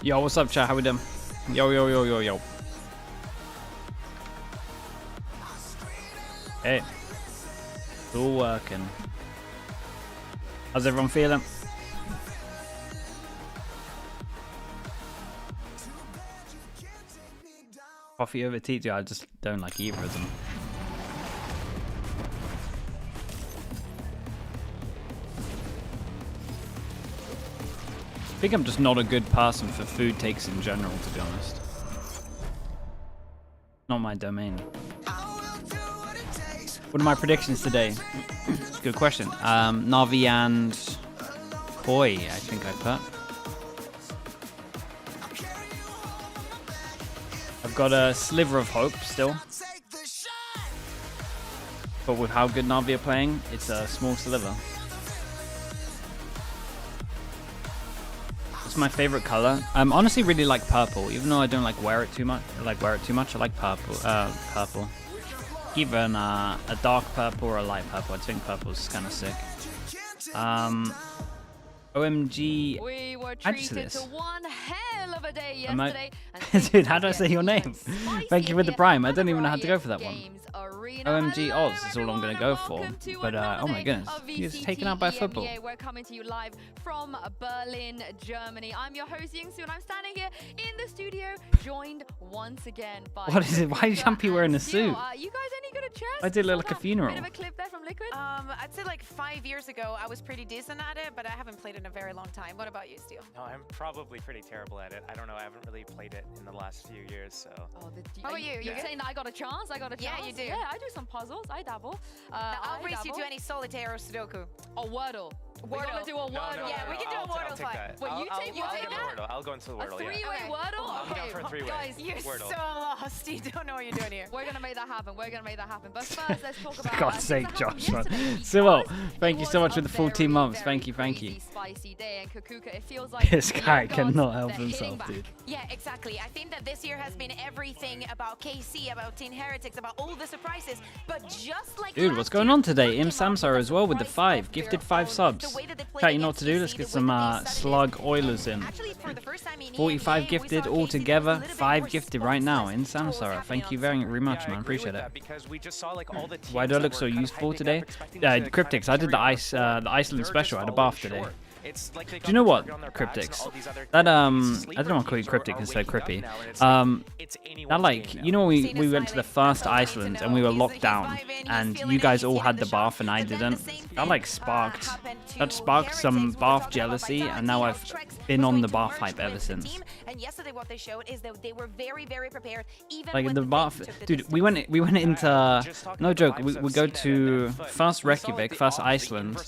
Yo, what's up, chat? How we doing? Yo, yo, yo, yo, yo. Hey. It's all working. How's everyone feeling? Coffee over tea? I just don't like either of them. I think I'm just not a good person for food takes in general, to be honest. Not my domain. What are my predictions today? Good question. Navi and Koi, I think I put. I've got a sliver of hope still. But with how good Navi are playing, it's a small sliver. My favorite color. I honestly really like purple, even though I don't like wear it too much. I like purple. Purple. Even a dark purple or a light purple. I think purple is kind of sick. OMG. How do you say this? Dude, how do I say your name? Thank you for the prime. I don't even know how to go for that one. OMG Oz is all I'm going to go for. But, oh my goodness. He was taken out by football. We're coming to you live from Berlin, Germany. I'm your host, Yingsu, and I'm standing here in the studio, joined once again by... What is it? Why is Jumpy wearing a suit? You guys any good at chess? I did look like a funeral. Bit of a clip there from Liquid? I'd say like 5 years ago, I was pretty decent at it, but I haven't played in a very long time. What about you, Steel? No, I'm probably pretty terrible at it. I don't know. I haven't really played it in the last few years, so... How about you? You're saying that I got a chance? Yeah, you do. Yeah, I do some puzzles. I dabble. I'll race you to any solitaire or Sudoku. Or Wordle. We're gonna do a Wordle. No, yeah, we can do a Wordle fight. Wait, you take Wordle. I'll go into the Wordle. A three-way Wordle? I'm down for a three-way. Guys, you're Wordle. so lost. You don't know what you're doing here. We're gonna make that happen. We're gonna make that happen. But first, let's talk about. For God's sake, Josh, man. Cyril, thank you so much for the 14 months. Thank you, thank you. Spicy day, and Kukuka, it feels like this guy cannot help himself, dude. Yeah, exactly. I think that this year has been everything about KC, about Teen Heretics, about all the surprises. But just like dude, what's going on today? Im Samsar as well with the 5. Gifted 5 subs. Chat, you know what to do? Let's get some Slug Oilers in. 45 gifted all together. 5 gifted right now in Samsara. Thank you very much, man. Appreciate it. Why do I look so useful today? Cryptics, I did the Iceland special. I had a bath today. Do you know what, Cryptics? That I don't want to call you Cryptic because it's so crippy. That like, you know, we went to the first Iceland and we were locked down, and you guys all had the bath and I didn't. That like sparked some bath jealousy, and now I've been on the bath hype ever since. And yesterday what they showed is that they were very, very prepared. Even like the bath, dude. We went into, no joke. We go to first Reykjavik, first Iceland.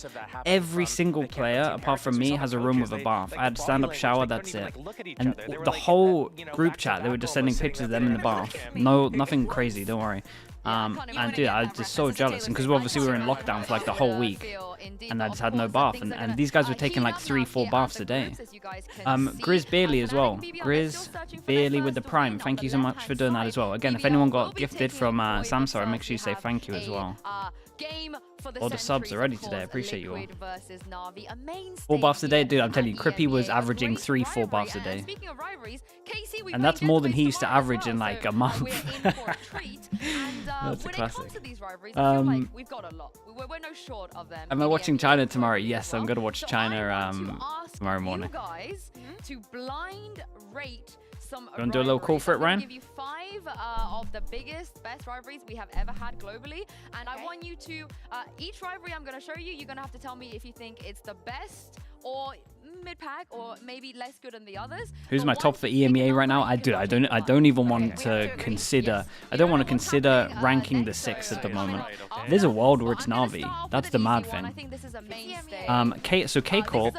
Every single player apart from me has a room with a bath. I had a stand-up shower. That's it. And the whole group chat, they were just sending pictures of them in the bath. No, nothing crazy. Don't worry. And dude, I was just so jealous, and because obviously we were in lockdown for like the whole week, and I just had no bath, and these guys were taking like 3-4 baths a day. Grizz Bailey as well. Grizz Bailey with the prime. Thank you so much for doing that as well. Again, if anyone got gifted from Samsara, make sure you say thank you as well. All the subs already today. I appreciate you all. 4 baths a day, dude. I'm telling you, Crippy was averaging 3-4 baths a day, and that's more than he used to average in like a month. That's a classic. Am I watching China tomorrow? Yes, I'm gonna watch China tomorrow morning. To blind rate some you want to do a little call for it, Ryan? Give you 5 of the biggest, best rivalries we have ever had globally, and I want you to each rivalry I'm going to show you. You're going to have to tell me if you think it's the best or mid-pack or maybe less good than the others. Who's my top for EMEA right now? I don't even want to consider. I don't want to consider ranking the 6 at the moment. There's a world where it's Navi. That's the mad thing. So K-Corp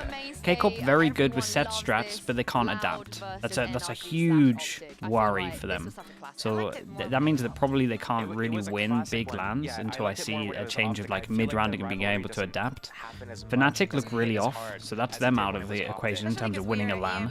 very good with set strats, but they can't adapt. That's a huge worry for them. So that means that probably they can't really win big lands until I see a change of like mid-rounding and being able to adapt. Fnatic look really off, so that's them out of the equation in terms of winning a LAN.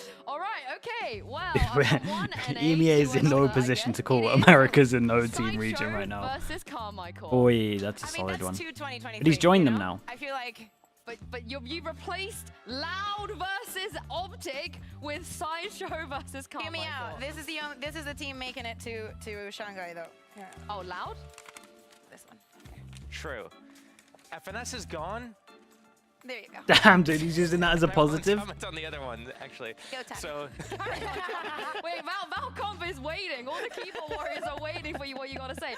All right, okay. Well, EMEA is in no position to call America's a no team region right now. Versus Carmichael. Boy, that's a I mean, solid that's one. 2023, But he's joined you them know? now. I feel like But you replaced Loud versus Optic with Sideshow versus hear Carmichael. me out. This is the team making it to Shanghai though. Yeah. Oh, Loud? This one. True. FNS is gone. There you go. Damn, dude, he's using that as a I won't positive. comment on the other one, actually. Go time. So, Wait, Valcomp is waiting. All the keyboard warriors are waiting for you. What you gotta say?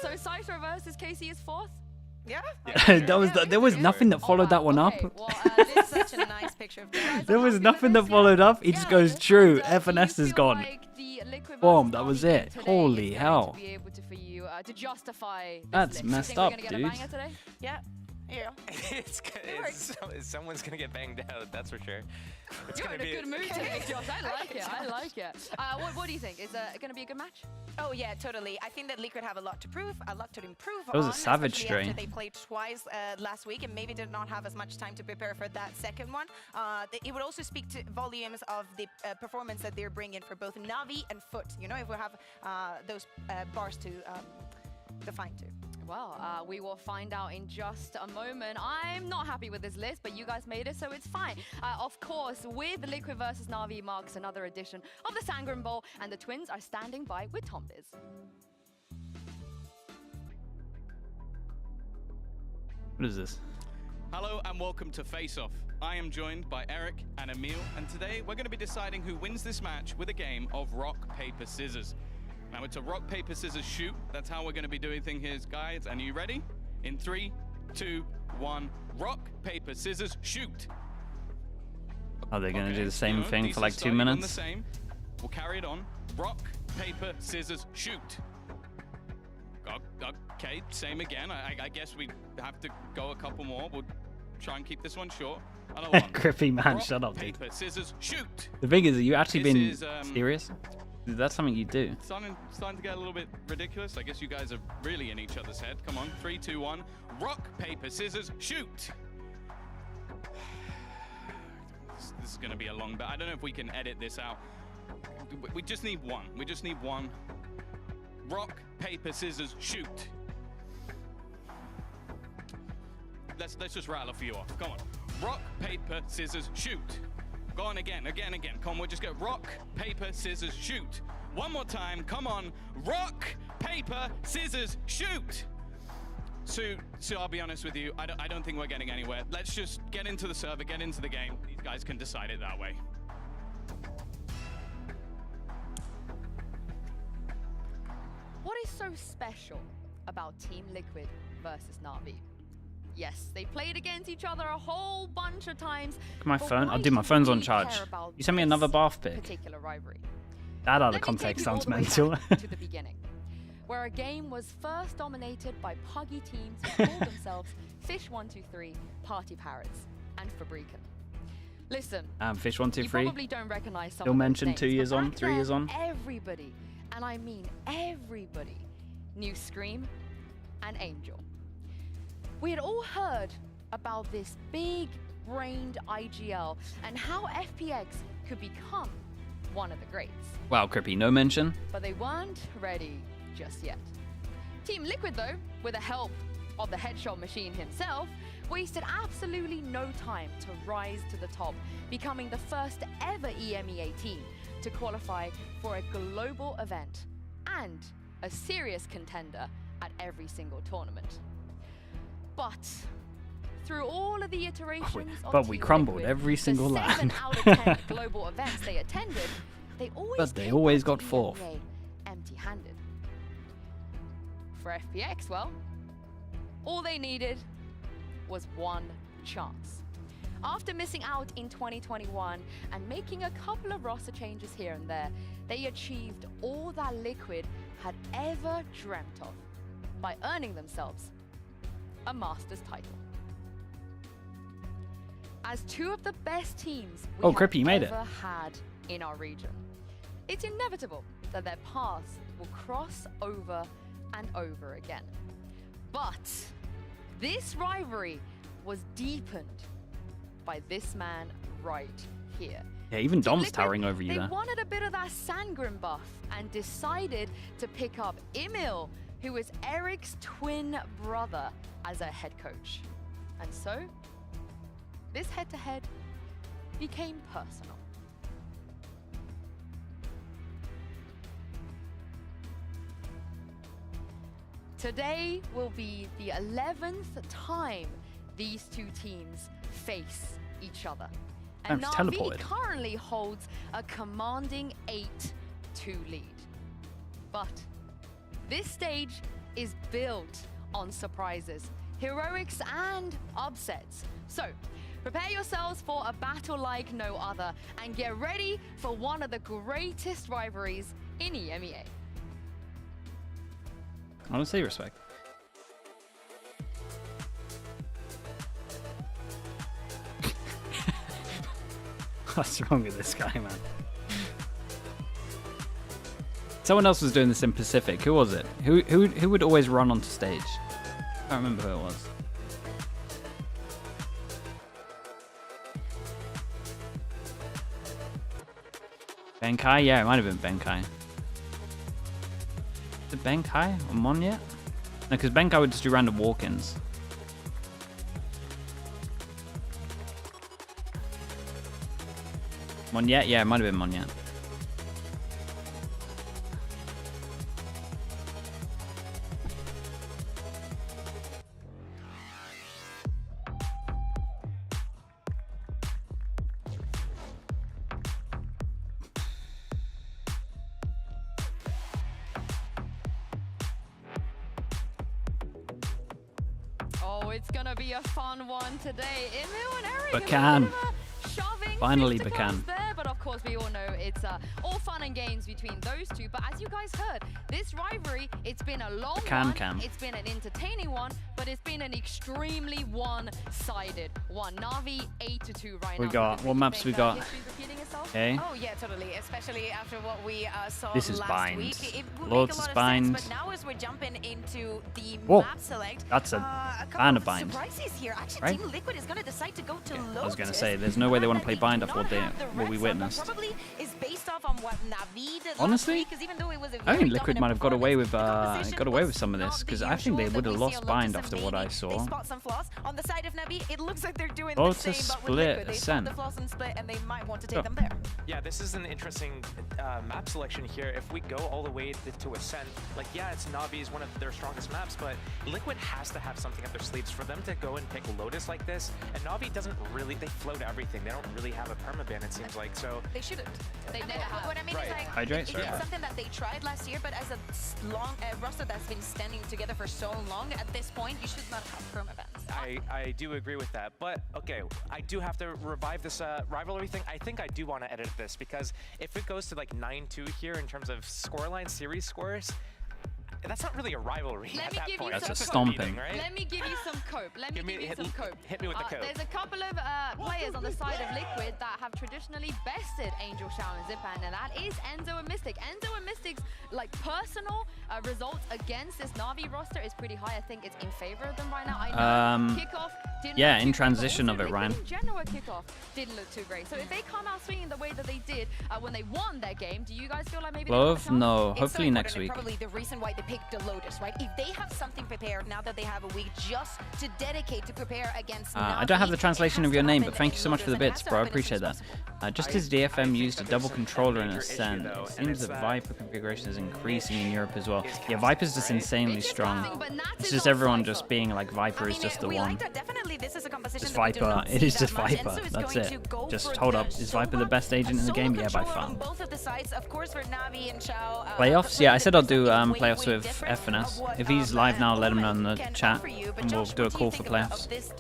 So Sideshow versus KC is 4th. Yeah. There was nothing that followed that one up. Okay, well, This is such a nice picture of guys. There was nothing that followed up. He just goes, true, FNS is gone. Boom, that was it. Holy hell. To be able to, for you, to justify this That's list. You messed think we're up, gonna get a dude. banger today? Yeah. Yeah. someone's gonna get banged out, that's for sure. It's You're gonna in a be good mood today, Josh. I like it. I like it. What do you think? Is it going to be a good match? Oh yeah, totally. I think that Liquid have a lot to prove, a lot to improve That was a on, savage especially after strain. they played twice last week and maybe did not have as much time to prepare for that second one. It would also speak to volumes of the performance that they're bringing for both Navi and Foot. You know, if we have those bars to define to. Well, we will find out in just a moment. I'm not happy with this list, but you guys made it, so it's fine. Of course, with Liquid versus Navi marks another edition of the Sangren Bowl, and the Twins are standing by with Tombiz. What is this? Hello and welcome to Face Off. I am joined by Eric and Emil, and today we're going to be deciding who wins this match with a game of rock, paper, scissors. Now it's a rock, paper, scissors, shoot. That's how we're going to be doing things here, guys. And are you ready? In 3, 2, 1, rock, paper, scissors, shoot. Are they going to Okay, do the same thing these for are like 2 starting on the minutes? same. We'll carry it on. Rock, paper, scissors, shoot. Okay, same again. I guess we have to go a couple more. We'll try and keep this one short. Another one. Grippy man, Rock, shut up, dude. paper, scissors, shoot. The thing is, are you actually This being is, serious? That's something you do. Starting to get a little bit ridiculous. I guess you guys are really in each other's head. Come on, 3, 2, 1. Rock, paper, scissors, shoot. This is going to be a long bet. I don't know if we can edit this out. We just need one. We just need one. Rock, paper, scissors, shoot. Let's just rattle a few off. Come on. Rock, paper, scissors, shoot. Go on again. Come on, we'll just go rock, paper, scissors, shoot. One more time, come on. Rock, paper, scissors, shoot. So I'll be honest with you, I don't think we're getting anywhere. Let's just get into the server, get into the game. These guys can decide it that way. What is so special about Team Liquid versus Navi? Yes, they played against each other a whole bunch of times. Look at my but phone. why Dude, my should phone's we on charge. care about You sent me this another bath pic. particular rivalry? That out Let of me take context you all sounds the way mental. back to the beginning, where a game was first dominated by puggy teams who called themselves Fish 123, Party Parrots, and Fabrican. Listen, Fish 1, 2, you 3. probably don't recognize some Still of those mentioned names, 2 years but on, back 3 years then, on. Everybody, and I mean everybody, knew Scream and Angel. We had all heard about this big-brained IGL and how FPX could become one of the greats. Wow, Crippy, no mention. But they weren't ready just yet. Team Liquid, though, with the help of the headshot machine himself, wasted absolutely no time to rise to the top, becoming the first ever EMEA team to qualify for a global event and a serious contender at every single tournament. But through all of the iterations of we Team crumbled Liquid, every single the 7 LAN. out of 10 global events they attended, they always got came fourth. back to the EMEA empty-handed. For FPX, well, all they needed was one chance. After missing out in 2021 and making a couple of roster changes here and there, they achieved all that Liquid had ever dreamt of by earning themselves a Masters title. As two of the best teams we have Crippy, you made it. ever had in our region, it's inevitable that their paths will cross over and over again. But this rivalry was deepened by this man right here. Yeah, even Team Dom's Liquid, towering over you they there. wanted a bit of that Sangren buff and decided to pick up Emil, who is Eric's twin brother, as a head coach. And so, this head-to-head became personal. Today will be the 11th time these two teams face each other. And I've NAVI teleported. currently holds a commanding 8-2 lead. But this stage is built on surprises, heroics, and upsets. So, prepare yourselves for a battle like no other, and get ready for one of the greatest rivalries in EMEA. Honestly, respect. What's wrong with this guy, man? Someone else was doing this in Pacific. Who was it? Who would always run onto stage? I can't remember who it was. Benkai? Yeah, it might have been Benkai. Is it Benkai or Mon yet? No, because Benkai would just do random walk-ins. Monyet? Yeah, it might have been Monyet. Oh, it's gonna be a fun one today. Emil and Eric. Bacan. Shoving Finally, fisticuffs Bacan. there, but of course we all know it's all fun and games between those two. But as you guys heard, this rivalry, it's been a long Bacan one. cam. It's been an entertaining one, but it's been an extremely one-sided one. NAVI 8-2 right We now. got- Did what you maps think we got? history's repeating itself? Okay. Oh yeah, totally. Especially after what we saw This is last bind. week. It would Lotus make a lot of bind. sense, but now as we're jumping into the Whoa, map select, that's a couple banner of bind, surprises here. Actually, right? Team Liquid is going to decide to go to Lotus. I was gonna say, there's no way they wanna play bind after what do not have the we red witnessed. sub, but probably is based off on what NAVI did Honestly, last week, 'cause even though it was a I think very Liquid dominant might have got away with performance, the composition was some of this not the because I think they usual would that have we see lost on bind Lotus, after and what I maybe saw. They spot some flaws. On the side of NAVI, it looks like they're doing Lotus the same, but with split, Liquid. They spot Ascent. the flaws and split, and they might want to take Sure. them there. Yeah, this is an interesting map selection here. If we go all the way to Ascent, like, yeah, it's NAVI is one of their strongest maps, but Liquid has to have something up their sleeves for them to go and pick Lotus like this. And NAVI doesn't really, they float everything. They don't really have a permaban, it seems like, so. They shouldn't. They I mean, never have. what I mean Right. is like, Hydrate, it's sorry. something that they tried last year, but as a long roster that's been standing together for so long, at this point, you should not have permabans. I do agree with that, but okay, I do have to revive this rivalry thing. I think I do want to edit this because if it goes to like 9-2 here in terms of scoreline series scores, that's not really a rivalry Let at me that give you point. some That's a just stomping. beating, right? Let me give you some cope. Let me give you some cope. hit me with the cope. There's a couple of players on the side of Liquid that have traditionally bested Angel, Shao, and Zipan, and that is Enzo and Mystic. Enzo and Mystic's like personal results against this NAVI roster is pretty high. I think it's in favor of them right now. I know kickoff didn't yeah, look in too transition great, but of it, also Ryan. Liquid in general, kickoff didn't look too great. So if they come out swinging the way that they did when they won their game, do you guys feel like maybe they have a Love? chance? No, It's hopefully so next important week. and probably the reason why they picked the Lotus, right? If they have something prepared now that they have a week just to dedicate to prepare against I don't have the NAVI, translation it of has your to name, happen but thank you in so much for the Lotus, and it bits, has to bro. I happen as soon appreciate as that. possible. Just I as DFM think used a that double there's controller in a bigger issue, Ascent, though, it and seems it's that that Viper configuration is increasing in Europe as well. is Yeah, casting, Viper's just right? insanely It's strong. casting, but Nats It's is just on everyone Cypher. just being like Viper is just the we one. like that. Definitely, this is a composition Just that we do Viper. not It see is that just much. Viper. Enzo is That's going it. to go Just for hold the up. Is solo Viper the best agent in the solo game? Yeah, by control far. on both of the sides, of course, for NAVI and Shao. Playoffs? Yeah, I said I'll do something way, playoffs way with different FNS. of what, If he's live now, let him know in the can chat, offer you. But and we'll Josh, do a what do you call for think playoffs. of this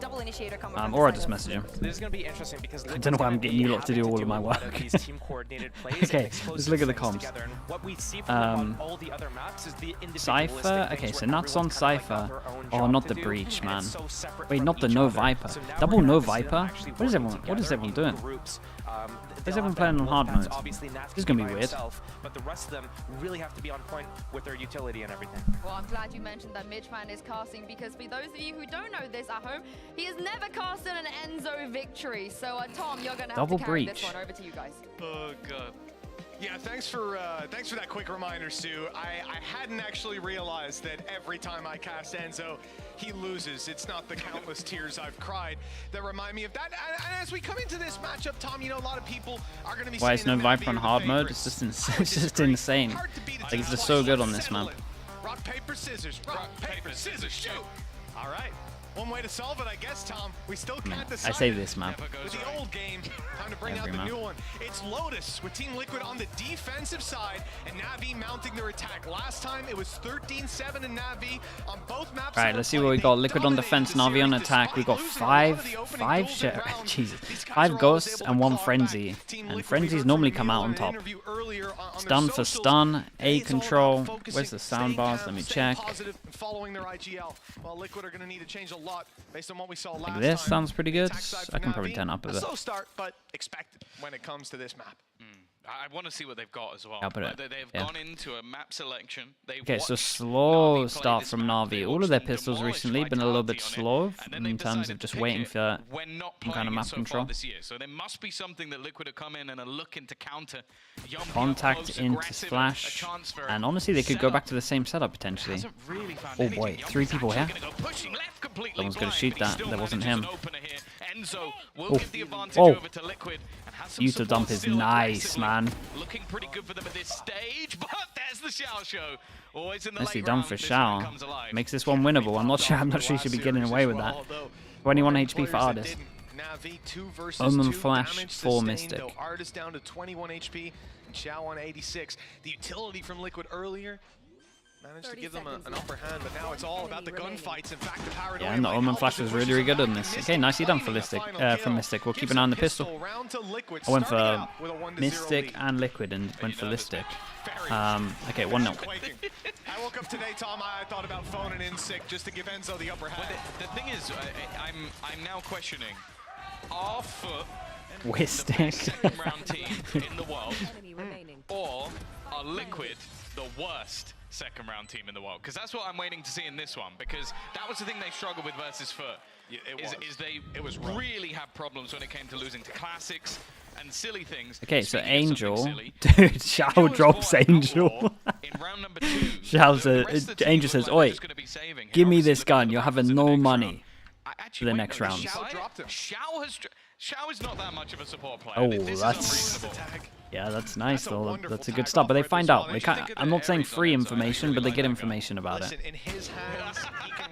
double initiator combo from Or I'll the just side of- message him. This is going to be interesting because I don't know why I'm getting you lot to do all of my work. These team coordinated plays and Okay, explosive let's look at the things comms. together. And what we see from them on all the other maps is the individualistic Cypher? things Okay, so where Nuts on everyone's kinda, like, Cypher. got their own Oh, job not to the do, Breach, and man. it's so separate Wait, from not the each No other. Viper. So now Double we're gonna No have to see them Viper? actually What is working everyone together doing? in groups. Is everyone playing on hard mode? Obviously, This is gonna be weird. But the rest of them really have to be on point with their utility and everything. Well, I'm glad you mentioned that Midgeman is casting, because for those of you who don't know this at home, he has never casted an Enzo victory. So, Tom, you're going to have to carry this one. Over to you guys. Oh, God. Yeah, thanks for that quick reminder, Sue. I hadn't actually realized that every time I cast Enzo, he loses. It's not the countless tears I've cried that remind me of that. And as we come into this matchup, Tom, you know, a lot of people are going to be Why saying is no Viper on hard mode? It's just insane. Like, it's just so good on this map. Rock, paper, scissors. Rock, paper, scissors, shoot. All right. One way to solve it, I guess, Tom. We still can't decide. I say this map. With the old game, time to bring out the new one. It's Lotus with Team Liquid on the defensive side and NAVI mounting their attack. Last time it was 13-7 in NAVI on both maps. Right, let's see what we got. Liquid on defense, NAVI on attack. We got five ghosts and 1 frenzy. And frenzies normally come out on top. Stun for stun, A control. Where's the sound bars? Let me check. Following their IGL. Well, Liquid are going to need to change a lot based on what we saw last time. Like this sounds pretty good. I can probably turn up a bit. A slow start, but expected when it comes to this map. I want to see what they've got as well. Yeah, but They've gone into a map selection. Okay, so slow start from NAVI. All of their pistols recently been a little bit slow in terms of just waiting for some kind of map control. So there must be something that Liquid have come in and are looking to counter. Contact into Flash, and honestly, they could go back to the same setup potentially. Oh boy, 3 people here. Someone's gonna shoot that. That wasn't him. Oh, Utah dump is nice, man. Looking pretty good for them at this stage, but there's the Xiao show. Always in the Nicely late done round, for this one Xiao. comes alive. Makes this one winnable. I'm not sure he should be getting away with that. 21 HP for Artist. Omen Flash for Mystic. Artist down to 21 HP and Xiao on 86. The utility from Liquid earlier managed to give them an upper hand, but now it's all about the gunfights. In fact, the paranoia. Yeah, and the Omen Flash was really good on this. Okay, nicely done for Mystic. We'll keep an eye on the pistol. I went for Mystic and Liquid and went for Listic. Okay, 1-0. I woke up today, Tom. I thought about phoning in sick just to give Enzo the upper hand. The thing is, I'm now questioning our foot. Wistic. Second round team in the world, or are Liquid the worst second round team in the world? Because that's what I'm waiting to see in this one, because that was the thing they struggled with versus Foot. Yeah, it was really had problems when it came to losing to classics and silly things. Okay, so Angel, dude, Xiao drops Angel. In round number 2, Angel says, "Oi, give me this gun. You're having no money for the next round." Xiao is not that much of a support player. Oh, that's nice though. That's a good start. But they find out. They can't. I'm not saying free information, but they get information about it.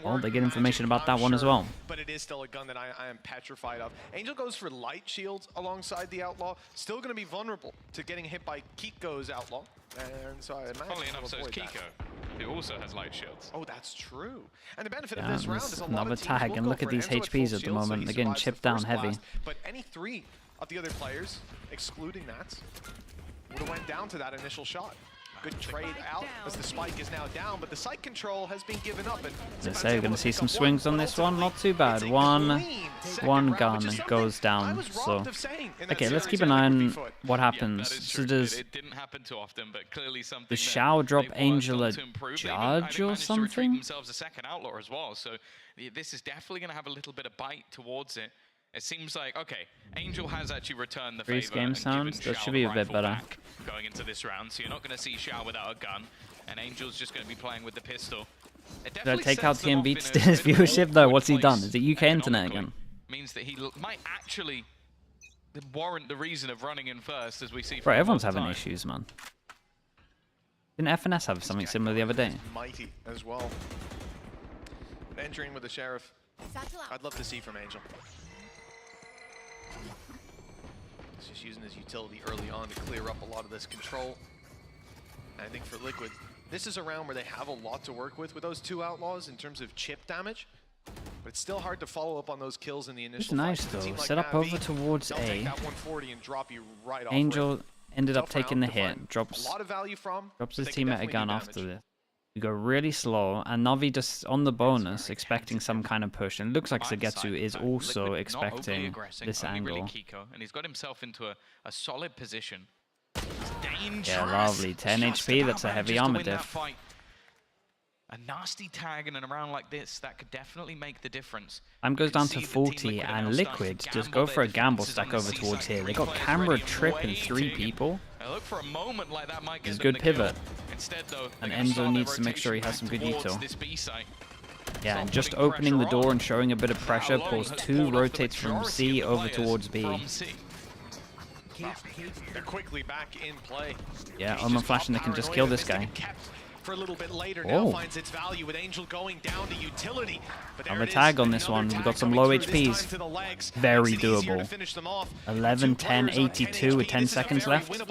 Well, they get information about that one as well. But it is still a gun that I am petrified of. Angel goes for light shields alongside the Outlaw. Still going to be vulnerable to getting hit by Kiko's Outlaw. And so I imagine funnily enough, so is Kiko, who also has light shields. Oh, that's true. And the benefit of this round is a lot another of teams tag, will and go look at for these Enzo HPs full at the shield, so moment. he They're getting survives chipped the down first heavy. blast. But any 3 of the other players, excluding Nats, would have went down to that initial shot. Good trade out as the spike is now down, but the site control has been given up. And As I say, we're going to see some swings on this one. Not too bad. One gun goes down. So, okay, let's keep an eye on what happens. So does it didn't happen too often, but clearly something. the Xiao drop Angel a judge or something? Themselves a second outlaw as well. So this is definitely going to have a little bit of bite towards it. It seems like, okay, Angel has actually returned the favor. Freeze game sounds, that should be a bit better. Going into this round, so you're not going to see Xiao without a gun, and Angel's just going to be playing with the pistol. Did I take out TMB to his viewership though? What's he done? Is it UK internet again? Means that he might actually warrant the reason of running in first, as we see. Bro, everyone's having issues, man. Didn't FNS have something similar the other day? Mighty as well. Entering with the Sheriff. I'd love to see from Angel. He's just using his utility early on to clear up a lot of this control. And I think for Liquid, this is a round where they have a lot to work with those 2 Outlaws in terms of chip damage. But it's still hard to follow up on those kills in the initial. It's nice though. Like Set up NAVI, over towards take A. that 140 and drop you right off Angel rip. ended up Tough taking round the to hit. find Drops a lot of value from, his but they can teammate a definitely gun do after damage. this. We go really slow, and Navi just on the bonus, expecting some kind of push. And it looks like Zagetsu is also expecting this angle. Kiko, and he's got himself into a solid position. Yeah, lovely. 10 HP, that's a heavy armor diff. A nasty tag in a round like this, that could definitely make the difference. Time goes down to 40, and Liquid just go for a gamble stack over towards here. They got camera tripping 3 people. Look for a moment like that might get It's good pivot. Instead, though, and Enzo needs to make sure he has some good util. Yeah, and just opening the door and showing a bit of pressure, pulls 2 rotates from C over towards B. They're quickly back in play. Yeah, Omen Flash, and they can just kill this guy. For a little bit later now finds its value with Angel going down to utility. But on the tag on this one, we got some low HPs. Very doable. 11, 10, 82 with 10 seconds left. And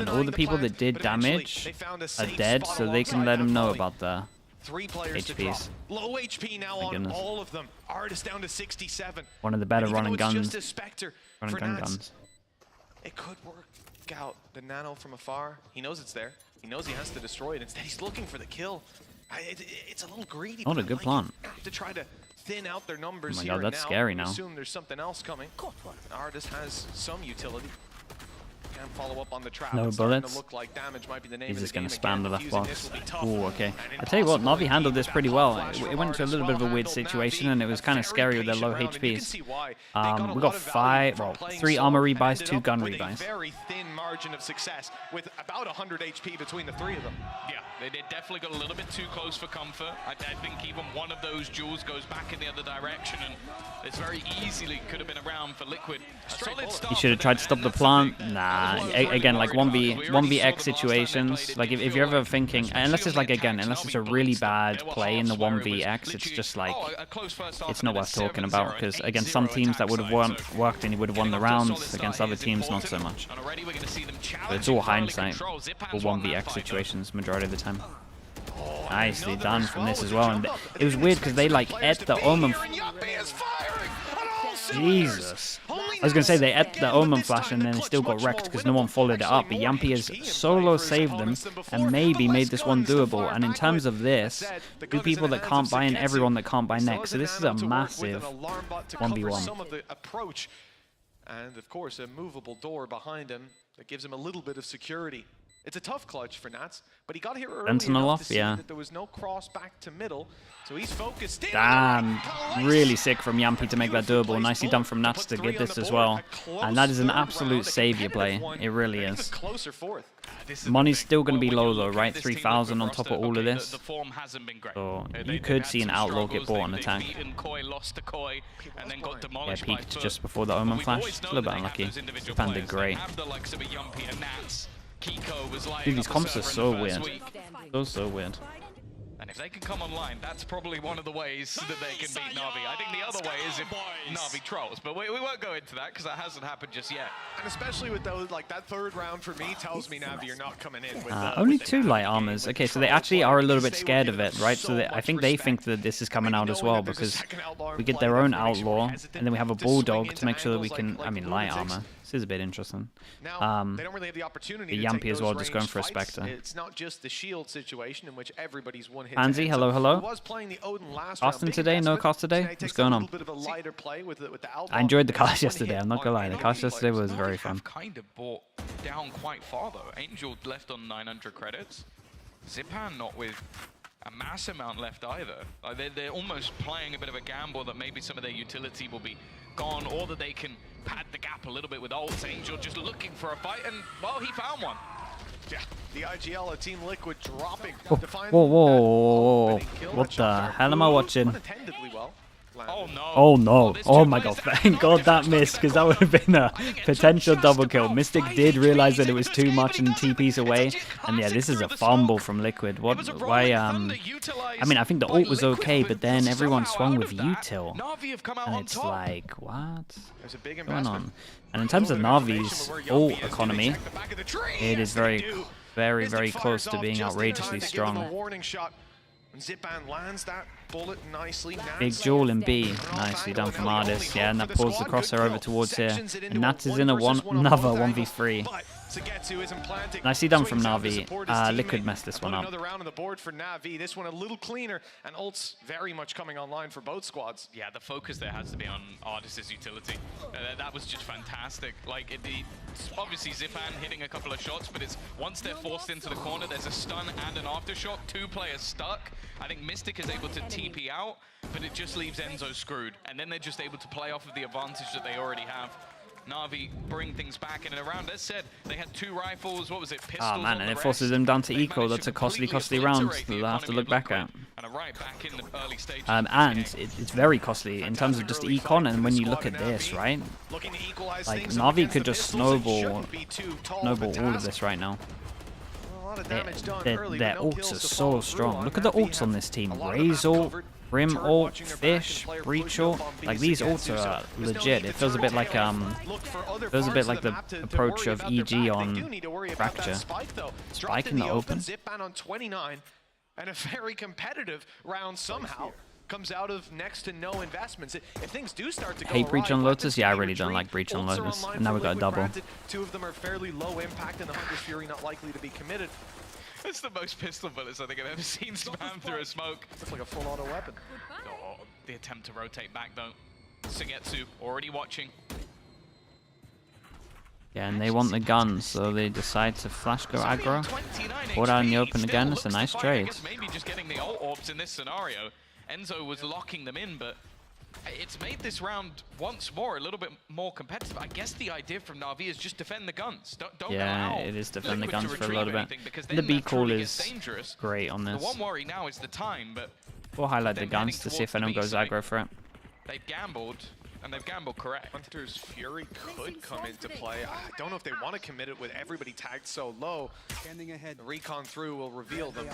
all the people that did damage are dead, so they can let them know about the 3 players HPs. Low HP now on all of them. Artist down to 67. One of the better running guns. Running guns. It could work out the nano from afar. He knows it's there. He knows he has to destroy it. Instead, he's looking for the kill. It's a little greedy. Not a good plan. To try to thin out their numbers. Oh my god, that's scary now. Assume there's something else coming. Artist has some utility. Can follow up on the trap. No bullets. Look like damage might be the name He's of just the going to game spam the again. left box. Ooh, okay. I tell you what, Navi handled this pretty well. It went into a little bit of a weird situation, and it was kind of scary with their low HPs. We got 3 armor rebuys, 2 gun rebuys. Very thin margin of success with about 100 HP between the 3 of them. Yeah, they definitely got a little bit too close for comfort. I think even one of those jewels goes back in the other direction, and it's very easily could have been around for Liquid. He should have tried to stop the plant. Nah, again, like 1vx situations, like if you're ever thinking, unless it's like, again, unless it's a really bad play in the 1vx, it's just like, it's not worth talking about, because against some teams that would have worked and you would have won the rounds, against other teams not so much. But it's all hindsight for 1vx situations majority of the time. Nicely done from this as well, and it was weird because they like ate the Omen. Jesus. I was going to say they ate the Omen Flash and then it still got wrecked because no one followed it up. But Yampi has solo saved them and maybe made this one doable. And in terms of this, 2 people that can't buy and everyone that can't buy next. So this is a massive 1v1. And of course, a movable door behind him that gives him a little bit of security. It's a tough clutch for Nats, but he got here early enough to see that there was no cross back to middle, so he's focused in. Damn, really sick from Yampi to make that doable. Nicely done from Nats to get this as well. And that is an absolute savior play. It really is. Money's still going to be low though, right? 3,000 on top of all of this. So you could see an Outlaw get bought on attack. Yeah, peaked just before the Omen Flash. It's a little bit unlucky. Japan did great. Dude, these comps are so weird. So weird. And if they can come online, that's probably one of the ways that they can beat Navi. I think the other way is if Navi trolls, but we won't go into that because that hasn't happened just yet. And especially with those, like that 3rd round for me tells me Navi you're not coming in with only 2 light armors. Okay, so they actually are a little bit scared of it, right? So I think they think that this is coming out as well because we get their own Outlaw and then we have a Bulldog to make sure that we can, I mean, light armor. This is a bit interesting. They don't really have the opportunity the Yampi as well, just going for a Spectre. It's not just the shield situation in which everybody's one hit. Pansy, hello. Casting today? No cast today? What's going on? I enjoyed the cast yesterday, I'm not gonna lie. The cast yesterday was very fun. Kind of brought down quite far though. Angel left on 900 credits. Zipan not with a mass amount left either. Like they're almost playing a bit of a gamble that maybe some of their utility will be gone, or that they can pad the gap a little bit with ults. Angel just looking for a fight, and well, he found one. Yeah, the IGL, Team Liquid dropping. Whoa. What the hell am I watching? Oh no. Oh no. Oh my god. Thank god that missed, because that would have been a potential double kill. Mystic did realize that it was too much and TP's away. And yeah, this is a fumble from Liquid. Why, I mean, I think the ult was okay, but then everyone swung with util. And it's like, what? What's going on? And in terms of Navi's ult economy, it is very, very close to being outrageously strong. Zipan lands that bullet nicely. Big jewel in B. Nicely done from Ardis. Yeah, and that pulls the crosshair over towards here. And Nats is in another 1v3. to get to, isn't planting. Nicely done from Swings out to Navi. support his teammate. Liquid messed this one up. Another round on the board for Navi. This one a little cleaner, and ults very much coming online for both squads. Yeah, the focus there has to be on Ardis's utility. That was just fantastic. Like, obviously Zipan hitting a couple of shots, but it's once they're forced into the corner, there's a stun and an aftershock. 2 players stuck. I think Mystic is able to TP out, but it just leaves Enzo screwed. And then they're just able to play off of the advantage that they already have. Navi bring things back in and around. As said, they had 2 rifles, what was it, pistols. Oh man, on and the it forces rest. them down to They eco. managed That's to a costly completely round obliterate the they'll have to economy look of back at. Liquid, and are right back in the early stages. And it's very costly in terms of just econ, and when you look at this, right? Like, Navi could just snowball all of this right now. Their ults are so strong. Look at the ults on this team. Raze ult, Brim ult, Fish, Breach ult. Like, these ults are legit. It feels a bit like the approach of EG on Fracture. Spike in the open. On 29, and a very competitive round somehow comes out of next to no investments. If things do start to go Hate Breach awry, on weapons Lotus? Yeah, I can be really don't retrieved. like Breach on Ults are Lotus. online And now for we got a Liquid, double. granted, 2 of them are fairly low impact, and the Hunter's Fury not likely to be committed. It's the most pistol bullets I think I've ever seen spam through a smoke. Looks like a full auto weapon. Oh, the attempt to rotate back though. Sugetsu already watching. Yeah, and they want the guns, so they decide to flash go aggro. Put out in the open again. It's a nice trade. Maybe just getting the ult orbs in this scenario. Enzo was locking them in, but it's made this round once more a little bit more competitive. I guess the idea from Navi is just defend the guns. Don't Yeah, allow it is defend the Liquid to guns for a retrieve little bit. anything, because The then B that call truly gets is dangerous. great on The this. one worry now is the time, but We'll highlight the then guns heading to see if towards the anyone B goes site. aggro for it. they've gambled, and they've gambled correct. Hunter's Fury could come into play. I don't know if they want to commit it with everybody tagged so low. The recon through will reveal them.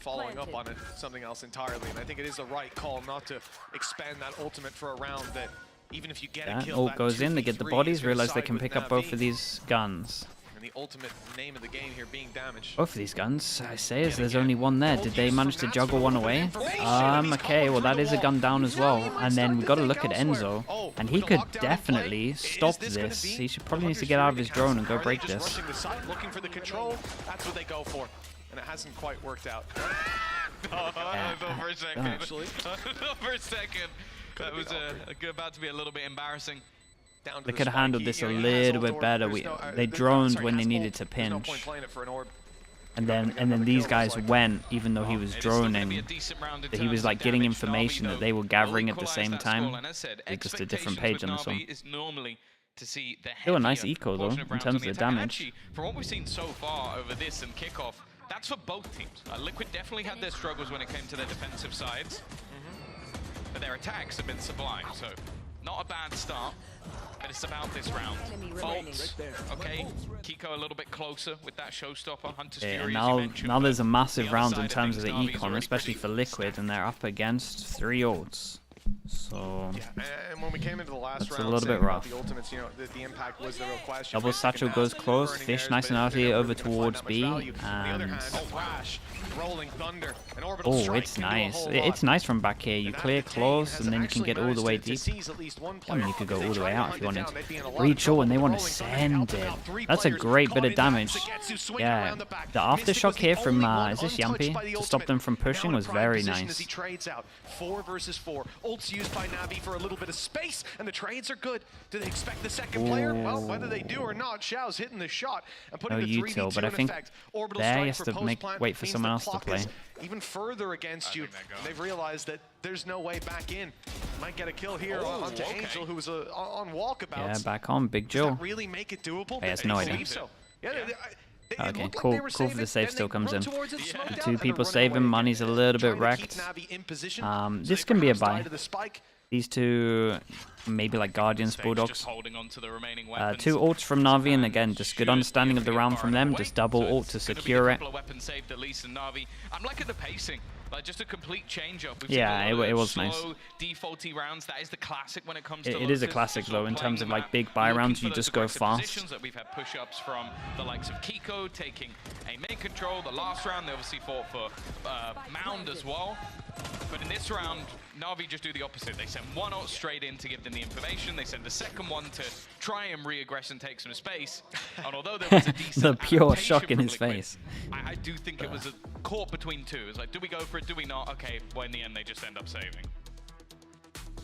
Following up on it, something else entirely. And I think it is the right call not to expand that ultimate for a round that even if you get a kill, Ult that goes in, they get the 2v3 bodies, is gonna realize they side can with pick up both Navi. of these guns. And the ultimate name of the game here being damaged. Both of these guns, I say, as there's only one there. Did they manage to juggle one away? Okay, well that is a gun down as well. And then we got to look at Enzo, and he could definitely stop this. He should probably need to get out of his drone and go break this. Rushing the site, looking for the control. That's what they go for, and it hasn't quite worked out. I thought for a second. Actually, for a second, that was about to be a little bit embarrassing. They could have handled this a little bit better. They droned when they needed to pinch. And then these guys went, even though he was droning. That he was like getting information that they were gathering at the same time. It's just a different page on this one. Still a nice eco though, in terms of the damage. From what we've seen so far over this and kickoff, that's for both teams. Liquid definitely had their struggles when it came to their defensive sides, but their attacks have been sublime. So not a bad start. But it's about this round. Bolts, okay. Kiko a little bit closer with that showstopper. Hunter's Fury, now there's a massive round in terms of the econ, especially for Liquid, and they're up against 3 ults. So yeah, and when we came into the last that's round, a little bit rough. The ultimates, you know, the impact was the real question. Double satchel goes close. Fish nice and out here over towards B, and oh, it's nice. It's nice from back here. You clear close, and then you can get all the way deep. I mean, you could go all the way out if you wanted. Reach all, and they want to send it. That's a great bit of damage. Yeah, the aftershock here from is this Yampi to stop them from pushing was very nice. 4 versus 4. Ults used by Navi for a little bit of space, and the trades are good. Do they expect the second player? Well, whether they do or not, Xiao's hitting the shot and putting the 3v2 but I in think effect. Orbital there strike has for to post-plant wait for means someone the else to clock play. is even further against you. They've realized that there's no way back in. Might get a kill here onto Angel, who was on walkabouts. Yeah, back on, Big Does Joe. that really make it doable? He has no idea. So. Yeah, Okay, cool for the save still comes in. 2 people save him, money's a little bit wrecked. This can be a buy. These 2, maybe like Guardians, Bulldogs. 2 ults from Navi, and again, just good understanding of the round from them. Just double ult to secure it. I'm liking the pacing. Like just a complete change up. Yeah, it was nice. Defaulty rounds. That is the classic when it comes to It is a classic though in terms of like big buy rounds. You just go fast. That we've had push-ups from the likes of Kiko taking a main control. The last round they obviously fought for Mound as well. But in this round, Navi just do the opposite. They send one ult straight in to give them the information. They send the second one to try and re-aggress and take some space. And although there was a decent The pure adaptation shock in from his Liquid, face. I do think it was a caught between two. It's like, do we go for it? Do we not? Okay, well, in the end, they just end up saving.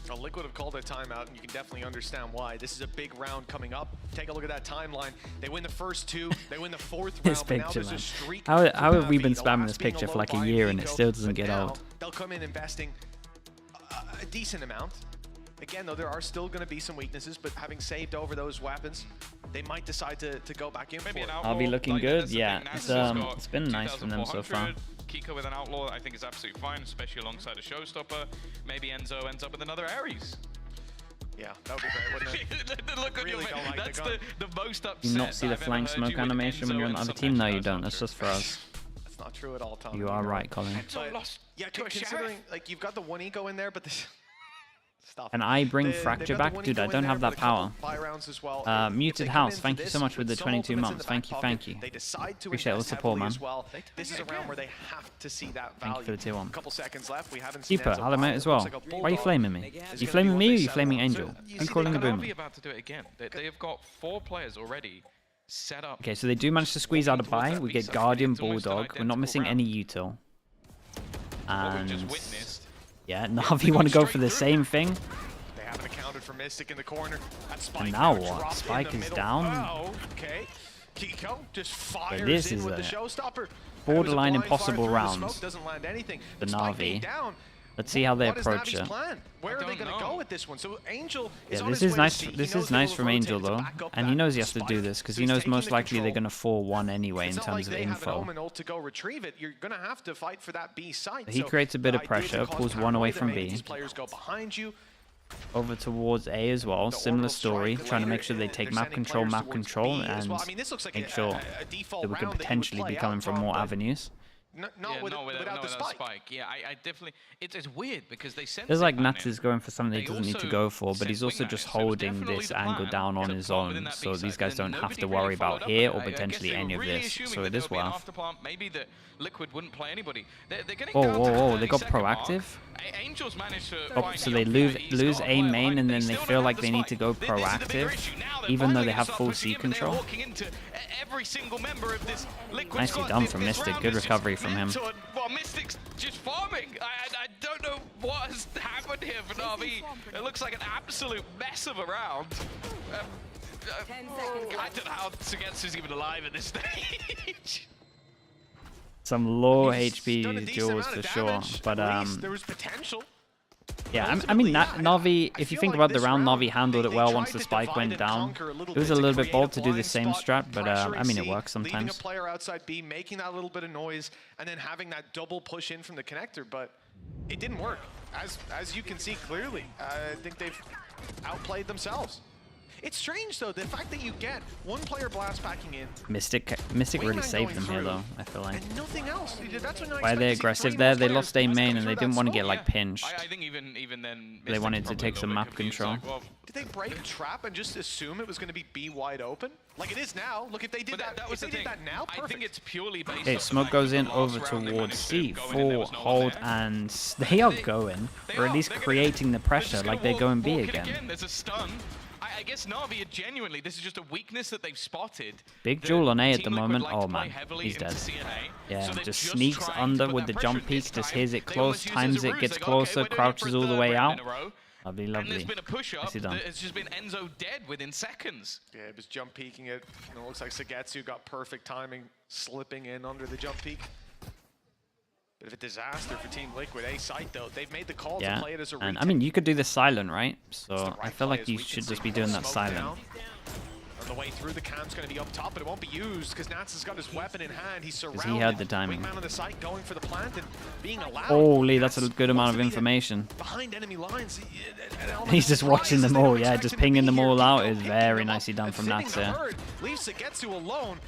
Well, Liquid have called a timeout, and you can definitely understand why. This is a big round coming up. Take a look at that timeline. They win the first two, they win the fourth This round, but now picture, there's a man. streak How for have we Navi, been the spamming last this being picture a for like a low buy year and it Pico, still doesn't but get now old? They'll come in investing a decent amount. Again, though, there are still going to be some weaknesses, but having saved over those weapons, they might decide to go back in Maybe for an it. outlaw. I'll be looking like, good. that's the Yeah, thing, it's Nasus got it's been nice from them so far. 2,400. Kiko with an outlaw, I think is absolutely fine, especially alongside a showstopper. Maybe Enzo ends up with another Ares. Yeah, that would be great, wouldn't it? Look on Really your don't like That's the the most upset. Do you not see the I've ever flank heard smoke you with animation when Enzo you're on the and other some team? No, you matches, don't. that's That's not just for us. That's not true at all, Tom. You are right, Colin. true. Lost to a Considering, sheriff. like, you've got the one eco in there, but this... Stop. And I bring They've Fracture got the back? one Dude, eco I in don't there, have but that a couple power. buy rounds as well. If Muted they come House, into thank you this so much with the some 22 opponents in months. the Thank back you, pocket, thank you. They decide to Appreciate all the invest support, heavily man. as well. This is a round where they have to see that value. Thank you for the tier 1. A couple seconds left. We haven't seen Keeper, Enzo I'll admit buy. as It well. looks like a Why are you bulldog. flaming me? It's You gonna flaming be me what or they you flaming settle on. Angel? So, you I'm see, calling a they boom. Navi about to do it again. They have got 4 players already set up. Okay, so they do manage to squeeze out a buy. We get Guardian, Bulldog. We're not missing any util. What we just And witnessed. yeah, Navi want to go for the same thing. They haven't accounted for Mystic in the corner. That Spike And now there what? dropped in Spike the is middle. down. Oh, okay. Kiko just fires this in is with a the showstopper. borderline It was a blind impossible fire through the rounds. smoke, doesn't land anything. The But Spike being Navi. down. Let's see how they What is approach Navi's it. plan? Where are they don't going to know. go with this one? So Angel is Yeah, on this his is way nice. to C. He This knows is they nice will from rotate Angel to though, back up and he that knows he has to do Spike. this because So he he's knows taking most the likely they're control. gonna 4-1 anyway in It's not terms like of they have an info. Omen ult to go retrieve it. You're going to have to fight for that B site. He So creates a bit the of idea pressure, to cause pulls one away paranoia, from that maybe B. These players go behind you. Over towards A as well. The Similar orbital story, strike trying to later, make sure they take they're map sending control, players towards B as and well. I mean, this looks like make a sure default that we could round that you would potentially play be coming out, from Tom, more but avenues. Not Yeah, without the spike. Yeah, I definitely. It's weird because they sent. Feels like Zipman Nats in. is going for something he They doesn't need to also go for, but sent he's also Wingman just in, so it was holding definitely this the angle plan down on to his plant within own, that so B these site, guys and don't have nobody to really worry followed about up here on or it. I guess potentially they were any of really this. assuming So that it there is would be an worth. afterplant, maybe that Liquid wouldn't play anybody. They're getting Whoa, down to whoa, the whoa! They got 30-second mark. proactive. Angels managed to Oh, find so the they opening. lose He's got A fire main, line. and then they still feel don't like have they the need to spike. go This is the bigger proactive, issue. Now they're even though finally they gonna have start full pushing C in, but they're control. walking into every single member of this Liquid Nicely squad. done This from Mystic. round Good is just recovery from him. mental, and, well, Mystic's just farming. I don't know what has happened here for Navi. It looks like an absolute mess of a round. I don't know how Sugetsu's even alive at this stage. Some low He's done a HP decent duels amount for of sure, damage, but at least. There was potential. yeah, I mean, Ultimately, Navi. I If you feel think like about the this round, round, Navi handled it they well tried once the to spike divide went and down. conquer a little It was bit a to little bit create bold a to do the blind same spot, strat, but I mean, it pressuring works C, leaving a sometimes. player outside B, making that little bit of noise, and then having that double push in from the connector, but it didn't work. As you can see clearly, I think they've outplayed themselves. It's strange though, the fact that you get one player blast packing in, Mystic Wingman really saved going them here through, though. I feel like. and nothing else. That's when I Why are they expect to see aggressive three there? more They players lost A come main through and they that didn't want to smoke. get like pinched. I think even then They Mystic wanted to probably take got some a bit map confused, control. like, well, Did they break a trap and just assume it was going to be B wide open? Like it is now. Look, if they did but that, was if the they did thing. that now, perfect. I think it's purely based Okay, off the smoke fact goes that in the over last round they towards managed to C. go in and there 4 was no one hold, there. and they are going, or at least They're gonna- creating the they're pressure, just like gonna they're going B walk it again. There's a stun. I guess Navi are genuinely, this is just a weakness that they've spotted. Big The Jewel on A at Team the Liquid moment. like Oh to play man, heavily he's into dead. CNA, Yeah, so they're just just sneaks trying to under put with that the jump pressure. This peek, just time, hears it they close, almost use times as a it, ruse. gets They go, okay, closer, we're doing it crouches for a all the third way round out. in a row. Lovely, And there's lovely. been a push-up. Nicely done. It's just been Enzo dead within seconds. Yeah, it was jump peeking it. And it looks like Sugetsu got perfect timing, slipping in under the jump peek. Bit of a disaster for Team Liquid. A site though, they've made the call to play it as a and retake. I mean, you could do this silent, right? It's So the I right feel play like as you we should can just see be doing that smoke silent. down. On the way through, the cam's going to be up top, but it won't be used because Nats has got his weapon in hand. He's surrounded. he had the timing. Wingman on the site going for the plant and being allowed. Holy, that's a Nats good amount wants of to be information. behind enemy lines. An element He's of just watching surprise them as they all, don't yeah, expect just him to pinging be them here. all out Kiko is picking very them up nicely done and from fitting Nats the there. herd. Leaves Sugetsu alone,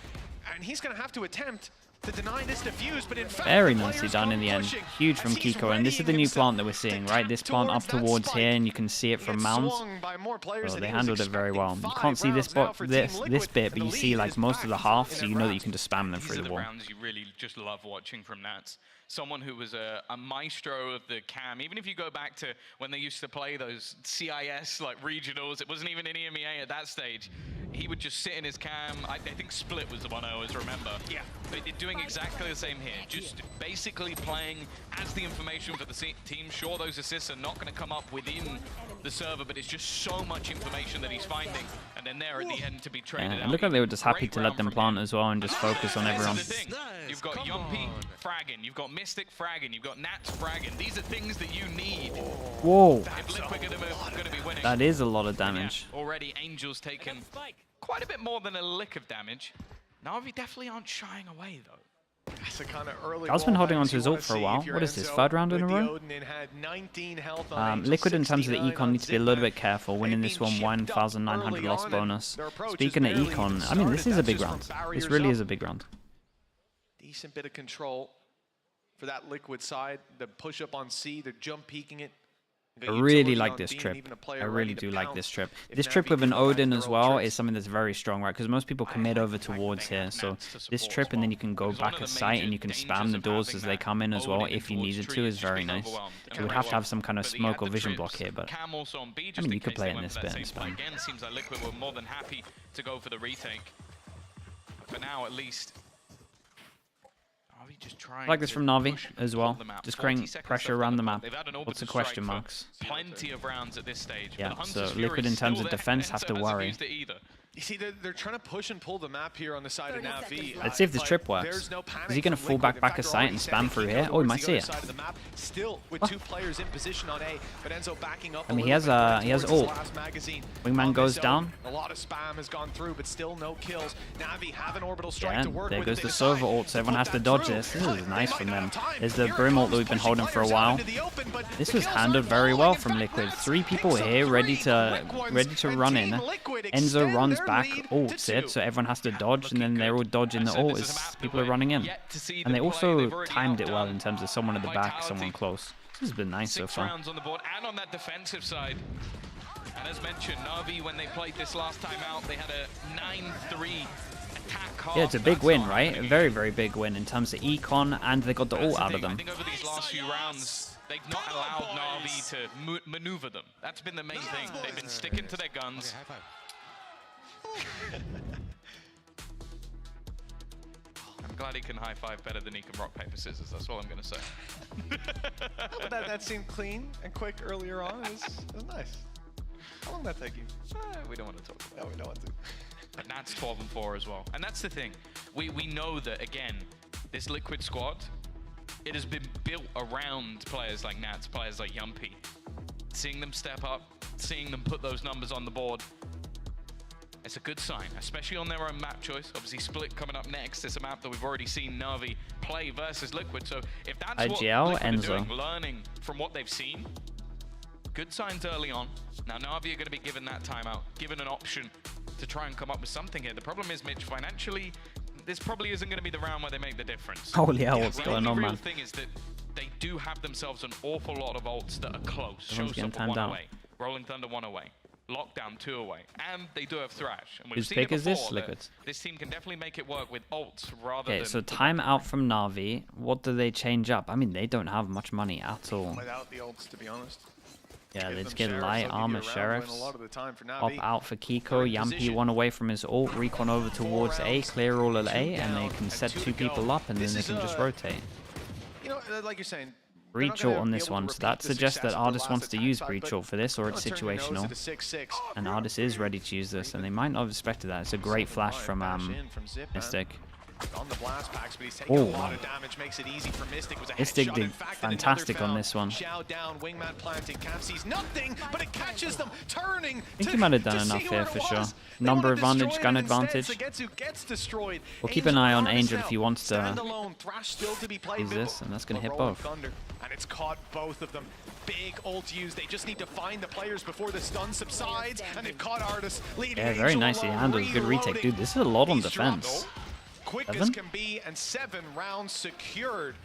and he's going to have to attempt to deny this defuse, but in fact, Very the nicely players done come in the end. pushing Huge from as he's Kiko, and this is the new readying plant that we're himself seeing, to right? This tap plant up towards that towards spike. here, and you can see it He from gets Mounds. swung by more players Oh, than they he was handled it very well. You expecting. can't see this 5 rounds now for this Team this Liquid, bit, but and you the see lead like is most of the back half, in so that you know that round. you can just spam them These through are the the wall. rounds you really just love watching from Nats. Someone who was a maestro of the cam. Even if you go back to when they used to play those CIS like regionals, it wasn't even in EMEA at that stage. He would just sit in his cam. I think Split was the one I always remember. Yeah. But they're doing exactly the same here. Just basically playing as the information for the team. Sure, those assists are not going to come up within the server, but it's just so much information that he's finding. And then there at the end to be traded Yeah, out. look like they were just happy Great to let round them from plant him. as well and just focus on This everyone. is the thing. You've got Yumpy fragging, you've got Mystic fragging, you've got Nats fragging. These are things that you need Whoa, if Liquid are going to be winning. that is a lot of Yeah, damage. already Angel's taken quite a bit more than a lick of damage. Na'Vi definitely aren't shying away though. That's the kind of early Gal's been wall holding on bangs to his you ult wanna for a see while. if you're What is this, Enzo third round in a with the row? Odin and had 19 health on Angel, Liquid in terms of the 69 econ on need to be a little Zipman. bit careful. Winning They've this been one, shipped up 1,900 early loss on, and bonus. their approach Speaking of has barely econ, even I mean, this started. is a That's big just round. from This barriers really up. is a big round. Decent bit of control for that Liquid side. The push up on C, they're jump peeking it. I really like this trip. I really do like this trip. This trip with an Odin as well is something that's very strong, right? Because most people commit over towards here. So this trip, and then you can go back a site and you can spam the doors as they come in as well if you needed to, is very nice. You would have to have some kind of smoke or vision block here, but Cam also on B, I mean, you could play it in this bit and spam. spam. Again, seems like Liquid were more than happy to go for the retake. For now, at least. Just I like this from Na'Vi as well. Just creating pressure around the map. They've had an Lots orbital of question strike for marks. Plenty of rounds at this stage. Yeah, But the so Hunter's Fury Liquid is in terms still of there, defense and have so to hasn't worry. used it either. You see, they're trying to push and pull the map here on the side of NAVI. Let's see if this trip works. There's no Is he going to fall back a site and spam through here? Oh, he might see it. Still with two players in position on A, but Enzo backing up. I mean, he has ult. Wingman goes down. A lot of spam has gone through, but still no kills. NAVI have an orbital strike Yeah, to work there with. goes They the decide Sova ult, so everyone has to put dodge that this. through. This is nice They from might them. have time. There's the Here Brim ult comes that we've been pushing holding for a players out while. into the open, but This the was kills handled aren't very falling. well In from fact, Liquid. Nats 3 people picks up here 3 ready from the to Liquids, and run Team in. Liquid Enzo extend runs their back, lead ults to it, 2. so everyone has to dodge, and then they're all dodging the So ult this is a as map that people are we're running in. yet to see And they them play. also They've already timed it well outdone in terms of someone at the back, Vitality. someone close. This has been nice so 6 far. rounds on the board, and on that defensive side. And as mentioned, Na'Vi, when they played this last time out, they had a 9-3 attack half. Yeah, it's a big That's win, not right? A happening very, again. very big win in terms of econ, and they got the ult That's out the of thing. them. I think over these last few rounds, they've not allowed Na'Vi to maneuver them. That's been the main thing. They've been sticking to their guns. I'm glad he can high five better than he can rock, paper, scissors. That's all I'm going to say. But that seemed clean and quick earlier on. It was nice. How long did that take you? We don't want to talk about No, we don't want to. But Nat's 12-4 as well. And that's the thing. We know that, again, this Liquid squad, it has been built around players like Nats, players like Yumpy. Seeing them step up, seeing them put those numbers on the board, it's a good sign, especially on their own map choice. Obviously, Split coming up next. It's a map that we've already seen Na'Vi play versus Liquid. So if that's what IGL, Liquid are Enzo. doing, learning from what they've seen, good signs early on. Now, Na'Vi are going to be given that timeout, given an option to try and come up with something here. The problem is, Mitch, financially, this probably isn't going to be the round where they make the difference. Holy hell, what's The going only on, real man? thing is that they do have themselves an awful lot of ults that are close. Everyone's getting Showstopper timed 1 out. away, Rolling Thunder 1 away, Lockdown 2 away, and they do have Thrash. And we've Whose seen pick it is this? before, that Liquids. This team can definitely make it work with ults rather Okay, than... so time out from Na'Vi. What do they change up? I mean, they don't have much money at all. Without the ults, to be honest. Yeah, they Give just them get sheriffs, light they'll give you armor a round win sheriffs. a lot of the time for Up Navi. out for Kiko. They're in Yampi position. 1 away from his ult. Recon over 4 towards A. rounds, Clear all at 2 A, and they down, can and set 2 2 to go. people up, and then This they is can just a- rotate. You know, like you're saying, they're Breach not gonna ult on be this able to one, so repeat that the suggests success that of the Artist last wants to attack use side, Breach but ult for this, or it's they'll turn your nose situational. at a 6-6. And Artist is ready to use this, and they might not have expected that. It's a great flash from Bash in from Zipman. Mystic. On the blast packs, but he's taking Oh, a lot man. of damage, makes it easy for Mystic. Was a Mystic headshot, did in fact, and fantastic another on foul. this one. Xiao down, Wingman planting, Cam sees nothing, but it catches them, turning. I think he might have done enough here for sure. Number advantage, gun advantage. Gets destroyed. We'll keep an eye on Artist Angel if now. he wants to Standalone, Thrash still to be played use middle, this, and that's gonna but hit Rolling both. Thunder, and it's caught both of them. Big ult used. They just need to find the players before the stun subsides, and they've caught Artist leading. Yeah, very Angel nicely alone, handled. Good retake. reloading. Dude, this is a lot on He's dropped defense. quick as can be, and 7 rounds secured.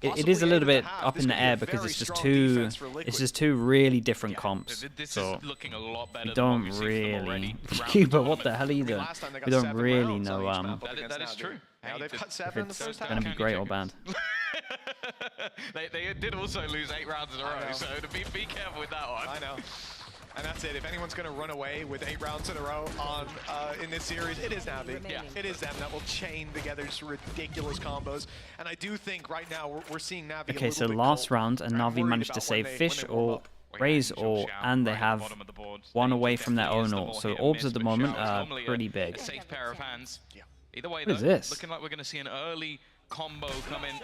It is a little bit up in the air because it's just two really different comps. This So is looking a lot better we than what don't we've seen from them already really. throughout the Cuba, what the tournament. hell are you doing? Last time they got We don't 7 really rounds on know each map up That against is Navi. true. Now they've cut if 7 in the it's first half. gonna be great or bad. They did also lose 8 rounds in a row, so to be careful with that one. I know. And that's it. If anyone's going to run away with 8 rounds in a row on in this series, it is Navi. Yeah. It is them that will chain together just ridiculous combos. And I do think right now we're seeing Navi. Okay, so last round, and Navi managed to save Fish or Raise or, and they have one away from their own ult. So orbs at the moment are pretty big. Safe pair of hands. Either way, What is though, this? looking like we're going to see an early combo come in.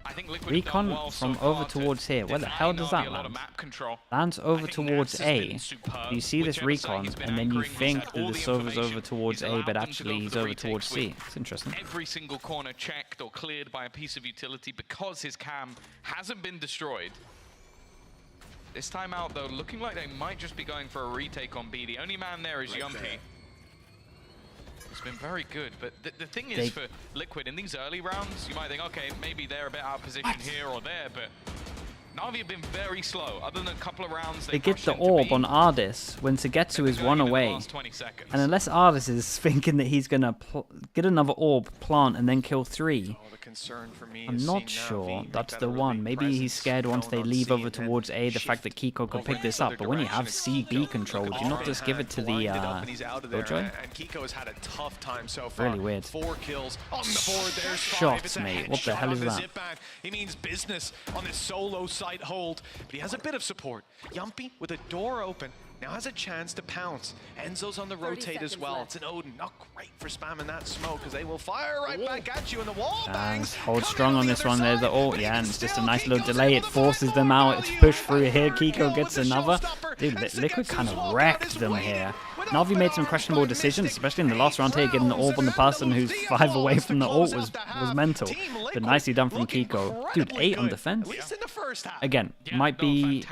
I think Liquid Recon have done well from so over far to towards here. Where the deny hell does Navi that a lot of land? map control. Lands over I think towards Nats has A. been superb. You see this Whichever side recon, he's been and then you anchoring, he's think had that all the the Sova's over information. towards He's A, allowed but them to actually go for he's the over retakes towards C. with It's interesting. Every single corner checked or cleared by a piece of utility because his cam hasn't been destroyed. This time out, though, looking like they might just be going for a retake on B. The only man there is Yumpy. It's been very good, but the thing is for Liquid, in these early rounds, you might think, okay, maybe they're a bit out of position here or there, but Navi have been very slow. Other than a couple of rounds, They get the orb on Ardis when Sugetsu is one away. And unless Ardis is thinking that he's going to get another orb, plant, and then kill 3, I'm not sure that's the one. Maybe he's scared once they leave over towards A, the fact that Kiko could pick this up. But when you have CB control, do you not just give it to the Killjoy? And Kiko has had a tough time so far. Really weird. 4 kills on the board. There's 5. Shots, It's a mate. What the headshot hell is on the that? zip ban. He means business on this solo site hold, but he has a bit of support. Yumpy with a door open now has a chance to pounce. Enzo's on the rotate as well. It's an Odin, not great for spamming that smoke because they will fire right back at you, and the wall bangs. Hold strong on this one. There's the ult, yeah, and it's just a nice little delay. It forces them out. It's pushed through here. Kiko gets another. Dude, Liquid kind of wrecked them here. Navi made some questionable decisions, especially in the last round here. Getting the orb on the person who's 5 away from the ult was mental. But nicely done from Kiko. Dude, 8 on defense. Again, might be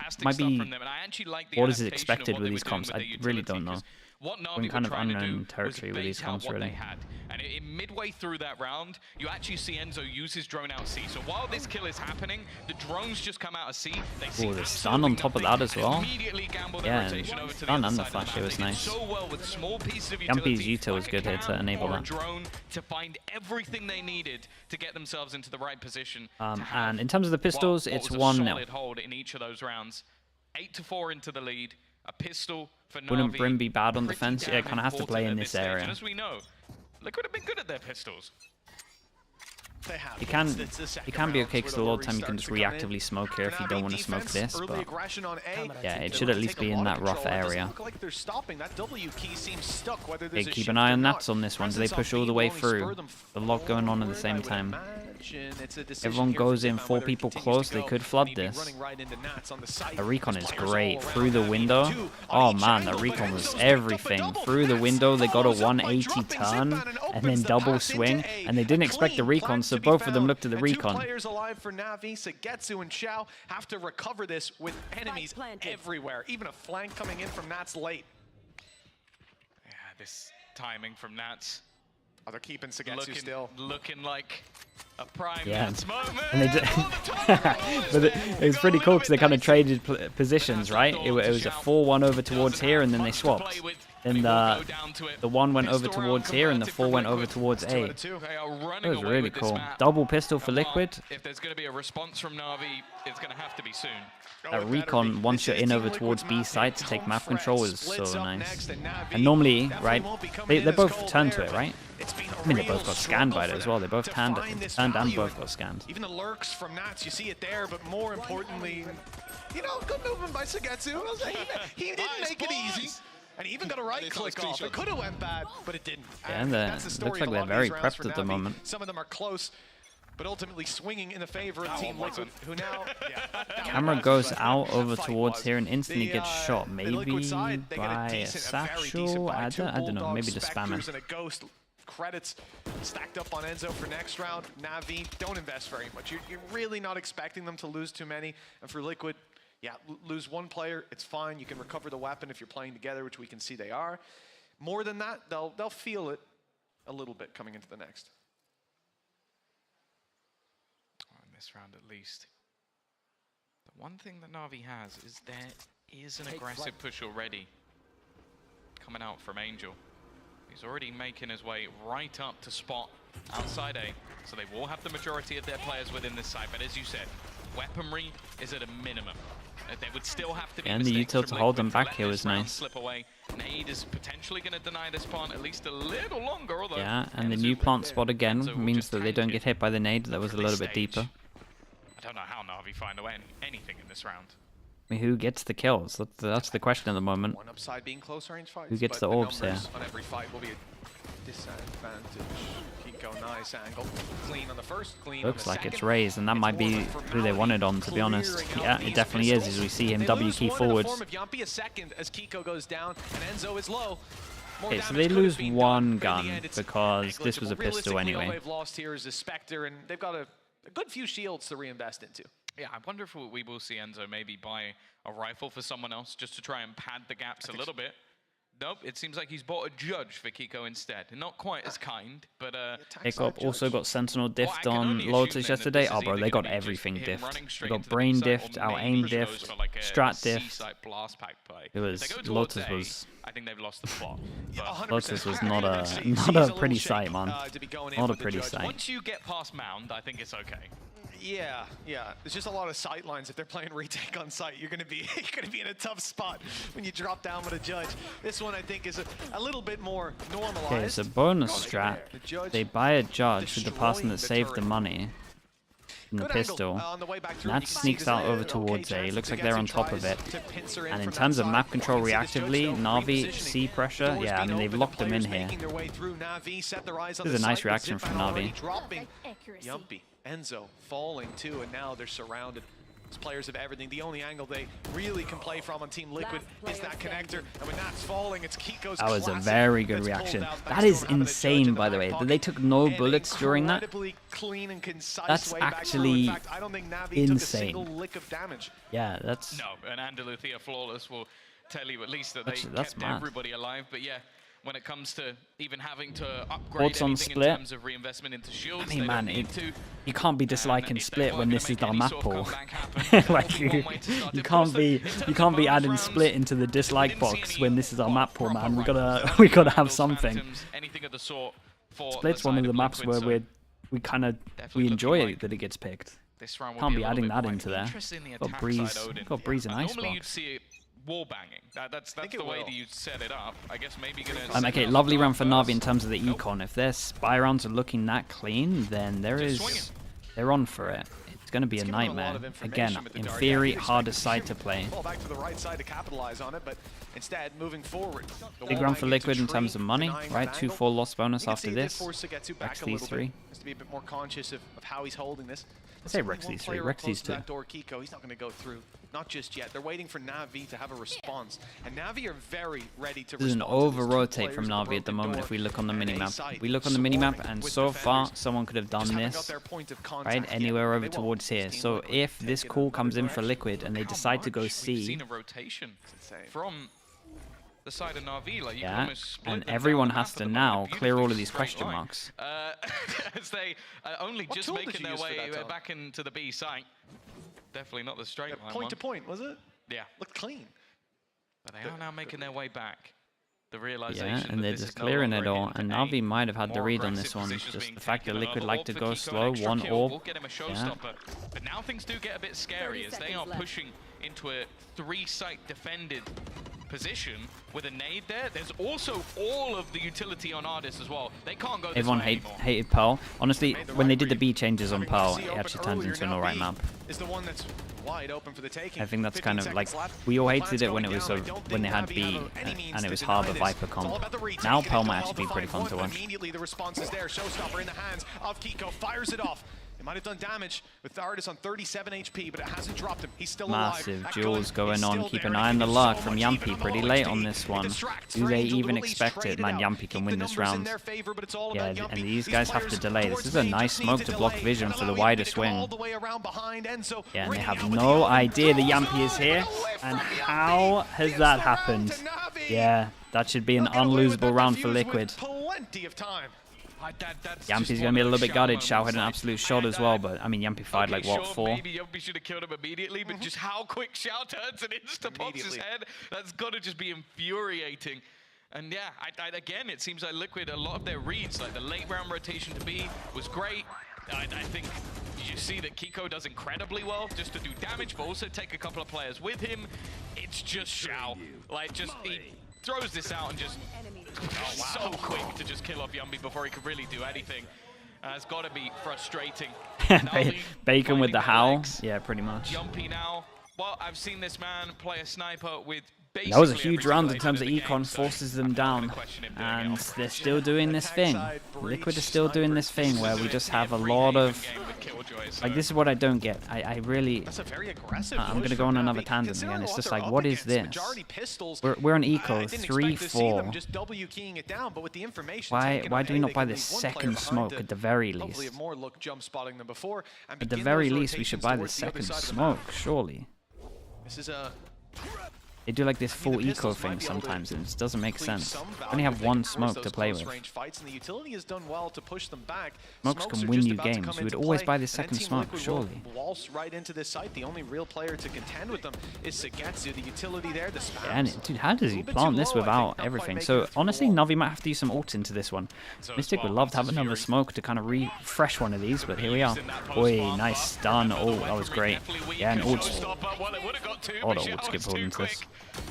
what is expected with these comps. I really don't know. What We're in Navi kind were of trying to unknown do territory was with these bait out comps, what really. they had. And midway through that round, you actually see Enzo use his drone out C. So while this kill is happening, the drones just come out of C. They see the stun on top of that as well. Immediately gamble the Yeah, rotation over to the stun other and the side of flash, the it map. was They did nice. so well with small pieces of Yumpy's utility, util was like good a here to cam enable or a that. drone, to find everything they needed to get themselves into the right position. And in terms of the pistols, it's 1-0. Solid hold in each of those rounds. 8-4 into the lead. A pistol for Navi. Wouldn't Brim be bad on Pretty defense? Yeah, damn kind of have to play in important this at stage. area. And as we know, Liquid have been good at their pistols. It can be okay because a lot of time you can just reactively smoke here if you don't want to smoke this, but yeah, it should at least be in that rough area. Okay, keep an eye on Nats on this one. Do they push all the way through? A lot going on at the same time. Everyone goes in, 4 people close, they could flood this. The recon is great. Through the window. Oh man, the recon was everything. Through the window, they got a 180 turn and then double swing, and they didn't expect the recon, so both of them looked at the recon. Players alive for Navi. Sugetsu and Xiao have to recover this with enemies everywhere. Even a flank coming in from Nats late. Yeah, this timing from Nats. Oh, they're keeping Sugetsu still. Looking like a prime Yeah. Nats moment. And they but it was pretty cool because they kind of traded positions, right? It was a 4-1 over towards here, and then they swapped. And the 1 went over towards here, and the 4 went over towards A. It was really cool. Double pistol for Liquid. If there's going to be a response from Navi, it's going to have to be soon. That recon, once you're in over towards B site to take map control, is so nice. And normally, right, they both turn to it, right? I mean, they both got scanned by it as well. They both turned and both got scanned. Even the lurks from Nats, you see it there, but more importantly, you know, good movement by Sugetsu. He didn't make it easy. And he even got a right click off. It could have went bad, but it didn't. Yeah, and looks like they're very prepped at the moment. Some of them are close, but ultimately swinging in the favor of Team Liquid, who now... Camera goes out over towards here and instantly gets shot. Maybe by a satchel? I don't know. Maybe just spamming. And a ghost. Credits stacked up on Enzo for next round. Navi, don't invest very much. You're really not expecting them to lose too many. And for Liquid, yeah, lose 1 player, it's fine. You can recover the weapon if you're playing together, which we can see they are. More than that, they'll feel it. a little bit coming into the next. In this round at least. The one thing that Na'Vi has is there is an aggressive push already coming out from Angel. He's already making his way right up to spot outside A, so they will have the majority of their players within this site, but as you said, weaponry is at a minimum. They would still have to be and the util to hold them back here was nice. Slip away. Nade is potentially going to deny this plant at least a little longer, although Yeah, and the new plant spot again means that they don't get hit by the nade. That was a little bit deeper. I don't know how Na'Vi find away anything in this round. I mean, who gets the kills? That's the question at the moment. One upside being close range fights. Who gets but the orbs here? On every fight will be a disadvantage. Kiko, nice angle. Clean on the first, clean Looks on the like second. it's Raze, and that might be who they wanted on, to be honest. Yeah, it definitely is, as we see him W key forwards. Yumpy a second as Kiko goes down, and Enzo is low. Okay, so they lose one gun because this was a pistol Realistically, all anyway. they've lost here is a Spectre, and they've got a good few shields to reinvest into. Yeah, I wonder if we will see Enzo maybe buy a rifle for someone else just to try and pad the gaps a little bit. Nope, it seems like he's bought a judge for Kiko instead. Not quite as kind, but Hiccup also got Sentinel diffed on Lotus yesterday. Oh, bro, they got everything diffed. They got brain diffed, out aim diffed, strat diffed. It was Lotus was. I think they've lost the plot. Lotus was not a pretty sight, man. Not a pretty sight. Once you get past Mound, I think it's okay. Yeah. There's just a lot of sight lines. If they're playing retake on site, you're gonna be in a tough spot when you drop down with a judge. This one I think is a little bit more normalized. Okay, so bonus strat. They buy a judge with the person that saved the money from the pistol. And that sneaks out over towards A. Looks like they're on top of it. And in terms of map control reactively, Na'Vi, C pressure, yeah, I mean, they've locked them in here. This is a nice reaction from Na'Vi. Yumpy, Enzo falling too, and now they're surrounded. These players have everything. The only angle they really can play from on Team Liquid is that connector. And when that's falling, it's Kiko's That was a very good reaction. That is insane, by the way. They took no bullets during that. That's actually insane. Yeah, that's... No, and Andaluthia Flawless will tell you at least that they that's kept mad. everybody alive. But yeah, when it comes to even having to upgrade Thoughts on anything Split? in terms of reinvestment into shields, I mean, they man, don't need to. you can't be disliking If Split they when were this gonna is our make map any sort of pool. comeback happen, Like, there will be one way to start you it. can't Also, be in terms you of can't be bonus adding rounds, Split into the we dislike didn't see box any when this is our map pool, proper man. We rifles, gotta have those something. Phantoms, anything of the sort for Split's the one of side the maps Liquid, where so we kind of definitely enjoy looking it that it gets picked. this round will Can't be be a little adding bit that quite into there. interesting, the Got attack Breeze, side, Odin. got Breeze and Normally you'd Icebox. see it wall banging. That's the way that you set it up. I guess maybe gonna. Okay, lovely round for Na'Vi in terms of the econ. If their spy rounds are looking that clean, then they're on for it. It's going to be a nightmare. Again, in theory, hardest side to play. Fall back to the right side to capitalize on it, but instead moving forward. Big round for Liquid in terms of money, right? 2-4 loss bonus after this. Rex these three. Has to be a bit more conscious of how he's holding this. I say Rex these three, Rex these two. That door, Kiko, he's not going to go through. Not just yet. They're waiting for Navi to have a response. And Navi are very ready to This is an respond to these two over-rotate from players Navi at the broken moment door if we look on the and A minimap. site We look on the minimap, swarming and with so far, defenders. someone could have done Just haven't this got their point of right contact yet. anywhere over They will. towards here. Team So Liquid if this taking call another comes in for direction. Liquid and they How decide to go much we've C, seen a rotation insane. from the side of Na'Vi, like you can yeah, almost split and them everyone down has half to of them now on a clear all of beautifully these straight question line. marks. As they only What just tool did making you their use for way that, Tom? back into the B site. Definitely not the straight line Point one. to point, was it? Yeah, Looked clean. but they are now making their way back. The realization Yeah, and that they're this just is no clearing longer it a all. hit And for Navi A. might have had the More read on aggressive this one. positions Just being the fact that taken. Liquid Another like orb to for go Kiko, slow, an extra one kill orb. will get him a showstopper. But now things do get a bit scary as they are pushing into a 3-site defended position with a nade there. There's also all of the utility on Ardis as well. They can't go this Everyone way anymore. hated Pearl. Honestly, when they did the B changes on Pearl, it actually turns into an alright map. Is the one that's wide open for the taking. I think that's 15 kind of like, seconds left. we all Plans hated it when it going was down. I don't when they think had Navi B have any means and it to was deny Harbor this. Viper It's all comp. about the retake. Now They Pearl can might hold actually be the pretty 5-1, fun to but watch. Immediately the response is there. Showstopper in the hands of Kiko. Fires it off. It might have done damage with the artist on 37 HP, but it hasn't dropped him. He's still Massive alive. That duels gun is going on. still Keep there, an and eye on it the can do luck so from much, Yumpy. even Pretty low late HP. on this It one. distracts Do they Angel even will at least expect trade it? Man, out. Yumpy can Keep win the this numbers in round. their favor, but it's all Yeah, about and Yumpy. these guys have to players delay. This towards is a me nice just need smoke to block delay vision and for the allow wider Yumpy to go all swing. the way around behind Enzo, Yeah, and they ringing have out with no the idea the open Yumpy is goal. here. Away And from how Yumpy. has Gives that the round happened? to Navi. Yeah, that should be an They'll get away with unlosable that round for defuse with Liquid. Plenty of time. Yampi's going to be a little bit gutted. Xiao had an absolute shot as well, but I mean, Yampi fired like, what, 4? Maybe Yampi should have killed him immediately, but just how quick Xiao turns and insta-pops his head, that's got to just be infuriating. And yeah, again, it seems like Liquid, a lot of their reads, like the late round rotation to B was great. I think you see that Kiko does incredibly well just to do damage, but also take a couple of players with him. It's just Xiao. Like, just he throws this out and just so quick to just kill off Yumbi before he could really do anything. It's got to be frustrating. Bacon with the howl. Yeah, pretty much. Yumpi now. Well, I've seen this man play a sniper with that was a huge round in terms of econ, forces them down, and they're still doing this thing. Liquid is still doing this thing where we just have a lot of, like, this is what I don't get. I really, I'm gonna go on another tangent again. It's just like, what is this? We're on eco 3-4. Why do we not buy this second smoke at the very least? At the very least, we should buy this second smoke, surely. They do like this full eco thing sometimes, and it just doesn't make sense. They only have one smoke to play with. Smokes can win you games. We would always buy this second smoke, surely. Right into this site. The only real player to contend with them is Sagetsu. The utility there, the spam. Yeah, and dude, how does he plant this without everything? So honestly, Navi might have to use some ults into this one. Mystic would love to have another smoke to kind of refresh one of these, but here we are. Boy, nice stun. Oh, that was great. Yeah, and ults. Oh, the ults get pulled into this.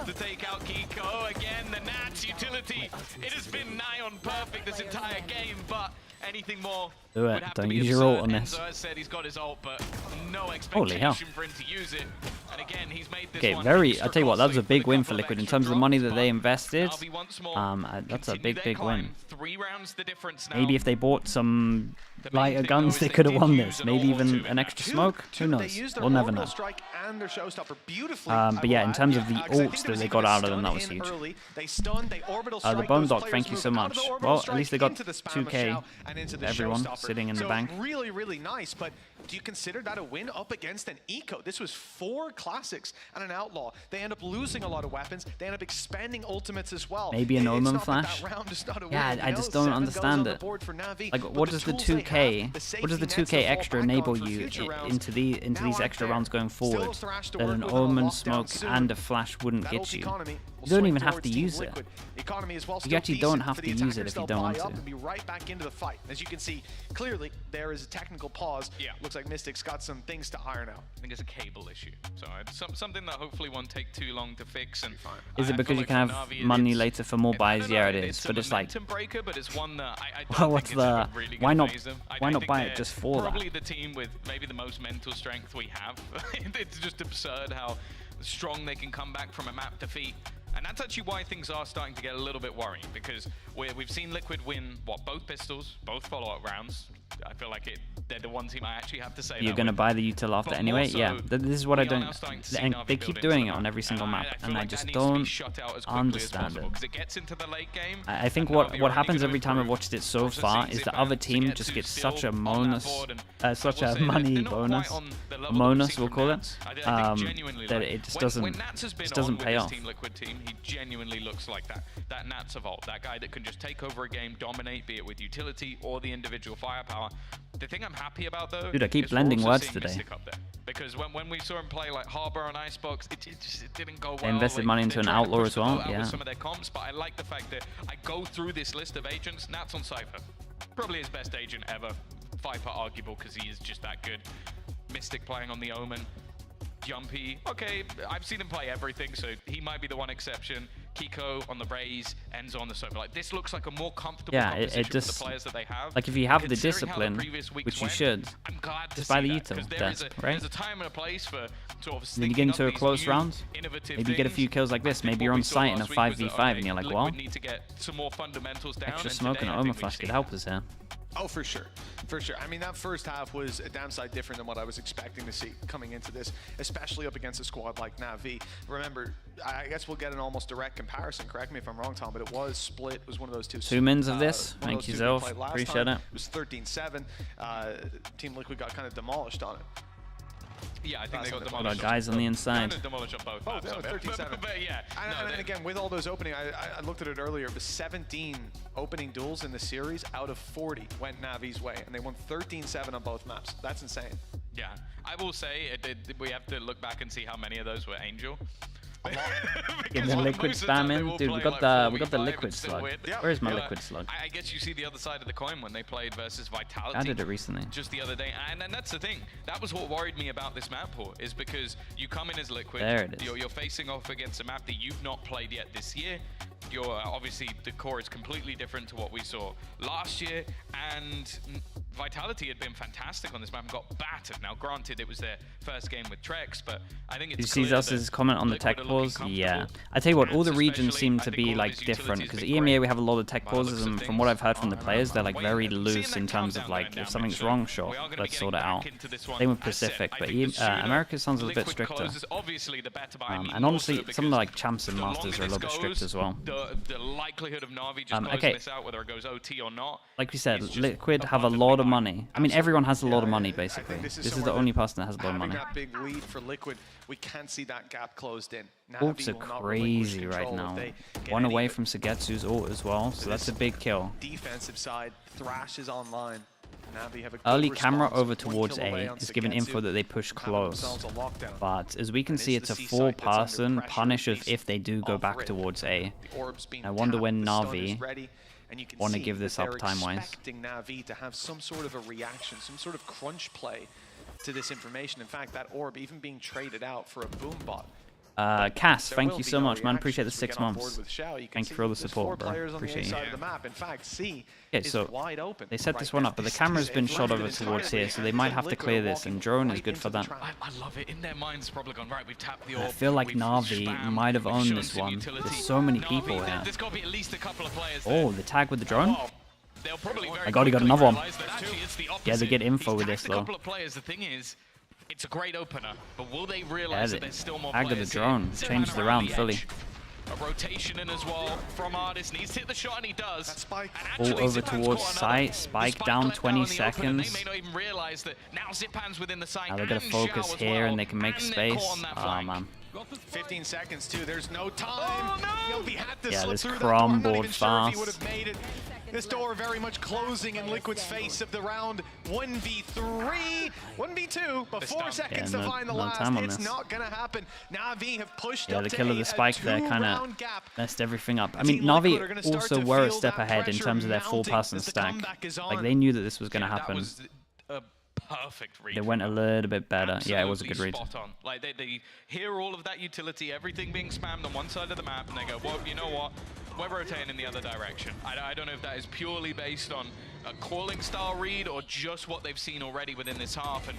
To take out Kiko again, the Nats utility. It has been nigh on perfect this entire game, but anything more. Do it. Don't use your ult on this. Enzo has said he's got his ult, but no expectation for him to use it. And again, he's made this I tell you what, that was a big win for Liquid in terms of the money that they invested. That's a big win. 3 rounds the difference now. Maybe if they bought some lighter guns, they could have won this. Maybe even an extra smoke. Who knows? We'll never know. But yeah, in terms of the ults that they got out of them, that was huge. The Bone Doc, thank you so much. Well, at least they got 2K. Everyone sitting in the bank. Really nice, but do you consider that a win up against an eco? This was 4 classics and an outlaw. They end up losing a lot of weapons. They end up expanding ultimates as well. Maybe an Omen flash. Yeah, I just don't understand it. Like, what does the 2K? What does the 2K extra enable you into these extra rounds going forward that an Omen smoke and a flash wouldn't get you? You don't even have to use it. You actually don't have to use it if you don't want to. Be right back into the fight. As you can see, clearly there is a technical pause. Yeah. Looks like Mystic's got some things to iron out. I think it's a cable issue. So it's something that hopefully won't take too long to fix. And is it because you can have money later for more buys? Yeah, it is. But it's like, breaker, but it's one that well, what's the? Why not buy it just for that? Probably the team with maybe the most mental strength we have. It's just absurd how strong they can come back from a map defeat. And that's actually why things are starting to get a little bit worrying, because we've seen Liquid win, both pistols, both follow-up rounds. I feel like they're the one team I actually have to say. You're going to buy the util after anyway? Yeah, this is what I don't... And they keep doing it on every single map, and I just don't understand it. I think what happens every time I've watched it so far is the other team just gets such a money bonus, we'll call it, that it just doesn't pay off. He genuinely looks like that Nats of old, that guy that can just take over a game, dominate, be it with utility or the individual firepower. The thing I'm happy about though, dude, I keep blending words today. Because when we saw him play like Harbor on Icebox, it didn't go well. They invested money into an outlaw as well. Yeah. With some of their comps, but I like the fact that I go through this list of agents. Nats on Cypher, probably his best agent ever. Viper arguable because he is just that good. Mystic playing on the Omen. Jumpy, okay, I've seen him play everything, so he might be the one exception. Kiko on the Raze, Enzo on the Sofa. Like, this looks like a more comfortable composition for the players that they have. Like, if you have the discipline, which you should, just buy the util desk, right? There's a time and a place for sort of then you get into a close round, maybe you get a few kills like this, maybe you're on site in a 5v5 and you're like, well, extra smoke and an Omen flash could help us here. Oh, for sure. For sure. I mean, that first half was a downside different than what I was expecting to see coming into this, especially up against a squad like NAVI. Remember, I guess we'll get an almost direct comparison. Correct me if I'm wrong, Tom, but it was split. It was one of those two. 2 mins of this. Thank you, Zelf. Appreciate it. It was 13-7. Team Liquid got kind of demolished on it. Yeah, I think they got Got demolished. our guys on the inside. Demolished on both Oh, maps, that was I bet. 13-7. But yeah, no, And again, with all those opening, I looked at it earlier, but 17 opening duels in the series out of 40 went Navi's way, and they won 13-7 on both maps. That's insane. yeah. I will say, we have to look back and see how many of those were Angel. Get the liquid spam in. Dude, we got the liquid slug. Where is my liquid slug? I guess you see the other side of the coin when they played versus Vitality. I did it recently. Just the other day, and that's the thing. That was what worried me about this map, Paul, is because you come in as Liquid. There it is. You're facing off against a map that you've not played yet this year. You're obviously the core is completely different to what we saw last year, and Vitality had been fantastic on this map and got battered. Now, granted, it was their first game with Trex, but I think it's Did you see Zos's comment on the tech pause? Yeah. I tell you what, all the regions seem to be like different, because EMEA we have a lot of tech pauses, and from what I've heard from the players, they're like very loose in terms of like, if something's wrong, sure, let's sort it out. Same with Pacific, but America sounds a bit stricter. And honestly, some of the like champs and masters are a little bit strict as well. The likelihood of NAVI just closing this out, whether it goes OT or not. Like we said, Liquid have a lot of money. I mean, everyone has a lot of money, basically. This is the only person that has a lot of money. That big lead for Liquid, we can't see that gap closed in. Ults are crazy right now. One away from Sagetsu's ult as well, so that's a big kill. Defensive side, Thrash is online. Navi have a Early camera over towards A is giving info that they push close. But as we can see, it's a 4-person punish if they do go back towards A. I wonder when Navi want to give this up time-wise. Expecting Navi to have some sort of a reaction, some sort of crunch play to this information. In fact, that orb even being traded out for a boom bot. Cass, thank you so much, man. Appreciate the 6 months. Thank you for all the support, bro. Appreciate you. Okay, so they set this one up, but the camera's been shot over towards here, so they might have to clear this, and drone is good for that. I love it. In their minds, probably gone, right, we've tapped the orb. I feel like Navi might have owned this one. There's so many people here. There's got to be at least a couple of players Oh, the tag with the drone? I got another one. Yeah, they get info with this, though. The thing is, it's a great opener, but will they realize that there's still more players? Tag of the drone changed the round fully. A rotation in as well from Artist. Needs to hit the shot, and he does. All over towards site. Spike down 20 seconds. They may not even realize that now Zipan's within the site. Now they're going to focus here, and they can make space. Oh, man. 15 seconds, too. There's no time. Oh, no. Yeah, this crumbled fast. This door very much closing in Liquid's face of the round. 1v3, 1v2, but 4 seconds to find the last. It's not gonna happen. Navi have pushed up the to kill of the spike there kind of messed everything up. I mean, Navi also were a step ahead in terms of their 4-person stack. Like, they knew that this was gonna happen. Perfect read. They went a little bit better. Absolutely yeah, it was a good read. Spot on. Like they hear all of that utility, everything being spammed on one side of the map, and they go, well, you know what? We're rotating in the other direction. I don't know if that is purely based on a calling style read or just what they've seen already within this half, and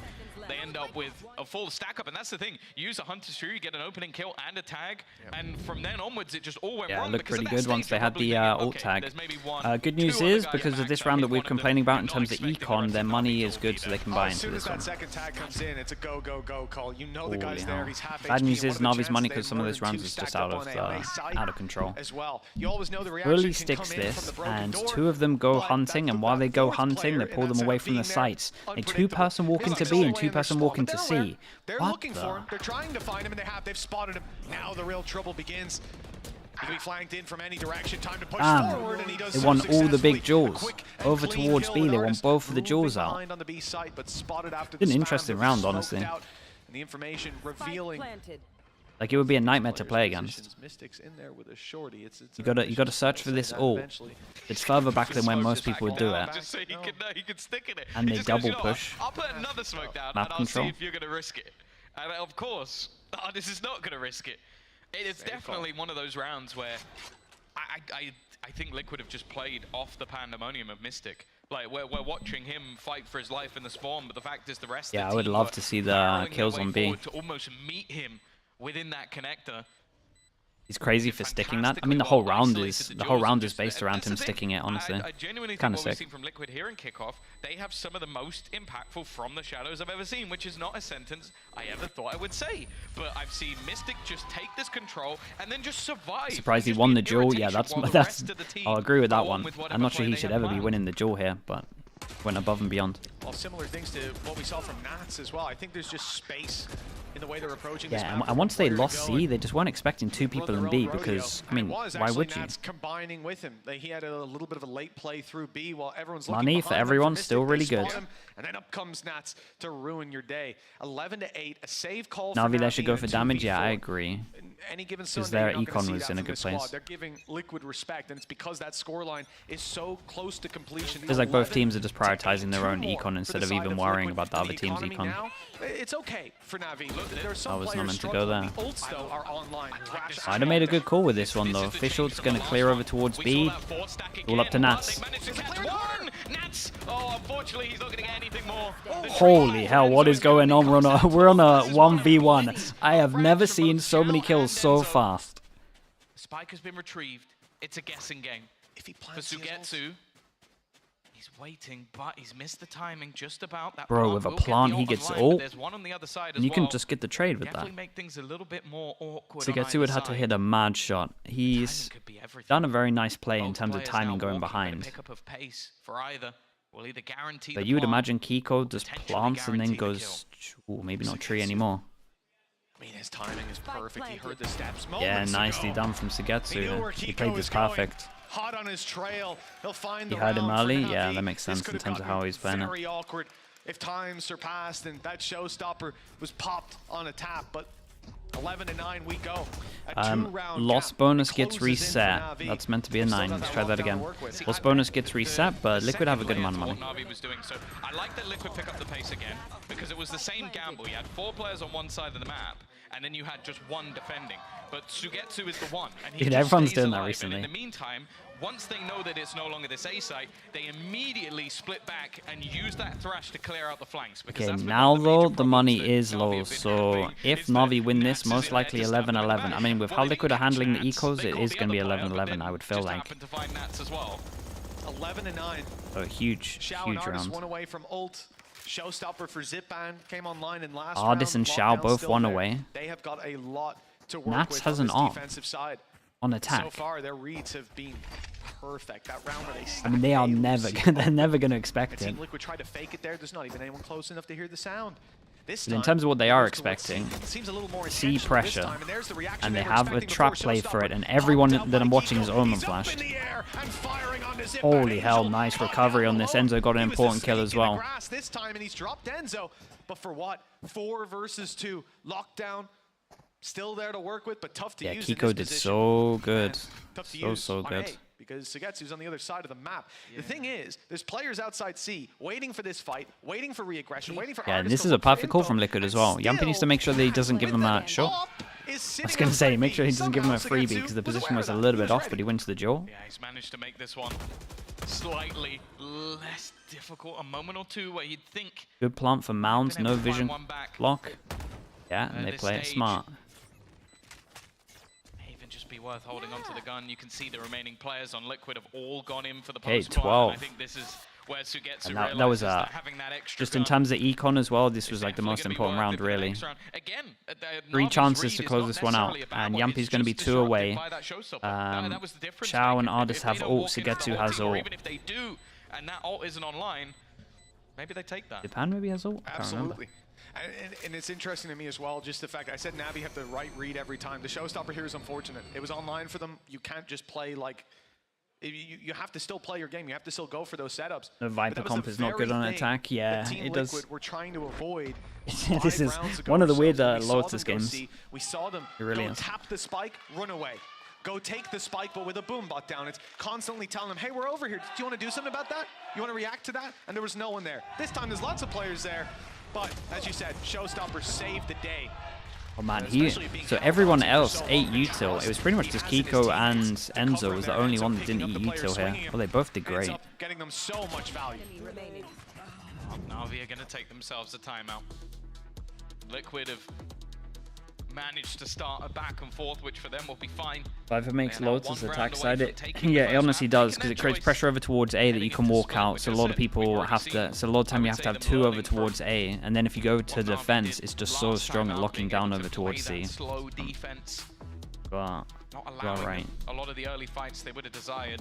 they end up with a full stack up. And that's the thing. You use a Hunter's Fury, you get an opening kill and a tag, and from then onwards it just all went wrong. Yeah, it looked pretty good once they had the ult tag. Good news is, because of this round that we're complaining about in terms of econ, their money is good, so they can buy into this one. Second tag comes in, it's a go, go, go call. You know the guy's there. He's half Bad HP, news is and one of the Navi's money, chances because some of they've this rounds learned is to just stack out up on AMA side of control. As well. You always know the reaction Early can sticks come in this, from the broken and door, 2 of them go but hunting, and while they go hunting, they pull them away from the sites. A 2-person walk into B and 2-person walk into C. They're What looking the? for him. They're trying to find him, and they've spotted him. Now the real trouble begins. He can be flanked in from any direction. Time to push forward, and he does They so won all the big successfully. jewels. A quick and Over clean towards kill B, with they won Artist both of the moving jewels out. behind on the B site, but spotted after Been the an spam, interesting but round, smoked honestly. out, and the information revealing. Like, it would be a nightmare to play against. Mystics in there with a shorty. It's You gotta search for this ult. It's further back than when most people would do it. Just so he can stick in it. And He they just goes, double "You know what? push. I'll put another smoke down, Map and I'll control. see if you're going to risk it. And of course, this is not going to risk it. It's definitely one of those rounds where I think Liquid have just played off the pandemonium of Mystic. Like, we're watching him fight for his life in the spawn, but the fact is the rest of the Yeah, I team would love were to see the barreling kills their way on B. forward to almost meet him within that connector. He's crazy for sticking that. I mean, the whole round is based around him sticking it. Honestly, I genuinely kind think of what we've sick. seen from Liquid here in kickoff, they have some of the most impactful from the shadows I've ever seen, which is not a sentence I ever thought I would say. But I've seen Mystic just take this control and then just survive. Surprised he Just won be the an duel. Yeah, irritation that's while the that's. rest of the team I'll agree with that go on one. with I'm whatever not sure play he they should had ever be planned. winning the duel here, but went above and beyond. Well, similar things to what we saw from Nats as well. I think there's just space in the way they're approaching this Yeah, map. and once they Where to lost go C, and they just weren't expecting two people run in their B own rodeo. because, I mean, And it was why actually would you? Nats combining with him. He had a little bit of a late play through B while everyone's looking Money for behind them everyone, Mystic. still They really spot good. him, and then up comes Nats to ruin your day. 11-8, a save call for Navi, they should Navi go in for a damage. Yeah, I 2v4. agree. Any given Because Sunday, their you're not gonna econ see was that in a from good this squad. place. They're giving Liquid respect, and it's because that scoreline is so close to completion. Feels like both 11 teams are just prioritizing their to own 2 more econ for instead the of side even of worrying Liquid about the in other team's economy econ. now. It's okay for Navi. There are some I was not players meant to go struggling. there. The ults, though, are online. Rash I'd have made a good call with this one, though. Official's going to clear over towards B. All up to Nats. Oh, unfortunately, he's not going to get anything more. Holy hell, what is going on? We're on a 1v1. I have never seen so many kills so fast. Spike has been retrieved. It's a guessing game. If he For plants his ults- Sugetsu, he's waiting, but he's missed the timing just about. That Bro, plant with a will get the plant, he ult gets online, ult. but there's one on the other side as And you can well. just get the trade with that. Definitely make things a little bit more awkward. on Sugetsu would either have to side. hit a mad shot. He's Timing could be everything. done a very nice play in Both terms of players timing now going walking with a behind. pickup of pace for either. Will either guarantee But the you would plant, imagine Kiko just potentially plants and then guarantee the goes, ooh, maybe not tree anymore. I mean, his timing is perfect. He heard the steps. Yeah, moments nicely ago. done from He knew where Sugetsu. He Kiko played was this going. perfect. Hot on his trail. He'll find He the heard him round for early? Navi. Yeah, that makes This sense in could have terms of gotten how he's playing it. very awkward if time surpassed and that showstopper was popped on a tap, but 11-9 we go. A two-round Loss gap. bonus It gets closes in for reset. Navi. That's meant to be a They've still 9. got Let's that try that lockdown to again. work with. Loss bonus gets reset, but Liquid have a good amount of money. What Navi was doing. So I like that Liquid pick up the pace again because it was the same gamble. You had 4 players on one side of the map, and then you had just one defending. But Sugetsu is the one, and he Dude, just everyone's stays doing that alive. recently. And in the meantime, once they know that it's no longer this A site, they immediately split back and use that thrash to clear out the flanks. Because Okay, that's been now one of the though, major the problems money that is Navi low, have been so having, if is that Navi win Nats this, is most in there likely to stab them 11-11. back. I mean, with Well, how they Liquid are didn't handling the catch ecos, They it caught is the going to be other player, but 11-11, then I would feel just like. happened to find Nats as well. 11-9. So huge, Xiao and huge Artis round. one away from ult. Showstopper for Zipan came online in last Artis round. and Xiao Lockdown both still one there. away. They have got a lot to work Nats with has on an this op defensive side. on So attack. far, their reads have been perfect. That round where they I mean, they are never, they're never going to expect It it. seemed Liquid tried to fake it there. There's not even anyone close enough to hear the sound. This But in time, terms of what they it are moves towards expecting, seems a little more C intentional this pressure, time, and there's the reaction and they were have a expecting trap before. play for it, Showstopper and everyone popped out that I'm by watching is Kiko. Omen He's up flashed. in the air and firing on the Zipan. Holy hell, Angel nice caught recovery down on this. low. Enzo got an He was important the kill snake as in the well. grass this time, and he's dropped Enzo. But for what? 4 versus 2. Lockdown. Still there to work with, but tough to Yeah, use in Kiko this did position. so good. And tough to So, use so on good. A, because Sugetsu's on the other side of the map. The thing is, there's players outside C waiting for this fight, waiting for re-aggression, waiting for Yeah, and Artis this to is a look for perfect call info, from Liquid as and well. Yumpy needs to make sure that he doesn't give with him the that shot. op is I was sitting going to say, outside make sure he B. doesn't give him a Somehow freebie Sugetsu because the was position aware was a of that. little He bit was off, ready. but he went to the jaw. Yeah, he's managed to make this one slightly less difficult. A moment or two where you'd think Good plant for Mounds, been no able to find vision one back. block. Yeah, and At they this play it stage. smart. may even just be worth holding onto the gun. You can see the remaining players on Liquid have all gone in for the Okay, post plant, 12. and I think this is where Sugetsu And that was realizes that having that extra just in gun terms of econ as well, this was like the definitely most gonna be important worth round, it for the really. next round. Again, 3 Navi's chances read to is close not this one out, necessarily a bad and one, Yumpy's it's going to be just 2 disrupted away. by that showstopper. That was the difference Xiao and maker. Artis If they have don't ult, walk into the Sugetsu ult has or ult. even if they do, and that ult isn't online, maybe they take that. Japan maybe has ult? I can't remember. Absolutely. And it's interesting to me as well, just the fact I said Navi have the right read every time. The showstopper here is unfortunate. It was online for them. You can't just play like... You have to still play your game. You have to still go for those setups. The But Viper that was comp the is not good very on thing attack. Yeah, that Team it does. Liquid were trying to avoid. This 5 is rounds ago one of the or so. weird So we saw Lotus them go games. see- We saw them It really go is. tap the spike, run away. Go take the spike, but with a boom bot down. It's constantly telling them, hey, we're over here. Do you want to do something about that? You want to react to that? And there was no one there. This time, there's lots of players there. But, as you said, Showstopper saved the day. Oh man, so everyone else ate util. It was pretty much just Kiko and Enzo was the only one that didn't eat util here. Well, they both did great. Ends up getting them so much value. Navi are going to take themselves a timeout. Liquid have managed to start a back and forth, which for them will be fine. Viper makes They are now Lotus one attack round away side. from It, taking yeah, the it first honestly map, does making because it their creates choice, pressure over towards A that heading you can into walk split, out. which So a is lot it. of people We've have already to. seen, So a lot of time I you would have to say, have them 2 over learning from towards A, and then if you go to what Navi defense, did it's just so last strong time at out, locking being down able over to towards play C. that slow defense, But not you are allowing right. a lot of the early fights they would have desired.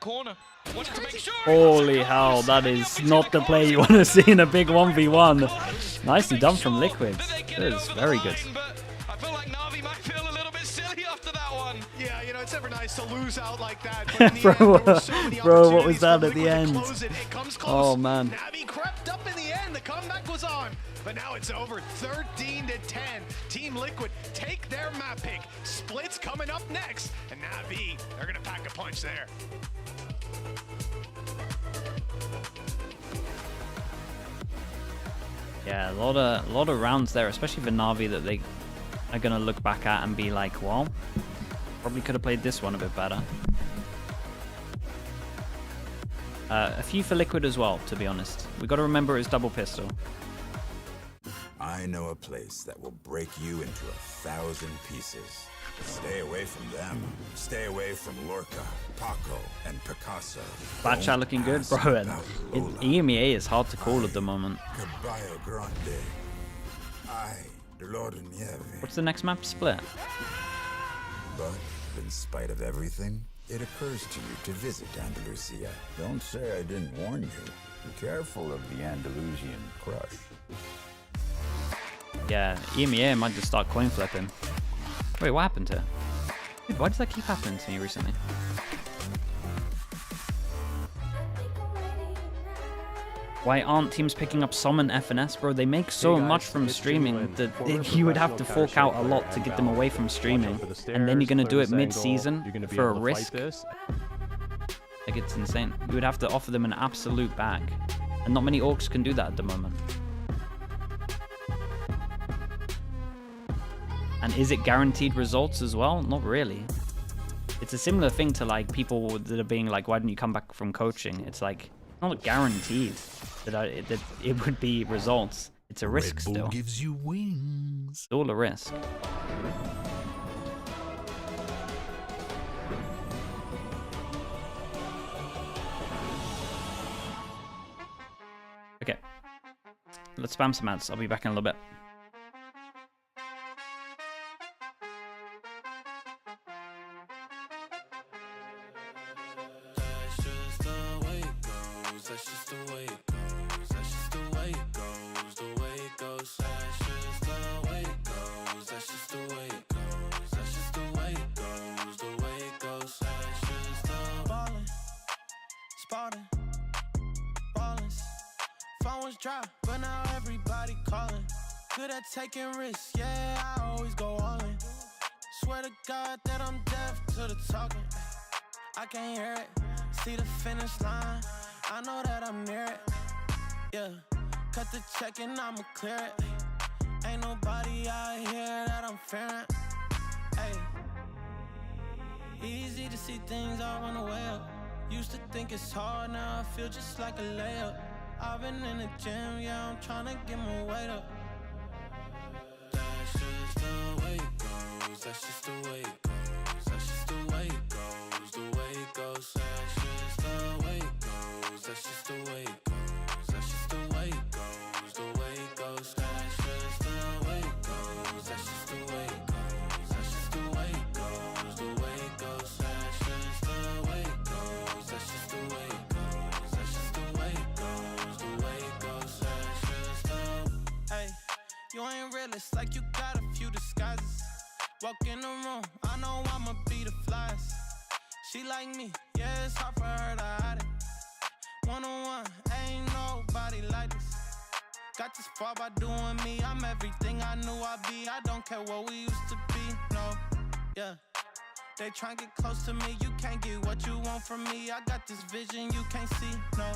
that corner. Wanted to make sure. Holy hell, that is not the play you want to see in a big 1v1. Nicely done from Liquid. That is very good. But I feel like NAVI might feel a little bit silly after that one. Yeah, you know, it's never nice to lose out like that. But in the Bro, end, there were so many bro, what was opportunities that for at the Liquid to end? close it. It comes close. Oh, man. NAVI crept up in the end. The comeback was on. But now it's over 13 to 10. Team Liquid take their map pick. Split's coming up next. And NAVI, they're going to pack a punch there. Yeah, a lot of rounds there, especially for NAVI, that they are gonna look back at and be like, well, probably could have played this one a bit better. A few for Liquid as well, to be honest. We got to remember it's double pistol. I know a place that will break you into 1,000 pieces. Stay away from them. Stay away from Lorca, Paco, and Picasso. Bad chat looking good, bro. And EMEA is hard to call at the moment. Caballo Grande. Ay, Dolor de Nieve. What's the next map? Split. But in spite of everything, it occurs to you to visit Andalusia. Don't say I didn't warn you. Be careful of the Andalusian crush. Yeah, EMEA might just start coin flipping. Wait, what happened here? Dude, why does that keep happening to me recently? Why aren't teams picking up Summon FNS, bro? They make so much from streaming that you would have to fork out a lot to get them away from streaming. And then you're going to do it mid-season for a risk? Like, it's insane. You would have to offer them an absolute bag. And not many orcs can do that at the moment. And is it guaranteed results as well? Not really. It's a similar thing to like people that are being like, why didn't you come back from coaching? It's like, not guaranteed that it would be results. It's a risk still. Gives you wings. Still a risk. Okay. Let's spam some ads. I'll be back in a little bit. Taking risks, yeah, I always go all in. Swear to God that I'm deaf to the talking. I can't hear it, see the finish line. I know that I'm near it, yeah. Cut the check and I'ma clear it. Ain't nobody out here that I'm fearing. Hey, easy to see things all run away up. Used to think it's hard, now I feel just like a layup. I've been in the gym, yeah, I'm tryna get my weight up. That's just the way it goes. That's just the way it goes. That's just the way it goes. The way it goes. That's just the way it goes. That's just the way it goes. That's just the way it goes. The way it goes. That's just the way it goes. That's just the way it goes. That's just the way it goes. The way it goes. That's just the way it goes. That's just the way it goes. That's just the way it goes. The way it goes. That's just the. Hey. You ain't real, it's like you got a few disguises. Walk in the room, I know I'ma be the flyest. She like me, yeah, it's hard for her to hide it. One-on-one, ain't nobody like this. Got this far by doing me, I'm everything I knew I'd be. I don't care what we used to be, no, yeah. They try and get close to me, you can't get what you want from me. I got this vision you can't see, no.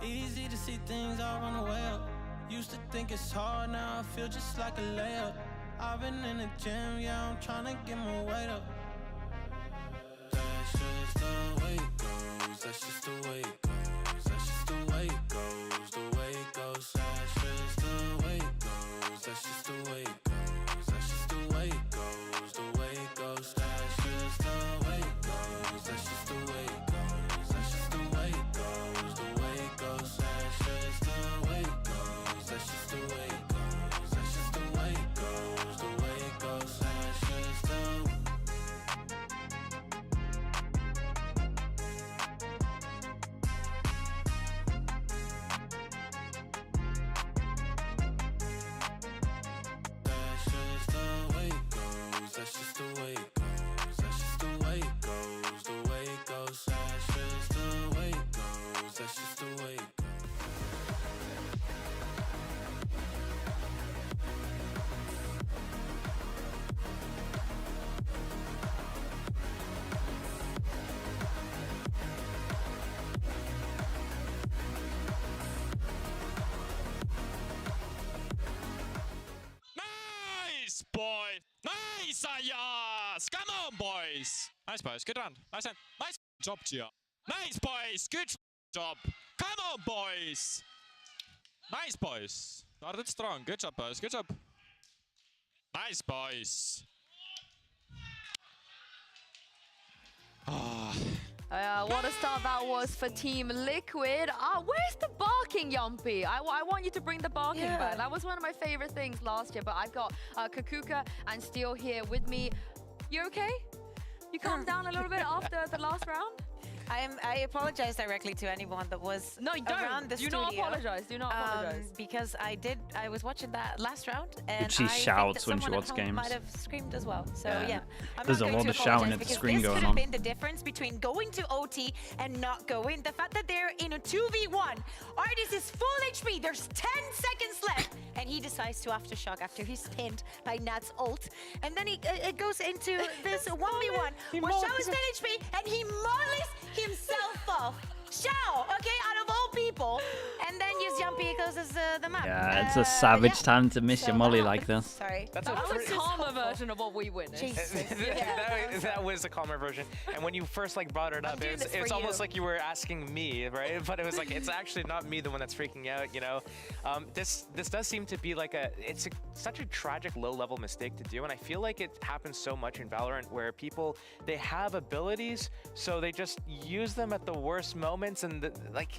Easy to see things all run away up. Used to think it's hard, now I feel just like a layup. I've been in the gym, yeah, I'm tryna get my weight up. That's just the way it goes. That's just the way it goes. That's just the way it goes. The way it goes. That's just the way it goes. That's just the way it goes. That's just the way it goes. The way it goes. That's just the way it goes. That's just the way it goes. That's just the way it goes. The way it goes. That's just the way it goes. That's just the way it goes. That's just the way it goes. The way it goes. That's just the. Yes! Come on, boys! Nice, boys. Good run. Nice, nice job, Gia. Nice, boys. Good job. Come on, boys. Nice, boys. Started strong. Good job, boys. Good job. Nice, boys. What a start that was for Team Liquid. Where's the barking, Yumpy? I want you to bring the barking back. That was one of my favorite things last year, but I've got Kakuka and Steel here with me. You okay? You calmed down a little bit after the last round? I apologize directly to anyone that was around the studio. Do not apologize. Do not apologize. Because I was watching that last round, and she shouts when she watches games. Might have screamed as well. So yeah, there's a lot of shouting at the screen going on. This could have been the difference between going to OT and not going. The fact that they're in a 2v1, Artis is full HP. There's 10 seconds left, and he decides to aftershock after he's pinned by Nat's ult, and then it goes into this 1v1 where Xiao is 10 HP, and he mollies himself off. Xiao, okay, out of all people, and then use Jumpy closes the map. Yeah, it's a savage time to miss your molly like this. Sorry. That was a calmer version of what we witnessed. That was a calmer version. And when you first brought it up, it's almost like you were asking me, right? But it was like, it's actually not me the one that's freaking out, you know? This does seem to be like such a tragic low-level mistake to do, and I feel like it happens so much in Valorant where people, they have abilities, so they just use them at the worst moments, and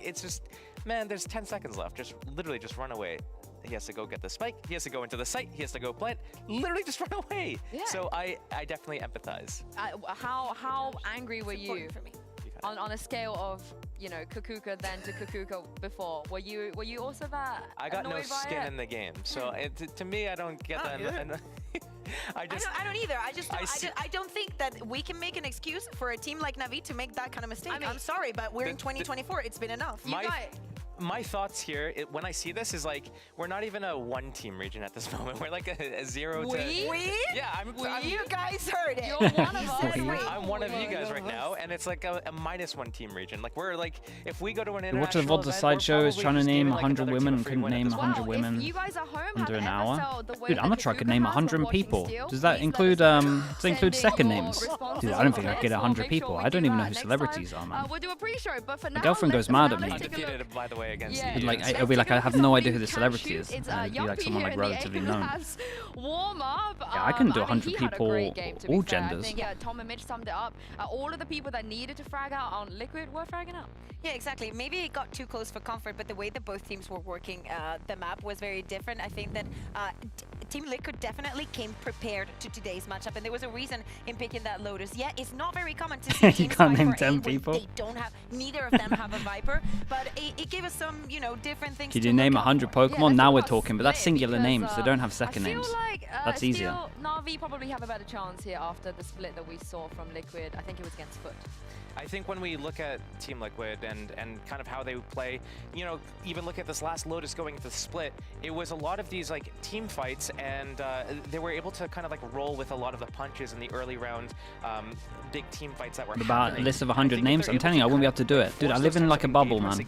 it's just, man, there's 10 seconds left. Just literally just run away. He has to go get the spike. He has to go into the site. He has to go plant. Literally just run away. Yeah. So I definitely empathize. How angry were you on a scale of, you know, Kakuka then to Kakuka before? Were you also that I got no annoyed by skin it? in the game, so to me, I don't get that. I don't either. I don't think that we can make an excuse for a team like Navi to make that kind of mistake. I'm sorry, but we're in 2024. It's been enough. My thoughts here, when I see this, is like, we're not even a one-team region at this moment. We're like a 0 to... Yeah, you guys heard it. You're one of us. I'm one of you guys right now, and it's like a -1 team region. Like, we're like, if we go to an international Watch the Volta sideshow is trying to name 100 women and couldn't name 100 women you guys are home, under an hour. Dude, I'm gonna try to name 100 people. Does that include second names? Dude, I don't think I could get 100 people. I don't even know who celebrities are, man. We'll do a pre-show, but for now, my girlfriend goes mad at me. Undefeated, by the way, against It'll be like, I have no idea who the celebrity is. And it'll be like someone relatively known. Yeah, I couldn't do 100 people, all genders. Yeah, Tom and Mitch summed it up. All of the people that needed to frag out on Liquid were fragging out. Yeah, exactly. Maybe it got too close for comfort, but the way that both teams were working the map was very different. I think that Team Liquid definitely came prepared to today's matchup, and there was a reason in picking that Lotus. Yeah, it's not very common to see teams can't name 10 people. They don't have, neither of them have a Viper, but it gave us some, you know, different things. Could you name 100 Pokemon? Now we're talking, but that's singular names. They don't have second names. That's easier. NAVI probably have a better chance here after the split that we saw from Liquid. I think it was against Foot. I think when we look at Team Liquid and kind of how they play, you know, even look at this last Lotus going into the split, it was a lot of these like team fights, and they were able to kind of like roll with a lot of the punches in the early round big team fights that were about a list of 100 names. I'm telling you, I wouldn't be able to do it. Dude, I live in like a bubble, man.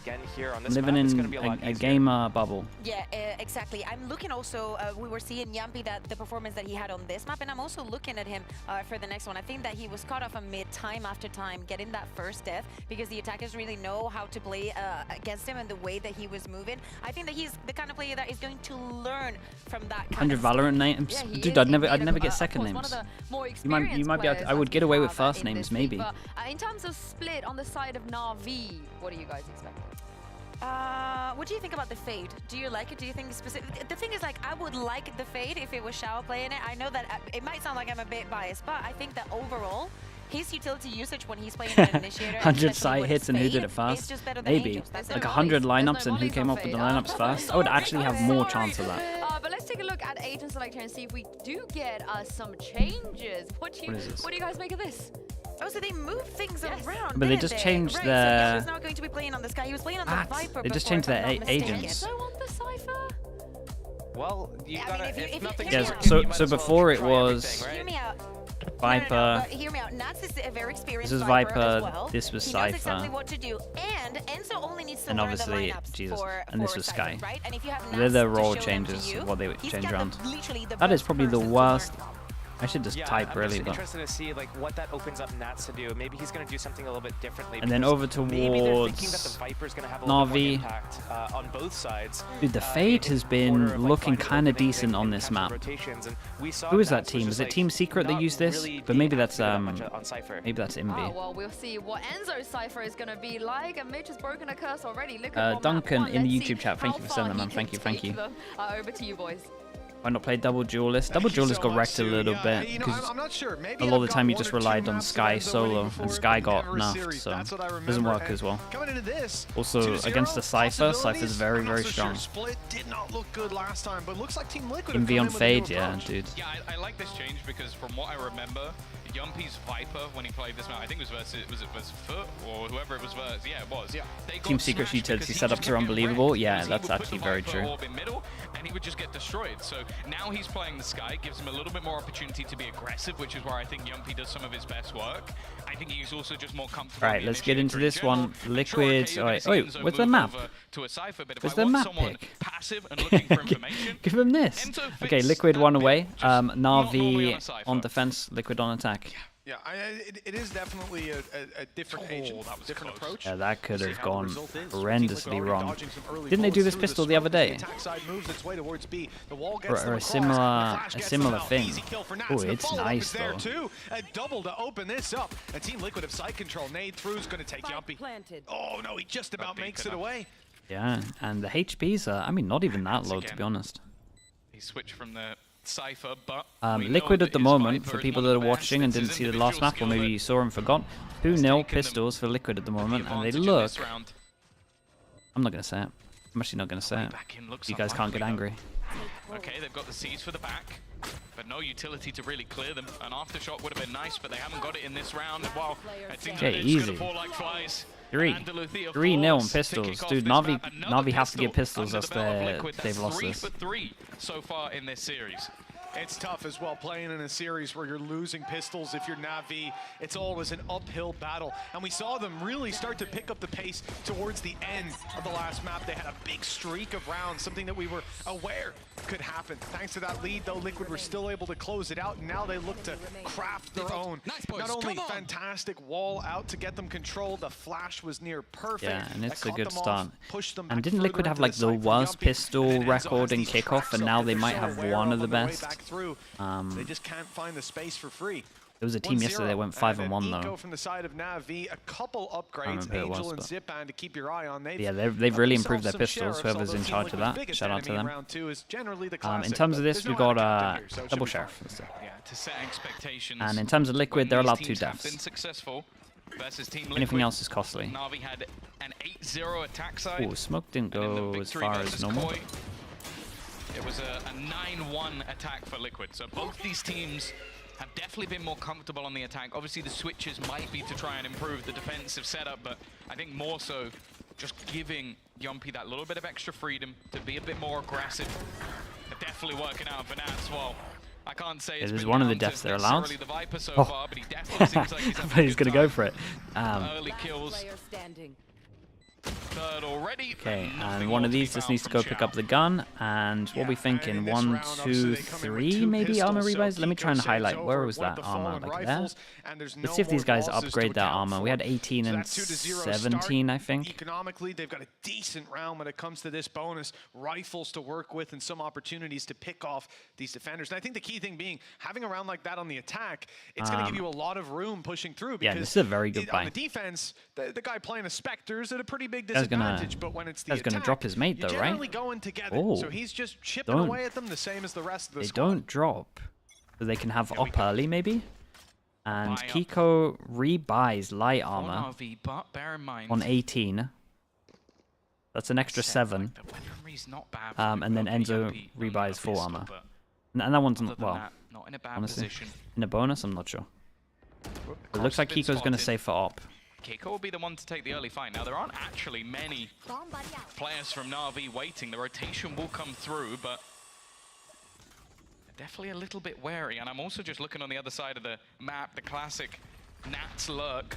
I'm living in a gamer bubble. Yeah, exactly. I'm looking also, we were seeing Yampi, that the performance that he had on this map, and I'm also looking at him for the next one. I think that he was caught off a mid time after time, getting that first death, because the attackers really know how to play against him and the way that he was moving. I think that he's the kind of player that is going to learn from that kind 100 Valorant names? Yeah, dude, I'd never get second names. You might be able to, I would get away with first names, maybe. But, in terms of split on the side of Na'Vi, what do you guys expect? What do you think about the Fade? Do you like it? Do you think specific? The thing is, like, I would like the Fade if it was Xiao playing it. I know that it might sound like I'm a bit biased, but I think that overall, his utility usage when he's playing an initiator, 100 side hits and who did it first? Maybe. Like 100 lineups and who came up with the lineups first? I would actually have more chance of that. But let's take a look at agent selector and see if we do get some changes. What do you guys make of this? Oh, so they moved things around. But they just changed right, their... So he's not going to be playing on this guy. He was playing on the Viper. They just changed their agents. So on the Cypher? Well, you gotta... If nothing so before it was... Hear me out. Viper. Hear me out. Nats is a very experienced This was Viper. Viper. Well. This was he Cypher. Knows exactly what to do. And Enzo only needs to and learn obviously, the lineups Jesus. for this was Cypher, Sky. right? And if you have They're the Nats role to show changes them to you, of what they would change around. The That is probably the worst I should just Yeah, type I'm really, just but... interested to see like what that opens up Nats to do. Maybe he's going to do something a little bit differently. And then over maybe they're thinking that towards the Viper's going to have a little bit more NAVI. impact on both sides. Dude, the Fade has been looking kind of decent on this map. Who is that team? Is it Team Secret that used this? But maybe that's maybe that's Oh, Envy. well, we'll see what Enzo's Cypher is going to be like. And Mitch has broken a curse already. Look at Duncan in the Let's see YouTube chat. Thank how you for far sending he them, man. can Thank you, thank take you. them. Over to you, boys. Why not play Double Duelist? Double Duelist got wrecked a little bit because I'm not sure. Maybe a lot of I've the time got you one just or two relied on maps Sky of Enzo solo, winning and before, Sky but got never nerfed, series. so That's what I remember. doesn't work And as well. Coming into this, Also, 2-0 against the Cypher, Cypher's very, I'm not very so strong. Sure. Split did not look good last time, but looks like Team Liquid Envy have on come in Fade, with a new yeah, approach. dude. Yeah, I like this change because from what I remember, Yumpy's Viper, when he played this map, I think it was versus Foot or whoever it was versus. Yeah, it was. Yeah. They got Team Secret's smashed utility because he setups just are kept getting unbelievable. wrecked, Yeah, because he that's would put actually the very Viper true. orb in middle, and he would just get destroyed. So now he's playing the Sky, gives him a little bit more opportunity to be aggressive, which is where I think Yumpy does some of his best work. I think he's also just more comfortable. Right, let's get into this one. Liquid. Wait, where's the map? Where's the map pick? Passive and looking for information, Give him this. Enzo Okay, fits Liquid that one bit, away. just not normally on Navi a Cypher. on defense, Liquid on attack. Yeah, it is definitely a different agent, that was different close. approach. Yeah, that could We'll have see how the gone result is. horrendously Team Liquid wrong. already dodging some early Didn't they do bullets this through pistol the smoke other as day? attack side moves its way towards B. The wall gets Or them a across. similar- The flash a gets similar them out. thing. Easy kill for Nats, Ooh, and the it's follow-up nice, is there though. too. A double to open this up. And Team Liquid have side control. Nade through is going to take Yumpy. Oh no, he just about makes it away. Yeah, and the HPs are, I mean, not even that low, to be honest. He switched from the Cypher, but Liquid at the moment, for people that are watching and didn't see the last map, or maybe you saw and forgot, 2-0 pistols for Liquid at the moment, and they look... I'm not going to say it. I'm actually not going to say it. You guys can't get angry. Okay, they've got the C's for the back, but no utility to really clear them. An aftershock would have been nice, but they haven't got it in this round. Wow, it seems Okay, like it's easy. gonna fall like flies. 3-0 on pistols. Dude, Navi have to get pistols, else they've lost 3 this. for 3 so far in this series. It's tough as well playing in a series where you're losing pistols. If you're Navi, it's always an uphill battle. And we saw them really start to pick up the pace towards the end of the last map. They had a big streak of rounds, something that we were aware could happen. Thanks to that lead, though, Liquid were still able to close it out, and now they look to craft their own. Not only fantastic wall out to get them control, the flash was near perfect. Yeah, and it's That a caught good them off, start. pushed them And back didn't further Liquid have into like the site for worst Yumpy, pistol and then Enzo record has in these kickoff, tracks and up now that they they're might so have aware one of of the on way best. back through. They just can't find the space for free. There was a team yesterday that went 5-1 Eco though. from the side of NAVI, a couple upgrades, remember who it Angel was, and but- Zipan to keep your eye on. Yeah, they've really improved their pistols. Whoever's in charge of that, shout out to them. In terms of this, we got double sheriff. Yeah, to set expectations. And in terms of Liquid, they're when allowed these 2 teams have deaths. been successful versus Team Anything Liquid, else is costly. Navi had an 8-0 attack side. Ooh, smoke didn't and in the go as victory far as versus normal. Koi, it was a 9-1 attack for Liquid. So both these teams have definitely been more comfortable on the attack. Obviously, the switches might be to try and improve the defensive setup, but I think more so just giving Yumpy that little bit of extra freedom to be a bit more aggressive. They're definitely working out for Nats. Well, I can't say it's There's been one of the down to deaths they're allowed. necessarily the Viper so Oh. far, but he definitely seems like he's having But he's a good gonna go time. for it. Early kills. Third already. Okay, and nothing one more of to be these just found needs to from go pick Xiao. up the gun, and what we thinking? 1, 2, 3, maybe armor rebuys. Let me try and highlight. Where was that armor? Like there? Let's see if these guys upgrade their armor. We had 18 and 17, I think. Economically, they've got a decent round when it comes to this bonus. Rifles to work with and some opportunities to pick off these defenders. And I think the key thing being, having a round like that on the attack, it's going to give you a lot of room pushing through. Because Yeah, this is a very good on buy. the defense, the guy playing a Spectre is at a pretty big Guy's gonna- disadvantage. But when it's the guy's attack, gonna drop his mate you're though, right? generally going together. Oh. So he's just chipping Don't. away at them the same as the rest of the They squad. don't drop. So they can have up early, maybe? And Buy up. Kiko rebuys light On armor RV, but bear in mind, on 18. That's an extra 7. the weaponry's not bad. And then Enzo Yumpy on rebuys the full pistol, armor. but And that one's, other than well, that, not in a bad honestly. position. In a bonus, I'm not sure. It looks like Been Kiko's going to spotted. save for op. Kiko will be the one to take the early fight. Now, there aren't actually many players from Na'Vi waiting. The rotation will come through, but they're definitely a little bit wary. And I'm also just looking on the other side of the map, the classic Nats lurk.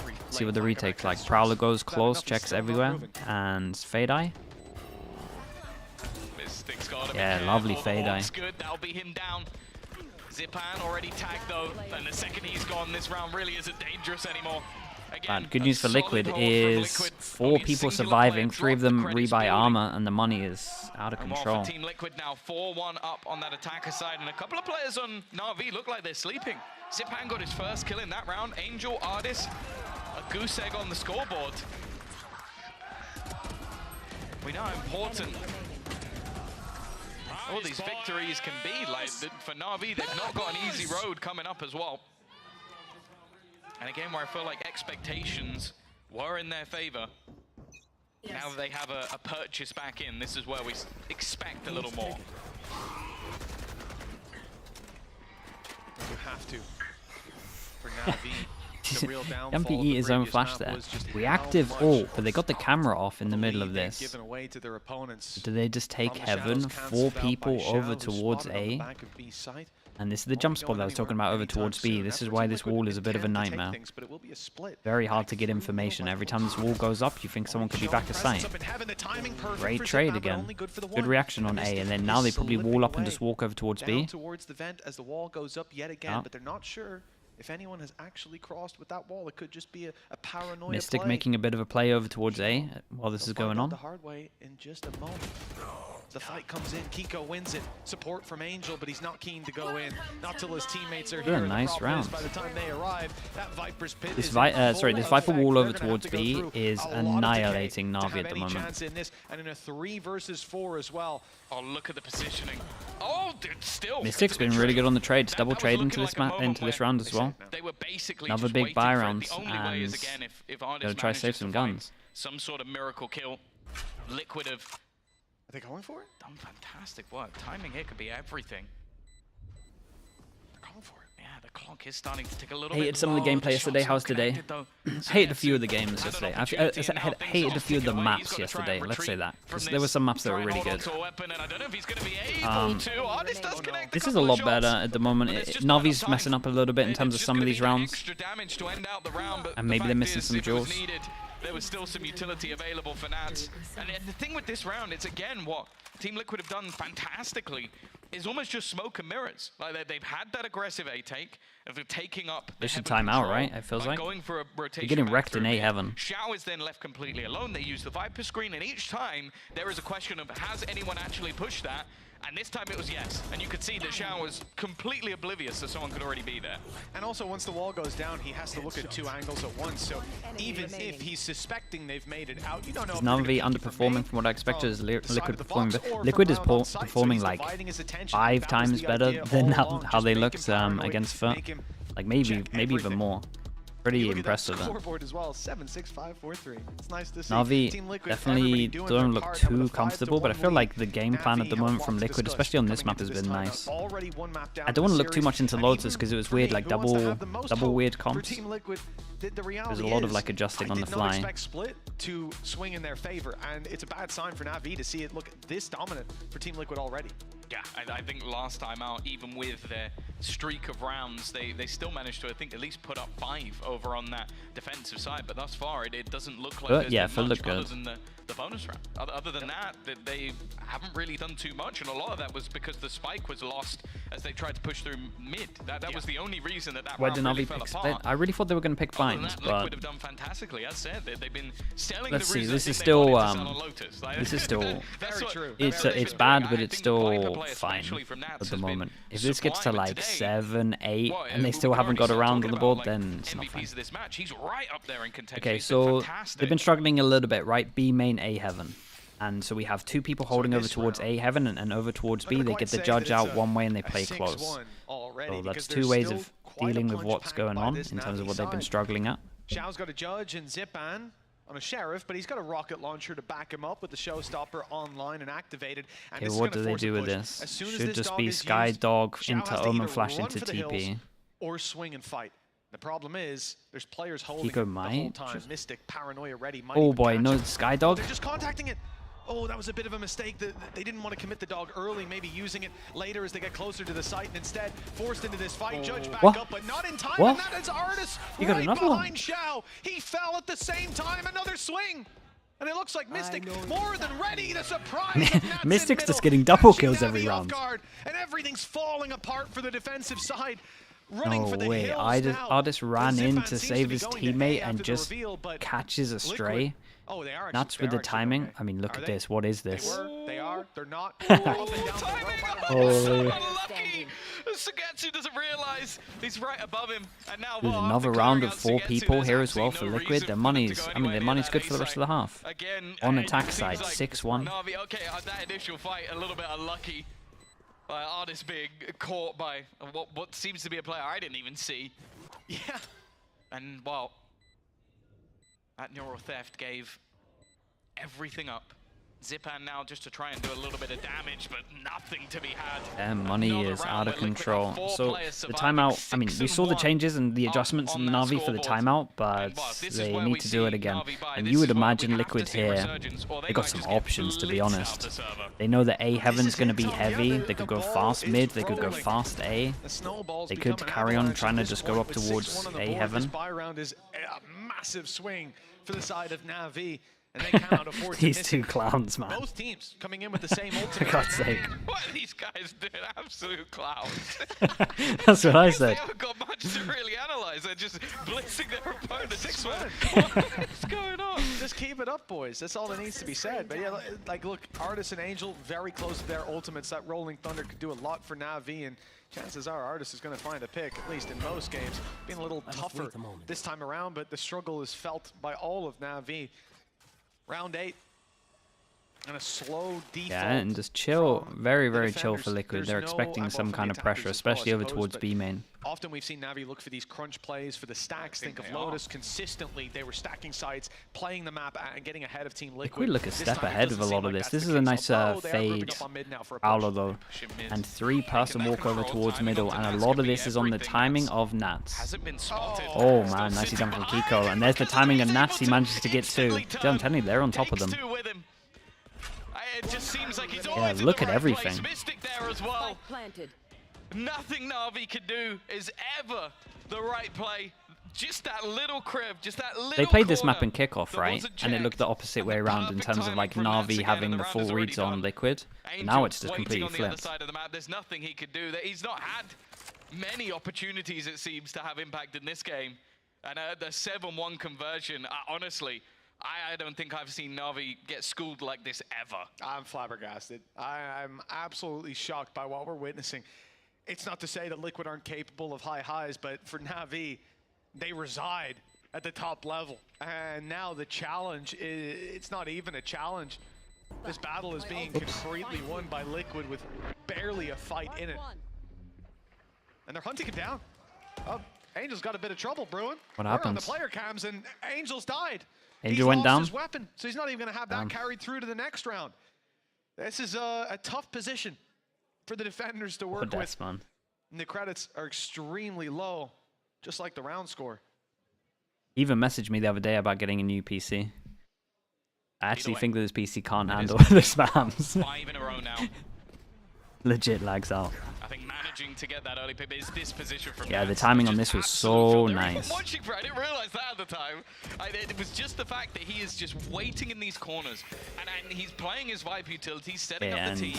very See what the late retake's back. like. Prowler goes But close, enough, he's checks still not everywhere, moving. and Fade Eye. Mystic's gotta be Yeah, careful. lovely The Fade Eye. Hawk's good, that'll be him down. Zipan already tagged though, and the second he's gone, this round really isn't dangerous anymore. Bad. Good news for Liquid is 4 people surviving, 3 of them rebuy armor, and the money is out of control. Team Liquid now 4-1 up on that attacker side, and a couple of players on NAVI look like they're sleeping. Zipan got his first kill in that round. Angel, Ardis, a goose egg on the scoreboard. We know how important all these victories can be. Like for NAVI, they've not got an easy road coming up as well. And again, where I feel like expectations were in their favor. Yes. Now that they have a purchase back in, this is where we expect a little more. You have to. For NAVI. MPE his own flash there. Reactive ult, but they got the camera off in the middle of this. Do they just take Heaven, 4 people over towards A? And this is the jump spot that I was talking about over towards B. This is why this wall is a bit of a nightmare. Very hard to get information. Every time this wall goes up, you think someone could be back of sight. Great trade again. Good reaction on A, and then now they probably wall up and just walk over towards B. If anyone has actually crossed with that wall, it could just be a paranoia Mystic play. making a bit of a play over towards A while this is going on. The hard way in just a moment. The fight comes in, Kiko wins it. Support from Angel, but he's not keen to go in. Not till his teammates are here. Nice round. By the time they arrive, that Viper's pit this Viper wall over towards B is annihilating NAVI at the moment. And in a 3 versus 4 as well. Oh, look at the positioning. Oh, dude, still. Mystic's been really good on the trades. Double trade into this round as well. They were basically another big buy round, and gotta try to save some guns. Some sort of miracle kill. Liquid have. Are they going for it? Done fantastic work. Timing here could be everything. They're going for it. Yeah, the clock is starting to tick a little bit. Hated some of the gameplay yesterday. How's today? Hated a few of the games yesterday. I hated a few of the maps yesterday. Let's say that. Because there were some maps that were really good. This is a lot better at the moment. Navi's messing up a little bit in terms of some of these rounds. And maybe they're missing some jewels. There was still some utility available for Nats. And the thing with this round, it's again what Team Liquid have done fantastically is almost just smoke and mirrors. Like they've had that aggressive A take, of taking up. They should time out, right? It feels like going for a rotation. They're getting wrecked in A Heaven. Xiao is then left completely alone. They use the Viper screen, and each time there is a question of has anyone actually pushed that? And this time it was yes. And you could see that Xiao was completely oblivious that someone could already be there. And also, once the wall goes down, he has to look at 2 angles at once. So even if he's suspecting they've made it out, you don't know. Is NAVI underperforming from what I expected? Is Liquid performing? Liquid is performing like 5 times better than how they looked against Foot. Like maybe even more. Pretty impressive. As well. 7-6-5-4-3. It's nice to see. NAVI definitely don't look too comfortable, but I feel like the game plan at the moment from Liquid, especially on this map, has been nice. I don't want to look too much into Lotus because it was weird, like double weird comps. There's a lot of like adjusting on the fly. Expect split to swing in their favor, and it's a bad sign for NAVI to see it look this dominant for Team Liquid already. Yeah, I think last time out, even with their streak of rounds, they still managed to, I think, at least put up 5 over on that defensive side. But thus far, it doesn't look like there's been much other than the bonus round. Other than that, they haven't really done too much, and a lot of that was because the spike was lost as they tried to push through mid. That was the only reason that round really fell apart. I really thought they were going to pick Vines, but Liquid have done fantastically. As said, they've been selling let's the see. roots This that is they still wanted to sell on Lotus. this is still Very true. it's bad, but it's still fine at the moment. If this gets to like 7, 8, and they still haven't got a round on the board, then it's not fine. Okay, so they've been struggling a little bit, right? B main, A Heaven. And so we have 2 people holding over towards A Heaven and over towards B. They get the judge out one way and they play close. So that's 2 ways of dealing with what's going on in terms of what they've been struggling at. Xiao's got a judge and Zipan on a Sheriff, but he's got a rocket launcher to back him up with the Showstopper online and activated. And okay, what do they do with this? Should just be Sky Dog into Omen Flash into TP. Or swing and fight. The problem is, there's players holding Kiko it the whole time. Mystic, Paranoia ready. Oh boy, no Sky Dog. They're just contacting it. Oh, that was a bit of a mistake. They didn't want to commit the dog early, maybe using it later as they get closer to the site, and instead forced into this fight. Judge back up, but not in time, and that is Ardis right behind Xiao. He fell at the same time, another swing. And it looks like Mystic more than ready to surprise. Mystic's just getting double kills every round. And everything's falling apart for the defensive side. running No for the way. hills now. Artist ran The in Zip to Man seems save be his going to A teammate after and the just reveal, but catches a Liquid- stray. Oh, they are. Nuts they with the are actually timing. going A. I mean, look Are at they? this. What is They this? were. They are. They're not. Oh, They're up and down the timing! road. Holy. So unlucky! Sugetsu doesn't realize he's right above him, and now Dude, what? another After round clearing of out 4 Sugetsu, people there's here as well absolutely for no Liquid. reason Their for them to money's, go I mean, anywhere their near money's that good A for the rest of the site. half. Again, On it attack seems side, like 6-1. Navi, okay, that initial fight, a little bit unlucky. Artist being caught by what seems to be a player I didn't even see. Yeah. And, well, that neural theft gave everything up. Zipan now just to try and do a little bit of damage, but nothing to be had. Their money Another is round out of where Liquid are control. 4 So players the surviving, timeout, I mean, we saw the 6-1 changes and the adjustments on in that Navi for the scoreboard. timeout, but And, well, this is they where need we to do it see again. Navi by. And This you would is where we imagine have to Liquid see here, resurgence, or they got might some just get options, to be blitzed out honest. the server. They know that A Heaven's going to be it, Tom. heavy. Yeah, They could the go ball fast is mid, they could go rolling. fast A. The snowballs They could become an carry on avalanche trying at to this just go point up with 6-1 towards on the A board. Heaven. This buy round is a massive swing for the side of Navi, and they cannot afford to These miss two it. clowns, man. Both teams coming in with the same For ultimate. God's sake. What are these guys doing? Absolute clowns. That's what I They said. haven't got much to really analyze. They're just blitzing their opponents. 6-1. What's going on? Just keep it up, boys. That's all that needs to be said. But yeah, like, look, Artis and Angel very close to their ultimates. That Rolling Thunder could do a lot for Navi, and chances are Artis is going to find a pick, at least in most games. Being a little tougher this time around, but the struggle is felt by all of Navi. Round 8. And a slow default. Yeah, and just chill. from Very, the very chill defenders. for Liquid. There's They're no- expecting well, some for the kind of attackers pressure, as well, I especially over suppose, towards but B main. Often we've seen Navi look for these crunch plays, for the stacks. Think of they are. Lotus consistently. They were stacking sites, playing the map, and getting ahead of Team Liquid. Liquid look a This step time it ahead of doesn't a seem lot of like this. that's This the is a case, nice although they are grouping fade up on mid now for a Prowler push. though. Pushing mid. And 3 pass and Taking walk that over control, towards timing middle, onto and a Nats lot could of be this is on the everything. timing Nats of Nats. hasn't been spotted. Oh Still man, nicely sitting done from behind. Kiko. And there's the timing of He's Nats. He able to manages to get 2. instantly Dude, I'm telling you, they're on top of Takes them. 2 with him. It just seems like he's Yeah, always look in at the right everything. place. Mystic there as well. Planted. Nothing Navi can do is ever the right play. Just that little crib, just that little They played this map corner in kickoff, that right? wasn't And it looked the checked. opposite And way the around in perfect terms of timing like from Nats Navi again, having and the round full is already reads on done. Liquid. Angel Now it's just waiting completely on the other flipped. side of the map. There's nothing he could do. He's not had many opportunities, it seems, to have impact in this game. And the 7-1 conversion, honestly, I don't think I've seen Navi get schooled like this ever. I'm flabbergasted. I'm absolutely shocked by what we're witnessing. It's not to say that Liquid aren't capable of high highs, but for Navi, they reside at the top level. And now the challenge it's not even a challenge. This battle is being concretely won by Liquid with barely a fight in it. And they're hunting him down. Oh, Angel's got a bit of trouble brewing. What We're on the happens? player cams, and Angel's died. Angel He's went lost down? his weapon, so he's not even going to have that carried through to the next round. This is a tough position for the defenders to work What with. deaths, man. And the credits are extremely low, just like the round score. He even messaged me the other day about getting a new PC. I actually way, think that this PC can't it handle is the spams. 5 in a row now. Legit lags out. I think managing to get that early pick is this position from Yeah, the Nats. timing on Just this was absolute so filth. Even nice. Watching for it, I didn't realize that at the time. It was just the fact that he is just waiting in these corners, and he's playing his Vibe utility, setting up And the team.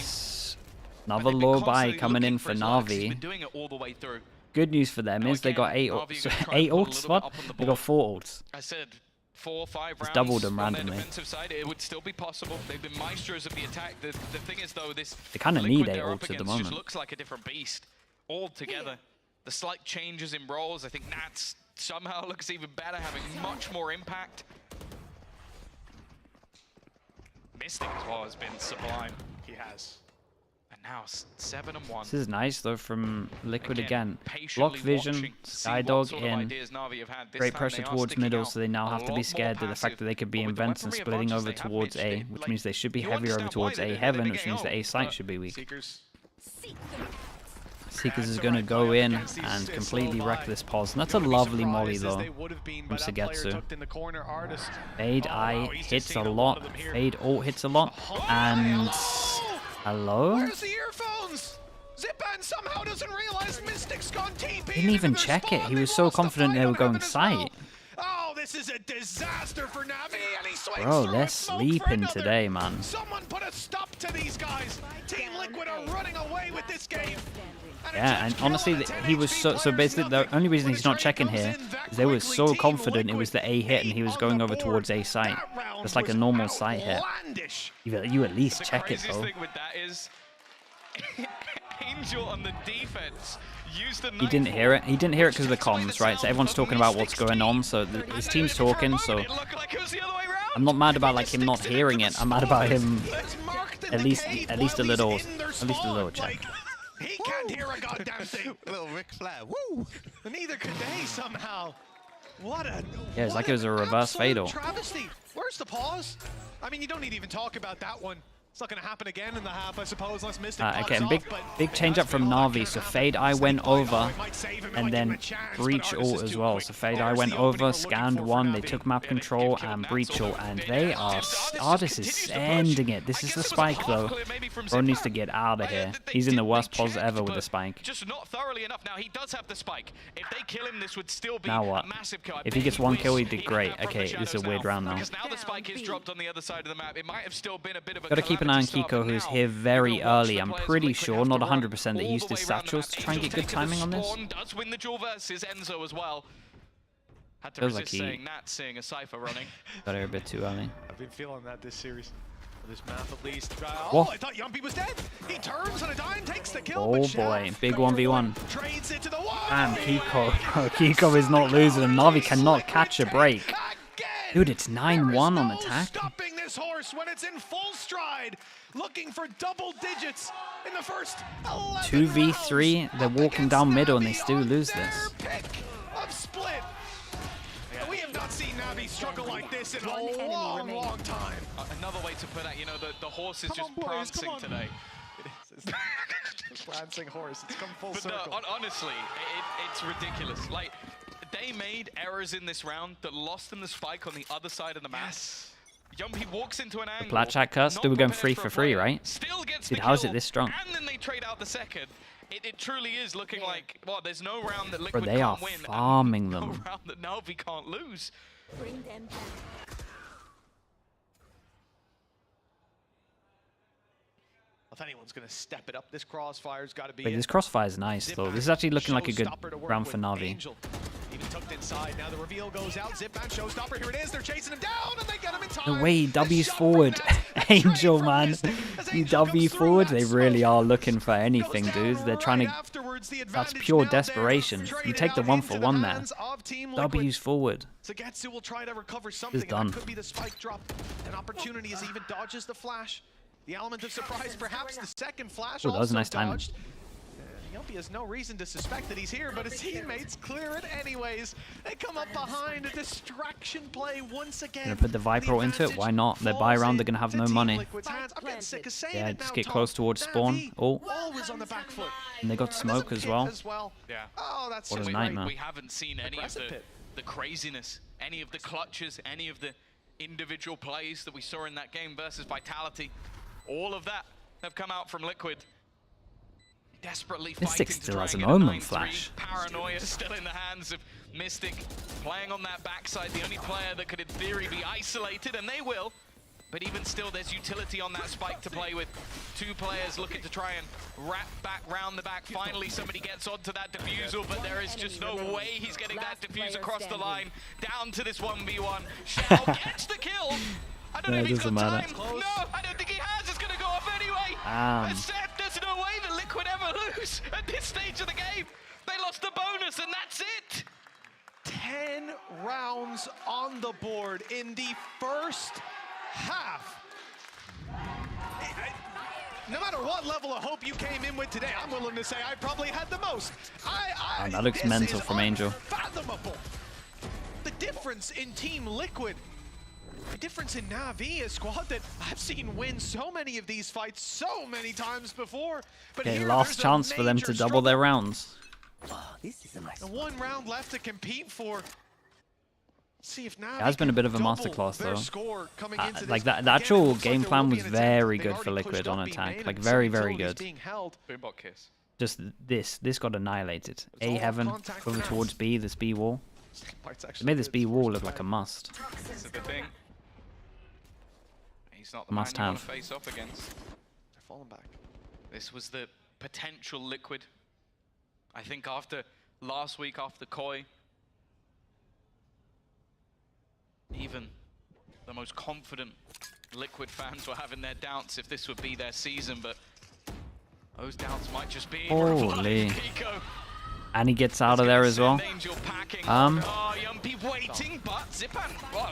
another They've been low buy constantly coming in looking for his legs. He's Navi. been doing it all the way through. Good news for them Now is they got again, 8 Navi are ults. gonna try 8 and pull a ults? little What? bit up on the They got board. 4 ults. I said 4 or 5 rounds doubled them on their randomly. defensive side. It would still be possible. They've been maestros of the attack. The thing is, though, this They kinda Liquid need 8 they're up ults at the against moment. just looks like a different beast altogether. The slight changes in roles. I think Nats somehow looks even better, having much more impact. Mystic as well has been sublime. He has. And now 7-1. This is nice though from Liquid again. patiently Block vision, watching to see Skydog what sort of in. ideas Navi have had. This Great time pressure they are towards sticking middle, out so they now a have to lot be more scared of the fact passive. that they could be But in with the vents and weaponry splitting over advantage they have, towards Mitch, A, they- which like, means they should be you heavier over understand towards why A they're heaven, getting which means the A home, site but should be weak. Seekers. Seekers That's is the going to right go play in up against these and slow completely wreck buy. this pause. And that's You a wouldn't be lovely molly surprised as though. they would have been by From that player Sugetsu. tucked in the corner. Artist. Fade Oh, eye wow, he's just hits a seen lot. of them here. Fade ult hits a lot. And hello? Where's the earphones? Zipan somehow doesn't realize Mystic's gone TP. Didn't even into their check it. spawn. He They've was so lost the confident fight they were on going Heaven as well. site. Oh, this is a disaster for Navi, and he swings Bro, through they're with smoke for sleeping another. today, man. Someone put a stop to these guys. Team Liquid are running away with this game. Yeah, and honestly, he was so basically the only reason he's not checking here is they were so confident it was the A hit and he was going over towards A site. That's like a normal site hit. You at least check it, though. Thing with that is Angel on the defense used the He didn't hear it. He didn't hear it because of the comms, right? So everyone's talking about what's going on. So his team's talking. So I'm not mad about like him not hearing it. I'm mad about him at least a little check. He can't hear a goddamn thing. Little Ric Flair. Woo! Neither could they somehow. What a Yeah, it's like it was a reverse fatal. Travesty. Where's the pause? I mean, you don't need to even talk about that one. It's not going to happen again in the half, I suppose, unless Mystic Okay, big change up from Navi. So Fade Eye went over, and then Breach ult as well. So Fade Eye went over, scanned one, they took map control, and Breach ult, and they are... Artis is sending it. This is the spike, though. Bro needs to get out of here. He's in the worst pos ever with the spike. Just not thoroughly enough. Now he does have the spike. If they kill him, this would still be Now what? a massive kill. If he gets one kill, he did great. Okay, this is a weird round now. Because now the spike is dropped on the other side of the map. It might have still been a bit of a... Gotta keep an eye on Kiko, who's here very early. I'm pretty sure, not 100%, that he used his satchels to try and get good timing on this. Does win the duel versus Enzo as well. Had to Feels resist like he saying that, seeing a Cypher running. got here a bit too early. I've been feeling that this series. This map at least. Whoa. Oh, I thought Yumpy was dead. He turns on a dime, takes the kill. Oh boy, big 1v1. Trades it to the wall. And Kiko. Kiko is not losing, and Navi cannot catch a break. Dude, it's 9-1 on attack. Stopping this horse when it's in full stride, looking for double digits in the first 2v3, they're walking down middle and they still lose this. pick of split. We have not seen Navi struggle like this in a long time. Another way to put that, you know, the horse is just prancing today. It's a prancing horse. It's come full But circle. no, honestly, it's ridiculous. Like, they made errors in this round that lost them the spike on the other side of the map. Yes. Yumpy walks into an angle. Blackjack curse, they were going free for free, right? Still gets Dude, the how is kill, it this strong? And then they trade out the second. It truly is looking like, well, there's no round that Bro, Liquid they are can't win. farming No them. round that NAVI can't lose. Bring them back. If anyone's going to step it up, this crossfire's got to be Wait, this crossfire's nice, though. This is actually looking like a good round for Navi. Angel. Even tucked inside. Now the reveal goes out. Zip back, showstopper. Here it is. They're chasing him down, and they get him in time. The way he W's forward. Angel, man. You W forward, they really are looking for anything, dudes. They're trying to... That's pure desperation. You take the 1-for-1 there. W's forward. Zagetsu will try to recover something. It's done. That could be the spike drop. An opportunity as he even dodges the flash. The element of surprise, perhaps the second flash. Oh, that was a nice timing. Yumpy has no reason to suspect that he's here, but his teammates clear it anyways. They come up behind, a distraction play once again. Gonna put the Viper ult into it? Why not? They buy around, they're gonna have no money. Yeah, just get close towards spawn. Oh, always on the back foot. and they got smoke as well. Yeah. Oh, that's What a just nightmare. We haven't seen any of the craziness, any of the clutches, any of the individual plays that we saw in that game versus Vitality. All of that have come out from Liquid. Desperately This fighting six to still try has and an get a omen 9-3. flash. Paranoia still in the hands of Mystic, playing on that backside, the only player that could in theory be isolated, and they will. But even still, there's utility on that spike to play with. Two players looking to try and wrap back round the back. Finally, somebody gets onto that diffusal, but there is just no way he's getting that diffuse across the line. Down to this 1v1. Shao gets the kill. I don't know if he's got time. No, I don't think he has. It's going to go off anyway. Ascent, there's no way that Liquid ever lose at this stage of the game. They lost the bonus, and that's it. 10 rounds on the board in the first half. No matter what level of hope you came in with today, I'm willing to say I probably had the most. That looks mental from Angel. Unfathomable. The difference in Team Liquid, the difference in NAVI, a squad that I've seen win so many of these fights so many times before. But Okay, here last there's a chance for them to major double their struggle. rounds. And one round left to compete for. See if NAVI It has been a bit of a double masterclass, their though. score coming into Like this. the Again, actual it looks like game there plan will was be an attempt. very They've good for already Liquid pushed on up, being attack. made, Like and very, some very utilities good. being held. Boombot kiss. Just this got annihilated. It's A all heaven, contact for over now. towards B, this B wall. It's They actually made this good. B wall look like a must. This is the thing. He's not the Must man you want have. to face off against. They're falling back. This was the potential Liquid I think after last week, after Koi, even the most confident Liquid fans were having their doubts if this would be their season, but those doubts might just be Holy. Kiko. And he gets out of there as well. Angel packing. Oh, Yumpy waiting, but Zipan, well,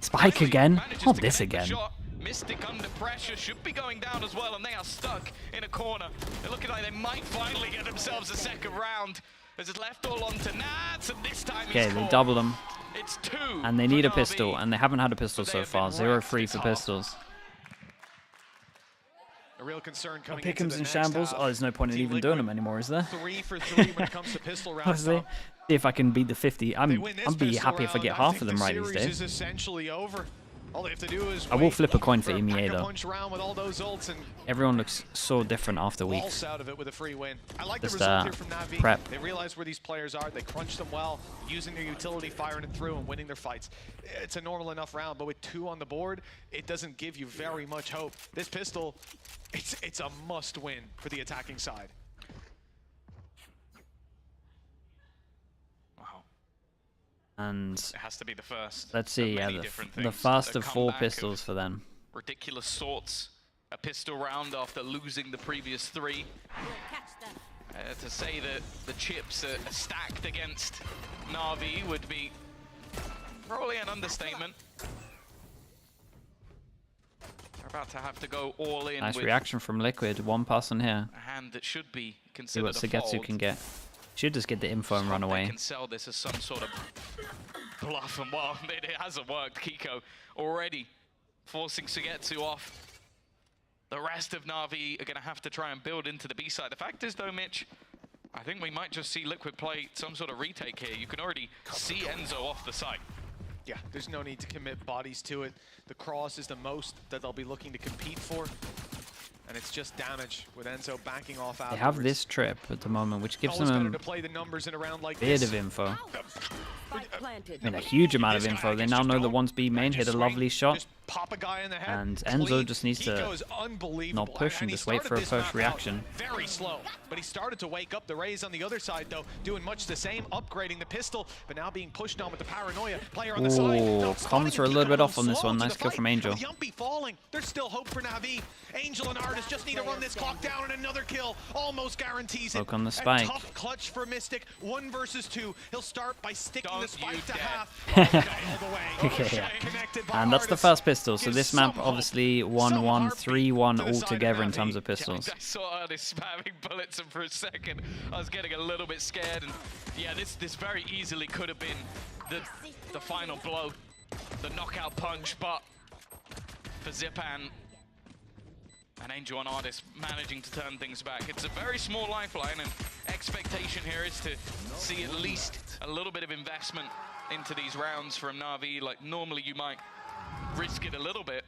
Spike again. manages Not to this connect the again. shot. Mystic under pressure, should be going down as well, and they are stuck in a corner. They're looking like they might finally get themselves a second round. As it's left all onto Nats, and this time Okay, he's they caught. doubled them. It's 2. And they need a for pistol, Navi. and they haven't had a pistol But they so have far. been 0-3 wrecked for this half. pistols. A real concern coming into Pickham's the in next shambles. half. Oh, there's no point in Team even doing Liquid them anymore, is there? 3 for 3 when it comes to pistol rounds. Honestly, see if I can beat the 50. They I'm win this be pistol happy if I round, get I half think of them the right these series days. is essentially over. All they have to do is I will wait flip a coin for a EMEA though. pack-a-punch round with all those ults and Everyone looks so different after waltz weeks. out of it with a free win. I like Just, the result here from Navi. prep. They realize where these players are. They crunch them well, using their utility, firing it through, and winning their fights. It's a normal enough round, but with 2 on the board, it doesn't give you very much hope. This pistol, it's a must-win for the attacking side. Wow. And It has to be the first. let's see, of yeah, many the different first things. of A 4 comeback pistols for them. ridiculous sorts. A pistol round after losing the previous 3. To say that the chips are stacked against Navi would be probably an understatement. They're about to have to go all in Nice with reaction from Liquid. 1 pass on here. a hand that should be See considered what a Sugetsu fold. can get. Should just get the info and run They away. can sell this as some sort of bluff, and well, it hasn't worked. Kiko already forcing Sugetsu off. The rest of Navi are going to have to try and build into the B side. The fact is, though, Mitch, I think we might just see Liquid play some sort of retake here. You can already see Enzo off the site. Yeah, there's no need to commit bodies to it. The cross is the most that they'll be looking to compete for. And it's just damage with Enzo backing off They afterwards. have this trip at the moment, which gives Always better them to play the numbers in a round like a bit this. of info. Spike planted. I mean, a huge amount of This guy, info. I They guess, now just know the don't 1B main, hit a swing, lovely shot. just pop a guy in the head. And Enzo Clean. just needs to Kiko is unbelievable. not push and he just wait started for a this first map out reaction. Very slow, but he started to wake up. The Rays on the other side, though, doing much the same, upgrading the pistol, but now being pushed on with the paranoia. Player on the side. Ooh, not spotting comms him. were a little bit Kiko off on this slow one. to Nice the kill fight. from Angel. With Yumpy falling, there's still hope for Navi. Angel and Artis just need to run this clock down, and another kill almost guarantees it. Poke on the A spike. tough clutch for Mystic. 1 versus 2. He'll start by sticking the Don't spike you to dare. half. All the way. Okay, yeah. Connected by And that's the Artis. first pistol. So Gives this map some hope, obviously some 1-1, heartbeat 3-1 to the side of altogether in terms Navi. of pistols. I saw Ernest spamming bullets, and for a second I was getting a little bit scared. And yeah, this very easily could have been the final blow, the knockout punch, but for Zipan and Angel and Artis managing to turn things back. It's a very small lifeline, and expectation here is to see at least a little bit of investment into these rounds from Navi. Like normally you might risk it a little bit.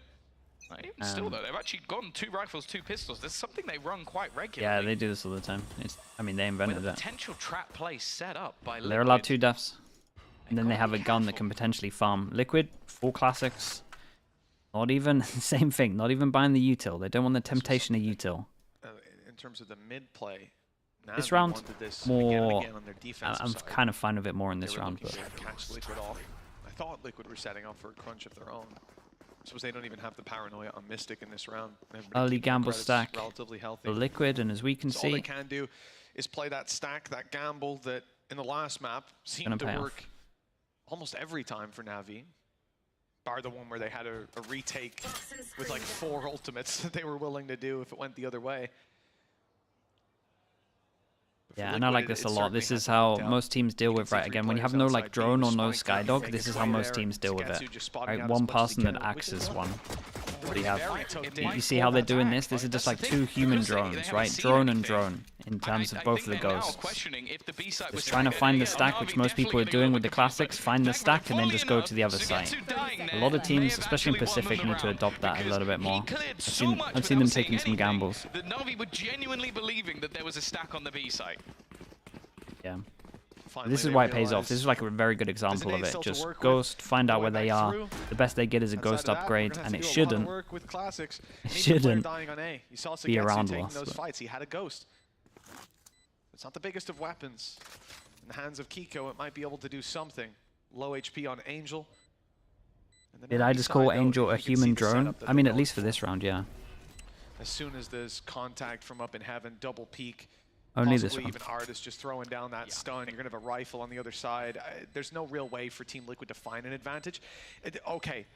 Even still though, they've actually gone 2 rifles, 2 pistols. There's something they run quite regularly. Yeah, they do this all the time. I mean, they With invented a it. potential trap play set up by They're allowed Liquid. 2 deaths. And then they gotta have be a gun that careful. can potentially farm. Liquid, 4 classics. Not even, same thing, not even buying the util. They don't want the temptation of util. In terms of the mid play, This Navi round, wanted this more. again and again on their defensive I'm side. kind of fine with it more in They this were round. looking But to catch Liquid off. I thought Liquid were setting up for a crunch of their own. I suppose they don't even have the paranoia on Mystic in this round. Everybody early keeping their gamble credits stack relatively healthy. for Liquid, and as we can So all they see, can do is play that stack, that gamble that in the last map seemed to pay off. work almost every time for Navi. Bar the one where they had a retake with like 4 ultimates that they were willing to do if it went the other way. But for yeah, and I Liquid, like this it a lot. certainly This has is how worked out. most teams deal You can with, see right? 3 Again, when you players have no like outside drone or being no spiked, skydog, making this his is how way most there, teams deal with Sugetsu it. just spotting Right, out as one much as he person that can. acts as one. Everybody's have- very tucked You in. see how they're doing this? This is That's just like the 2 thing, human because they drones, haven't right? seen Drone and anything. drone in terms of both of the I think they're now ghosts. questioning if the B-side was Just trying to trying find the get stack, which Navi most people are definitely doing gonna with the look at it, classics, but find the Jack stack and then Volley just go enough, to the other Sugetsu side. dying A there lot of may teams, have especially in actually won Pacific, them need to around adopt that a because little bit he more. cleared so much I've seen them without taking seeing some anything gambles. that Navi were genuinely believing that there was a stack on the B side. Yeah. Finally, This is they why it pays off. realize This is like a very good example of There's an it. ace still to Just work with. ghost, find out where Going they back are. through. The best they get is a Outside ghost of that, we're upgrade, gonna have and to it do a lot of shouldn't work with classics. Needs a player shouldn't dying on A. You saw be Sugetsu around taking loss, those but- fights. He had a ghost. It's not the biggest of weapons. In the hands of Kiko, it might be able to do something. Low HP on Angel. And then Did I just call Angel a human drone? I mean, at least for this round, yeah. As soon as there's contact from up in heaven, double peak. Only this Possibly one. even Artis just throwing down that stun. You're going to have a rifle on the other side. There's no real way for Team Liquid to find an advantage. Okay,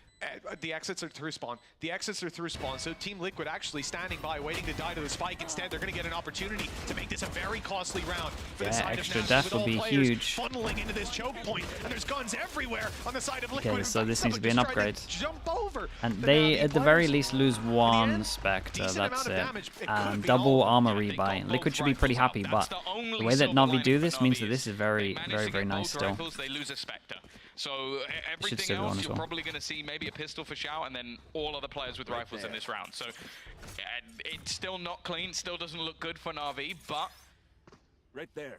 the exits are through spawn. The exits are through spawn, so Team Liquid actually standing by, waiting to die to the spike. Instead, they're going to get an opportunity to make this a very costly round for the side extra of NAVI, death with would all be players huge. funneling into this choke point, and there's guns everywhere on the side of Liquid. Okay, so In this fact, needs to be an someone upgrade. just tried to jump over And the they, NAVI at the very players. least, lose one Spectre, that's it. And double armor rebuy. Liquid should be pretty happy, but the way that Navi do this means that this is very, very, very nice still. They lose a Spectre. So everything still go on else, as you're well. probably going to see maybe a pistol for Shao, and then all other players with rifles in this round. So it's still not clean, still doesn't look good for Na'Vi, but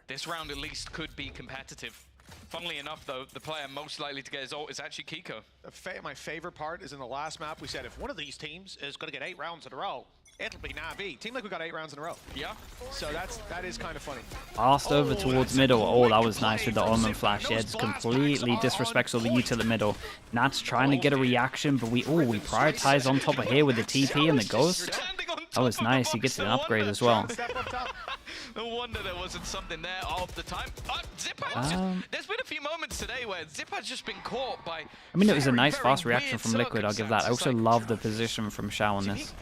this round at least could be competitive. Funnily enough, though, the player most likely to get his ult is actually Kiko. My favorite part is in the last map, we said if one of these teams is going to get 8 rounds in a row, it'll be Na'Vi. Team Liquid got 8 rounds in a row. Yeah. So that is kind of funny. Passed over towards middle. Oh, that was nice with the Omen flash. Yeah, just completely disrespectful the util at middle. Nat's trying to get a reaction, but we prioritize on top of here with the TP and the Ghost. That was nice. He gets an upgrade as well. No wonder there wasn't something there all the time. Zipad there's been a few moments today where Zipad's just been caught by. I mean, it was a nice fast reaction from Liquid, I'll give that. I also love the position from Shao on this.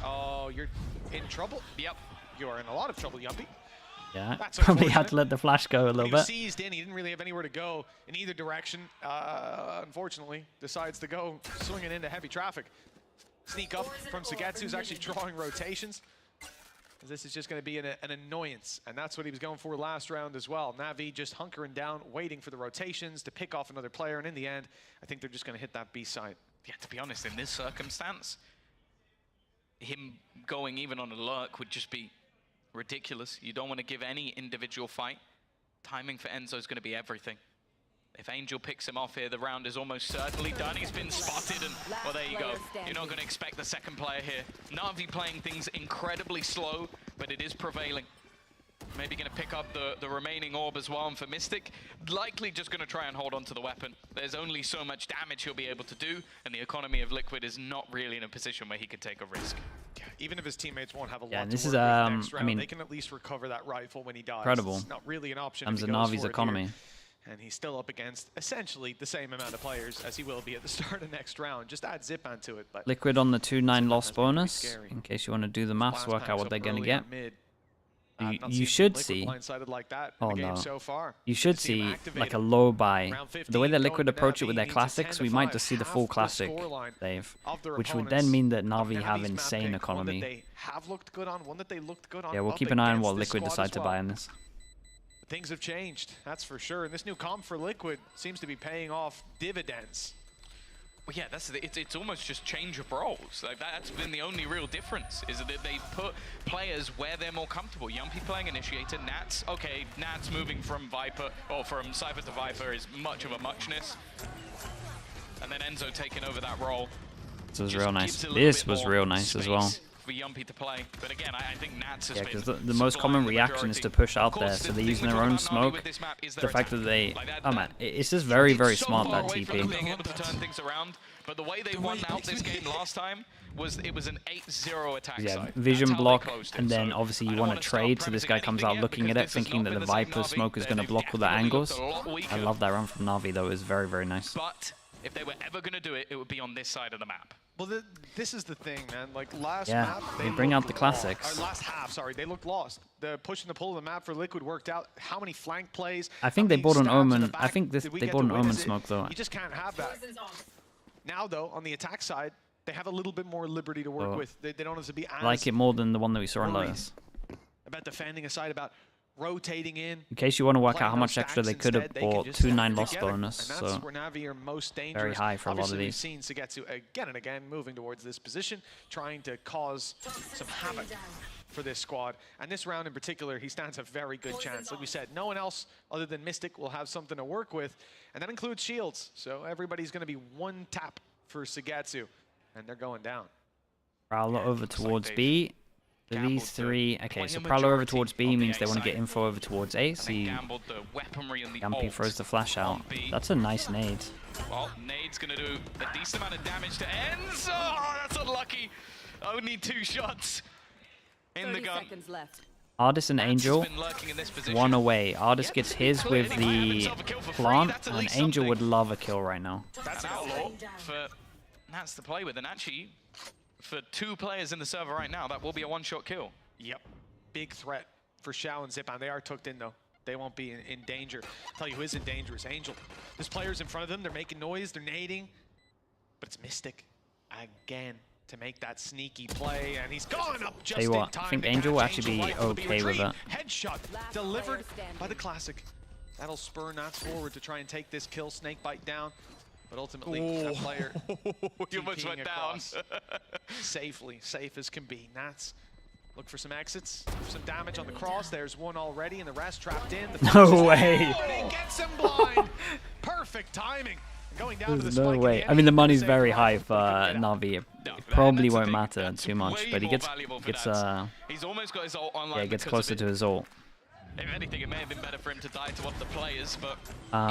Oh, you're in trouble? Yep. You are in a lot of trouble, Yumpy. Yeah, That's probably had to let the flash go a little He was bit. seized in. He didn't really have anywhere to go in either direction. Unfortunately, decides to go swinging into heavy traffic. Sneak up from Sugetsu's actually drawing rotations. This is just going to be an annoyance, and that's what he was going for last round as well. Navi just hunkering down, waiting for the rotations to pick off another player, and in the end, I think they're just going to hit that B side. Yeah, to be honest, in this circumstance, him going even on a lurk would just be ridiculous. You don't want to give any individual fight. Timing for Enzo is going to be everything. If Angel picks him off here, the round is almost certainly done. He's been spotted, and well, there you go. You're not going to expect the second player here. Na'Vi playing things incredibly slow, but it is prevailing. Maybe going to pick up the remaining orb as well, and for Mystic, likely just going to try and hold on to the weapon. There's only so much damage he'll be able to do, and the economy of Liquid is not really in a position where he could take a risk. Yeah, even if his teammates won't have a lot Yeah, to this work is, with next round, I mean, they can at least recover that rifle when he dies. incredible. It's not really an option. Comes if the he goes Navi's for it economy. here. And he's still up against essentially the same amount of players as he will be at the start of next round. Just add Zipan to it. But Liquid on the 2-9 loss bonus, in case you want to do the maths, work out what they're going to get. You should see, like that oh in the game no, so far. you should see like a low buy. The way that Liquid approach it with their classics, we might just see the full classic save, which would then mean that Navi have insane economy. They have looked good on, one that they looked good on. Yeah, we'll keep an eye on what Liquid decide to buy in this. Things have changed, that's for sure. And this new comp for Liquid seems to be paying off dividends. Well, yeah, it's almost just change of roles. Like that's been the only real difference, is that they put players where they're more comfortable. Yumpy playing Initiator, Nats, okay, Nats moving from Viper, or from Cypher to Viper is much of a muchness. And then Enzo taking over that role. This was real nice. This was real nice as well. For Yumpy to play, but again, I think Nats has Yeah, been because the most common reaction is to push out there, so they're using their own smoke. The fact that they, oh man, it's just very, very smart, that TP. Being able to turn things around, but the way they won out this game last time was it was an 8-0 attack Yeah, side. vision block, and then obviously you want to trade, so this guy comes out looking at it, thinking that the Viper smoke is going to block all the angles. I love that run from Navi, though. It's very, very nice. But if they were ever going to do it, it would be on this side of the map. Well, this is the thing, man. Like last Yeah, map, they bring out the classics. Or last half, sorry, they looked lost. The push and the pull of the map for Liquid worked out. How many flank plays? I think they bought an Omen. I think they they bought an Omen smoke, though. You just can't have that. Now, though, on the attack side, they have a little bit more liberty to work with. They don't have to be as I like it more than the one that we saw in Lotus. about defending aside, about rotating in case you want to work out how much stacks extra they could have instead, can bought, just 2-9 loss together. bonus. And that's So where Navi are most dangerous. very high for a lot of Obviously, we've these. seen Sugetsu again and again moving towards this position, trying to cause some havoc for this squad. And this round in particular, he stands a very good chance. Like we said, no one else other than Mystic will have something to work with, and that includes shields. So everybody's going to be one tap for Sugetsu, and they're going down. Prowler over towards B. So these three, okay, so Prowler over towards B means they want to get info over towards A, so Yampy throws the flash out. That's a nice nade. Well, nade's going to do a decent amount of damage to Enzo. Oh, that's unlucky. Only 2 shots in the 30 gun. seconds left. Artis and Angel, one away. Artis gets his with the plant, and Angel would love a kill right now. That's an outlaw for... That's the play with, and actually, for 2 players in the server right now, that will be a 1-shot kill. Yep. Big threat for Xiao and Zipan. They are tucked in, though. They won't be in danger. I'll tell you who is in danger is Angel. There's players in front of them. They're making noise. They're nading. But it's Mystic again to make that sneaky play, and he's gone up just Tell you in what, time. I think to Angel will catch. actually be Angel White will okay with retrieved. it. Headshot delivered by the Classic. That'll spur Nats forward to try and take this kill. Snakebite down. But ultimately, that player You almost went down. safely, safe as can be. Nats look for some exits, some damage on the cross. There's one already, and the rest trapped in. The No way. He gets him blind. Perfect timing. Going down to the There's spike no way. again. I mean, the money's Save very round, high but for he can get out. Navi. It No, probably that's the won't thing. matter That's too much, way but he more gets valuable for Nats. He's almost got his ult online. yeah, he gets because closer of to it. his ult. If anything, it may have been better for him to die to one of the players, but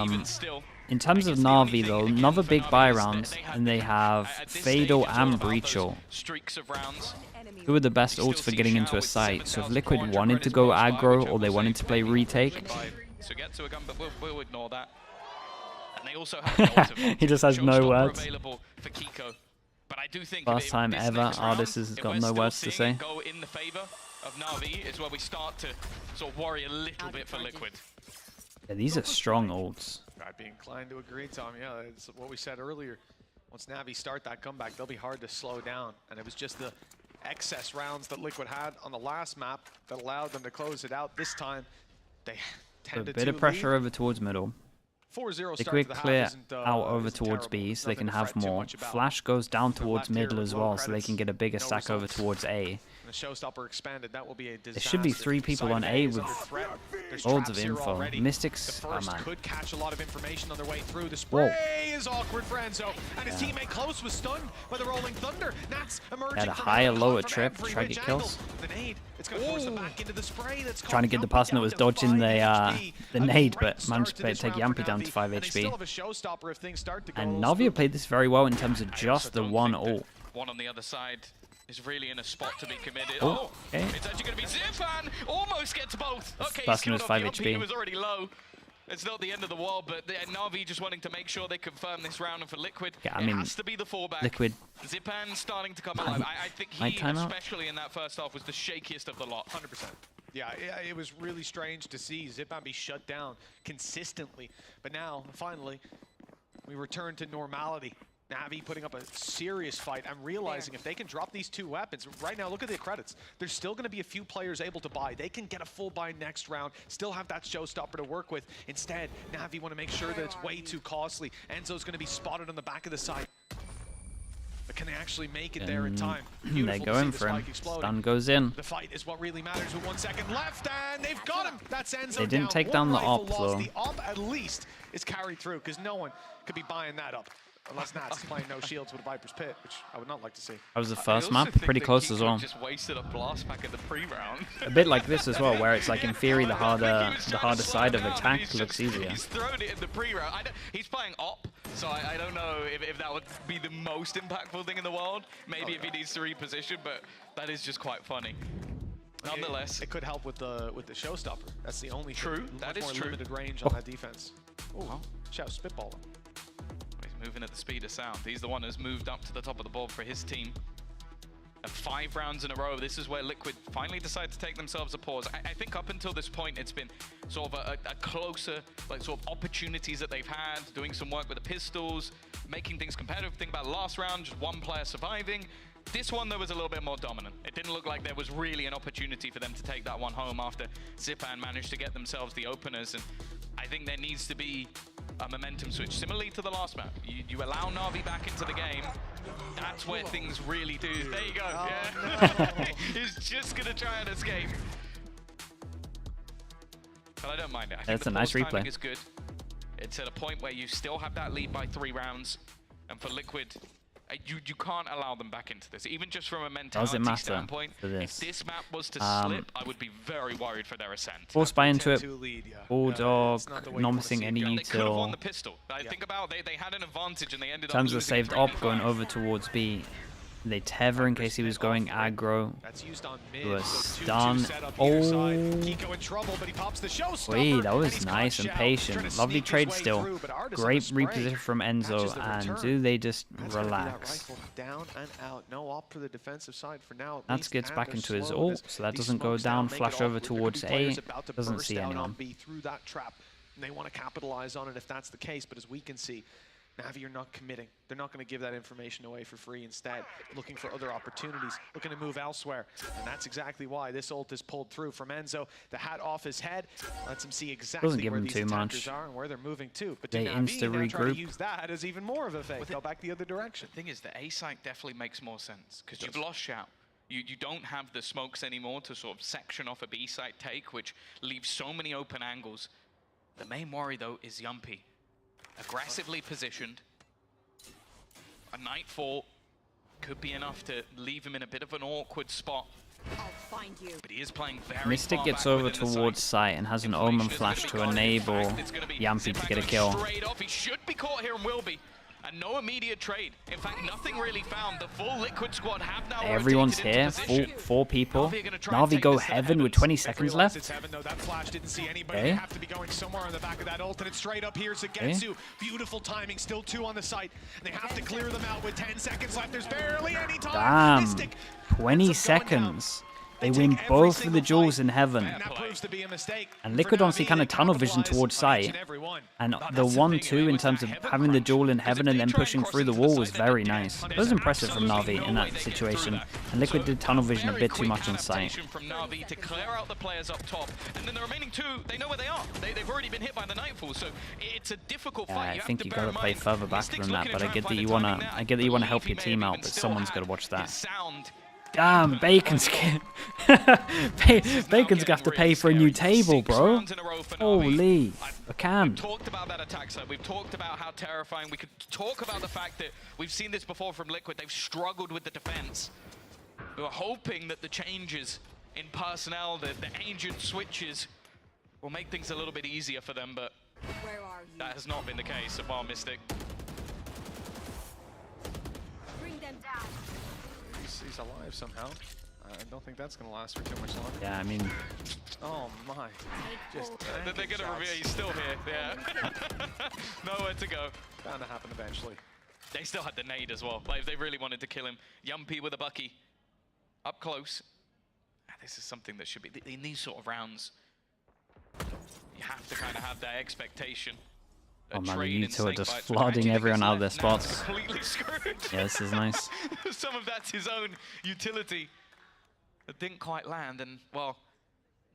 even still. In terms of Navi, though, another big buy round, and they have Fatal and Breachel. Streaks of rounds. Who are the best ults for getting into a site? So if Liquid wanted to go aggro or they wanted to play retake, So get to a gun, but we'll ignore that. And they also have an ult advantage. he just has no Showstopper words. available for Kiko. But I do think First time ever, Artis has got no words to say. Go in the favor of Navi is where we start to sort of worry a little bit for Liquid. Yeah, these are strong ults. I'd be inclined to agree, Tom. Yeah, it's what we said earlier. Once Navi start that comeback, they'll be hard to slow down. And it was just the excess rounds that Liquid had on the last map that allowed them to close it out. This time, they A tended bit to of pressure lead. over towards middle. 4-0 Liquid start to the clear half isn't, out over isn't towards terrible. B so they Nothing can to have fret too more. much about. Flash goes down So towards left here, middle as low well so they credits, can get a bigger no stack over results. towards A. The showstopper expanded. That will be a disaster. There should be 3 people on A with There's loads traps of here info. already. Mystics, The oh first man. could catch a lot of information on their way through. The Whoa. spray is awkward for Enzo, and his teammate Close was stunned by the rolling thunder. Nats emerging Had a from higher, out of lower from trip, every try to which get kills. angle. The nade, it's going to force them back into the spray. That's Trying to get the person that was dodging the nade, but managed to take Yampy down to 5 And they still HP. have a showstopper if things start to go And a little Navi smooth. played this very well in terms of just the don't one think that ult. One on the other side is really in a spot to be committed. Oh, okay. It's actually going to be Zipan. Almost gets both. Okay, he's person killed was off 5 Yampy, HP. who was already low. It's not the end of the world, but Navi just wanting to make sure they confirm this round. And for Liquid, Yeah, I it mean, has to be the fallback. Liquid. Zipan starting to come alive. I think My he, timeout? especially in that first half, was the shakiest of the lot. 100%. Yeah, it was really strange to see Zipan be shut down consistently. But now, finally, we return to normality. Navi putting up a serious fight. I'm realizing if they can drop these 2 weapons, right now, look at the credits. There's still going to be a few players able to buy. They can get a full buy next round, still have that showstopper to work with. Instead, Navi want to make sure that it's way too costly. Enzo's going to be spotted on the back of the site. But can they actually make it there in time? They're Beautiful to see going the for him. spike exploding. Stun goes in. The fight is what really matters with 1 second left, and they've got him. That's Enzo They didn't down. take One down the rifle op, lost. though. The op at least is carried through because no one could be buying that up. Unless Nats is playing no shields with a Viper's Pit, which I would not like to see. That was the I first also map, think pretty that close as Kiko well. just wasted a blast pack in the pre-round. A bit like this as well, where it's like in theory the I think he harder was trying to slow side of down, attack he's looks just- easier. He's thrown it in the pre-round. He's playing op, so I don't know if that would be the most impactful thing in the world. Maybe if he needs to reposition, but that is just quite funny. Nonetheless, It could help with the showstopper. That's the only True, thing. that Much is more true. limited range on that defense. Oh, Xiao spitballing. he's moving at the speed of sound. He's the one who's moved up to the top of the board for his team. And 5 rounds in a row, this is where Liquid finally decide to take themselves a pause. I think up until this point, it's been sort of a closer, like sort of opportunities that they've had, doing some work with the pistols, making things competitive. Think about last round, just 1 player surviving. This one, though, was a little bit more dominant. It didn't look like there was really an opportunity for them to take that one home after Zipan managed to get themselves the openers. And I think there needs to be a momentum switch. Similarly to the last map, you allow Navi back into the game. That's where things really do. There you go. Yeah. He's just going to try and escape. But I don't mind it. I think That's the a nice pause timing replay. is good. It's at a point where you still have that lead by 3 rounds. And for Liquid, You can't allow them back into this, even just from a mentality matter standpoint. for this? If this map was to slip, I would be very worried for their Ascent. Force buy into it. 10-2 lead, yeah. Bulldog, It's not the way you not wanna missing see it any go. They could have won util. the pistol. Think about they had an advantage and they ended up Terms of losing saved 3v5. op going over towards B. They tether in case he was going aggro. That's used on mid, Was so 2-2 stun. set up either side. Oh. Kiko in trouble, but he pops the showstopper, Wait, that and was he's nice caught and Shao. patient. Trying to Lovely sneak his trade way still. through, but Artis on Great the spray reposition from catches Enzo. the And return. do they just That's gonna be that relax? rifle down and out. No op for the defensive side for now. At Nats least, gets and back they're into his slow ult, as so that these doesn't go smokes now down. make it Flash off. over There could be towards players A. about to Doesn't burst see out anyone. on B through that trap, and they want to capitalize on it if that's the case. But as we can see, Navi are not committing. They're not going to give that information away for free. Instead, looking for other opportunities, looking to move elsewhere. And that's exactly why this ult is pulled through from Enzo. The hat off his head lets him see exactly give where him these too attackers much. are and where they're moving to. But They Navi insta now try to regroup. use that as even more of a fake. Go back the other direction. The thing is, the A site definitely makes more sense because you've lost Shao. You don't have the smokes anymore to sort of section off a B site take, which leaves so many open angles. The main worry though is Yumpy, aggressively positioned. A nightfall could be enough to leave him in a bit of an awkward spot. I'll find you. But he is playing very Mystic far gets back over within the towards site. site and has an Inflation Omen is flash gonna to be gone. In enable fact, it's gonna be Yampy to Zipak get a going kill. straight off. He should be caught here and will be. And no immediate trade. In fact, nothing really found. The full Liquid squad have now Everyone's rotated into here, position. four people. Navi are gonna try and Navi take go this to the heaven with heavens. 20 seconds Realize left. it's heaven, though. That flash didn't see anybody. Okay. They have to be going somewhere on the back of that ult, and it's straight up here. Sugetsu, beautiful timing, still 2 on the site. And they have to clear them out with 10 seconds left. There's barely any time. Damn, Mystic 20 ends up going down. seconds. They win both of the jewels in heaven. And that proves to be a mistake. And for Liquid honestly Navi. kind They of tunnel vision capitalize towards on each site. and every one. And That's the the thing, 1-2 I mean, in with terms that of heaven having the crunch, duel in because heaven if and they then try and pushing cross through the into the wall site, was then very they're dead. nice. That There's was impressive from absolutely Navi no in way that they get through situation. that. And Liquid did tunnel vision a Very bit too quick much on site. adaptation from Navi to clear out the players up top, and then the remaining 2, they know where they are. They've already been hit by the Nightfall, so it's a difficult Yeah, fight. I You think have to you bear gotta in play mind, further back Mystic's than that, looking but to I try get and that find you the wanna timing now. I get that you wanna help Believe your he may team have out, even but still someone's had gotta watch his that. sound. Damn, Bacon's Bacon's gonna have to pay for a new table, bro. Holy, I can. We've talked about that attack side. We've talked about how terrifying. We could talk about the fact that we've seen this before from Liquid. They've struggled with the defense. We were hoping that the changes in personnel, the ancient switches, will make things a little bit easier for them, but Where are you? that has not been the case so far, Mystic. Bring them down. He's alive somehow. I don't think that's going to last for too much longer. Yeah, I mean, Oh my. Just They're going to reveal he's still here. Yeah. Nowhere to go. bound to happen eventually. They still had the nade as well. Like, if they really wanted to kill him. Yumpy with a Bucky. Up close. This is something that should be... In these sort of rounds, you have to kind of have that expectation. oh man, the Trade in util are snake just bites, flooding which everyone out of their actually now it's spots. completely screwed. Yeah, this is nice. Some of that's his own utility. It didn't quite land, and, well,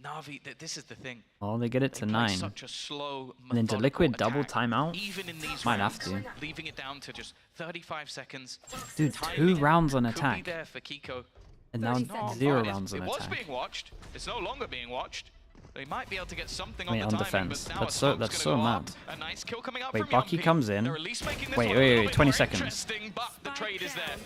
Navi, this is the thing. Oh, they get it to They play 9. such a slow, And then to methodical Liquid double attack. timeout? Even in these Might have rounds, to. leaving it down to just 35 seconds. Dude, Timing 2 rounds on could be attack. there for Kiko. And now Not 0 fine. rounds on It was attack. being watched. It's no longer being watched. They might be able to get something Wait, on on the timing, defense. but now That's a so- smoke's that's gonna so go up. mad. A nice kill coming out Wait, from Bucky Yumpy. comes in. They're at least making this Wait, one a wait, little wait, bit 20 more seconds. interesting, but the trade is there.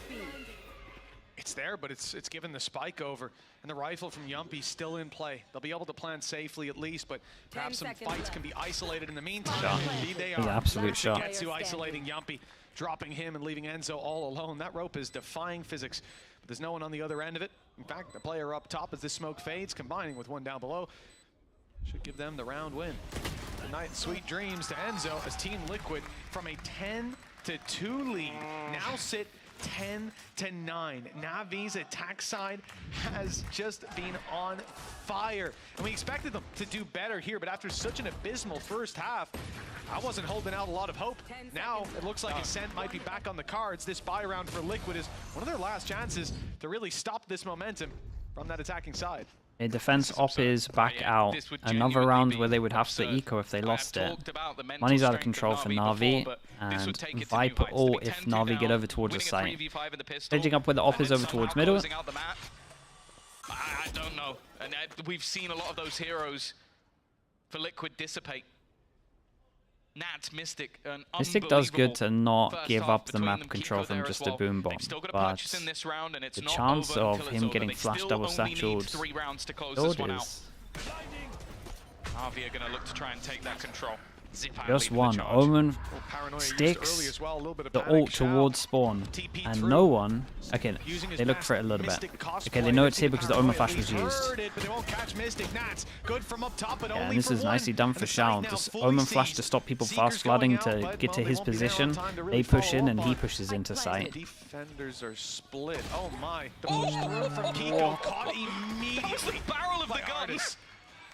It's there, but it's given the spike over. And the rifle from Yumpy still in play. They'll be able to plan safely at least, but perhaps some seconds fights left. can be isolated in the meantime. Shot. Indeed they It was are. an absolute shot. Sugetsu isolating Yumpy, dropping him and leaving Enzo all alone. That rope is defying physics, but there's no one on the other end of it. In fact, the player up top as this smoke fades, combining with one down below, should give them the round win. Good night, sweet dreams to Enzo as Team Liquid from a 10-2 lead now sit 10-9. Navi's attack side has just been on fire. And we expected them to do better here, but after such an abysmal first half, I wasn't holding out a lot of hope. Now it looks like Ascent might be back on the cards. This buy round for Liquid is one of their last chances to really stop this momentum from that attacking side. A defense op is back Yeah, out. this would Another genuinely round be where they would have to absurd. eco if they I've lost it. talked about the mental Money's out of strength control for Navi Navi, before, but this would and take it to new Viper heights. all They'll be if 10-2 Navi get down, over towards the winning a site. 3v5 in the pistol, Staging up with the and offers then over towards somehow middle. closing out the map. I don't know. And we've seen a lot of those heroes for Liquid dissipate. Nats Mystic, an Mystic does good to not first give half up the between map them. control Kiko from there just as a well. boom bomb, They've still got a but purchase in this round, and it's the not chance over of until it's him over. getting They flash still double only need satcheled 3 rounds to close build this one out. is Navi are going to look to try and take that control. Zip out just lead one. the charge. Omen Paranoia used sticks early as well, a little bit of the panic. ult towards spawn, TP and through. no one. Okay, Using his they look best for it a little bit. Mystic cosplay. Okay, they know Let's it's see here because the Paranoia Omen flash at was least used. heard it, but they won't catch Mystic. Nats good from up top, but Yeah, only and this for is one. nicely done And for the Shao. side now This fully Omen flash to seized. stop people Seeker's fast flooding going out, to but, get to well, his they won't be there in position. time to really They push follow in up and he on. pushes into sight. Defenders are split. Oh my. The push through from Kiko caught immediately. That was the barrel of the by gun. Artis.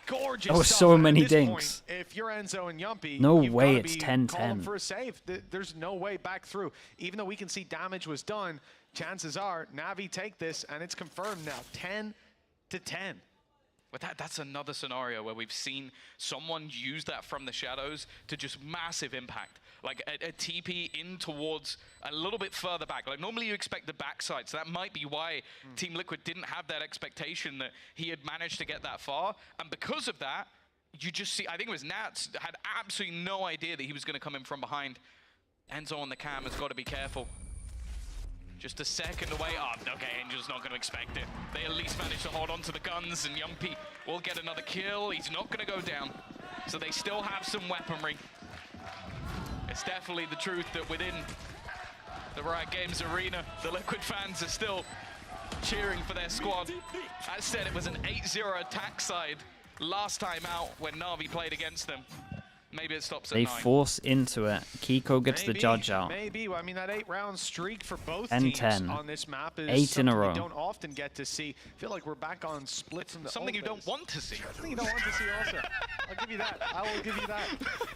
Gorgeous. There were stuff. so And at many this dinks. Point, if you're Enzo and Yumpy, No you've way gotta it's be 10-10. calling for a save. There's no way back through. Even though we can see damage was done, chances are Navi take this, and it's confirmed now. 10-10. But that's another scenario where we've seen someone use that from the shadows to just massive impact. Like a TP in towards a little bit further back. Like normally you expect the backside, so that might be why Team Liquid didn't have that expectation that he had managed to get that far. And because of that, you just see, I think it was Nats had absolutely no idea that he was going to come in from behind. Enzo on the cam has got to be careful. Just a second away. Oh, okay, Angel's not going to expect it. They at least managed to hold on to the guns, and Yumpy will get another kill. He's not going to go down. So they still have some weaponry. It's definitely the truth that within the Riot Games arena, the Liquid fans are still cheering for their squad. As said, it was an 8-0 attack side last time out when Navi played against them. Maybe it stops at They 9. force into it. Kiko gets the judge out. Maybe. I mean, that 8-round streak for both 10-10. teams on this map is 8 in a something row. we don't often get to see. I feel like we're back on splits in the Something you old days. don't want to see. Something you don't want to see also. I'll give you that. I will give you that.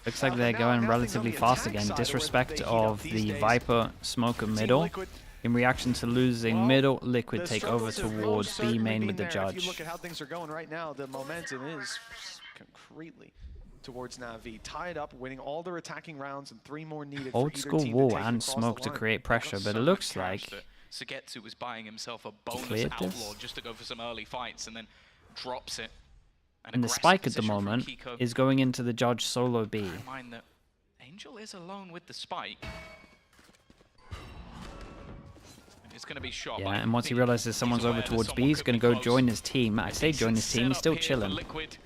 Looks like they're going relatively fast again. Disrespect of the Viper smoker middle. In reaction to losing middle, Liquid take over towards B main with the If you judge. look at how things are going right now, the momentum is concretely towards Navi. Tied up, winning all their attacking rounds, and 3 more needed for Old either school team to wall take and across the smoke to line. create pressure, but it So looks much like cash that Sugetsu was buying himself a bonus cleared outlaw this. just to go for some early fights and then drops it. An and the aggressive spike at the position from moment Kiko. is going into the judge solo B. Bear in mind that Angel is alone with the spike. And it's going to be shot. Yeah, by and once he Navi. realizes someone's He's over aware that towards someone B, he's could going be to go close. join his team. I say join his team, he's still chilling. Liquid,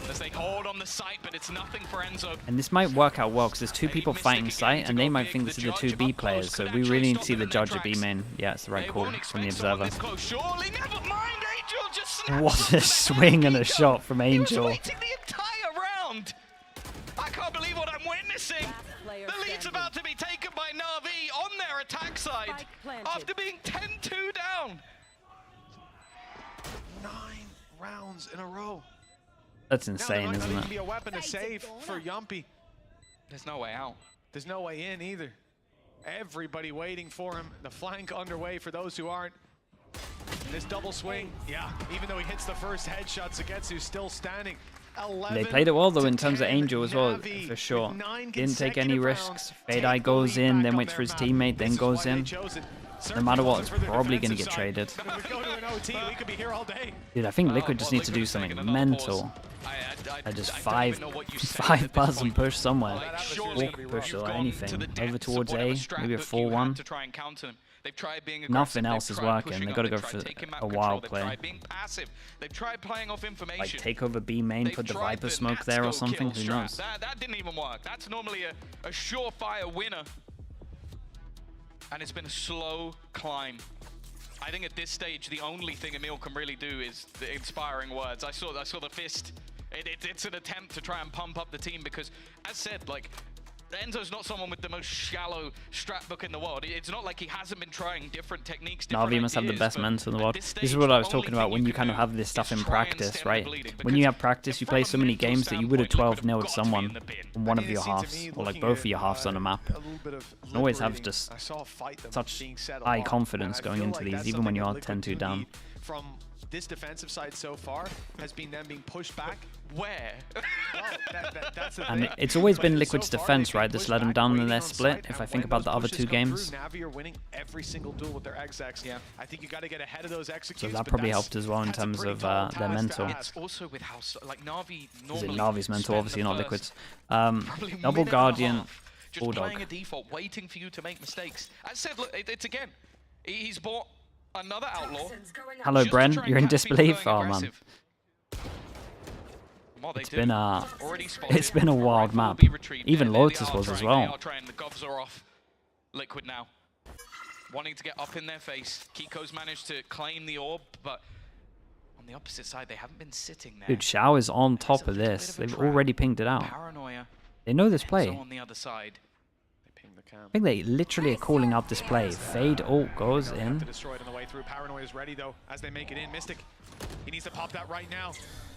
as they hold on the site, but it's nothing for Enzo. And this might work out well because there's 2 people fighting site and they might think this is the 2 B players, so we really need to see the judge at B main. Yeah, it's the right call from the observer. Surely, never mind, Angel just snapped What onto a the swing and a Kiko. shot from He was Angel. waiting the entire round. I can't believe what I'm witnessing. player The lead's standing. about to be taken by Navi on their attack side Spike planted. after being 10-2 down. 9 rounds in a row. That's Now insane, there might not isn't even it? be a weapon to save for Yumpy. There's no way out. There's no way in either. Everybody waiting for him. The flank underway for those who aren't. And this double swing, yeah, even though he hits the first headshot, Sugetsu's still standing. They played it well though in terms of 11-10, Angel as well, Navi for sure. with 9 Didn't take any consecutive risks. rounds. Fade Take Eye the goes lead in, back then on waits their for his map. teammate, then This is goes why they in. chose it. No Certainly matter what, going it's for the probably going to defensive get side. traded. If we go to an OT, we could be here all day. Dude, I think Liquid Oh, just well, need to do Liquid's taking something another mental. pause. Just I don't even know what you say at five this buzz and point. push somewhere. Like, surely Walk push you've or gone anything. to the Over depths towards of A, whatever strat maybe a book you had 4-1. to try and counter them. They've tried being Nothing aggressive, else they've is tried working. pushing They up, gotta they've go tried for taking map a control, wild they've play. tried being passive, they've tried playing off information. Like take over B main, put the Viper smoke there or something, who knows? That didn't even work. That's normally a surefire winner. And it's been a slow climb. I think at this stage, the only thing Emil can really do is the inspiring words. I saw the fist. It's an attempt to try and pump up the team because, as said, like, Enzo's not someone with the most shallow strat book in the world. It's not like he hasn't been trying different techniques, different Navi must have the ideas, best but mental in the at world. this This is stage, what I was the talking only about thing when you can kind of do have this stuff is in try and practice, stem the right? bleeding, When you because have practice, you play so many from a games that you would have mental 12 0'd standpoint, someone Liquid have got to be in the on one of I mean, your it seemed to halves, me or like looking both at, of your halves on a map. a little bit of You always have liberating. just I saw a fight that was such being said a high lot, confidence and I going feel into like these, that's even when something you are that Liquid 10-2 do down. need from this defensive side so far has been them being pushed back. Where? Well, that's the And thing. it's always been But Liquid's so far, defense, they've been right? That's pushed let them back, down in waiting their on split. site, If I and think when about the those other pushes two come games. through, NAVI are winning every single duel with their execs. Yeah. I think you got to get ahead of those So executes. that but probably that's- helped as well in that's a terms pretty of tall their task to mental. ask. It's also with how like Navi Is it normally Navi's mental? spend Obviously the not first Liquid's. probably Double minute and a Guardian, half just Bulldog. playing a default, waiting for you to make mistakes. As I said, look, it's again. He's bought another outlaw. Hello, just to Bren. try and You're in catch people disbelief? going Oh, man. aggressive. Well, they It's do. been Already spotted. it's been a wild Rifle will map. be retrieved. Even They Lotus are was as trying, well. They are trying. The govs are off. Liquid now. Wanting to get up in their face. Kiko's managed to claim the orb, but on the opposite side, they haven't been sitting there. Dude, Shao is on It's a top of little bit this. of a They've trap. already pinged it out. Paranoia. They know this So play. on the other side. They ping the cam. I think they literally are calling out this play. Fade ult goes They have in. to destroy it on the way through. Paranoia is ready though as they make it in. Mystic, he needs to pop that right now.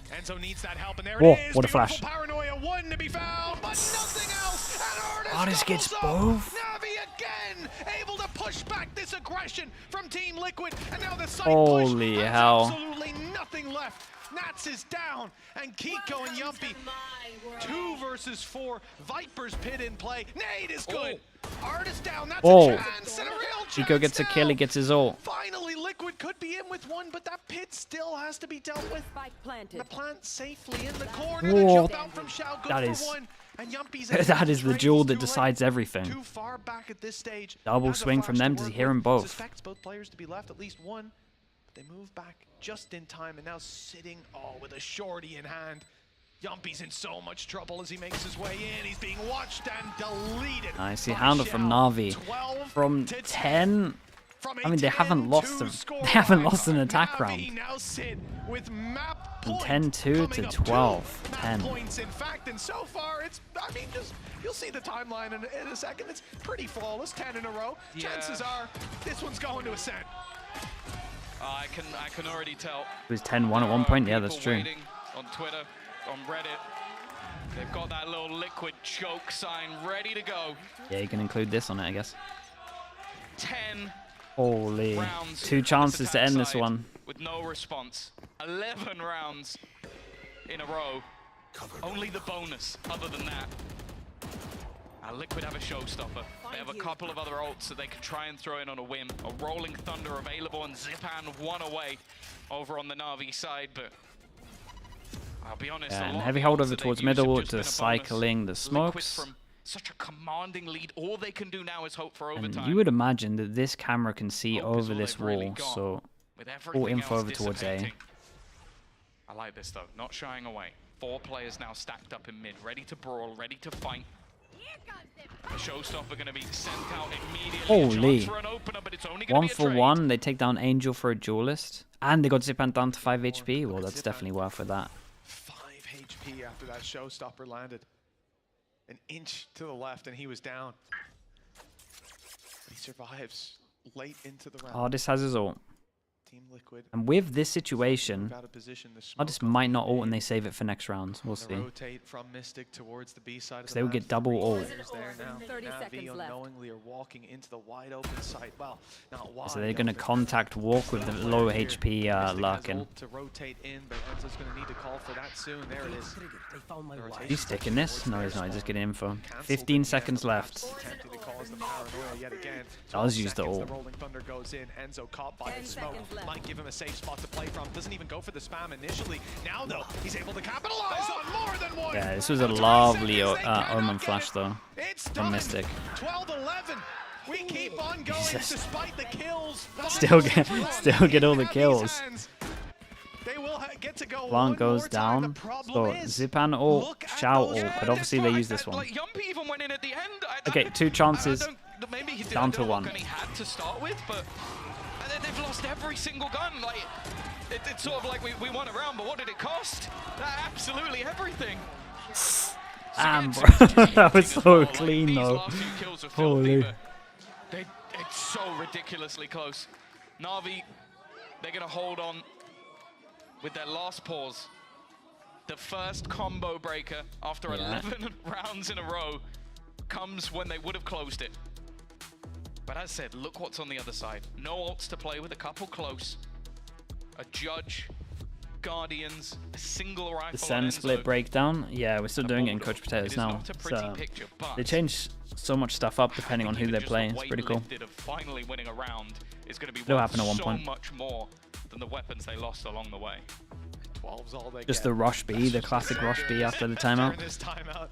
Enzo needs that help, and there Whoa, it is. what a Beautiful flash. Paranoia, one to be found, but nothing else. And Artist gets doubles up. both. NAVI again able to push back this aggression from Team Liquid, and now the side Holy push has hell. absolutely nothing left. Nats is down, and Kiko and Yumpy 2 versus 4. Viper's pit in play. Nade is good. Artist down. That's Oh. a chance and a real chance. Chico gets a kill, he now. gets his ult. Finally, Liquid could be in with one, but that pit still has to be dealt with. Spike planted. The plant safely in the corner. Whoa. The jump out from Shao, good That for is- one. And Yumpy's That is the trades duel that too late. decides everything. Too far back at this stage. Double Has a swing from flash to them. Does he work hear with. them both? Suspects both players to be left, at least one. But they move back just in time, and now sitting, with a shorty in hand. Yumpy's in so much trouble as he makes his way in. He's being watched and deleted. Nice, he by handled from Shao. Navi. 12 From to 10. From I mean, they a haven't lost 10-2 a- score they haven't line. lost an attack Navi round. now sit with map From point 10-2 coming to up 12. two map 10. points, in fact, and so far it's, I mean, just you'll see the timeline in a second. It's pretty flawless, 10 in a row. Yeah. Chances are this one's going to Ascent. I can already tell. It was 10-1 at one point. Yeah, that's People true. waiting on Twitter, on Reddit. They've got that little Liquid choke sign ready to go. Yeah, you can include this on it, I guess. 10 Holy. rounds. 2 on this chances to attack end this side one. With no response. 11 rounds in a row. Only the bonus, other than that. Liquid have a showstopper. They have a couple of other ults that they can try and throw in on a whim. A Rolling Thunder available and Zipan one away over on the Na'Vi side, but I'll be honest, Yeah, a and lot heavy of the hold ults over that they've towards used have middle just to been a bonus. cycling the Liquid smokes. from such a commanding lead, all they can do now is hope for And overtime. you would imagine that this camera can see Hope is over all this they've really wall, got, so with all everything info else over towards A. dissipating. I like this though, not shying away. 4 players now stacked up in mid, ready to brawl, ready to fight. The showstopper going to be sent out immediately. Holy. A chance for an opener, but it's only gonna 1 be a for trade. 1, they take down Angel for a duelist. And they got Zipan down to 5 HP. Well, that's definitely worth it, that. 5 HP after that showstopper landed. An inch to the left, and he was down. He survives late into the round. Artist has his ult. Team Liquid. And with this situation, Move out of position, the smoke Artist on might not the ult and A. they save it for next round. We'll They see. rotate from Mystic towards the B side of the they would map. get double 3 ult. players there now. 30 Navi seconds left. unknowingly are walking into the wide open site. Well, not wide. So they're going to contact walk with the low HP Larkin. To rotate in, but Enzo's going to need to call for that soon. There it is. He's sticking this? No, he's not. He's just getting info. 15 seconds left. Attempting to cause the paranoia yet again. Does 12 use the seconds, ult. The Rolling Thunder goes in. Enzo caught by 10 the smoke. seconds left. Might give him a safe spot to play from. Doesn't even go for the spam initially. Now though, he's able to capitalize on more than one. Yeah, this was a And 20 lovely seconds, they cannot Omen get flash, it. though, It's from done. Mystic. 12-11. We keep on going Jesus. despite the kills. Still get all the Navi's kills. hands. They will get to go Plant one goes more time. down. The problem So is, Zipan ult, look at Shao those ult, but obviously they use this one. Like Yumpy even went in at the end. Okay, 2 chances. Maybe he did, Down I to don't know 1. what gun he had to start with, but and then they've lost every single gun. Like it's sort of like we won a round, but what did it cost? Absolutely everything. Damn, bro. That was so clean, These though. last 2 kills are Holy. filthy, but it's so ridiculously close. Na'Vi, they're gonna hold on with their last pause. The first combo breaker after 11 rounds in a row comes when they would have closed it. But as said, look what's on the other side. No ults to play with, a couple close. a Judge, Guardians, a single rifle. Ascent split breakdown. Yeah, we're still doing it in Coach Potatoes now. So they change so much stuff up depending on who they're playing. It's pretty cool. Finally winning a round is going to be It'll happen at one point. so much more than the weapons they lost along the way. 12's all they Just get. the rush B, the classic rush B after the timeout. This timeout.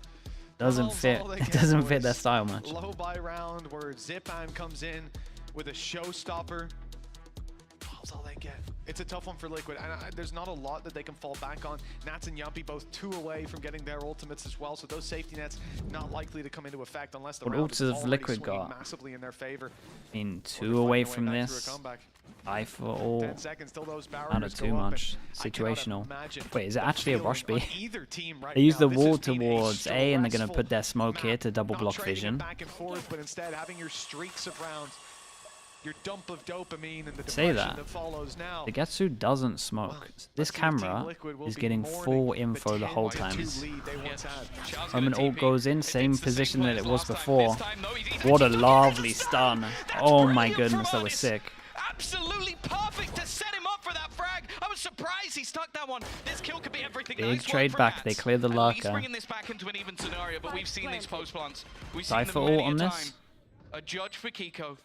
Doesn't 12's fit. all they It get, doesn't fit boys. their style much. Low buy round where Zipan comes in with a showstopper. 12's all they get. It's a tough one for Liquid, and there's not a lot that they can fall back on. Nats and Yumpy both 2 away from getting their ultimates as well, so those safety nets not likely to come into effect unless the What round ults is have already Liquid swinging got? massively in their favor. I mean, Or 2 they're away finding a from way back through a this. comeback. Eye for all. 10 seconds till those Out of barriers too go up, much. and I cannot Situational. imagine Wait, is it the actually a feeling rush B? on either team right They use now. the This wall has been a towards A, and they're going to put their stressful smoke here to double not block trading it vision. back and forth, but instead having your streaks of rounds, your dump of dopamine and the Say depression that. follows now. The Getsu doesn't smoke. This camera is getting full info the whole time. When an ult goes in, same position that it was before. What a lovely stun. Oh my goodness, that was sick. Absolutely perfect to set him up for that frag. I was surprised he stuck that one. This kill could be everything. Big Nice trade work for back. They Nats. clear the He's lurker. bringing this back into an even scenario, but we've seen these post plants. We've seen Cypher them ult many on a this. time. A Judge for Kiko.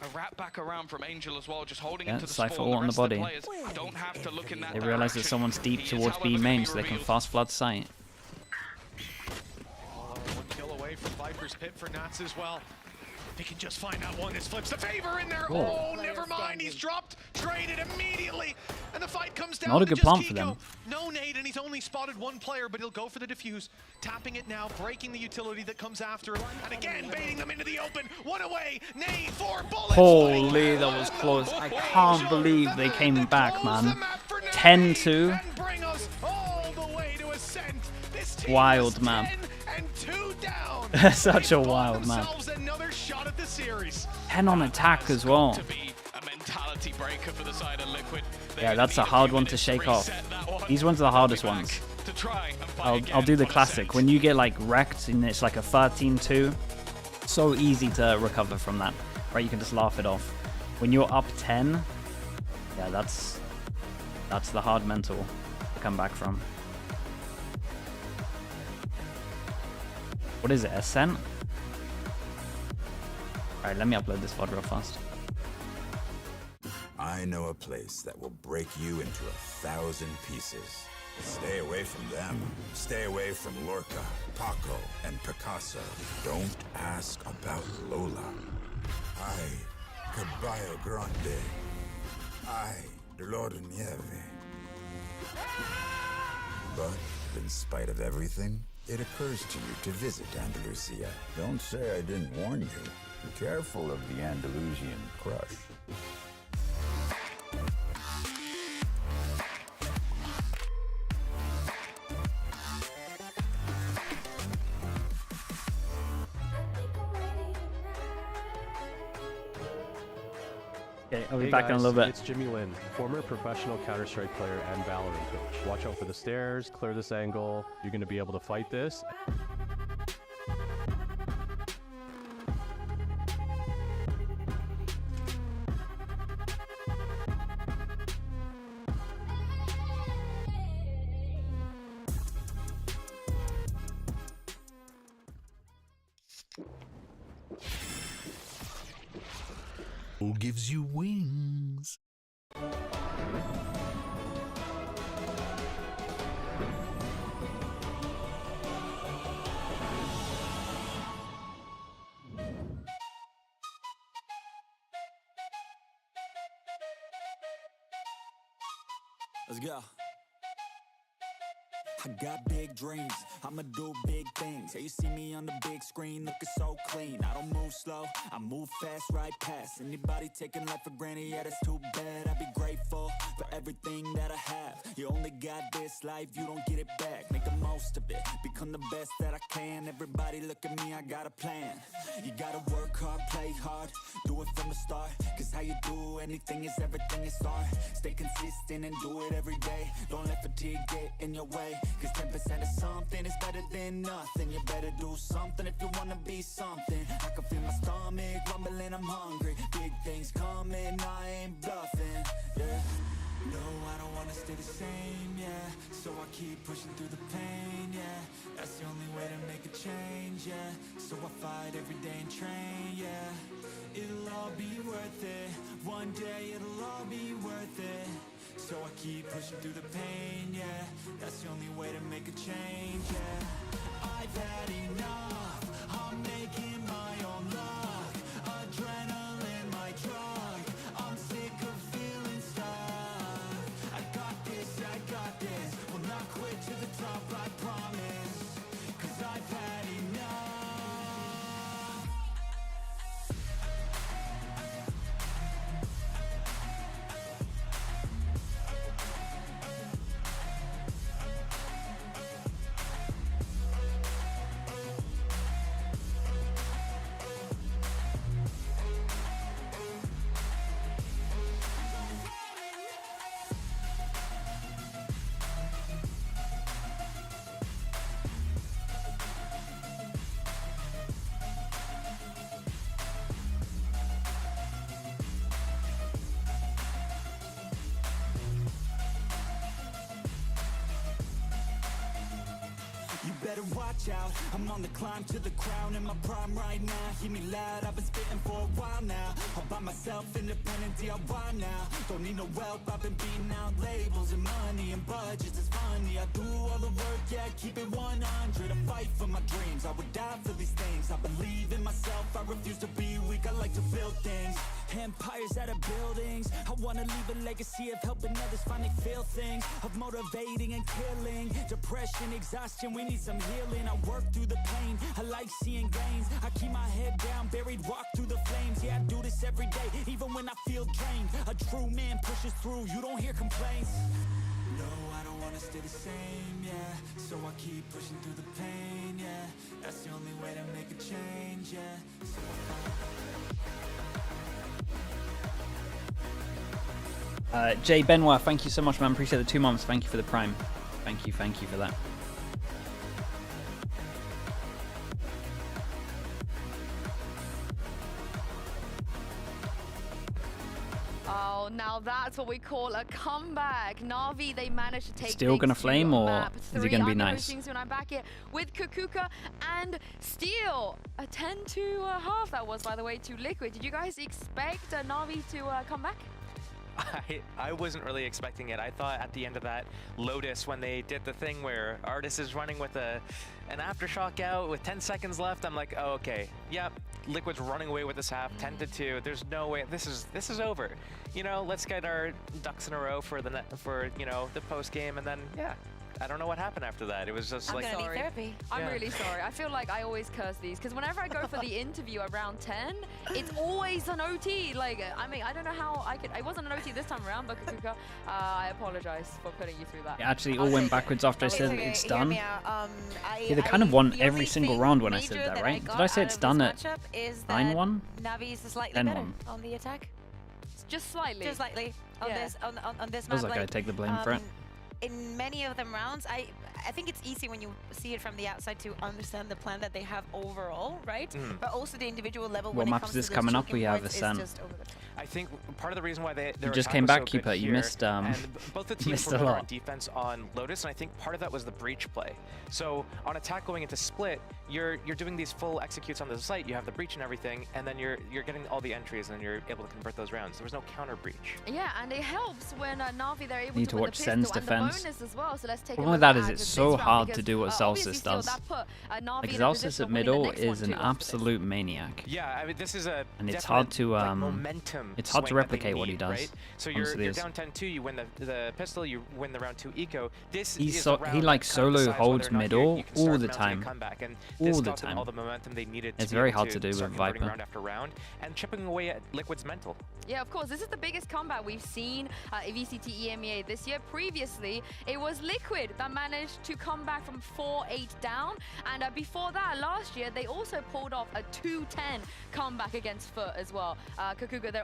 A wrap back around from Angel as well, just holding Yeah, him to the Cypher spawn. ult on the rest of body. players don't have to look in that They realize that direction. someone's deep He is, towards B however, main, gonna so be they can revealed. fast flood sight. 1 kill away from Viper's Pit for Nats as well. They can just find that one. This flips the favor in there. Whoa. Oh, never mind. He's dropped, traded immediately, and the fight comes down. Not a to good just pump for Kiko. them. No nade, and he's only spotted 1 player, but he'll go for the defuse, tapping it now, breaking the utility that comes after him, and again baiting them into the open. 1 away. Nade, 4 bullets. Holy, that was close. I can't believe they came back, man. 10-2. And bring us all the way to Ascent. This team Wild is map. 10 and 2 down. Such a They've bought wild map. themselves another shot at the series. 10 on attack as well. To be a mentality breaker for the side of Liquid. Yeah, that's a hard one to shake off. These ones are the hardest ones. To try and fight I'll do the again on classic. Ascent. When you get like wrecked and it's like a 13-2, so easy to recover from that. Right, you can just laugh it off. When you're up 10, yeah, that's the hard mental to come back from. What is it, Ascent? Alright, let me upload this VOD real fast. I know a place that will break you into 1,000 pieces. Stay away from them. Stay away from Lorca, Paco, and Picasso. Don't ask about Lola. I, Caballo Grande. I, Lord Nieve. But in spite of everything, it occurs to you to visit Andalusia. Don't say I didn't warn you. Be careful of the Andalusian crush. Okay, I'll be Hey back in a guys, little bit. It's Jimmy Lin, former professional Counter-Strike player and Valorant coach. Watch out for the stairs, clear this angle. You're going to be able to fight this. Who gives you wings? Let's go. I got big dreams, I'ma do big things. Yeah, you see me on the big screen looking so clean. I don't move slow, I move fast right past anybody taking life for granted, yeah, that's too bad. I be grateful for everything that I have. You only got this life, you don't get it back. Make the most of it, become the best that I can. Everybody look at me, I got a plan. You gotta work hard, play hard, do it from the start. Cause how you do anything is everything it's art. Stay consistent and do it every day. Don't let fatigue get in your way. Cause 10% of something is better than nothing. You better do something if you wanna be something. I can feel my stomach rumbling, I'm hungry. Big things coming, I ain't bluffing, yeah. No, I don't wanna stay the same, yeah. So I keep pushing through the pain, yeah. That's the only way to make a change, yeah. So I fight every day and train, yeah. It'll all be worth it. One day it'll all be worth it. So I keep pushing through the pain, yeah. That's the only way to make a change, yeah. I've had enough. I'm making my own luck. Adrenaline, my drug. I'm sick of feeling stuck. I got this, yeah, I got this. Will not quit to the top, I promise. 'Cause I've had enough. You better watch out, I'm on the climb to the crown in my prime right now. Hear me loud, I've been spitting for a while now. All by myself, independent DIY now. Don't need no help, I've been beating out labels and money and budgets, it's funny. I do all the work, yeah, keep it 100. I fight for my dreams, I would die for these things. I believe in myself, I refuse to be weak, I like to build things. Empires out of buildings, I wanna leave a legacy of helping others find they feel things. Of motivating and killing, depression, exhaustion, we need some healing. I work through the pain, I like seeing gains. I keep my head down, buried, walk through the flames. Yeah, I do this every day, even when I feel drained. A true man pushes through, you don't hear complaints. No, I don't wanna stay the same, yeah. So I keep pushing through the pain, yeah. That's the only way to make a change, yeah. So Jay Benoit, thank you so much, man. Appreciate the 2 months. Thank you for the prime. Thank you for that. Oh, now that's what we call a comeback. Na'Vi, they managed to take Still gonna flame, or is it gonna be nice? Soon I'm back here with Kukuka and Steel. A 10-2.5 that was, by the way, to Liquid. Did you guys expect Na'Vi to come back? I wasn't really expecting it. I thought at the end of that Lotus, when they did the thing where Artis is running with an aftershock out with 10 seconds left, I'm like, oh, okay, yep, Liquid's running away with this half, 10-2. There's no way, this is over. You know, let's get our ducks in a row for the you know, the post game, and then yeah. I don't know what happened after that. It was just like, sorry. Therapy. I'm really sorry. I feel like I always curse these because whenever I go for the interview around 10, it's always an OT. Like, I mean, I don't know how I could. I wasn't an OT this time around, but Kukuka, I apologize for putting you through that. It actually all went backwards after I said it's done. Yeah, they kind of won every single round when I said that, right? Did I say it's done at 9-1? Navi's slightly better on the attack. Just slightly. Just slightly on this map. I was like, I take the blame for it. In many of the rounds, I think it's easy when you see it from the outside to understand the plan that they have overall, right? But also the individual level. What map is this coming up? We have Ascent. I think part of the reason why they just came back, Keeper. You missed and both the teams were on defense on Lotus, and I think part of that was the breach play. So on attack going into split, you're doing these full executes on the site. You have the breach and everything, and then you're getting all the entries, and you're able to convert those rounds. There was no counter breach. Yeah, and it helps when Na'Vi they're able to win watch the Sen's pistol defense. And the bonus as well. So let's take One of that is it's so hard to do what Zalsis does. Like Zalsis at middle is an absolute maniac. Yeah, I mean this is a and it's hard to momentum. It's hard to replicate what he does. Right? So you're down 10-2, you win the pistol, you win the round 2 eco. This is he like solo holds middle all the time. All the time. All the momentum they needed it's very hard to do with Viper. Round after round and chipping away at Liquid's mental. Yeah, of course. This is the biggest comeback we've seen at VCT EMEA this year. Previously, it was Liquid that managed to come back from 4-8 down. And before that, last year, they also pulled off a 2-10 comeback against Foot as well. Kukuka, they're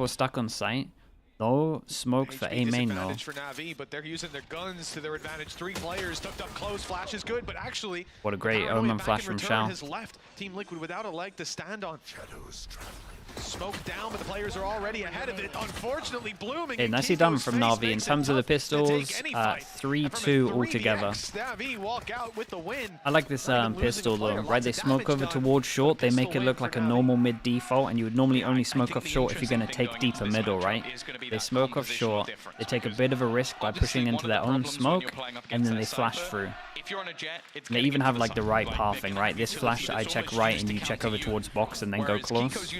Paco stuck on site. No smoke for A main, though. For NAVI, but they're using their guns to their advantage. 3 players tucked up close. Flash is good, but actually, What a great Omen flash from Shao. has left Team Liquid without a leg to stand on. Smoke down, but the players are already ahead of it. Unfortunately, blooming. Hey, nicely done from Navi. In terms of the pistols, 3-2 altogether. I like this pistol though, right? They smoke over towards short, they make it look like a normal mid default, and you would normally only smoke off short if you're going to take deeper middle, right? They smoke off short, they take a bit of a risk by pushing into their own smoke, and then they flash through. And they even have like the right pathing, right? This flash, I check right and you check over towards box and then go close.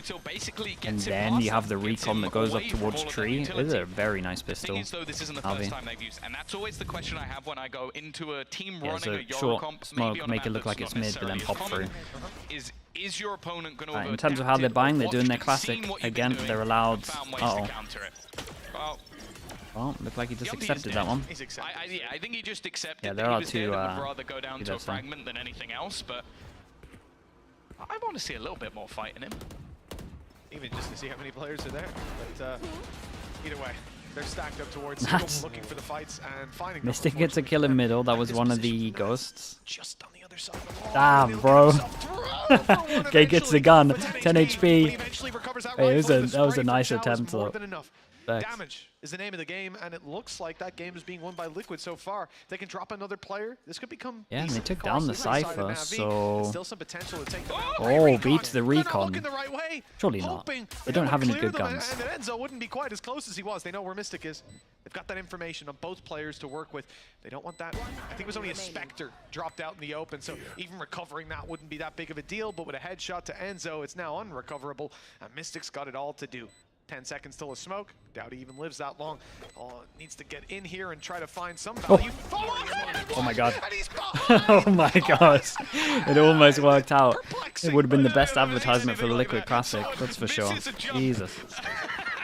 And then you have the recon that goes up towards tree. This is a very nice pistol. Navi. And that's always the question I have when I go into a team Yeah, so short smoke, make it look like it's mid, but then pop through. Is your opponent going to in terms of how they're buying, they're doing their classic. Again, they're allowed... Well, looked like he just accepted that one. I think he just accepted. Yeah, there are two. Would rather go down to a fragment than anything else, but I want to see a little bit more fight in him. Even just to see how many players are there. But either way, they're stacked up towards single, looking for the fights and finding. Mystic gets a kill in middle. That was one of the ghosts. Just on the other side of the wall. Damn, bro. Okay, gets the gun. 10 HP. Hey, that was a nice attempt though. Damage is the name of the game, and it looks like that game is being won by Liquid so far. If they can drop another player, this could become... Yeah, and they took down the Cypher, so... Still some potential to take them out. Oh, beats the recon. Surely not. They don't have any good guns. And Enzo wouldn't be quite as close as he was. They know where Mystic is. They've got that information on both players to work with. They don't want that. I think it was only a Spectre dropped out in the open, so even recovering that wouldn't be that big of a deal, but with a headshot to Enzo, it's now unrecoverable, and Mystic's got it all to do. 10 seconds till a smoke. Doubt he even lives that long. Needs to get in here and try to find some value. Oh my god. Oh my gosh. It almost worked out. It would have been the best advertisement for the Liquid Classic, that's for sure. Jesus.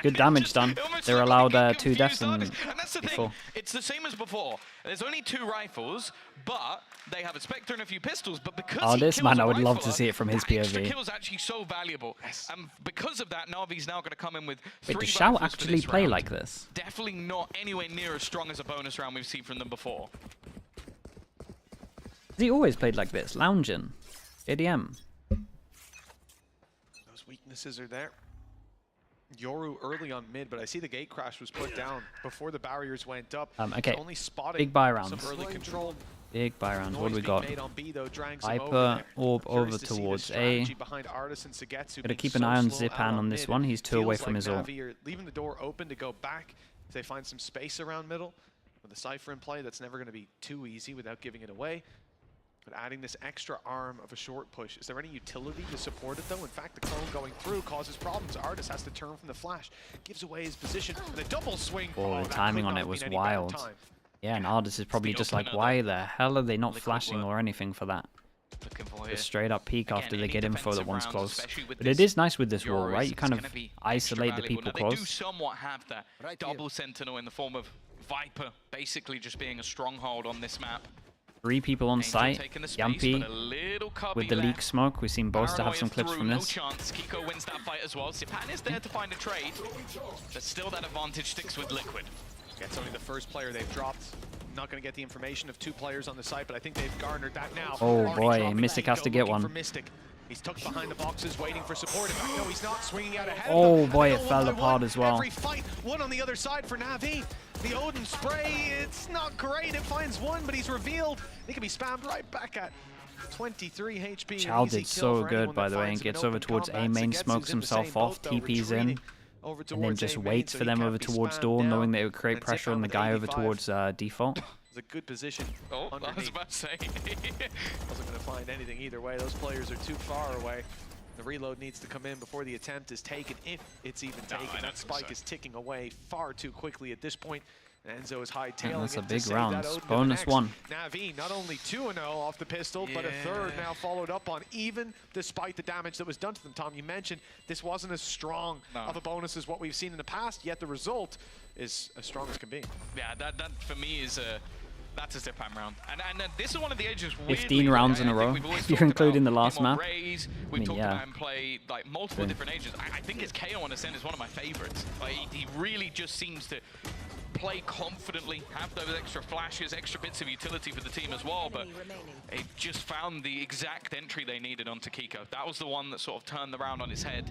Good damage done. They're allowed 2 deaths in before. It's the same as before. There's only 2 rifles, but they have a Spectre and a few pistols. But because this man, I would love to see it from his POV. Extra kill is actually so valuable, and because of that, Navi's now going to come in with 3 Wait, does Shao actually play like this? Definitely not anywhere near as strong as a bonus round we've seen from them before. Has he always played like this? Lounging? ADM? Those weaknesses are there. Yoru early on mid, but I see the gate crash was put down before the barriers went up. Okay, only big buy rounds. Some early control. Big buy rounds. What do we got? B, though, Viper, orb over towards A. Gotta keep an eye on Zipan on this one. He's 2 away from his ult. Leaving the door open to go back if they find some space around middle. With the Cypher in play, that's never going to be too easy without giving it away. But adding this extra arm of a short push, is there any utility to support it though? In fact, the clone going through causes problems. Artis has to turn from the flash, gives away his position, and the double swing. Oh, the timing on it was wild. Yeah, and Artis is probably just like, why the hell are they not flashing or anything for that? Just straight up peek after they get info that one's close. But it is nice with this wall, right? You kind of isolate the people close. They do somewhat have that double sentinel in the form of Viper, basically just being a stronghold on this map. 3 people on site. Yampy with the leak smoke. We've seen Boaster have some clips from this. Kiko wins that fight as well. Zipan is there to find a trade, but still that advantage sticks with Liquid. That's only the first player they've dropped. Not going to get the information of 2 players on the site, but I think they've garnered that now. Oh boy, Mystic has to get one. He's tucked behind the boxes, waiting for support. In fact, no, he's not, swinging out ahead. Oh boy, it fell apart as well. Every fight, one on the other side for Navi. The Odin spray, it's not great. It finds one, but he's revealed. He can be spammed right back at 23 HP. Chow did so good, by the way, and gets over towards A main, smokes himself off, TP's in, and then just waits for them over towards door, knowing that it would create pressure on the guy over towards default. It's a good position. Oh, I was about to say. Wasn't going to find anything either way. Those players are too far away. The reload needs to come in before the attempt is taken, if it's even taken. That spike is ticking away far too quickly at this point. Enzo is hightailing. That's a big round. Bonus 1. Navi not only 2-0 off the pistol, but a 3rd now followed up on, even despite the damage that was done to them. Tom, you mentioned this wasn't as strong of a bonus as what we've seen in the past, yet the result is as strong as can be. Yeah, that for me is a... That's a Zipan round. And this is one of the agents 15 rounds in a row, if you're including the last map. We talked about him play like multiple different agents. I think his KO on Ascent is one of my favorites. Like, he really just seems to play confidently, have those extra flashes, extra bits of utility for the team as well, but they just found the exact entry they needed onto Kiko. That was the one that sort of turned the round on his head.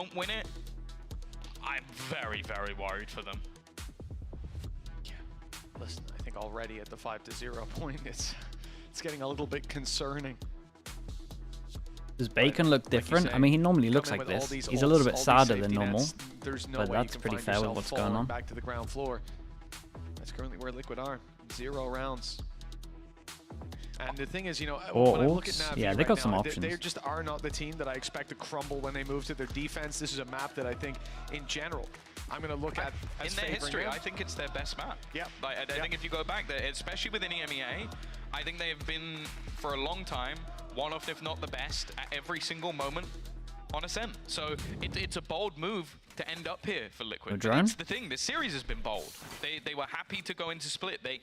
don't win it, I'm very, very worried for them. Yeah. Listen, I think already at the 5-0 point, it's getting a little bit concerning. Does Bacon look different? I mean, he normally looks like this. He's a little bit sadder than normal, but that's pretty fair with what's going on. Back to the ground floor. That's currently where Liquid are. 0 rounds. And the thing is, you know, when I look at NAVI yeah, they got some now, options. They just are not the team that I expect to crumble when they move to their defense. This is a map that I think, in general, I'm going to look at as in their history. them. I think it's their best map. Yeah. Like, I think if you go back there, especially within EMEA, I think they have been for a long time one of, if not the best, at every single moment on Ascent. So it's a bold move to end up here for Liquid. That's the thing. This series has been bold. They were happy to go into split. They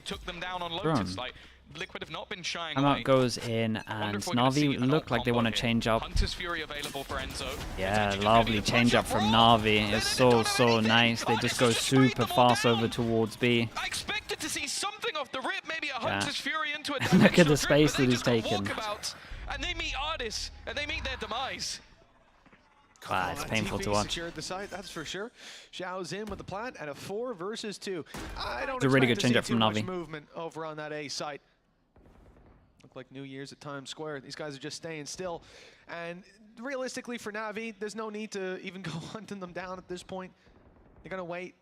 took them down on Lotus. Like, Liquid have not been shying away. Amount goes in, and Navi look like they want to change up. Hunter's Fury available for Enzo. Yeah, lovely change up from Navi. It's so nice. They just go super fast over towards B. I expected to see something off the rip, maybe a Hunter's Fury into a Look at the space that he's taken. And they meet Artis, and they meet their demise. Wow, it's painful to watch. Secured the site, that's for sure. Xiao's in with the plant and a 4 versus 2. I don't It's a really good expect change up to see from too much Navi. movement over on that A site. Look like New Year's at Times Square. These guys are just staying still. And realistically for Navi, there's no need to even go hunting them down at this point. They're going to wait,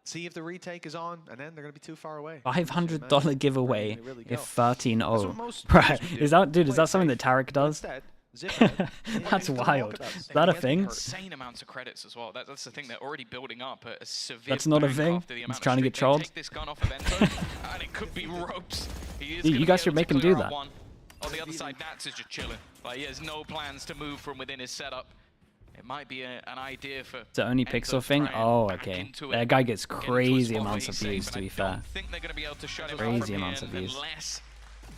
see if the retake is on, and then they're going to be too far away. $500 giveaway really if go. 13-0. Right, is that something that Tarek does? That's wild. Is that a thing? Insane amounts of credits as well. That's the thing. They're already building up a severe. That's not a thing. He's trying to get trolled. Take this gun off of Enzo, and it could be ropes. You guys should make him do that. On the other side, Nats is just chilling. Like, he has no plans to move from within his setup. It might be an idea for. The only pixel thing? Oh, okay. That guy gets crazy amounts of views, to be fair. I think they're going to be able to shut him Crazy amounts of views. Unless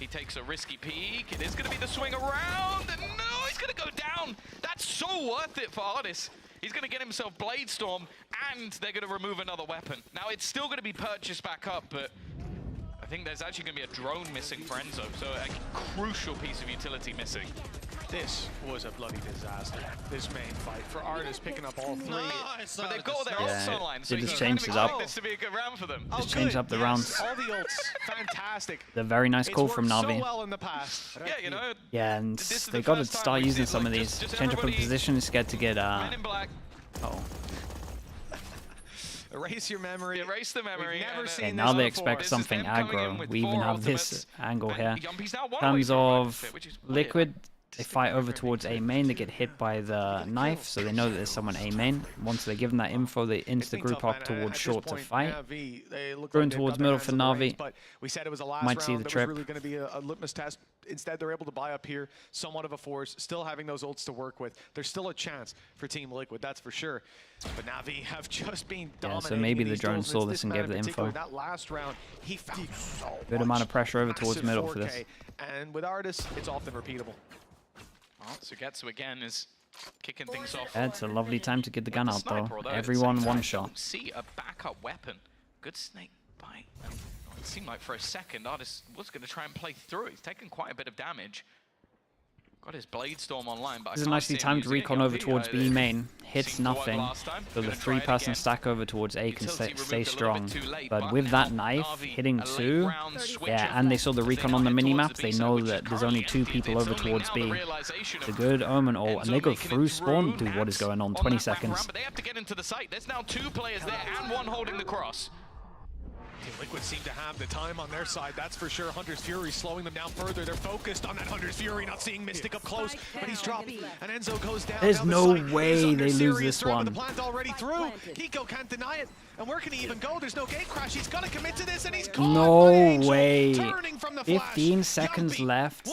he takes a risky peek. It is going to be the swing around. And no, he's going to go down. That's so worth it for Artis. He's going to get himself Blade Storm, and they're going to remove another weapon. Now, it's still going to be purchased back up, but I think there's actually going to be a drone missing for Enzo. So a crucial piece of utility missing. This was a bloody disaster, this main fight. For Artis picking up all 3. But they've got their ults online, so they just you changed it up. this to be a good round for them. Just changed up the rounds. All the ults, fantastic. The very nice call from Navi. So well in the past. Yeah, you know. Yeah, and they got to start using some of these. Change up in position is scared to get. Men in black. Oh. Erase your memory. Erase the memory. Okay, now they expect something aggro. We even have this angle here. In terms of Liquid, they fight over towards A main. They get hit by the knife, so they know that there's someone A main. Once they're given that info, they insta group up towards short to fight. Going towards middle for Navi. But we said it was a last Might see round the that trip. was really going to be a litmus test. Instead, they're able to buy up here, somewhat of a force, still having those ults to work with. There's still a chance for Team Liquid, that's for sure. But Navi have just been dominating. So maybe the these drone duels, saw and this and gave the info. That last round, he found so Good amount of pressure over towards massive middle for 4K. this. And with Artis, it's often repeatable. Oh, Sugetsu again is kicking things off. Yeah, it's a lovely time to get the gun out though. Although Everyone at the same one time, shot. See a backup weapon. Good snake bite. It seemed like for a second Artis was going to try and play through. He's taken quite a bit of damage. Got his Blade Storm online, but This is a nicely timed recon over towards B main. Hits nothing, so the 3-person stack over towards A can stay strong. But with that knife hitting 2, yeah, and they saw the recon on the minimap, they know that there's only 2 people over towards B. It's a good omen ult, and they go through spawn. Dude, what is going on? 20 seconds. But they have to get into the site. There's now 2 players there and 1 holding the cross. Liquid seem to have the time on their side, that's for sure. Hunter's Fury slowing them down further. They're focused on that Hunter's Fury, not seeing Mystic up close, but he's dropped, and Enzo goes down. There's no way they lose this one. The plant already through. Hiko can't deny it. And where can he even go? There's no gate crash. He's got to commit to this, and he's caught. No way. 15 seconds left.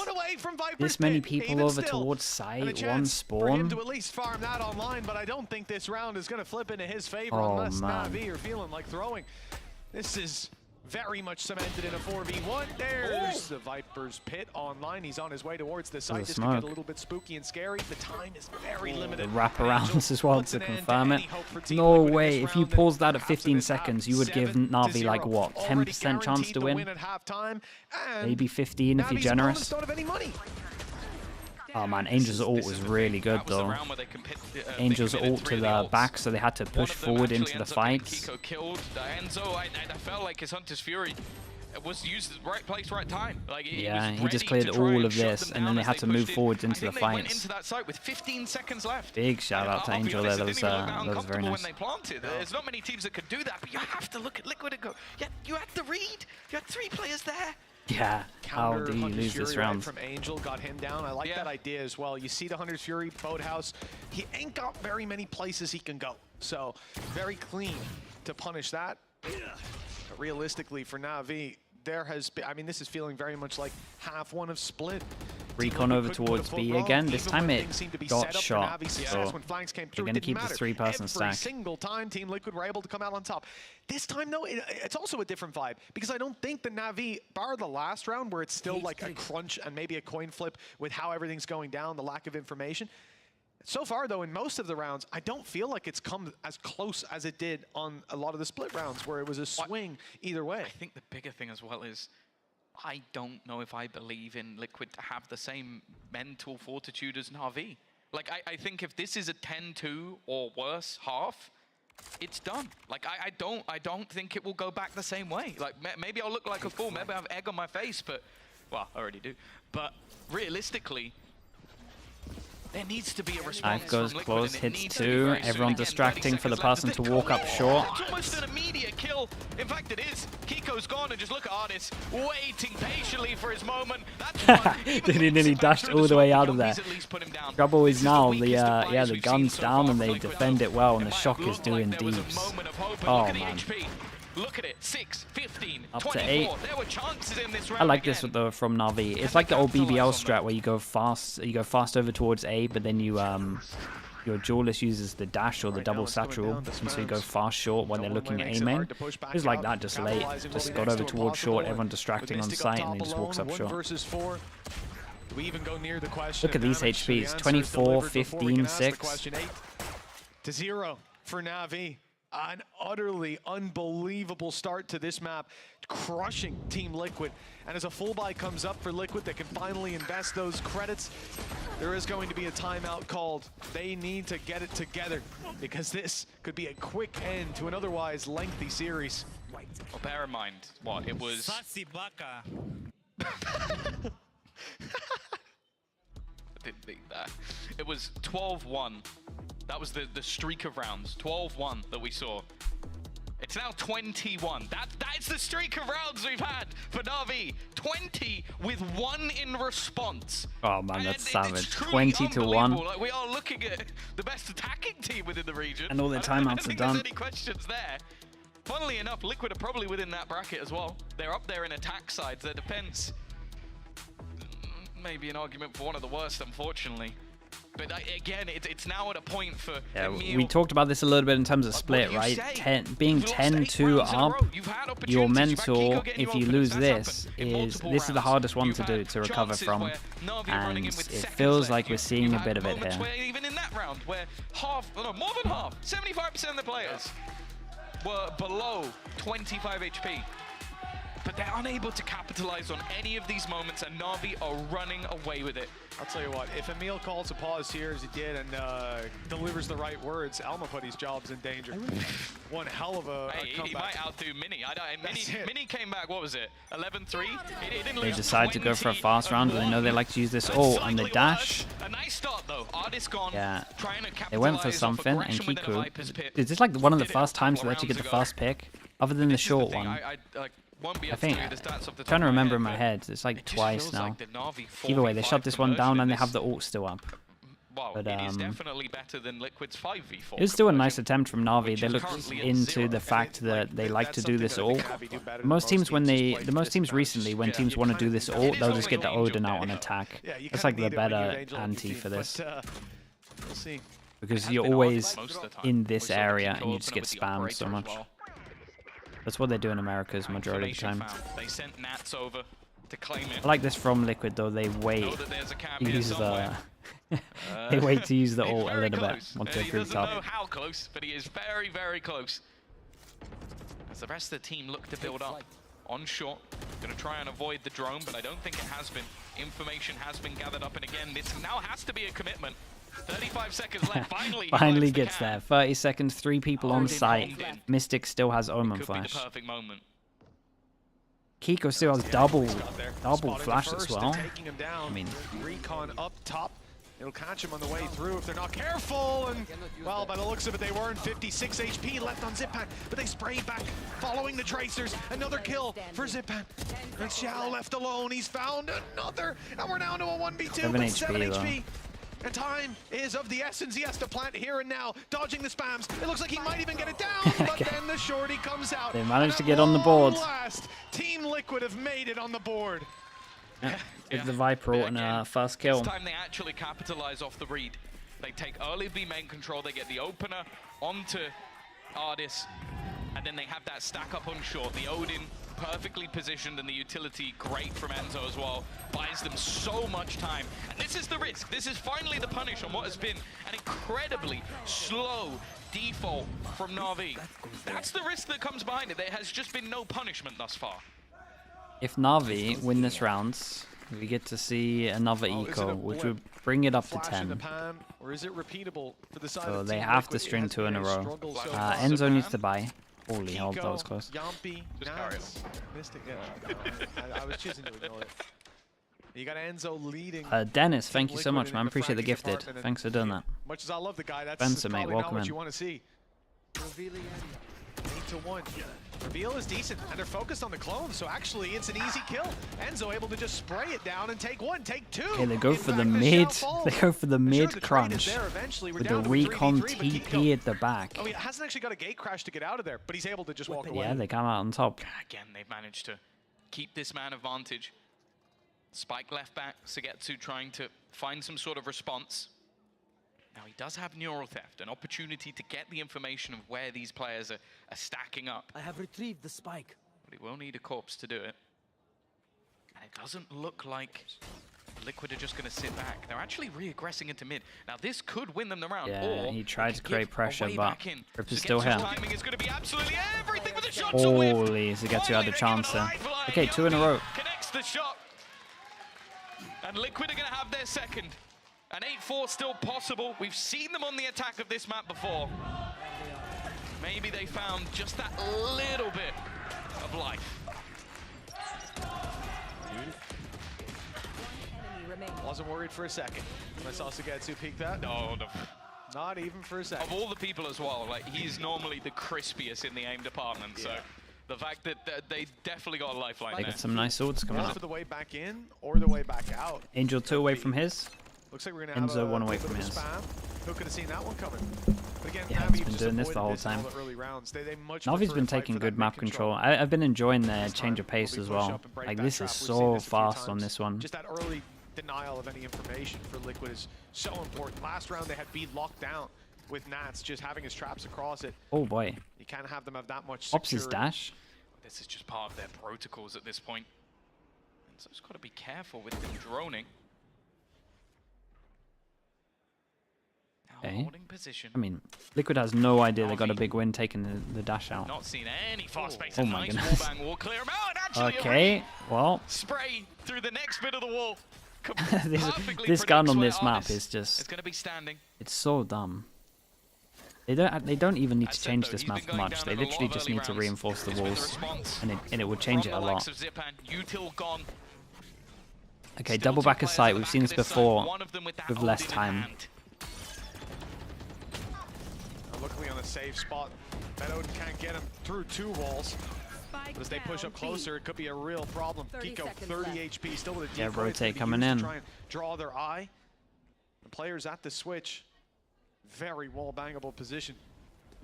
This many people over towards site, one spawn. To at least farm that online, but I don't think this round is going to flip into his favor unless Navi are feeling like throwing. This is very much cemented in a 4v1. There's the Viper's pit online. He's on his way towards the site. This could get a little bit spooky and scary. The time is very limited. The wraparounds as well to confirm it. No way. If you pause that at 15 seconds, you would give Navi like what, 10% chance to win? Maybe 15 if you're generous. Oh man, Angel's ult was really good though. Angel's ult to the back, so they had to push forward into the fight. Kiko killed Enzo. I felt like his Hunter's Fury was used at the right place, right time. Like, Yeah, was he just ready cleared to try all and of shut this, them and then down they as had to pushed move in. forwards I into the think they went fights. into that site with 15 seconds left. Big shout out to I'll be Angel honest, there. it didn't even look That was very uncomfortable nice. when they planted. There's not many teams that could do that, but you have to look at Liquid and go, yeah, you had the read. You had 3 players there. Yeah, how Counter do you Hunter's lose Fury this right round? from Angel, got him down. I like that idea as well. You see the Hunter's Fury boathouse. He ain't got very many places he can go. So very clean to punish that. But realistically for Na'Vi, there has been, I mean, this is feeling very much like half one of Split. Recon over towards B again. This time it got shot. So they're going to keep the 3-person stack. Every single time Team Liquid were able to come out on top. This time, though, it's also a different vibe because I don't think the Na'Vi, bar the last round where it's still like a crunch and maybe a coin flip with how everything's going down, the lack of information. So far, though, in most of the rounds, I don't feel like it's come as close as it did on a lot of the Split rounds where it was a swing either way. I think the bigger thing as well is I don't know if I believe in Liquid to have the same mental fortitude as Na'Vi. Like, I think if this is a 10-2 or worse half, it's done. Like, I don't think it will go back the same way. Like, maybe I'll look like a fool, maybe I have egg on my face, but, well, I already do. But realistically, there needs to be a response. Knife goes from Liquid, close, and it hits needs to be 2. very soon. Everyone Again, distracting 30 for the seconds person left. to They're walk up coming. short. It's almost an immediate kill. In fact, it is. Kiko's gone, and just look at Artis waiting patiently for his moment. That's Then he dashed all the way out of there. Trouble is now the gun's down and they defend it well, and the shock is doing deeps. Oh man. Look at it, 6, 15, Up to 24. 8. There were chances in this round. I like this though from Na'Vi. It's like the old BBL strat where you go fast over towards A, but then you your duelist uses the dash or the double satchel, and so you go fast short when they're looking at A main. It was like that, just late. Just got over towards short, everyone distracting on sight, and then just walks up short. Look at these HPs, 24, 15, 6. 2-0 for Na'Vi. An utterly unbelievable start to this map, crushing Team Liquid. And as a full buy comes up for Liquid that can finally invest those credits, there is going to be a timeout called. They need to get it together because this could be a quick end to an otherwise lengthy series. Well, bear in mind, what, it was... It was 12-1. That was the streak of rounds. 12-1 that we saw. It's now 21. That's the streak of rounds we've had for Na'Vi. 20 with 1 in response. Oh man, and that's savage. 20 to 1. Like, we are looking at the best attacking team within the region. And all their timeouts are done. I don't think there's any questions there. Funnily enough, Liquid are probably within that bracket as well. They're up there in attack sides. Their defense, maybe an argument for one of the worst, unfortunately. But again, it's now at a point for EMEA. We talked about this a little bit in terms of split, right? Being 10-2 up, your mental, if you lose this is the hardest one to do, to recover from. And it feels like we're seeing a bit of it here. Even in that round, where more than half, 75% of the players were below 25 HP. But they're unable to capitalize on any of these moments, and Na'Vi are running away with it. I'll tell you what, if Emil calls a pause here as he did and delivers the right words, Almaputty's job's in danger. One hell of a comeback. He might outdo Mini. Mini came back, what was it, 11-3? They decide to go for a fast round, and they know they like to use this ult and the dash. A nice start though. Artist gone. Yeah, trying to they went for something, and Kiku. Is this like one of the first times we actually get the first pick, other than the short one? I think, trying to remember in my head, it's like twice now. Either way, they shut this one down and they have the ult still up. But it is definitely better than Liquid's 5v4. It was still a nice attempt from Na'Vi. They looked into the fact that they like to do this ult. Most teams recently, when teams want to do this ult, they'll just get the Odin out on attack. That's like the better ante for this. Because you're always in this area and you just get spammed so much. That's what they do in America's majority of the time. They sent Nats over to claim it. I like this from Liquid though. They wait. They wait to use the ult a little bit once they're grouped up. He doesn't know how close, but he is very, very close. As the rest of the team look to build up on short, going to try and avoid the drone, but I don't think it has been. Information has been gathered up, and again, this now has to be a commitment. 35 seconds left. Finally gets there. 30 seconds, 3 people on site. Mystic still has Omen Flash. The perfect moment. Kiko still has double Spotted flash the as first well. and taking him down. I mean, Recon up top. It'll catch him on the way through if they're not careful. And, well, by the looks of it, they weren't. 56 HP left on Zipan, but they sprayed back, following the Tracers. Another kill for Zipan. And Xiao left alone. He's found another, and we're down to a 1v2. 7 but HP 7 though. HP. And time is of the essence. He has to plant here and now, dodging the spams. It looks like he might even get it down, but then the shorty comes out. They managed to And get on the at board. last, Team Liquid have made it on the board. Yeah. With the Viper ult and a first kill. This time they actually capitalize off the read. They take early B main control, they get the opener onto Ardis, and then they have that stack up on short. The Odin perfectly positioned, and the utility great from Enzo as well. Buys them so much time. And this is the risk. This is finally the punish on what has been an incredibly slow default from NAVI. That's the risk that comes behind it. There has just been no punishment thus far. If NAVI win this round, we get to see another eco, which would bring it up to 10. Or is it repeatable for the side So of they Team have to Liquid? It string has 2 in a been row. struggle so far. Enzo needs to buy. Holy hell, that was Kiko, close. Yampi, Nats, Mystic, yeah. I was choosing to ignore it. You got Enzo leading. Dennis, thank Team you so Liquid much, in man. the Appreciate the fracking gifted. department, and Thanks for doing that. Much as I love the guy, that's Spencer, mate, probably welcome not what in. you want to see. 8-1. Reveal is decent, and they're focused on the clones, so actually it's an easy kill. Enzo able to just spray it down and take one, take two. Okay, they go In for the fact, mid. shell They falls. go for the Sure, mid the trade is crunch there eventually. We're with the down to a recon 3v3, but TP Kiko- at the back. Oh, he hasn't actually got a gate crash to get out of there, but he's able to just walk away. Yeah, they come out on top. Again, they've managed to keep this man advantage. Spike left back, Sugetsu trying to find some sort of response. Now he does have neural theft, an opportunity to get the information of where these players are stacking up. I have retrieved the spike. But he will need a corpse to do it. And it doesn't look like Liquid are just going to sit back. They're actually re-aggressing into mid. Now this could win them the round. Yeah, or he they tried could to create give a pressure, way but back in. Rip is still Sugetsu's here. timing is going to be absolutely everything with the shots are whiffed. Holy, Sugetsu had a chance there. Lifeline. Okay, 2 in a row. Connects the shot. And Liquid are going to have their second. An 8-4 still possible. We've seen them on the attack of this map before. Maybe they found just that little bit of life. Wasn't worried for a second when I saw Sugetsu peek that. No, not even for a second. Of all the people as well, like he's normally the crispiest in the aim department. So the fact that they definitely got a lifeline They there. got some nice swords coming One up. for the way back in or the way back out. Angel 2 away from his. Looks like we're gonna have Enzo a 1 away bit from of a his. spam. Who could have seen that one coming? But again, Yeah, Navi he's been just doing this the avoided whole in all time. the early rounds. They much Navi's prefer been to fight taking for good that map mid control. control. I've been enjoying the This change time, of pace will as we push well. up and break Like that this trap? is We've so seen this a few fast on times. this one. Just that early denial of any information for Liquid is so important. Last round they had B locked down with Nats just having his traps across it. Oh boy. You can't have them have that much Ops his security. dash. This is just part of their protocols at this point. And so it's got to be careful with them droning. Now Okay. holding position. I mean, Liquid has no idea they got a big win taking the dash out. Not seen any fast space. Oh A my nice goodness. wallbang will clear him out. And actually Okay, well, spray through the next bit of the wall. this gun on this map is It's just, going to be standing. it's so dumb. They don't even need to change this map much. They literally just need to reinforce the walls, and it would change it a lot. Util gone. Okay, double back of sight. We've seen this before with less time. Luckily on a safe spot. That Odin can't get him through 2 walls. But as they push up closer, it could be a real problem. 30 Kiko, seconds 30 left. HP, still with a Yeah, decoy. rotate It's gonna be coming used to in. Try and draw their eye. The players at the switch, very wall bangable position.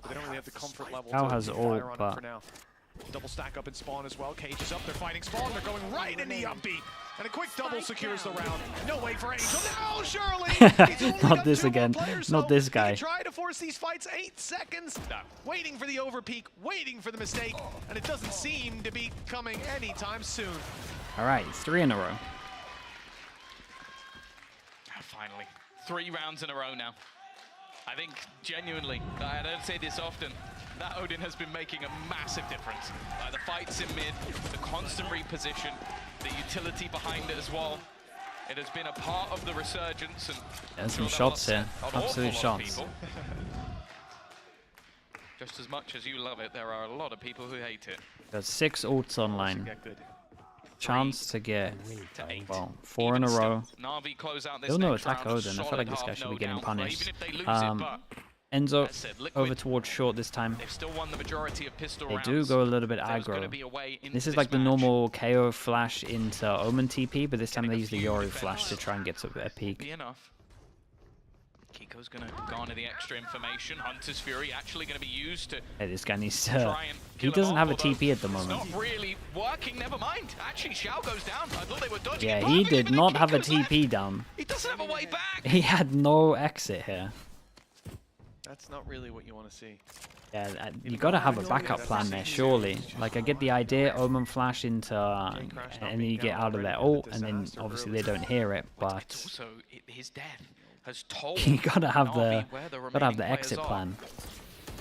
But they don't really have the comfort level Cal to has fire ult, on it but- for now. Double stack up in spawn as well. Cage is up, they're fighting spawn, they're going right in the upbeat. And a quick double secures the round. No way for Angel. No, surely! He's only Not got this 2 more again. players, Not though. this He guy. can try to force these fights. 8 seconds. Waiting for the overpeak, waiting for the mistake, and it doesn't seem to be coming anytime soon. All right, 3 in a row. Finally. 3 rounds in a row now. I think, genuinely, I don't say this often, that Odin has been making a massive difference. The fights in mid, the constant reposition, the utility behind it as well. It has been a part of the resurgence. And There's some I'm sure shots that'll here. upset an Absolute awful lot of shots. people. Just as much as you love it, there are a lot of people who hate it. Got 6 ults online. Get good. chance to get, to 8. well, 4 in Even a still, row. Na'Vi close out this Still no next attack round, Odin. I feel solid like this guy half, should be no getting doubt. punished. Even if they lose it, but Enzo as said, Liquid, over towards short this time. they've still won the majority of pistol They rounds. do go a little bit There's gonna be aggro. a way into This is this like the match. normal KO flash into Omen TP, but this time they use the Yori flash to try and get to a peak. Be enough. Kiko's gonna garner the extra information. Hunter's Fury actually gonna be used to Hey, this guy needs to... try and He kill him doesn't off, have a although TP at the it's moment. not really working. Never mind. Actually, Xiao goes down. I thought they were dodging Yeah, it he perfectly, did but then not have a Kiko's left. TP down. He doesn't have a way back. He had no exit here. That's not really what you want to see. Yeah, you gotta have a backup plan there, surely. Like, I get the idea, Omen flash into, and then you get out of their ult, and then obviously they don't hear it, but Also, his death has told you gotta have Na'Vi the where the remaining players exit are. plan.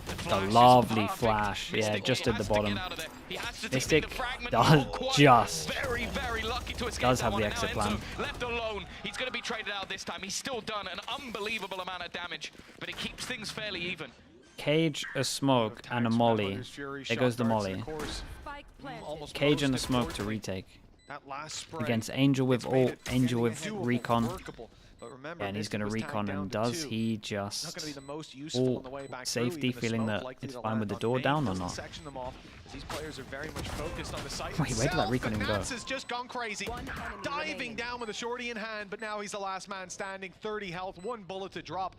The The flash is lovely perfect. flash, yeah, Mystic, just he at the has to get bottom. out of there. He has to Mystic take the fragment. does Not quite. just Very, very lucky to escape does that have one, the and now exit plan. Enzo left alone. He's going to be traded out this time. He's still done an unbelievable amount of damage, but it keeps things fairly even. Cage, a smoke, and a molly. There goes the molly. Cage and a smoke to retake. Against Angel with ult, Angel with recon. Yeah, and he's going to recon, and does he just ult safety, feeling that it's fine with the door down or not? These players are very much focused on the site. Wait, where did that recon even go? Nats has just gone crazy, diving down with a shorty in hand, but now he's the last man standing. 30 health, 1 bullet to drop.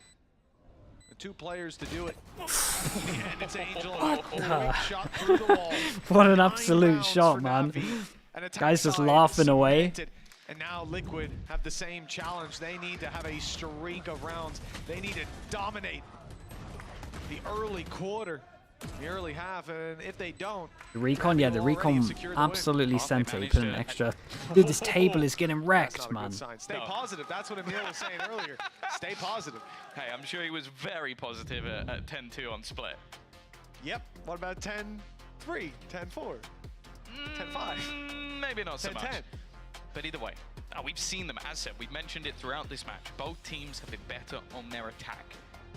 The 2 players to do it. And it's Angel. Great shot through the wall. What an 9 absolute rounds shot, for man. Navi. And attack Guys just side laughing is away. cemented. And now Liquid have the same challenge. They need to have a streak of rounds. They need to dominate the early quarter, the early half, and if they don't... The recon, yeah, the recon absolutely sent it. He put an extra... Dude, this table is getting wrecked, man. Stay positive. That's what Emil was saying earlier. Stay positive. Hey, I'm sure he was very positive at 10-2 on split. Yep. What about 10-3, 10-4, 10-5? Maybe not so 10-10. much. But either way, we've seen them, as said, we've mentioned it throughout this match. Both teams have been better on their attack.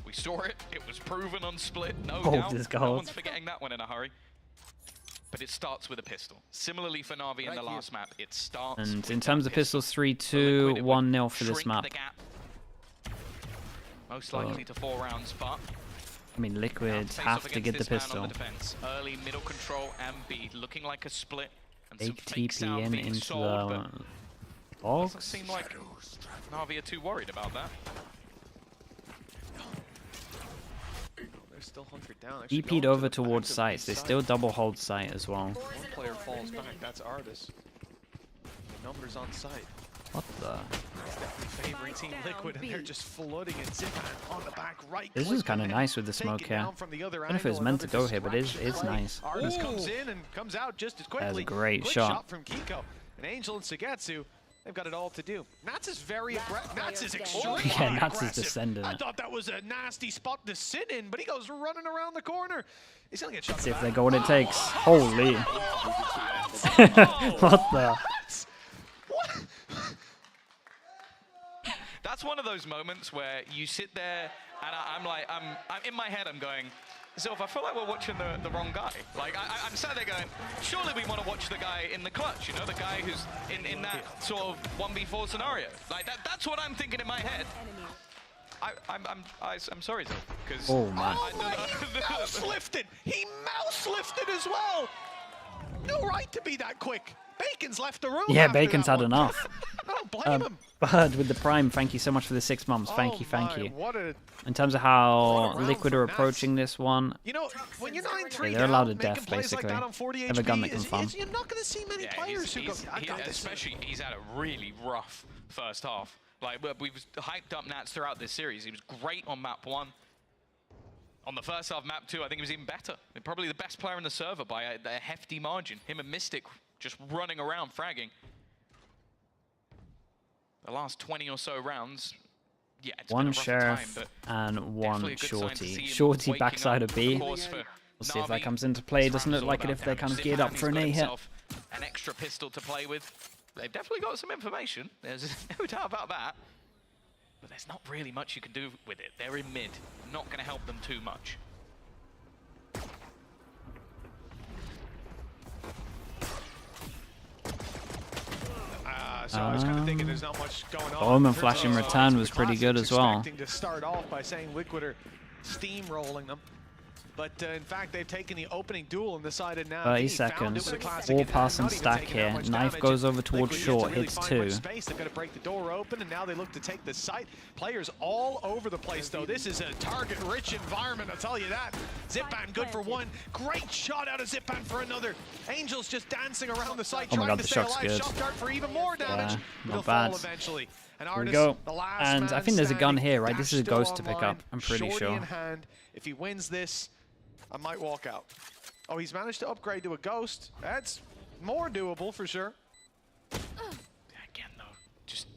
We saw it, it was proven on split, no doubt. No one's forgetting that one in a hurry. But it starts with a pistol. Similarly for Na'Vi in the last map, it starts And in terms of pistols, 3-2, 1-0 for this map. Most likely to 4 rounds, but I mean, Liquid have to get the pistol. Early middle control and B, looking like a split. And some Big fake TP sound in being into sold, the but doesn't box. seem like Na'Vi are too worried about that. They're still hunkered down. DP'd over towards sites. They still double hold site as well. One player falls back. That's Artis. The numbers on site. What the? It's definitely favoring Team Liquid, and they're just flooding it. Zipan on the back right. This is kind of nice with the smoke here. I don't know if it was meant to go here, but it's nice. Artis comes in and comes out just as quickly. That's a great Quick shot. from Kiko. And Angel and Sugetsu, they've got it all to do. Nats is very aggressive. Nats is extremely Yeah, Nats is aggressive. descending I it. thought that was a nasty spot to sit in, but he goes running around the corner. He's gonna get shot. See if they go what it takes. Holy. What the? That's one of those moments where you sit there and I'm like, I'm in my head, I'm going, Zilf, I feel like we're watching the wrong guy. Like, I'm sat there going, surely we want to watch the guy in the clutch, you know, the guy who's in that sort of 1v4 scenario. Like, that's what I'm thinking in my head. I'm sorry, Zilf, because... Oh, man. Mouse lifted! He mouse lifted as well! No right to be that quick. Bacon's left the room. Yeah, after Bacon's that had one. enough. I don't blame him. Bird with the Prime, thank you so much for the 6 months. Thank you, thank you. What a, In terms of how Liquid are approaching this one, you know, when you're 9-3 yeah, they're allowed a down, death, making plays like basically. that on 40 Have a gun HP that can is- farm. you're not going to see many players who go, I got this. especially, he's had a really rough first half. Like, we've hyped up Nats throughout this series. He was great on map 1. On the first half, map 2, I think he was even better. Probably the best player in the server by a hefty margin. Him and Mystic just running around, fragging. The last 20 or so rounds, yeah, it's been a one rough Sheriff time, and definitely one a good sign to see Shorty. him Shorty waking backside up, of B. of course, for We'll see if that Na'Vi. comes into play. This Doesn't round's look all like it about if they're kind of damage. geared up Zipan's for an got A hit. himself an extra pistol to play with. They've definitely got some information. There's no doubt about that. But there's not really much you can do with it. They're in mid. Not going to help them too much. so I was kind of thinking there's not much going on. Omen flash in return was pretty good as well. To start off by saying Liquid are steamrolling them. But in fact, they've taken the opening duel and decided now. 30 seconds. 4 pass and stack here. Knife goes over towards short, hits 2. They've got to break the door open, and now they look to take the site. Players all over the place, though. This is a target-rich environment, I'll tell you that. Zipan good for 1. Great shot out of Zipan for another. Angel's just dancing around the site, Oh my trying god, to the stay shot's alive. good. Shot dart for even more damage. Yeah, not bad. Eventually. And Here we go. And I think there's a gun here, right? This is a Dash ghost still to pick online, up, I'm pretty shorty sure. in hand. If he wins this, I might walk out. Oh, he's managed to upgrade to a ghost. That's more doable for sure. Again, though, just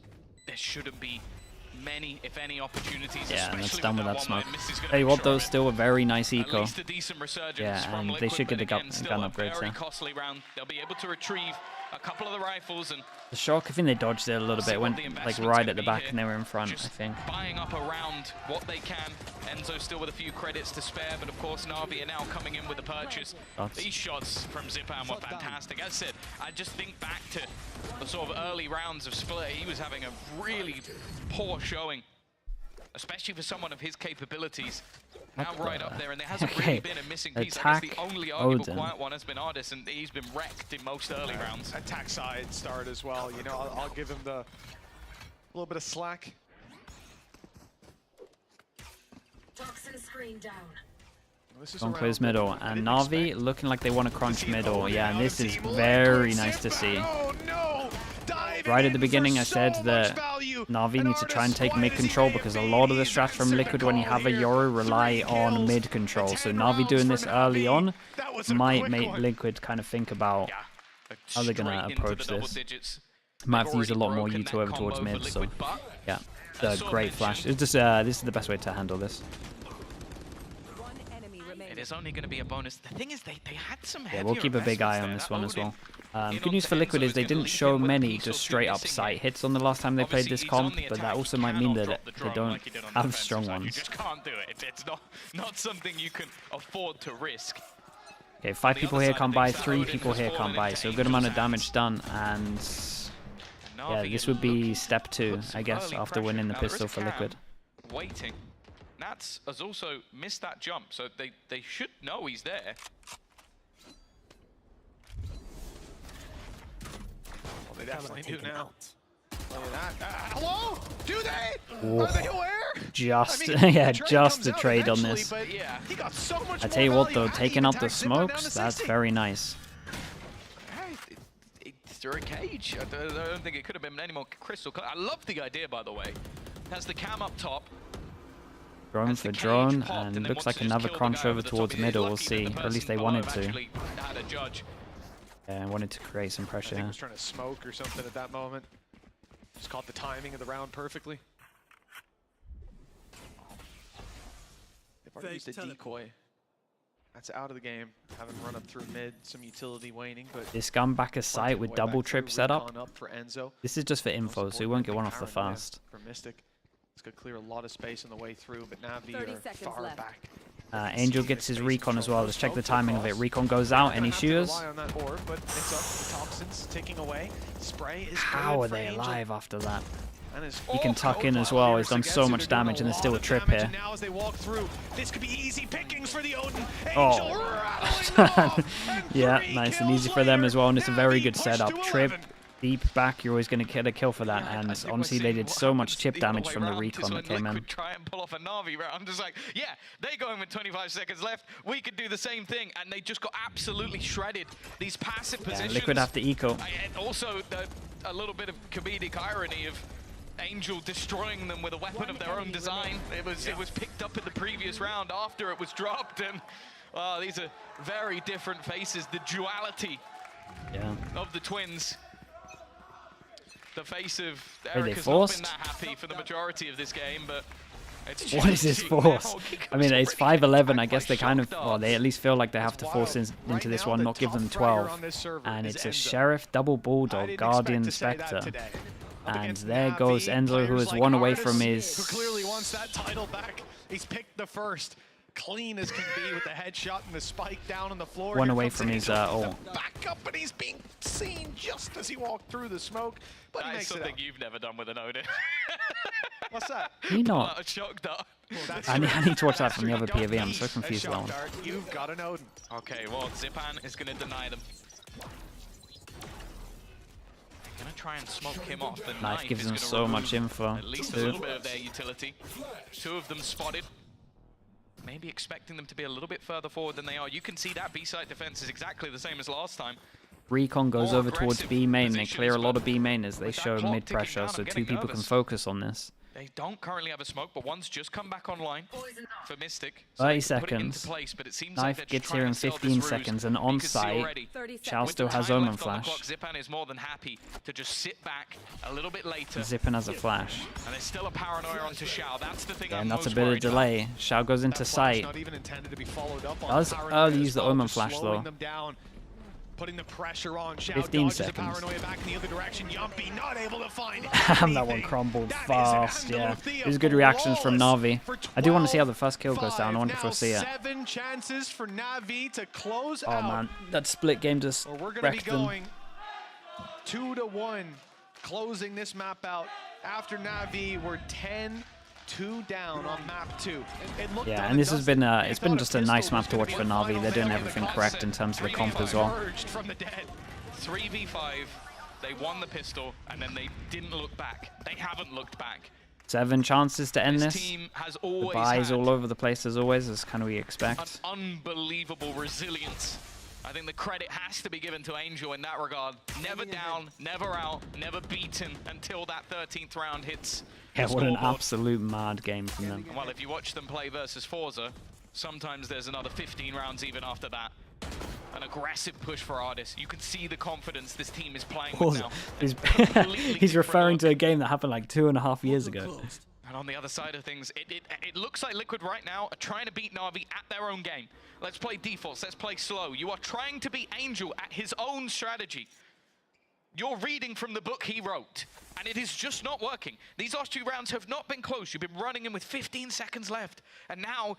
there shouldn't be many, if any, opportunities. Yeah, and it's especially done with with that smoke. Miss is gonna Tell you make what, sure though, of it. still a very nice At eco. least a decent resurgence Yeah, from and they Liquid, should get but the again, still gun a upgrades very there. costly round. They'll be able to retrieve a couple of the rifles and The shock, I think they dodged it a little See bit. what Went the like investment's right gonna at the be back here. and they were in front, Just I think. buying up around what they can. Enzo still with a few credits to spare, but of course Navi are now coming in with a purchase. Shots. These shots from Zipan were fantastic. As I said, I just think back to the sort of early rounds of Split. He was having a really poor showing, especially for someone of his capabilities. Now right up there, and there hasn't really been a missing piece. I guess the only arguable Odin. quiet one has been Ardis, and he's been wrecked in most early rounds. Attack side start as well. You know, I'll give him the little bit of slack. Toxin screen down. Conquer's middle, and Navi looking like they want to crunch middle. Yeah, and this is very nice to see. Right at the beginning I said that Navi needs to try and take mid control because a lot of the strats from Liquid when you have a Yoru rely on mid control. So Navi doing this early on might make Liquid kind of think about how they're going to approach this. Might have to use a lot more U2 over towards mid, so yeah, great flash. It's just, this is the best way to handle this. It is only going to be a bonus. The thing is, they had some Yeah, heavier we'll keep a big eye on investments this there. one as well. Odin, Good news for Liquid is they didn't show many just straight up sight hits on the last time they played this comp, but that also might mean that they don't have strong You ones. just can't do it. It's not something you can afford to risk. Okay, 5 people here come by, 3 people here come by, so a good amount of damage done, and yeah, this would be step 2, I guess, after winning the pistol for Liquid. Waiting. Nats has also missed that jump, so they should know he's there. Well, they definitely do now. Look at that. Hello? Do they? Ooh. Are they aware? Just, I mean, yeah, the trade just comes a out trade on eventually, this. but yeah, he got so much I tell you more what though, value. taking He out the attacked Zipan down to smokes, that's 60. very nice. It's through a cage. I don't think it could have been any more crystal clear. I love the idea, by the way. Has the cam up top. Drone for drone, and looks like another crunch over towards middle, we'll see. Or at least they wanted to. Had a judge. Yeah, wanted to create some I pressure. think he was trying to smoke or something at that moment. Just caught the timing of the round perfectly. They've already used a decoy. That's out of the game. Having run up through mid, some utility waning, but This gun back a sight with double trip setup. up for Enzo. This is just for info, so we won't get one off the fast. For Mystic, it's gonna clear a lot of space on the way through, but Navi 30 are seconds far left. back. Angel gets his recon as well. Let's check the timing of it. Recon goes out, any shooters? Rely on that orb, but it's up. The toxins ticking away. Spray is How good are for they Angel. alive after that? And his He can tuck in as well. He's done so much damage, and there's still a trip here. And now as they walk through, this could be easy pickings for the Odin. Oh. Angel rattling off, and Yeah, 3 nice and kills easy for them later. as well, and it's a very Navi good pushed setup. to Trip, 11. deep back, you're always going to get a kill for that, and honestly, they did so much chip damage from the recon that came in. Try and pull off a Navi round. I'm just like, yeah, they go in with 25 seconds left. We could do the same thing, and they just got absolutely shredded. These passive Yeah, positions. Liquid have to eco. And also a little bit of comedic irony of Angel destroying them with a weapon of their own design. It was picked up in the previous round after it was dropped, and these are very different faces. The duality of the twins. The face of Eric has not been that happy for the majority of this game, but it's What is his force? I mean, it's 5'11". I guess they kind of, well, they at least feel like they have to force into this one, not give them 12. And it's a Sheriff, Double Bulldog, Guardian, Spectre. And there goes Enzo, who is one away from his... Who clearly wants that title back. He's picked the first. clean as can be with the headshot and the spike down on the floor. One Here away comes from his Angel. ult. Back up, but he's being seen just as he walked through the smoke. But he That is makes it something out. you've never done with an Odin. What's that? Can you not? A shock dart. I need to watch that from the other POV. I'm so confused A with that shock one. dart, you've got an Odin. Okay, well, Zipan is going to deny them. Going to try and smoke him off. The Knife gives is them gonna so remove much info. At least a too. little bit of their utility. 2 of them spotted. Maybe expecting them to be a little bit further forward than they are. You can see that B-side defense is exactly the same as last time. Recon goes More over towards aggressive B main. They positions, clear a lot but of B main as they with that show clock mid ticking pressure, down, so I'm 2 getting people can nervous. focus on this. They don't currently have a smoke, but one's just come back online for Mystic. 30 they can put it into seconds. place, but it seems Knife like they're just gets trying here to in sell this 15 ruse. seconds, and You on can see site, already, Shao with still the has time Omen left on the Flash. clock, Zipan is more than happy to just sit back a little bit later. Zippin has a flash. And there's still a paranoia onto Shao. That's the thing Yeah, I'm and that's a most bit of worried about. delay. Shao goes into That flash sight. not even intended to be followed up on. Does Paranoia early as use the well, Omen just Flash, slowing though. them down, putting the pressure on. Shao 15 dodges seconds. the paranoia back in the other direction. Yumpy not able to find Damn, that one anything. crumbled That is fast, yeah. Andaluthia It was good reactions from flawless Navi. for I do want to see how the 12-5. first kill goes down. I wonder if we'll see it. 7 chances for Navi to close Oh out. man, that split game just Or we're going to be wrecked them. going 2-1, closing this map out. After Navi, we're 10-2 down on map 2. It looked Yeah, done and this has been dusted. it's They been thought just a pistol nice was map to gonna watch be for the Navi. final They're doing nail in the everything coffin. correct in terms of the comp as well. Emerged from the dead. 3v5, they won the pistol, and then they didn't look back. They haven't looked back. 7 chances to end This this. team has The always buys had all over the place as always, as kind of we an expect. unbelievable resilience. I think the credit has to be given to Angel in that regard. Never down, never out, never beaten until that 13th round hits Yeah, the what an scoreboard. absolute mad game from them. Well, if you watch them play versus Forza, sometimes there's another 15 rounds even after that. An aggressive push for Ardis. You can see the confidence this team is playing with now. He's, Completely he's different referring look. to a game that happened like 2.5 years ago. And on the other side of things, it looks like Liquid right now are trying to beat Navi at their own game. Let's play defaults, let's play slow. You are trying to beat Angel at his own strategy. You're reading from the book he wrote, and it is just not working. These last 2 rounds have not been close. You've been running in with 15 seconds left, and now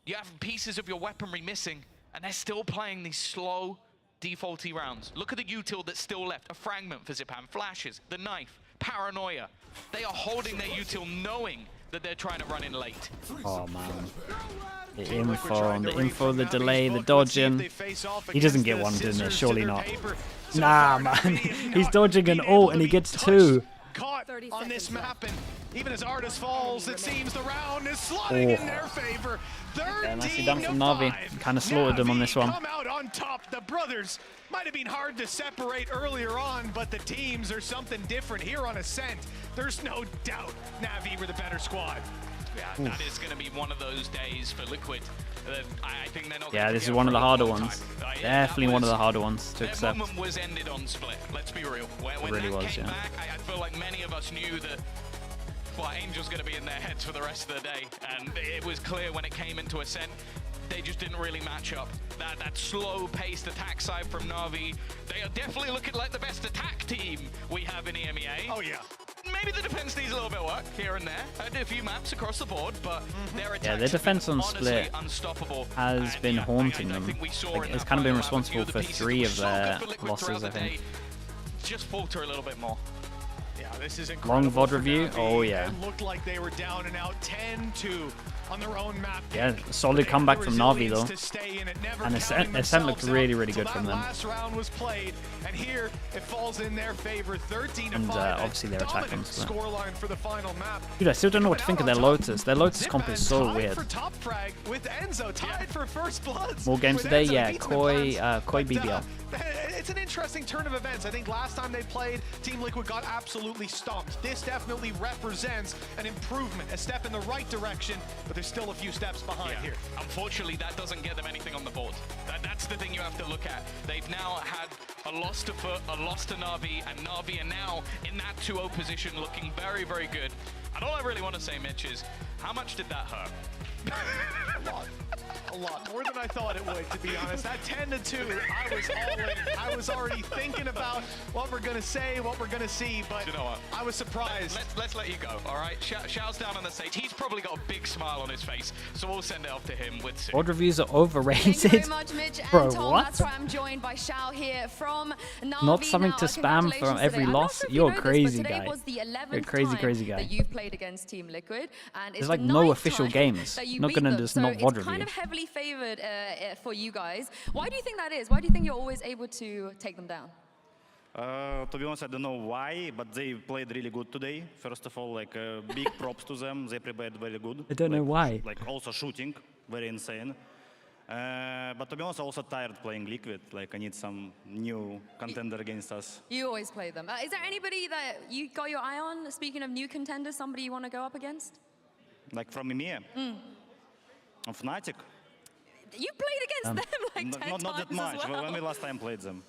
you have pieces of your weaponry missing, and they're still playing these slow, defaulty rounds. Look at the util that's still left. A fragment for Zipan, flashes, the knife, paranoia. They are holding their util knowing that they're trying to run in late. Oh man. The info, the delay, the dodging. He doesn't get one, didn't he? Surely not. Nah, man. He's dodging an ult and he gets 2. Caught on this map, and even as Ardis falls, it seems the round is slotting in their favor. Yeah, nicely done from Navi. Kind of slaughtered them on this one. Come out on top. The brothers might have been hard to separate earlier on, but the teams are something different here on Ascent. There's no doubt Navi were the better squad. Yeah, that is going to be one of those days for Liquid. I think they're not. Yeah, gonna this is forget one of for the a harder long ones. time. Definitely one of the harder ones to Their accept. moment was ended on split. Let's be real. When really that was, came yeah. back, I feel like many of us knew that. Well, Angel's going to be in their heads for the rest of the day, and it was clear when it came into Ascent, they just didn't really match up. That slow-paced attack side from Navi, they are definitely looking like the best attack team we have in EMEA. Oh yeah. Maybe the defense needs a little bit of work here and there. I did a few maps across the board, but their attack their defense on honestly split unstoppable. has been haunting them. think we saw Like, in it's that kind of been final lap a few responsible of the for pieces 3 that of were so their good for Liquid losses, throughout I the think. day. Just falter a little bit more. Yeah, this is incredible. Long VOD for review? Navi. Oh, yeah. It looked like they were down and out 10-2 on their own map. Yeah, solid comeback from Navi though. And Ascent looked really, really good from them. Last round was played, and here it falls in their favor, 13-5. And obviously their attack Dominant on split. scoreline for the final map. Dude, I still don't know what to think of their Lotus. Their Lotus comp is so Tied weird. for top frag with Enzo, tied for first bloods. More games with today? Enzo Yeah, beats Koi But, BBL. it's an interesting turn of events. I think last time they played, Team Liquid got absolutely stomped. This definitely represents an improvement, a step in the right direction, but there's still a few steps behind here. Unfortunately, that doesn't get them anything on the board. That's the thing you have to look at. They've now had a loss to Foot, a loss to Navi, and Navi are now in that 2-0 position looking very, very good. And all I really want to say, Mitch, is how much did that hurt? A lot. a lot, more than I thought it would, to be honest. That 10-2, I was all in. I was already thinking about what we're going to say, what we're going to see, but you know what? I was surprised. Let's let you go, all right? Xiao's down on the stage. He's probably got a big smile on his face, so we'll send it off to him with Sue. VOD reviews are overrated. Thank you very much, Mitch and Bro, Tom. what? That's why I'm joined by Xiao here from NAVI. Not something Now, to spam congratulations from every today. I'm not loss. sure if you You're a know this, crazy but today guy. was the 11th You're a crazy, time crazy guy. that you've played against Team Liquid, and it's There's like the no 9th official time games. that you Not beat gonna them. just So not VOD it's kind review. of heavily favored for you guys. Why do you think that is? Why do you think you're always able to take them down? To be honest, I don't know why, but they played really good today. First of all, like big props to them. They prepared very good. I don't know why. Like also shooting, very insane. But to be honest, I'm also tired playing Liquid. Like I need some new contender against us. You always play them. Is there anybody that you got your eye on? Speaking of new contenders, somebody you want to go up against? Like from EMEA? Fnatic? You played against them like 10 not times that much. as well. When we last time played them?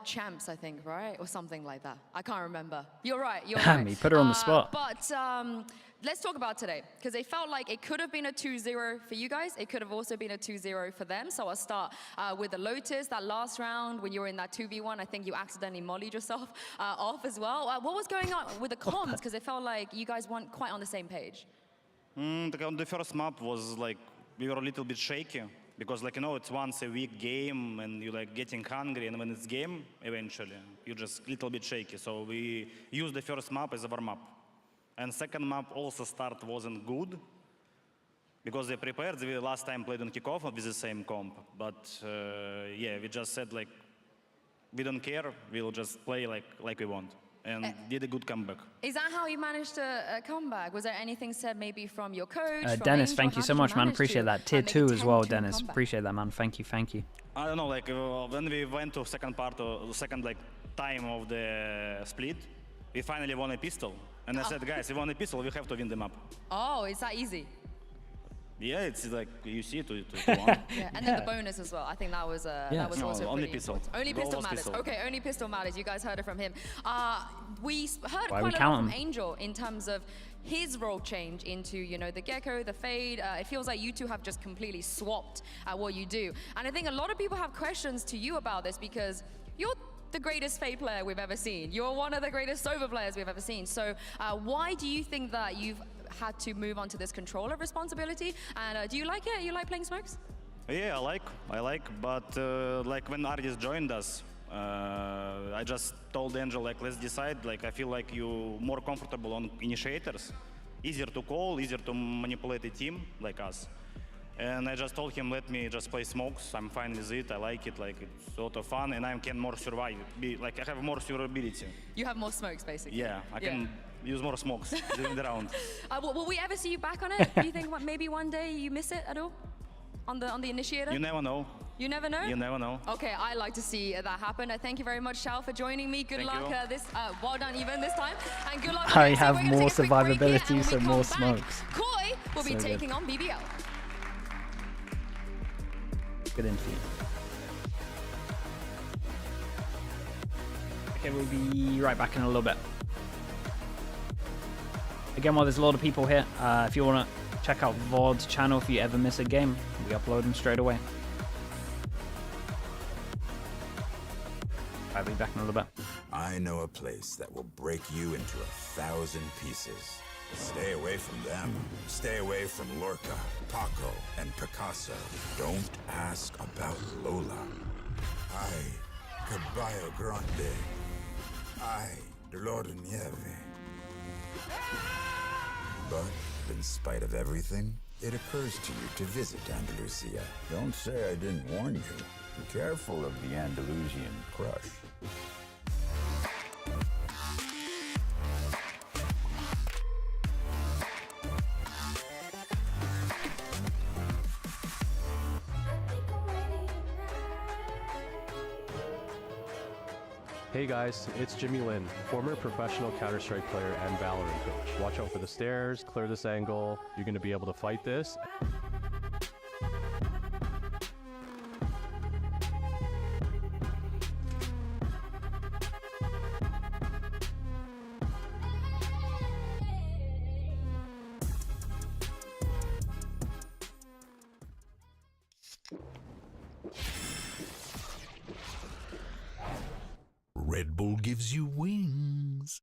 Champs, I think, right? Or something like that. I can't remember. You're right, you're Damn, right. you put her on the spot. But let's talk about today, because it felt like it could have been a 2-0 for you guys. It could have also been a 2-0 for them. So I'll start with the Lotus. That last round, when you were in that 2v1, I think you accidentally mollied yourself off as well. What was going on with the comms? Because it felt like you guys weren't quite on the same page. The first map was like, we were a little bit shaky. Because like, you know, it's once a week game and you like getting hungry, and when it's game, eventually, you're just a little bit shaky. So we used the first map as a warm-up. And second map also start wasn't good, because they prepared, we last time played on kickoff with the same comp. But yeah, we just said like, we don't care, we'll just play like we want. And did a good comeback. Is that how you managed to come back? Was there anything said maybe from your coach? From Dennis, Angel? thank you How so did much, man. manage Appreciate to, that. Tier make a 2 as well, 10-2 Dennis. comeback? Appreciate that, man. Thank you, thank you. I don't know, like when we went to second part, or second like time of the split, we finally won a pistol. And I said, guys, we won a pistol, we have to win the map. Oh, is that easy? Yeah, it's like you see to won. Yeah, and then the bonus as well. I think that was that was also only pretty pistol. important. Only Goal pistol was matters. pistol. Okay, only pistol matters. You guys heard it from him. We heard Why we quite a lot count from 'em? Angel in terms of his role change into, you know, the Gecko, the Fade. It feels like you two have just completely swapped at what you do. And I think a lot of people have questions to you about this, because you're the greatest Fade player we've ever seen. You're one of the greatest Sova players we've ever seen. So why do you think that you've had to move on to this controller responsibility? And do you like it? You like playing smokes? Yeah, I like, but like when Ardis joined us, I just told Angel, like, let's decide, like, I feel like you more comfortable on initiators, easier to call, easier to manipulate a team like us. And I just told him, let me just play smokes, I'm fine with it, I like it, like, it's a lot of fun, and I can more survive, like, I have more survivability. You have more smokes, basically. Yeah, I can use more smokes during the round. Will we ever see you back on it? Do you think maybe one day you miss it at all? On the initiator? You never know. You never know? You never know. Okay, I like to see that happen. Thank you very much, Xiao, for joining me. Good Thank luck you. well done even this time. And good luck. I We're have gonna more take a quick break here, and survivability, when so we more come back, smokes. Koi will be So good. taking on BBL. Good interview. Okay, we'll be right back in a little bit. Again, while there's a lot of people here, if you want to check out VOD's channel if you ever miss a game, we upload them straight away. I'll be back in a little bit. I know a place that will break you into 1,000 pieces. Stay away from them. Stay away from Lorca, Paco, and Picasso. Don't ask about Lola. Caballo Grande. Dolor de Nieve. But in spite of everything, it occurs to you to visit Andalusia. Don't say I didn't warn you. Be careful of the Andalusian crush. Hey guys, it's Jimmy Lin, former professional Counter-Strike player and Valorant coach. Watch out for the stairs, clear this angle. You're going to be able to fight this. Red Bull gives you wings.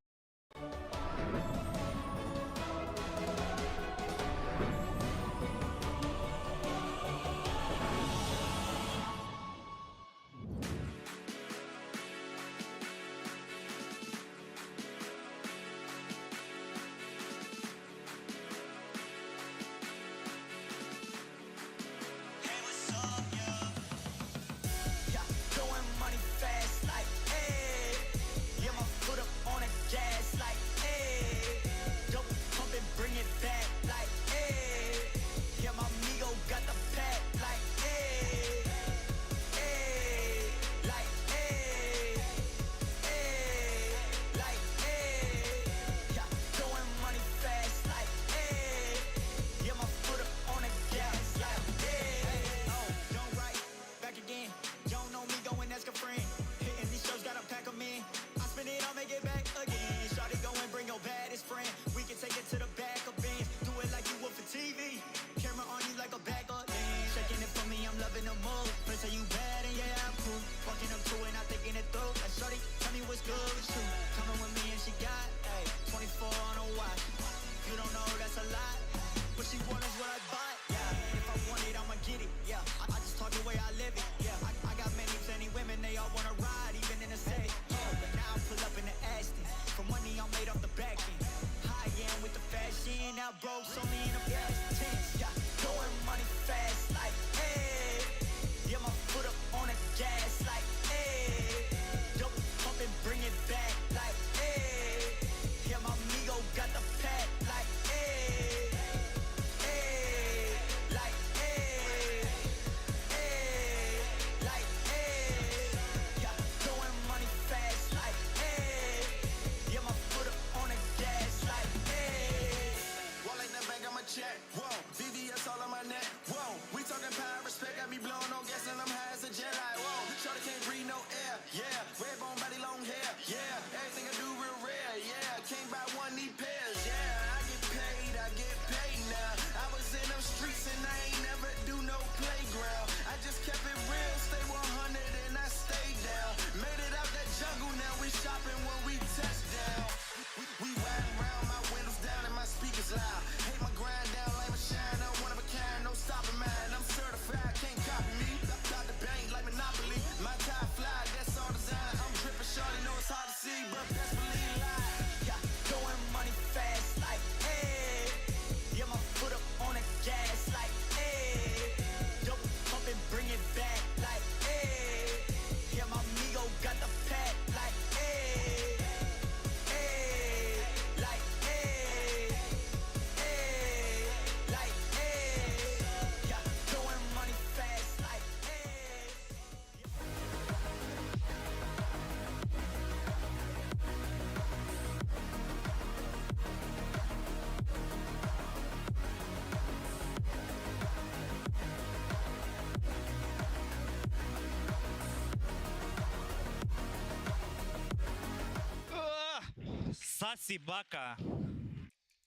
Sassy baka.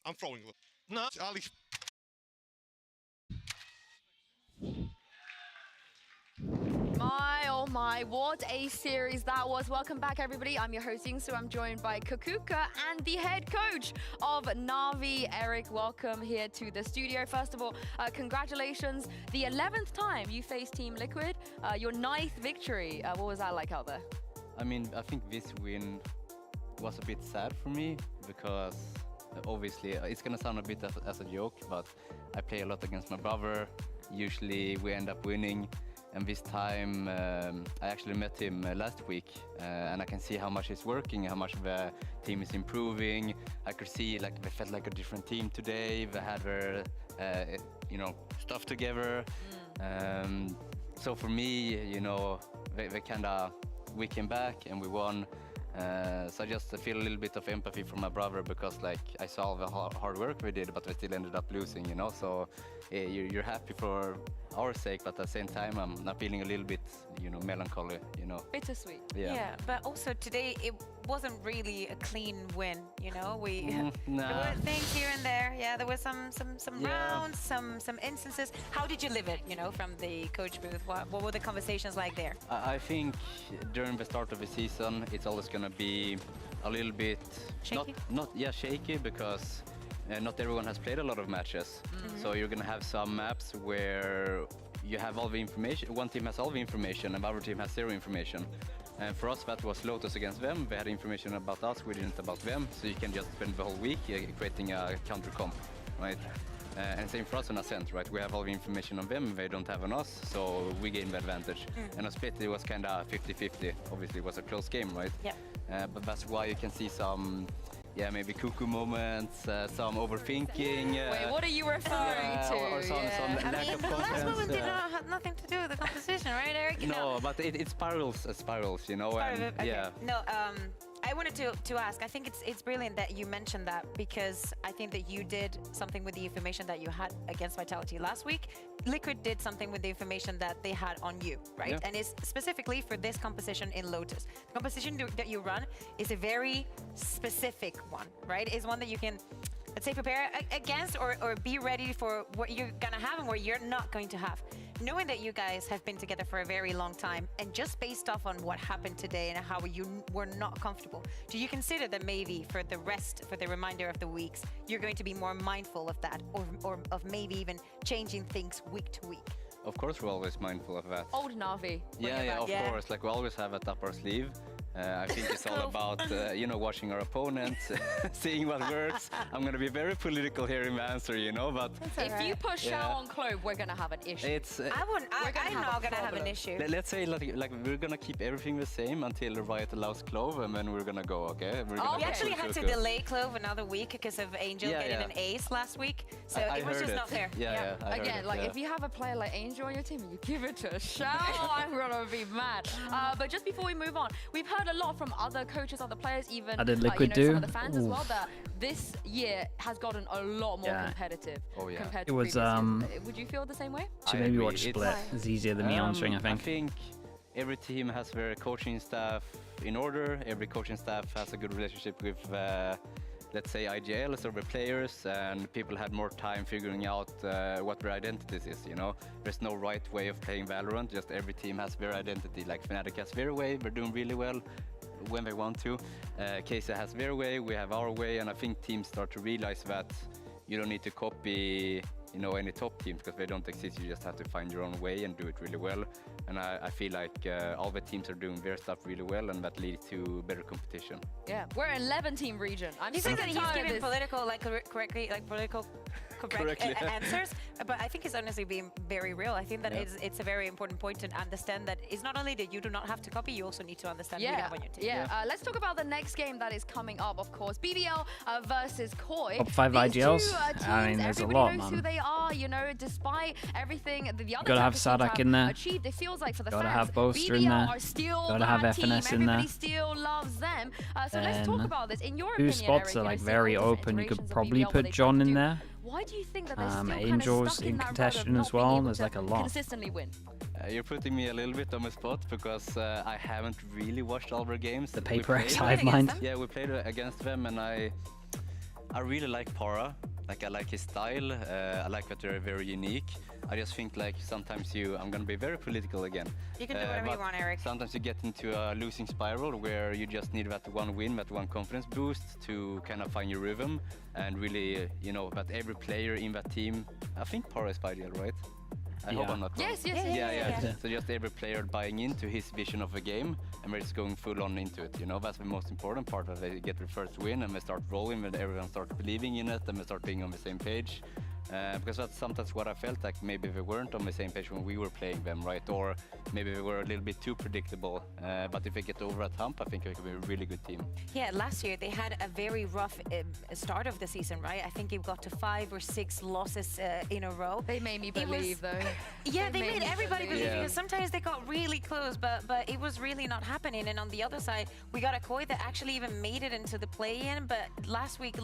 I'm throwing them. No, Ali. My, oh my, what a series that was. Welcome back, everybody. I'm your host, Yingsu. I'm joined by Kakuka and the head coach of NAVI, Eric. Welcome here to the studio. First of all, congratulations. The 11th time you faced Team Liquid, your 9th victory. What was that like out there? I mean, I think this win was a bit sad for me because obviously it's gonna sound a bit as a joke, but I play a lot against my brother. Usually we end up winning, and this time I actually met him last week, and I can see how much it's working, how much the team is improving. I could see like they felt like a different team today. They had their stuff together. So for me, they kinda, we came back and we won. So I just feel a little bit of empathy for my brother because like I saw the hard work we did, but we still ended up losing, So you're happy for our sake, but at the same time, I'm not feeling a little bit, you know, melancholy, you know. Bittersweet. Yeah, but also today it wasn't really a clean win, you know. There were things here and there. Yeah, there were some rounds, some instances. How did you live it, you know, from the coach booth? What were the conversations like there? I think during the start of the season, it's always gonna be a little bit shaky. Not shaky because not everyone has played a lot of matches. So you're gonna have some maps where you have all the information. One team has all the information, and the other team has zero information. And for us, that was Lotus against them. They had information about us, we didn't about them. So you can just spend the whole week creating a counter comp, right? And same for us on Ascent, right? We have all the information on them, they don't have on us, so we gain the advantage. And on Split, it was kind of 50-50. Obviously, it was a close game, right? Yeah. But that's why you can see some, maybe cuckoo moments, some overthinking. Wait, what are you referring to? Or some lack of The last confidence. moment did not have nothing to do with the composition, right, Eric? No, but it spirals, you know. Okay. Yeah. No, I wanted to ask. I think it's brilliant that you mentioned that, because I think that you did something with the information that you had against Vitality last week. Liquid did something with the information that they had on you, right? Yeah. And it's specifically for this composition in Lotus. The composition that you run is a very specific one, right? It's one that you can, let's say, prepare against or be ready for what you're gonna have and what you're not going to have. Knowing that you guys have been together for a very long time, and just based off on what happened today and how you were not comfortable, do you consider that maybe for the remainder of the weeks, you're going to be more mindful of that, or of maybe even changing things week to week? Of course, we're always mindful of that. Old Navi. Yeah, of course. Like, we always have it up our sleeve. I think it's all about, you know, watching our opponents, seeing what works. I'm going to be very political here in the answer, you know, but... If you push Shao on Clove, we're going to have an issue. I'm not going to have an issue. Let's say, like we're going to keep everything the same until Riot allows Clove, and then we're going to go, okay? We actually had to delay Clove another week because of Angel getting an ace last week, so it was just not fair. Again, like, if you have a player like Angel on your team and you give it to Shao, I'm going to be mad. But just before we move on, we've heard a lot from other coaches, other players, even did Liquid do? Some of the fans as well, that this year has gotten a lot more competitive compared to it was, previous years. Would you feel the same way? So maybe watch Split. It's easier than me answering, I think. I think every team has their coaching staff in order. Every coaching staff has a good relationship with let's say IGLs or the players, and people had more time figuring out what their identities is, you know. There's no right way of playing Valorant, just every team has their identity. Like Fnatic has their way, they're doing really well when they want to. KC has their way, we have our way, and I think teams start to realize that you don't need to copy, you know, any top teams, because they don't exist. You just have to find your own way and do it really well. And I feel like all the teams are doing their stuff really well, and that leads to better competition. Yeah, we're an 11-team region. You think that he's giving political, like correctly, like political correct answers, but I think it's honestly being very real. I think that it's a very important point to understand that it's not only that you do not have to copy, you also need to understand who you have on your team. Let's talk about the next game that is coming up, of course. BBL versus Koi. Top 5 IGLs. I mean, there's a lot, man. Everybody knows who they are, you know, despite everything the other Gotta have Sadak in there. achieved. It feels like for the Gotta fans, have Boaster BBL in there. are still Gotta have that team. FNS in there. Everybody still loves them. So let's talk about this. In your opinion, Two spots Eric, are like seeing very all different open. You could iterations of probably BBL, what put they John try to in do. there. Why do you think that they're still Angel's stuck in that route of contention not as well. being able There's to like a lot. consistently win? You're putting me a little bit on the spot because I haven't really watched all their games. The Paper X Hive Mind. Yeah, we played against them, and I really like Para. Like, I like his style. I like that they're very unique. I just think, like, sometimes I'm gonna be very political again. You can do whatever you want, Eric. Sometimes you get into a losing spiral where you just need that one win, that one confidence boost to kind of find your rhythm, and really, you know, that every player in that team, I think Para is ideal, right? I hope I'm not wrong. Yes. So just every player buying into his vision of a game, and we're just going full on into it. You know, that's the most important part, that they get their first win and they start rolling, and everyone starts believing in it, and they start being on the same page. Because that's sometimes what I felt like maybe they weren't on the same page when we were playing them, right? Or maybe they were a little bit too predictable. But if they get over a hump, I think it could be a really good team. Yeah, last year they had a very rough start of the season, right? I think it got to 5 or 6 losses in a row. They made me believe, though. Yeah, they made everybody believe. Because sometimes they got really close, but it was really not happening. And on the other side, we got a Koi that actually even made it into the play-in, but last week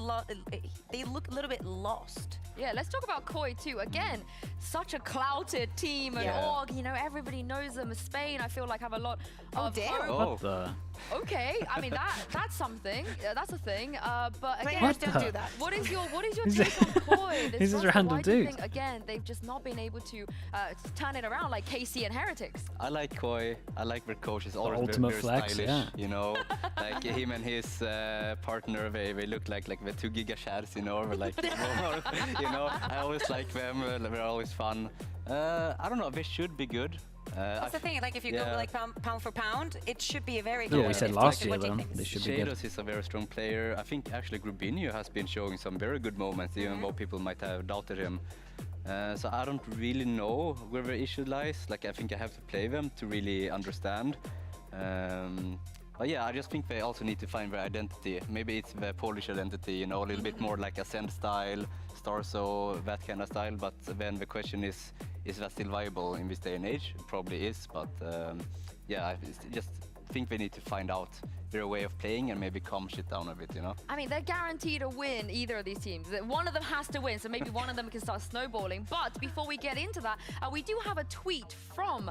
they look a little bit lost. Yeah, let's talk about Koi too. Again, such a clouted team and org. You know, everybody knows them. Spain, I feel like, have a lot of. What the? Okay, I mean that's something. That's a thing. But again, What don't do that. What is your take on Koi? He's just a random dude. Again, they've just not been able to turn it around like KC and Heretics. I like Koi. I like their coach is always ultimate very flex, stylish. yeah. You know, like him and his partner, they look like the 2 giga shads, you know, like you know, I always like them. They're always fun. I don't know. They should be good. That's the thing, like if you go like pound for pound, it should be a very good. We said last year, though. They should be good. Shadows is a very strong player. I think actually Grubinho has been showing some very good moments, even though people might have doubted him. So I don't really know where the issue lies. Like I think I have to play them to really understand. But yeah, I just think they also need to find their identity. Maybe it's the Polish identity, you know, a little bit more like Ascent style, Starso, that kind of style. But then the question is that still viable in this day and age? It probably is, but yeah, I just think they need to find out their way of playing and maybe calm shit down a bit, you know? I mean, they're guaranteed to win, either of these teams. One of them has to win, so maybe one of them can start snowballing. But before we get into that, we do have a tweet from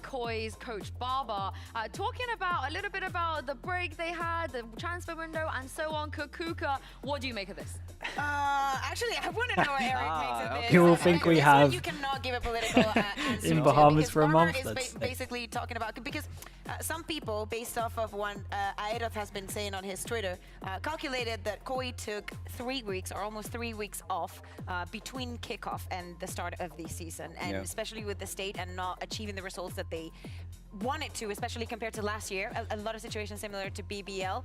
Koi's coach, Barber, talking about a little bit about the break they had, the transfer window, and so on. Kukuka, what do you make of this? Actually, I want to know what Eric makes of this. People think we have you cannot give a political answer in Bahamas for a month. Is basically talking about, because some people, based off of one Aeroth has been saying on his Twitter, calculated that Koi took 3 weeks or almost 3 weeks off between kickoff and the start of the season, and especially with the state and not achieving the results that they wanted to, especially compared to last year. A lot of situations similar to BBL.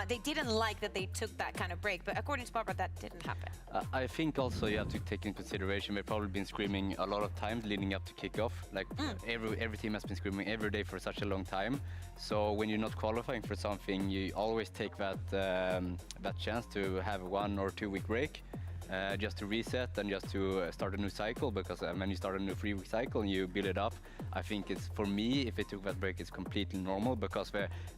They didn't like that they took that kind of break, but according to Barbara, that didn't happen. I think also you have to take in consideration they've probably been screaming a lot of times leading up to kickoff. Like every team has been screaming every day for such a long time. So when you're not qualifying for something, you always take that that chance to have 1 or 2 week break. Just to reset and just to start a new cycle, because when you start a new 3 week cycle and you build it up, I think it's, for me, if they took that break, it's completely normal, because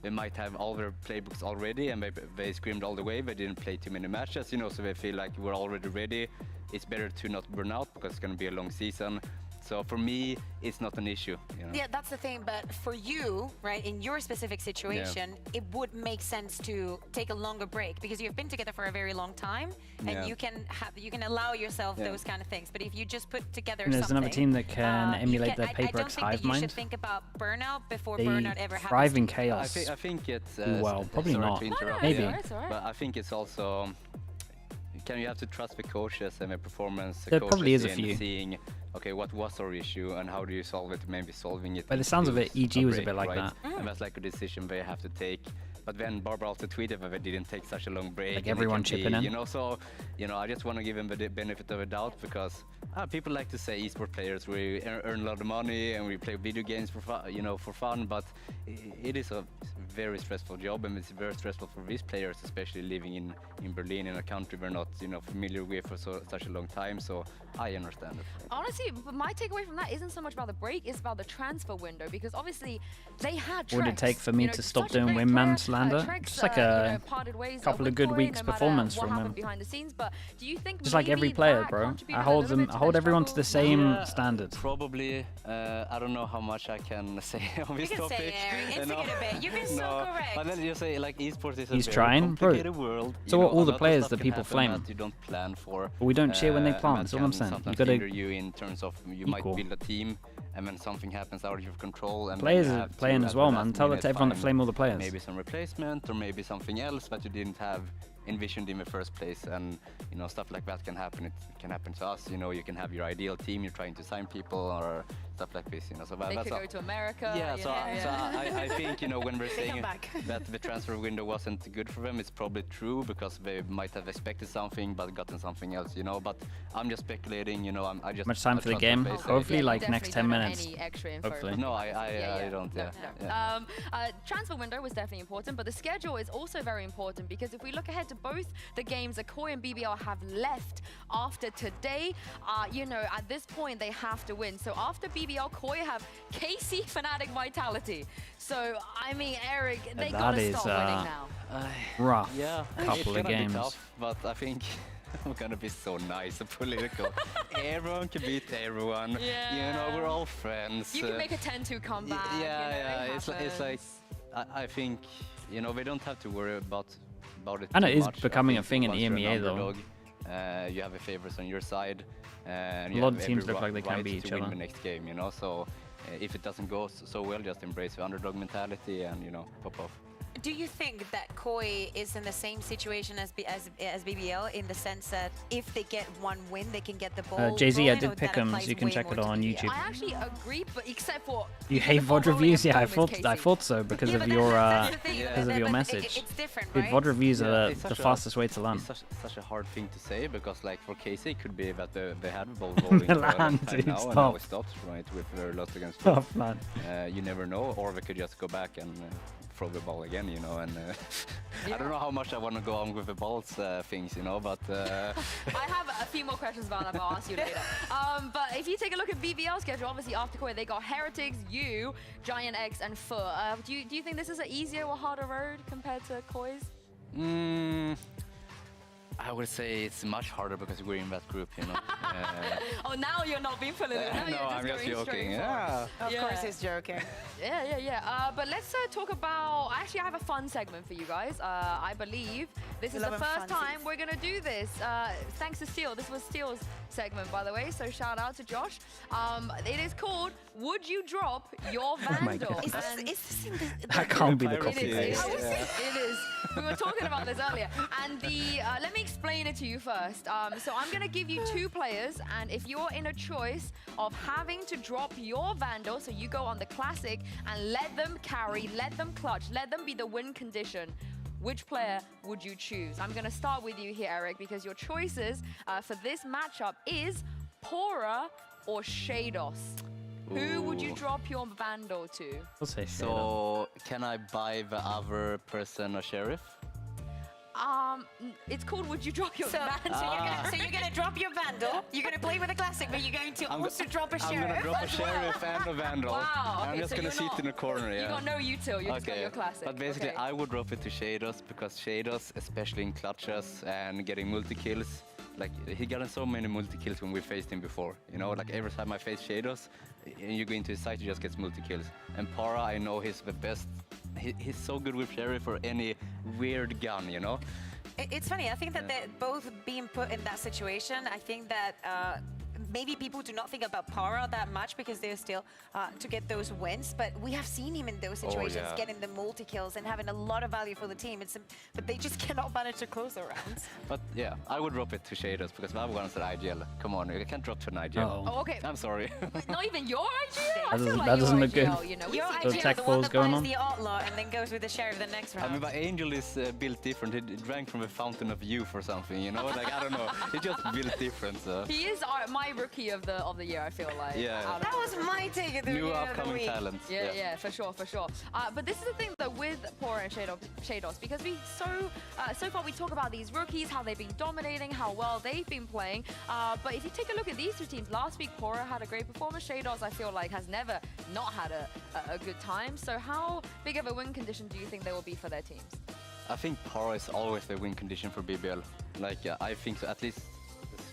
they might have all their playbooks already and they screamed all the way, they didn't play too many matches, you know, so they feel like we're already ready. It's better to not burn out because it's going to be a long season. So for me, it's not an issue. You know? Yeah, that's the thing. But for you, right, in your specific situation, it would make sense to take a longer break because you've been together for a very long time, and you can allow yourself those kind of things. But if you just put together and there's something, another team that can emulate their I don't PaperX think Hive that you mind. should think about burnout before They burnout ever happens. thrive in chaos. I think it's well, probably sorry not. to interrupt, Maybe. But I think it's also. You have to trust the coaches and the performance. There probably is a in few. Seeing, okay, what was our issue and how do you solve it? Maybe solving it. By the sounds of it, EG was a break, bit like right? that. And that's like a decision they have to take. But then Barbara also tweeted that they didn't take such a long break. Like and it everyone can be, chipping in. You know, so I just want to give them the benefit of a doubt, because people like to say esport players, we earn a lot of money and we play video games for fun, for fun. But it is a very stressful job, and it's very stressful for these players, especially living in Berlin, in a country we're not familiar with for such a long time. So I understand it. Honestly, my takeaway from that isn't so much about the break, it's about the transfer window, because obviously they had Trex. What would it take for me to stop such a doing great Wingman player. slander? Trex, Just like a parted ways couple with of good Koi, weeks no matter performance what from happened him. behind the scenes. But do you think Just like every maybe player, that bro. contributed I a hold little them. bit I to hold their everyone to the struggle? same standard. Probably. I don't know how much I can say on this You can topic. say it, instigate a bit. You've been so correct. But then you say like esports is a He's very trying, bro. complicated world. So You are know, all a the lot of players stuff that can people happen flame. that you don't plan for. But we don't cheer when they and plant, that that's all I'm can saying. You sometimes gotta hinder you in terms of you might equal. build a team and then something happens out of your control. And Players then you are have to, playing at as the well, last man. Tell that minute, to everyone to find flame all the players. Maybe some replacement or maybe something else that you didn't have envisioned in the first place, and stuff like that can happen. It can happen to us. You can have your ideal team. You're trying to sign people or stuff like this. So They that's could go to America. yeah. So I think when we're They saying come back. that the transfer window wasn't good for them, it's probably true because they might have expected something but gotten something else. But I'm just speculating. I just Much time for the trust game? what they say. Hopefully, Yeah, like definitely next 10 don't have minutes. any extra info Hopefully. from No, it. I don't. No, Yeah. no. Yeah. Transfer window was definitely important, but the schedule is also very important, because if we look ahead to both the games that Koi and BBL have left after today, at this point they have to win. So after BBL, Koi have KC Fnatic Vitality. So I mean, Eric, they That gotta is, stop winning now. Rough Yeah, couple it's of gonna be games. tough, but I think I'm gonna be so nice and political. Everyone can beat everyone. Yeah. You know, we're all friends. You can make a 10-2 comeback. Yeah, you know, yeah. It's like I think, you know, we don't have to worry about it. And too it is much. becoming I a think thing in once you're an EMEA though. underdog, you have a favorites on your side. And A you lot have of teams every look like they can right beat to each win other. the next game, you know. So if it doesn't go so well, just embrace the underdog mentality and, you know, pop off. Do you think that Koi is in the same situation as BBL in the sense that if they get one win, they can get the ball Jay-Z, I rolling, did or pick that him, applies so you can way check more it to on BBL? YouTube. I actually agree, but except for You hate VOD reviews? Yeah, I thought so because of your message. It's different, Dude, right? VOD reviews are it's the such a- fastest way to learn. It's such a hard thing to say because, like, for KC, it could be that they had the ball rolling for a long Land, time dude, now, and stop. now it stops, right, with their loss against Stop, Lotus. man. You never know, or they could just go back and throw the ball again, you know, and I don't know how much I want to go on with the balls things, you know, but... I have a few more questions about that, but I'll ask you later. But if you take a look at BBL's schedule, obviously after Koi, they got Heretics, you, Giant X, and Foot. Do you think this is an easier or harder road compared to Koi's? I would say it's much harder because we're in that group, you know. Oh, now you're not being political. Now No, you're I'm just going straight joking. for it. Yeah. Of course he's joking. Yeah. But let's talk about... Actually, I have a fun segment for you guys. I believe this is the first time we're going to do this. Thanks to Steel. This was Steel's segment, by the way, so shout out to Josh. It is called Would You Drop Your Vandal? God. And That can't be the it copy is. paste. It is. We were talking about this earlier. And let me explain it to you first. So I'm going to give you two players, and if you're in a choice of having to drop your Vandal, so you go on the Classic and let them carry, let them clutch, let them be the win condition, which player would you choose? I'm going to start with you here, Eric, because your choices for this matchup is Pora or Shados. Who would you drop your Vandal to? I'll say So, can I buy the other person a sheriff? It's called Would You Drop Your Vandal? Vandal? So you're gonna drop your Vandal, you're gonna play with a Classic, but you're going to also drop a Sheriff. I'm gonna drop a sheriff and a Vandal. Wow, I'm okay, just so gonna you're sit not- in the corner, yeah. You got no util, you just got your Classic. But basically, Okay. I would drop it to Shados because Shados, especially in clutches and getting multi-kills, like, he gotten so many multi-kills when we faced him before. You know, like, every time I face Shados, and you go into his site, he just gets multi-kills. And Para, I know he's the best. He's so good with Sheriff or any weird gun, you know? It's funny, I think that they're both being put in that situation. I think that maybe people do not think about Para that much because they're still to get those wins, but we have seen him in those situations, getting the multi-kills and having a lot of value for the team. But they just cannot manage to close the rounds. But yeah, I would drop it to Shados because the other one's an IGL. Come on, you can't drop to an IGL. Oh, okay. I'm sorry. Not even your IGL? That doesn't look good. You know, Your Those IGL, tech the one balls that going buys on. the Outlaw and then goes with the Sheriff the next round. I mean, but Angel is built different. He drank from a fountain of youth or something, you know? Like, I don't know. He just built different, so. He is my rookie of the year, I feel like. Yeah. out of That was my take of the New beginning of the upcoming week. talent. Yeah, for sure. But this is the thing though with Pora and Shados, because we so far we talk about these rookies, how they've been dominating, how well they've been playing. But if you take a look at these two teams, last week Pora had a great performance. Shados, I feel like, has never not had a good time. So how big of a win condition do you think they will be for their teams? I think Para is always the win condition for BBL. Like, I think so, at least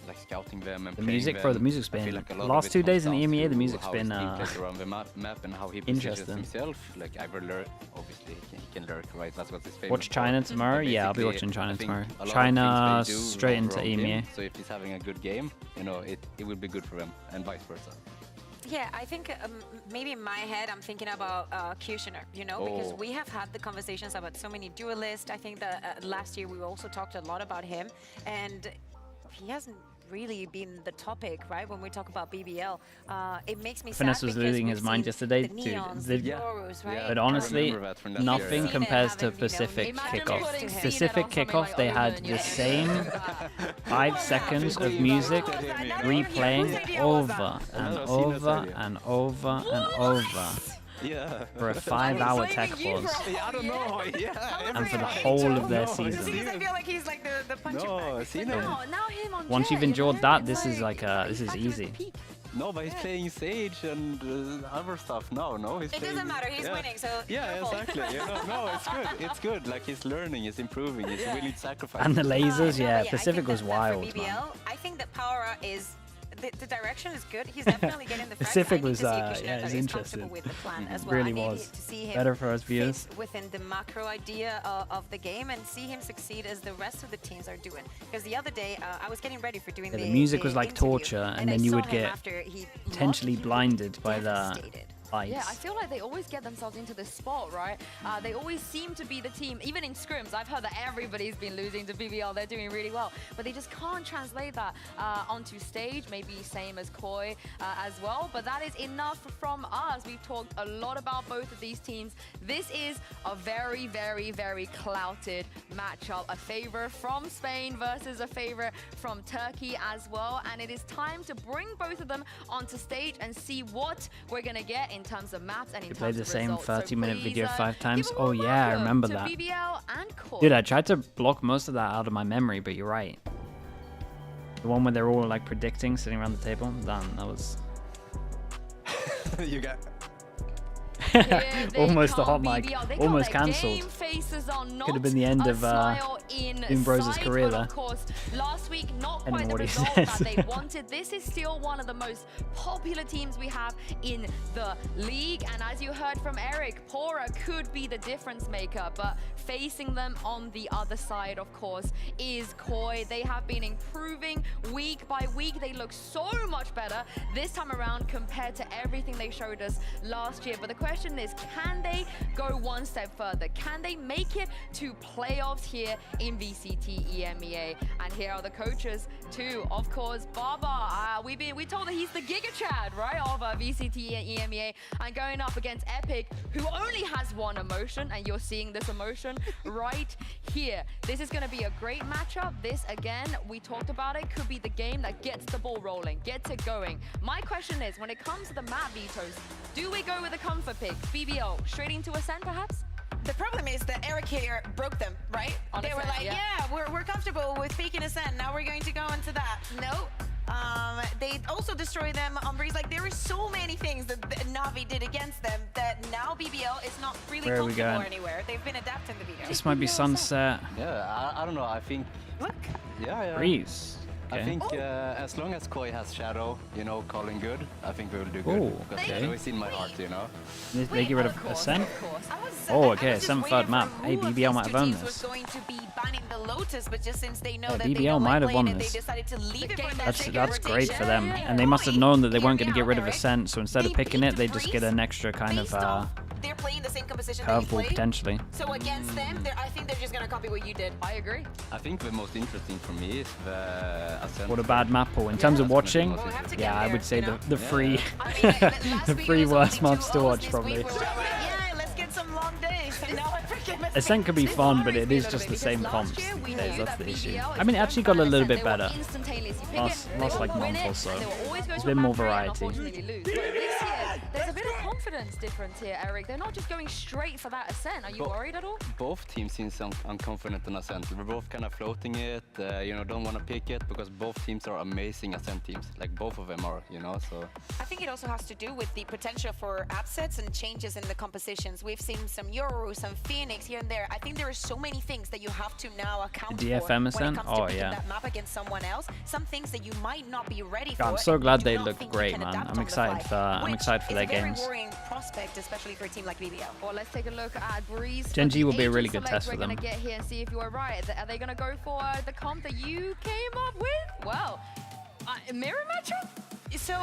like scouting them and The playing music, them, bro, the music's I feel been like a lot of last it 2 days in comes down EMEA. The to music's how been his team plays around the map and how he positions interesting. himself. Like, I will lurk, obviously he can lurk, right? That's what he's famous Watch for. China tomorrow? But Yeah, I'll be basically, watching China I think tomorrow. a lot of China things they do straight revolve into around him, EMEA. So if he's having a good game, you know, it will be good for them, and vice versa. Yeah, I think maybe in my head I'm thinking about Kushner, you know, because we have had the conversations about so many duelists. I think that last year we also talked a lot about him, and he hasn't really been the topic, right? When we talk about BBL, it makes me Finesse sad was because losing we've his mind seen yesterday, the dude. Neons, The- the Euros, right? But honestly, remember that from that nothing year. compares to Having, you know, Pacific Imagine kickoff. putting Cena Pacific on something kickoff, like they had Omen, the yeah. same 5 seconds of music replaying over and over and over and over Yeah. for a 5-hour tech pause. Yeah, I don't know. Yeah. And for the whole of their Because season. I feel like he's like the punching No, bag. Cena. Now him on Once Jet, you've you endured know? that, It's this is like like this is back to his easy. peak. No, but he's playing Sage and other stuff now. No, he's It playing, doesn't matter. He's winning, so yeah, careful. exactly. No, it's good. It's good. Like he's learning, he's improving, he's willing to sacrifice. And the lasers, No, yeah, but Pacific I was think that wild, for BBL, man. I think that Power is the direction is good. He's definitely getting the facts. Pacific I need was, to see yeah, Kushner he's is interested. comfortable with the plan as well. Really I need was. to see him Better for us viewers. fit within the macro idea of the game and see him succeed as the rest of the teams are doing. Because the other day, I was getting ready for doing Yeah, the music was like interview, torture, and I then you saw would him get after he potentially lost, blinded by the lights. Yeah, I feel like they always get themselves into this spot, right? They always seem to be the team, even in scrims. I've heard that everybody's been losing to BBL. They're doing really well, but they just can't translate that onto stage. Maybe same as Koi as well, but that is enough from us. We've talked a lot about both of these teams. This is a very, very, very clouted matchup. A favor from Spain versus a favor from Turkey as well, and it is time to bring both of them onto stage and see what we're gonna get in terms of maps and in You terms played the of same results. 30-minute So video please, 5 times? give a Oh warm yeah, I welcome remember to that. BBL and Koi. Dude, I tried to block most of that out of my memory, but you're right. The one where they're all like predicting, sitting around the table. Done. That was You got almost a hot mic. Almost cancelled. Could have been the end of Doombros's career there. Of course, last week, not Depending quite the what he result says. that they wanted. This is still one of the most popular teams we have in the league. And as you heard from Eric, Pora could be the difference maker, but facing them on the other side, of course, is Koi. They have been improving week by week. They look so much better this time around compared to everything they showed us last year. But the question is, can they go one step further? Can they make it to playoffs here in VCT EMEA? And here are the coaches too. Of course, Baba. We told that he's the Giga Chad, right, of VCT EMEA, and going up against Epic, who only has one emotion, and you're seeing this emotion right here. This is going to be a great matchup. This, again, we talked about it, could be the game that gets the ball rolling, gets it going. My question is, when it comes to the map vetoes, do we go with a comfort pick? BBL, straight into Ascent, perhaps? The problem is that Eric here broke them, right? On they were Ascent, like, yeah. we're comfortable with peeking Ascent. Now we're going to go into that. No. They also destroy them on Breeze. Like, there are so many things that NAVI did against them that now BBL is not really Where are we comfortable going? anywhere. They've been adapting the video. This might be sunset. Yeah, I don't know. I think. Look. Yeah. Breeze. I Okay. think as long as Koi has Shadow, you know, calling good, I think we will do good. Oh, Because okay. Shadow is in my heart, you know. They get rid of Ascent? I was Oh, okay, just Ascent waiting third map. for Hey, who of BBL these might two have owned teams was this. going to be banning the Lotus, but just since they know Yeah, that they BBL don't might like have won playing it, they this. decided to leave it for that second That's great for them. rotation. And they must have known that they weren't going to get rid of Ascent, so instead of picking it, they just get an extra kind of They're playing the same composition that you curveball play. potentially. So against them, I think they're just gonna copy what you did. I agree. I think the most interesting for me is the Ascent. What a bad map pool. In terms of watching, yeah, I would say the free, the free worst maps to watch probably. Yeah, let's get some long days. And now I freaking Ascent could be fun, but it is just the same comps these days. That's the issue. I mean, it actually got a little bit better. Last like month or so. There's been more variety. There's a bit of confidence difference here, Eric. They're not just going straight for that Ascent. Are you worried at all? Both teams seem unconfident on Ascent. We're both kind of floating it, you know, don't want to pick it because both teams are amazing Ascent teams. Like both of them are, you know, so. I think it also has to do with the potential for upsets and changes in the compositions. We've seen some Yoru, some Phoenix here and there. I think there are so many things that you have to now account The for DFM when it Ascent? comes to Oh, picking yeah. that map against someone else. Some things that you might not be ready for. God, I'm so and glad do they not look think you great, can man. adapt I'm on the excited fly, for which their is a very games. worrying prospect, especially for a team like BBL. Well, let's take a look at Breeze. Gen G will be a Agent really good select test for we're them. going to get here and see if you are right. Are they going to go for the comp that you came up with? Well, mirror matchup? So,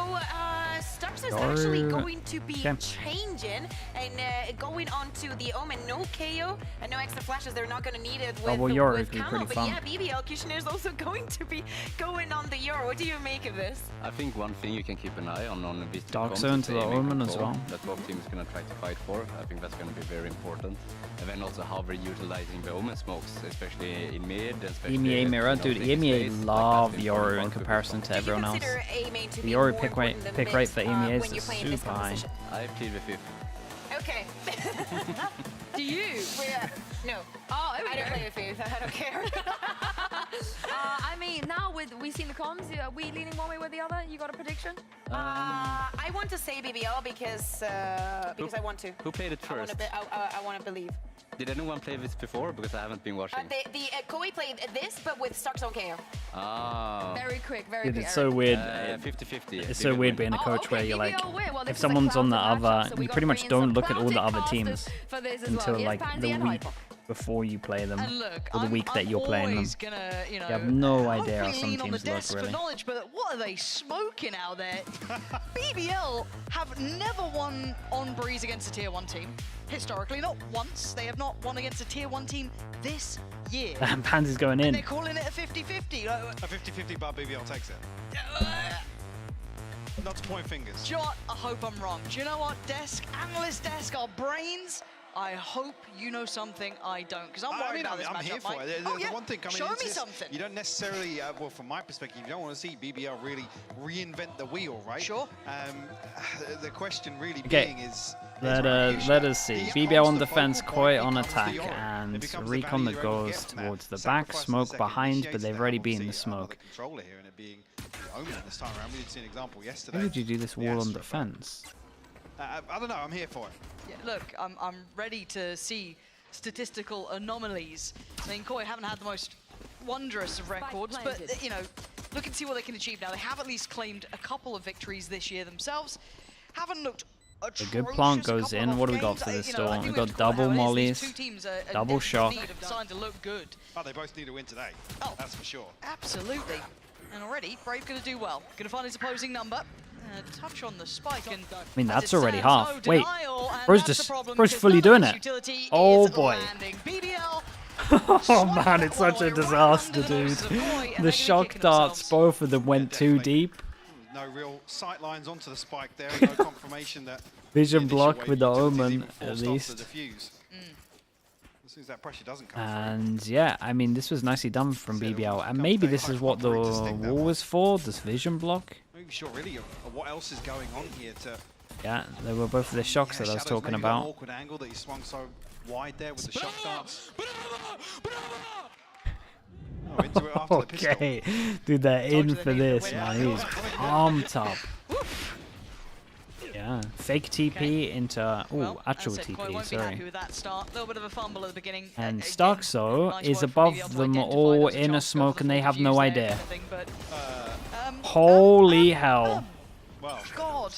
Stars is Yoru. actually going to be Okay. changing and going on to the Omen. No KO and no extra flashes. They're not going to need it with, Double Yoru with could be Camo. pretty But fun. yeah, BBL Kushner is also going to be going on the Yoru. What do you make of this? I think one thing you can keep an eye on this Dark comp Zone is to the aiming Omen as control well. that both teams going to try to fight for. I think that's going to be very important. And then also how they're utilizing the Omen smokes, especially in mid, especially EMEA mirror, you know, dude. taking EMEA space, love like Yoru in comparison to everyone else. Consider A main to The be Yoru more pick important than rate mid, for EMEA when you're is playing this super high. composition. I plead the fifth. Okay. Do you? No. Oh, I don't play the faith. I don't care. I mean, now we've seen the comms? Are we leaning one way or the other? You got a prediction? I want to say BBL because I want to. Who played it first? I want to believe. Did anyone play this before? Because I haven't been watching. Koi played this, but with Starkzone KO. Oh. Very quick, very Dude, quick. it's so weird. Yeah, 50-50. It's so weird being a coach where you're like, if someone's on the other, you pretty much don't look at all the other teams until like the week before you play them, or the week that you're playing them. You have no idea how some teams look, really. Knowledge, but what are they smoking out there? BBL have never won on Breeze against a tier 1 team. Historically, not once. They have not won against a tier 1 team this year. And Pansy's going in. And they're calling it a 50-50. A 50-50, but BBL takes it. Not to point fingers. Do you know what? I hope I'm wrong. Do you know what? Analyst desk, our brains. I hope you know something I don't, because I'm worried about this matchup. I'm here for it. Oh, yeah? The one thing, Show me something. You don't necessarily, well, from my perspective, you don't want to see BBL really reinvent the wheel, right? Sure. The question really Okay. being is... Let us see. BBL on defense, Koi on attack, and Recon that goes towards the back, smoke behind, but they've already been in the smoke. Controller here and it being Omen this time around. We did see an example yesterday. Why would you do this wall on defense? I don't know. I'm here for it. Yeah, look, I'm ready to see statistical anomalies. I mean, Koi haven't had the most wondrous of records, but, you know, look and see what they can achieve now. They have at least claimed a couple of victories this year themselves. Haven't looked A good plant goes in. What do we got for this store? We've got double mollies, double shock. Starting to look good. But they both need to win today. Oh, that's for sure. Absolutely. And already, Brave going to do well. Going to find his opposing number. Touch on the spike. And I mean, that's already half. no Wait, denial, and bro's that's the problem, bro's because fully none of doing this it. utility Oh is boy. landing. BBL Oh man, it's such a disaster, dude. The shock darts, both of them went too deep. No real sight lines onto the spike there. No confirmation that Vision block with the Omen, at least. As soon as that pressure doesn't come And yeah, I mean, this was nicely done from BBL. And maybe this is what the wall was for, this vision block. I'm not even sure really of what else is going on here to... Yeah, they were both the shocks that I was Shadow's talking maybe got an about. awkward angle that he swung so wide there with the shock darts. Oh, into it after the pistol. Okay, dude, they're in for this, man. He's pumped up. Yeah, fake TP into actual TP. Sorry. And Starkzo is above them all in a smoke, and they have no idea. Holy hell! God.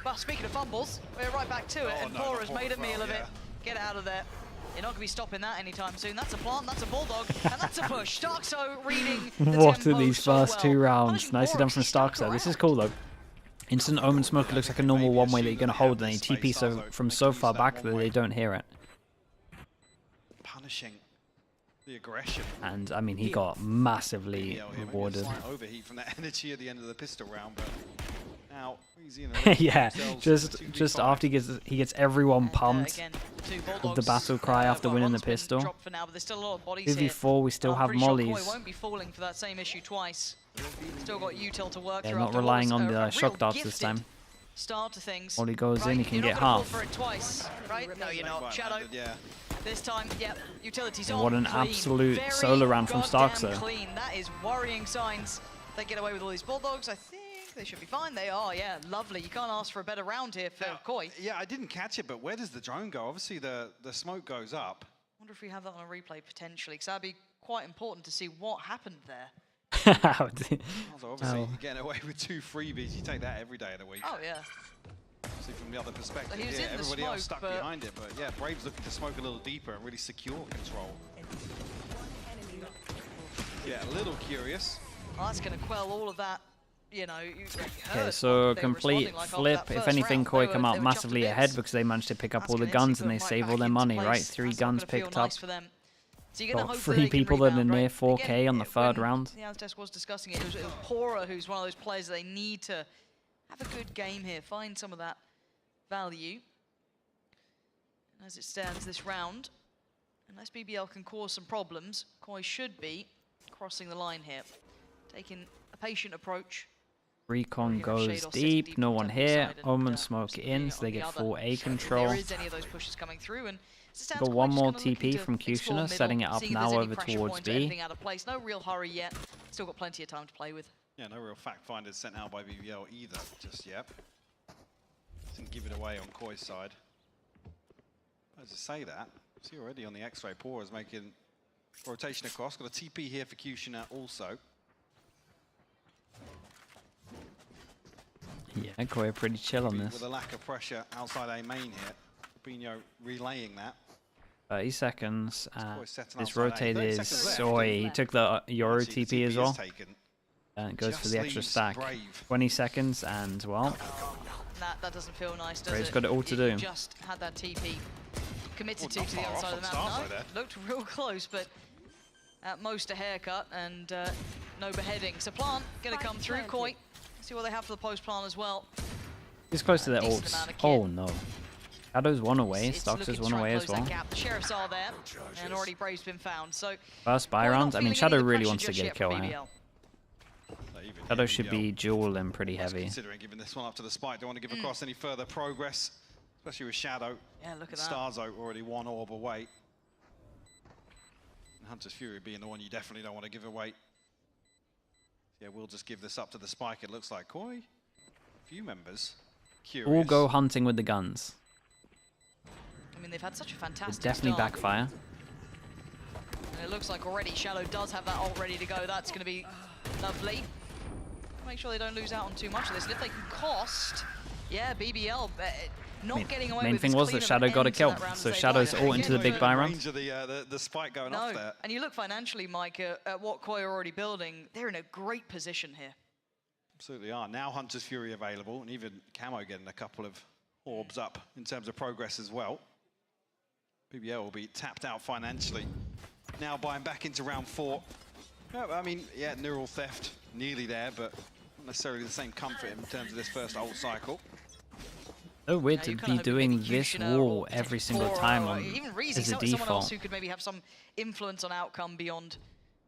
Well, speaking of fumbles, we're right back to it, and Pora's made a meal of it. Get out of there. You're not going to be stopping that anytime soon. That's a plant, that's a bulldog, and that's a push. Starkzo reading the What are tempo these so first well. two rounds? Nicely done from Starkzo. This is cool though. Instant Omen Smoke looks like a normal one way that you're going to hold, and they TP from so far back that they don't hear it. Punishing the aggression. And I mean, he got massively rewarded. Overheat from that energy at the end of the pistol round, but now he's in Yeah, just after he gets everyone pumped with the battle cry after winning the pistol. 2v4, we still have mollies. Koi won't be falling for that same issue twice. Still got util to work They're through not relying on the shock darts this time. Start to things. All he goes in, he can get You're not gonna half. fall for it twice, right? No, you're not. Shadow. This time, yep, utilities And on. what an Clean. absolute Very solo round from goddamn Starkzo. clean. That is worrying signs. They get away with all these bulldogs. I think they should be fine. They are, yeah, lovely. You can't ask for a better round here for Koi. Yeah, I didn't catch it, but where does the drone go? Obviously, the smoke goes up. I wonder if we have that on a replay potentially, because that'd be quite important to see what happened there. Obviously, you're getting away with 2 freebies. You take that every day of the week. Oh, yeah. See from the other perspective, He was in the everybody else smoke, stuck but- behind it, but yeah, Brave's looking to smoke a little deeper and really secure control. Yeah, a little curious. Well, that's going to quell all of that, you know. Okay, so complete flip. If anything, Koi come out massively ahead because they managed to pick up all the guns and they save all their money, right? 3 guns picked up. So you're gonna Got hope 3 that they can people that are rebound, near right? 4K Again, on the third when round. The Altest was discussing it. It was Pora who's one of those players that they need to have a good game here, find some of that value. And as it stands this round, unless BBL can cause some problems, Koi should be crossing the line here, taking a patient approach. Recon goes deep, no one here. Omen smoke in, so they get full A control. If there is any of those pushes coming through, and Got one more TP from Kushner, setting it up now over towards B. Out of place. No real hurry yet. Still got plenty of time to play with. Yeah, no real fact finders sent out by BBL either, just yet. Didn't give it away on Koi's side. As I say that, see already on the X-ray, Pora is making rotation across. Got a TP here for Kushina also. Yeah, Koi pretty chill on this. With a lack of pressure outside A main here. Rubinho relaying that. 30 seconds. setting This outside A. rotate 30 is... seconds left. Oh, he took the Yoru See, TP as well. taken. And it goes for Just the extra leaves stack. Brave. 20 seconds and, well... That doesn't feel nice, does Brave's it? got it all to do. Just had that TP committed Not to the far other off side on of the stars map. like No, that. looked real close, but at most a haircut and no beheading. So Plant going to come through. Koi, see what they have for the post plant as well. He's close to their Decent ults. amount of kit. Oh no. Shadow's one away. It's Starks looking is to one try and away as close that well. gap. The Sheriffs are there, and already Brave's been found. So First buy round. I mean, Shadow really wants to get a yet kill from here. BBL. Shadow should be dueling pretty heavy. Considering giving this one up to the spike, don't want to give across any further progress, especially with Shadow. Yeah, look at that. Stars already one orb away. And Hunter's Fury being the one you definitely don't want to give away. Yeah, we'll just give this up to the spike. It looks like Koi. Few members. Curious. All go hunting with the guns. I mean, they've had such a It's fantastic definitely start. backfire. And it looks like already Shadow does have that ult ready to go. That's going to be lovely. Make sure they don't lose out on too much of this. And if they can cost, yeah, BBL not getting away Main with thing as was that clean of Shadow an got a end to kill. that round So as they Shadow's might. all into the big buy round. Range of the spike going No, off there. and you look financially, Mike, at what Koi are already building, they're in a great position here. Absolutely are. Now Hunter's Fury available, and even Camo getting a couple of orbs up in terms of progress as well. BBL will be tapped out financially. Now buying back into round 4. No, I mean, yeah, neural theft nearly there, but not necessarily the same comfort in terms of this first ult cycle. So weird You to kinda be hope doing maybe this Kushina wall or every single Pora time or on even Reezy, as a someone else default. who could maybe have some influence on outcome beyond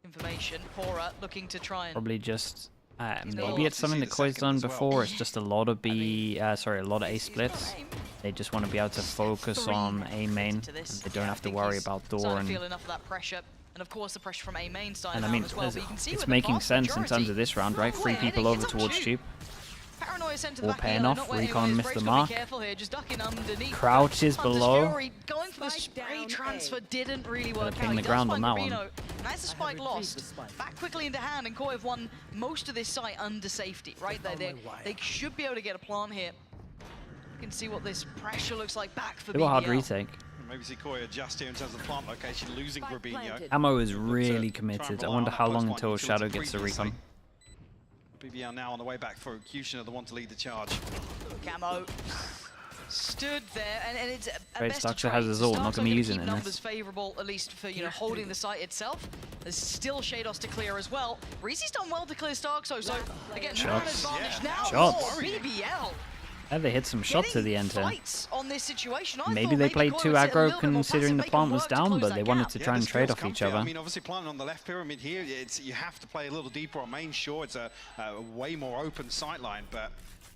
information. Pora looking to try and Probably just maybe little- it's something that Koi's done before. It's just a lot of a lot of A splits. They just want to be able to focus on A main. And they don't have to worry about door starting to and. feel enough of that pressure. And of course the pressure from A main side And I now mean, as well. But you can see it's with the making vast sense in majority, terms of this round, right? 3 people over towards Tube. Paranoia sent to the All back paying heel, off. not where Recon anyone is. missed the Brave's gotta mark. be careful here, just ducking underneath. Crouches Hunter's below. Fury going for the spray transfer didn't really work ping out. the He does ground on find that one. Rubino. And as the spike lost, back quickly into hand, and Koi have won most of this site under safety. Right there, they should be able to get a plant here. You can see what this pressure looks like back for They were hard BBL. retake. Maybe see Koi adjust here in terms of the plant location, losing Rubinho. Ammo is really committed. I wonder how long until utility Shadow gets the previously. recon. BBL now on the way back for Kushina, the one to lead the charge. Camo stood there, and it's a Great, best of Starkster has his ult, not Starkster gonna be gonna using keep it in numbers this. favourable, at least for holding the site itself. There's still Shados to clear as well. Reezy's done well to clear Starkster, so again, not an Shots. advantage now. Shots. Oh, BBL. Yeah, they hit some shots at the end here. Fights on this situation. I Maybe thought they played Koi too would sit a aggro little bit more considering the passive, plant make was them work to down, close but that they wanted gap. to Yeah, try and the trade skills off come each for you. other. I mean, obviously planting on the left pyramid here, you have to play a little deeper on main. Sure, it's a way more open sight line, but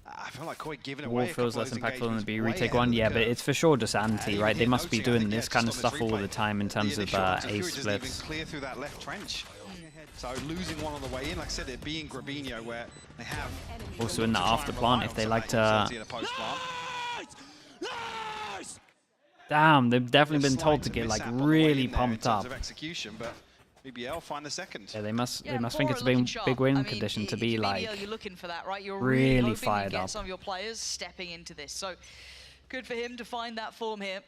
I feel like Koi giving The away wall a feels couple less of those impactful than the engagements B way retake ahead one. of the Yeah, but curve. it's for sure just anti, right? They Even must be noting, I doing think, this yeah, kind of just on stuff this all the replay, time in terms the of initial Hunter's A Fury doesn't even splits. clear through that left trench. So losing one on the way in, like I said, it being Grabinho, where they have Also in the after plant, if they like to. Damn, they've definitely been told to get like really pumped up. Execution, but BBL find the second. Yeah, they must Yeah, think it's a big win condition to be for like BBL, you're looking for that, right? You're really hoping fired you get up. some of your players stepping into this. So good for him to find that form here.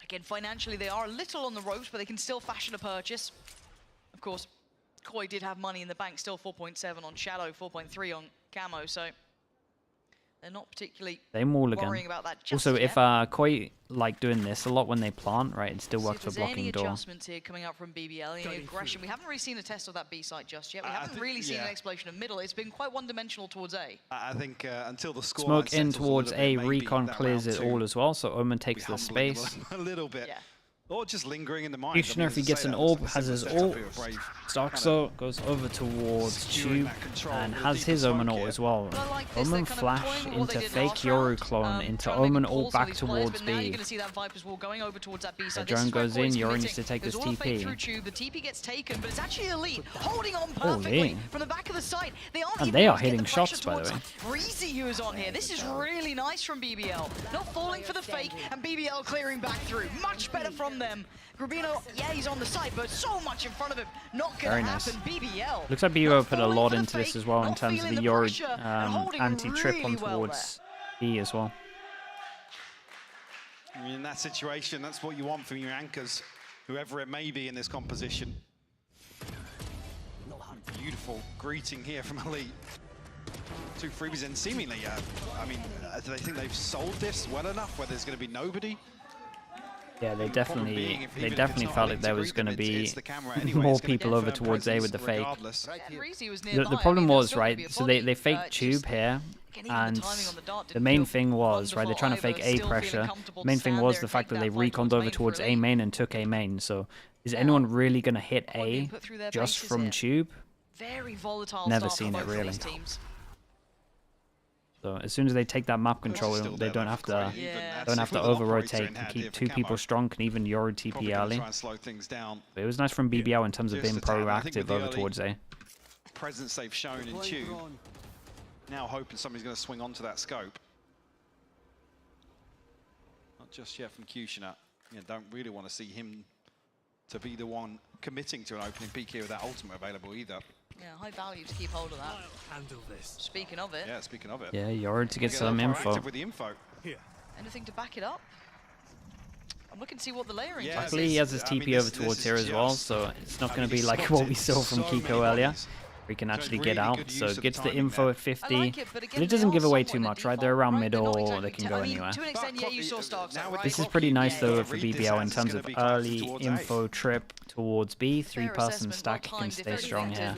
Again, financially, they are a little on the ropes, but they can still fashion a purchase. Of course, Koi did have money in the bank, still 4.7 on Shadow, 4.3 on Camo, so they're not particularly Same wall worrying again. about that just Also, yet. if Koi like doing this a lot when they plant, right, it still See works if for there's any blocking door. adjustments here coming up from BBL, any aggression. We haven't really seen a test of that B site just yet. We haven't think- really seen yeah. an explosion of middle. It's been quite one-dimensional towards A. I think until the score Smoke in towards A, Recon clears it all as well, so Omen takes the space. a little bit. Yeah. Or just lingering in the mind. Kushner, if he gets an orb, has his ult. Starkster goes over towards Tube and has his Omen ult as well. Omen flash into fake Yoru clone into Omen ult back towards Now you're B. going to see that Viper's wall going over towards that B side. The drone goes in, Yoru needs to take There's this all the fake TP. through Tube. The TP gets taken, but it's actually Elite holding on perfectly Elite. from the back of the the site. They aren't And even they able are to get hitting the pressure shots, by the towards Reezy, who is on here. This is really nice from BBL. Not falling for the fake, and BBL clearing back through. Much better from them. Rubino, yeah, he's on the side, but so much in front of him. Not gonna Very happen. nice. BBL. Looks like BBL put a lot into this as well in not terms of feeling the the Yori pressure, and holding anti-trip really on well towards E as well. I mean, in that situation, that's what you want from your anchors, whoever it may be in this composition. Beautiful greeting here from Elite. 2 freebies and seemingly, I mean, do they think they've sold this well enough where there's going to be nobody? Yeah, they definitely not felt Elite like there to was greet going to them, be it's the camera anyway, more it's gonna people get over firm towards A with the presence fake. regardless. The problem was, right, so they faked tube here, and the main thing was, right, they're trying to fake A pressure. The main thing was the fact that they reconned over towards A main and took A main. So is anyone really going to hit A just from tube? Very volatile. Never seen it really. So as soon as they take that map control, they don't have to over rotate and keep 2 people strong, can even Yori TP early. But it was nice from BBL in terms of being proactive over towards A. Presence they've shown in tube. Now hoping somebody's going to swing onto that scope. Not just yet from Kushner. Yeah, don't really want to see him to be the one committing to an opening peak here with that ultimate available either. Yeah, high value to keep hold of that. Handle this. Speaking of it. Yeah, speaking of it. Yeah, Yori to get some info. With the info. Here. Anything to back it up? I'm looking to see what the layering is. Luckily, he has his TP over towards here as well, so it's not going to be like what we saw from Kiko earlier. We can actually get out, so gets the info at 50. But it doesn't give away too much, right? They're around middle, or they can go anywhere. To an extent, yeah, you saw Starks, right? This is pretty nice though for BBL in terms of early info trip towards B. 3-person stack can stay strong here.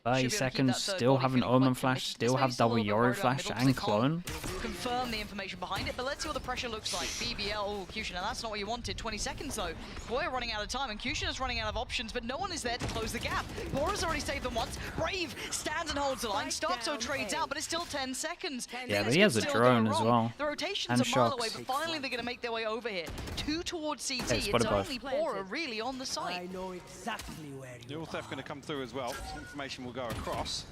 30 seconds, still have an Omen Flash, still have double Yori Flash and Clone. Confirm the information behind it, but let's see what the pressure looks like. BBL, oh, Kushner, that's not what you wanted. 20 seconds though. Boy, running out of time, and Kushner's running out of options, but no one is there to close the gap. Bora's already saved them once. Brave stands and holds the line. Starkso trades out, but it's still 10 seconds. Yeah, but he has a drone as well. The rotation's a mile away, but finally they're going to make their way over here. 2 towards CT. It's only Bora really on the site. I know exactly where you Dual theft going to come through as well. Some information will go across.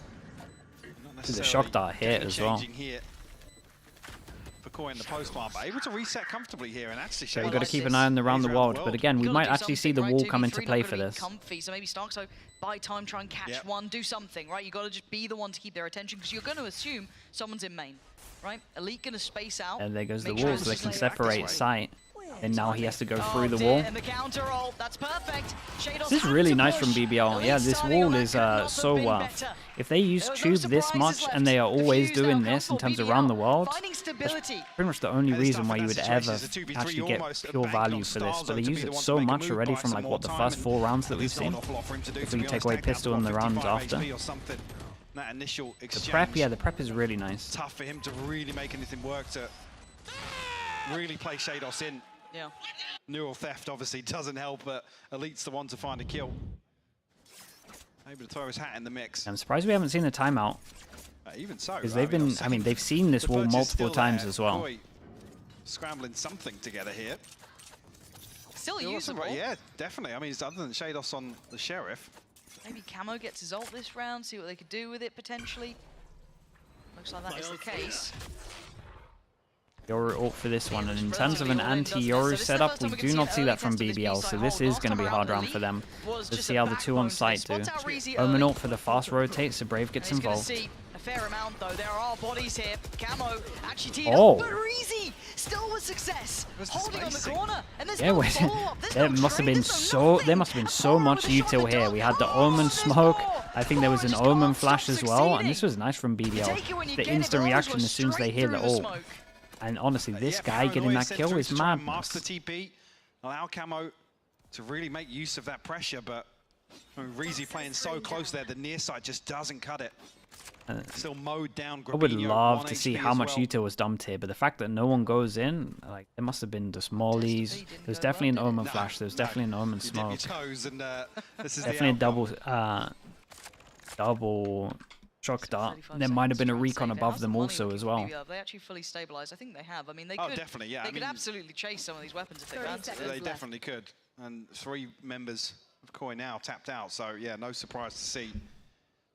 There's a shock dart hit as well. Here for Koi in the post-mark, but able to reset comfortably here and actually So we've got to keep an eye on around the world, but again, we might actually see the wall come into play for this. Comfy, so maybe Starkso buy time, try and catch one, do something, right? You got to just be the one to keep their attention because you're going to assume someone's in main, right? Elite going to space out. And there goes the wall, so they can separate sight. And now he has to go through the wall. And the counter ult, that's perfect. This is really nice from BBL. Yeah, this wall is so well. If they use tube this much and they are always doing this in terms of around the world, that's pretty much the only reason why you would ever actually get pure value for this. But they use it so much already from like what the first 4 rounds that we've seen. If we take away pistol in the rounds after. That initial exchange. The prep, yeah, the prep is really nice. Tough for him to really make anything work, to really play Shados in. Yeah. Neural theft obviously doesn't help, but Elite's the one to find a kill. Able to throw his hat in the mix. I'm surprised we haven't seen the timeout. Even so, because they've been, I mean, they've seen this wall multiple times as well. Scrambling something together here. Still usable. Yeah, definitely. I mean, it's other than Shados on the Sheriff. Maybe Camo gets his ult this round, see what they could do with it potentially. Looks like that is the case. Yoru ult for this one, and in terms of an anti-Yoru setup, we do not see that from BBL, so this is going to be a hard round for them. Let's see how the 2 on site do. Omen ult for the fast rotate, so Brave gets involved. A fair amount though, there are bodies here. Camo actually teed up, but Reezy still with success, holding on the corner, and there's yeah, no wait, follow-up. there must have been so much util here. We had the Omen smoke. I think there was an Omen flash as well, and this was nice from BBL. The instant reaction as soon as they hear the ult. And honestly, this guy getting that kill is madness. Master TP, allow Camo to really make use of that pressure, but I mean, Reezy playing so close there, the near side just doesn't cut it. Still mowed down. I would love to see how much util was dumped here, but the fact that no one goes in, like, there must have been just mollies. There's definitely an Omen flash. There's definitely an Omen smoke. Definitely a double shock dart. There might have been a recon above them also as well. They actually fully stabilized. I think they have. I mean, they could. could definitely, yeah. They could absolutely chase some of these weapons if they fancied it. They definitely could. And 3 members of Koi now tapped out, so yeah, no surprise to see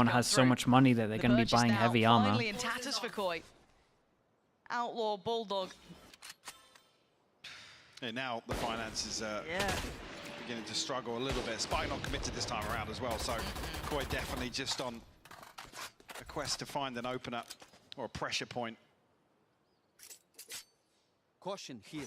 everyone has so much money that they're going to be buying heavy armor. Finally in tatters for Koi. Outlaw Bulldog. Yeah, now the finances are beginning to struggle a little bit. Spike not committed this time around as well, so Koi definitely just on a quest to find an opener or a pressure point. Caution here.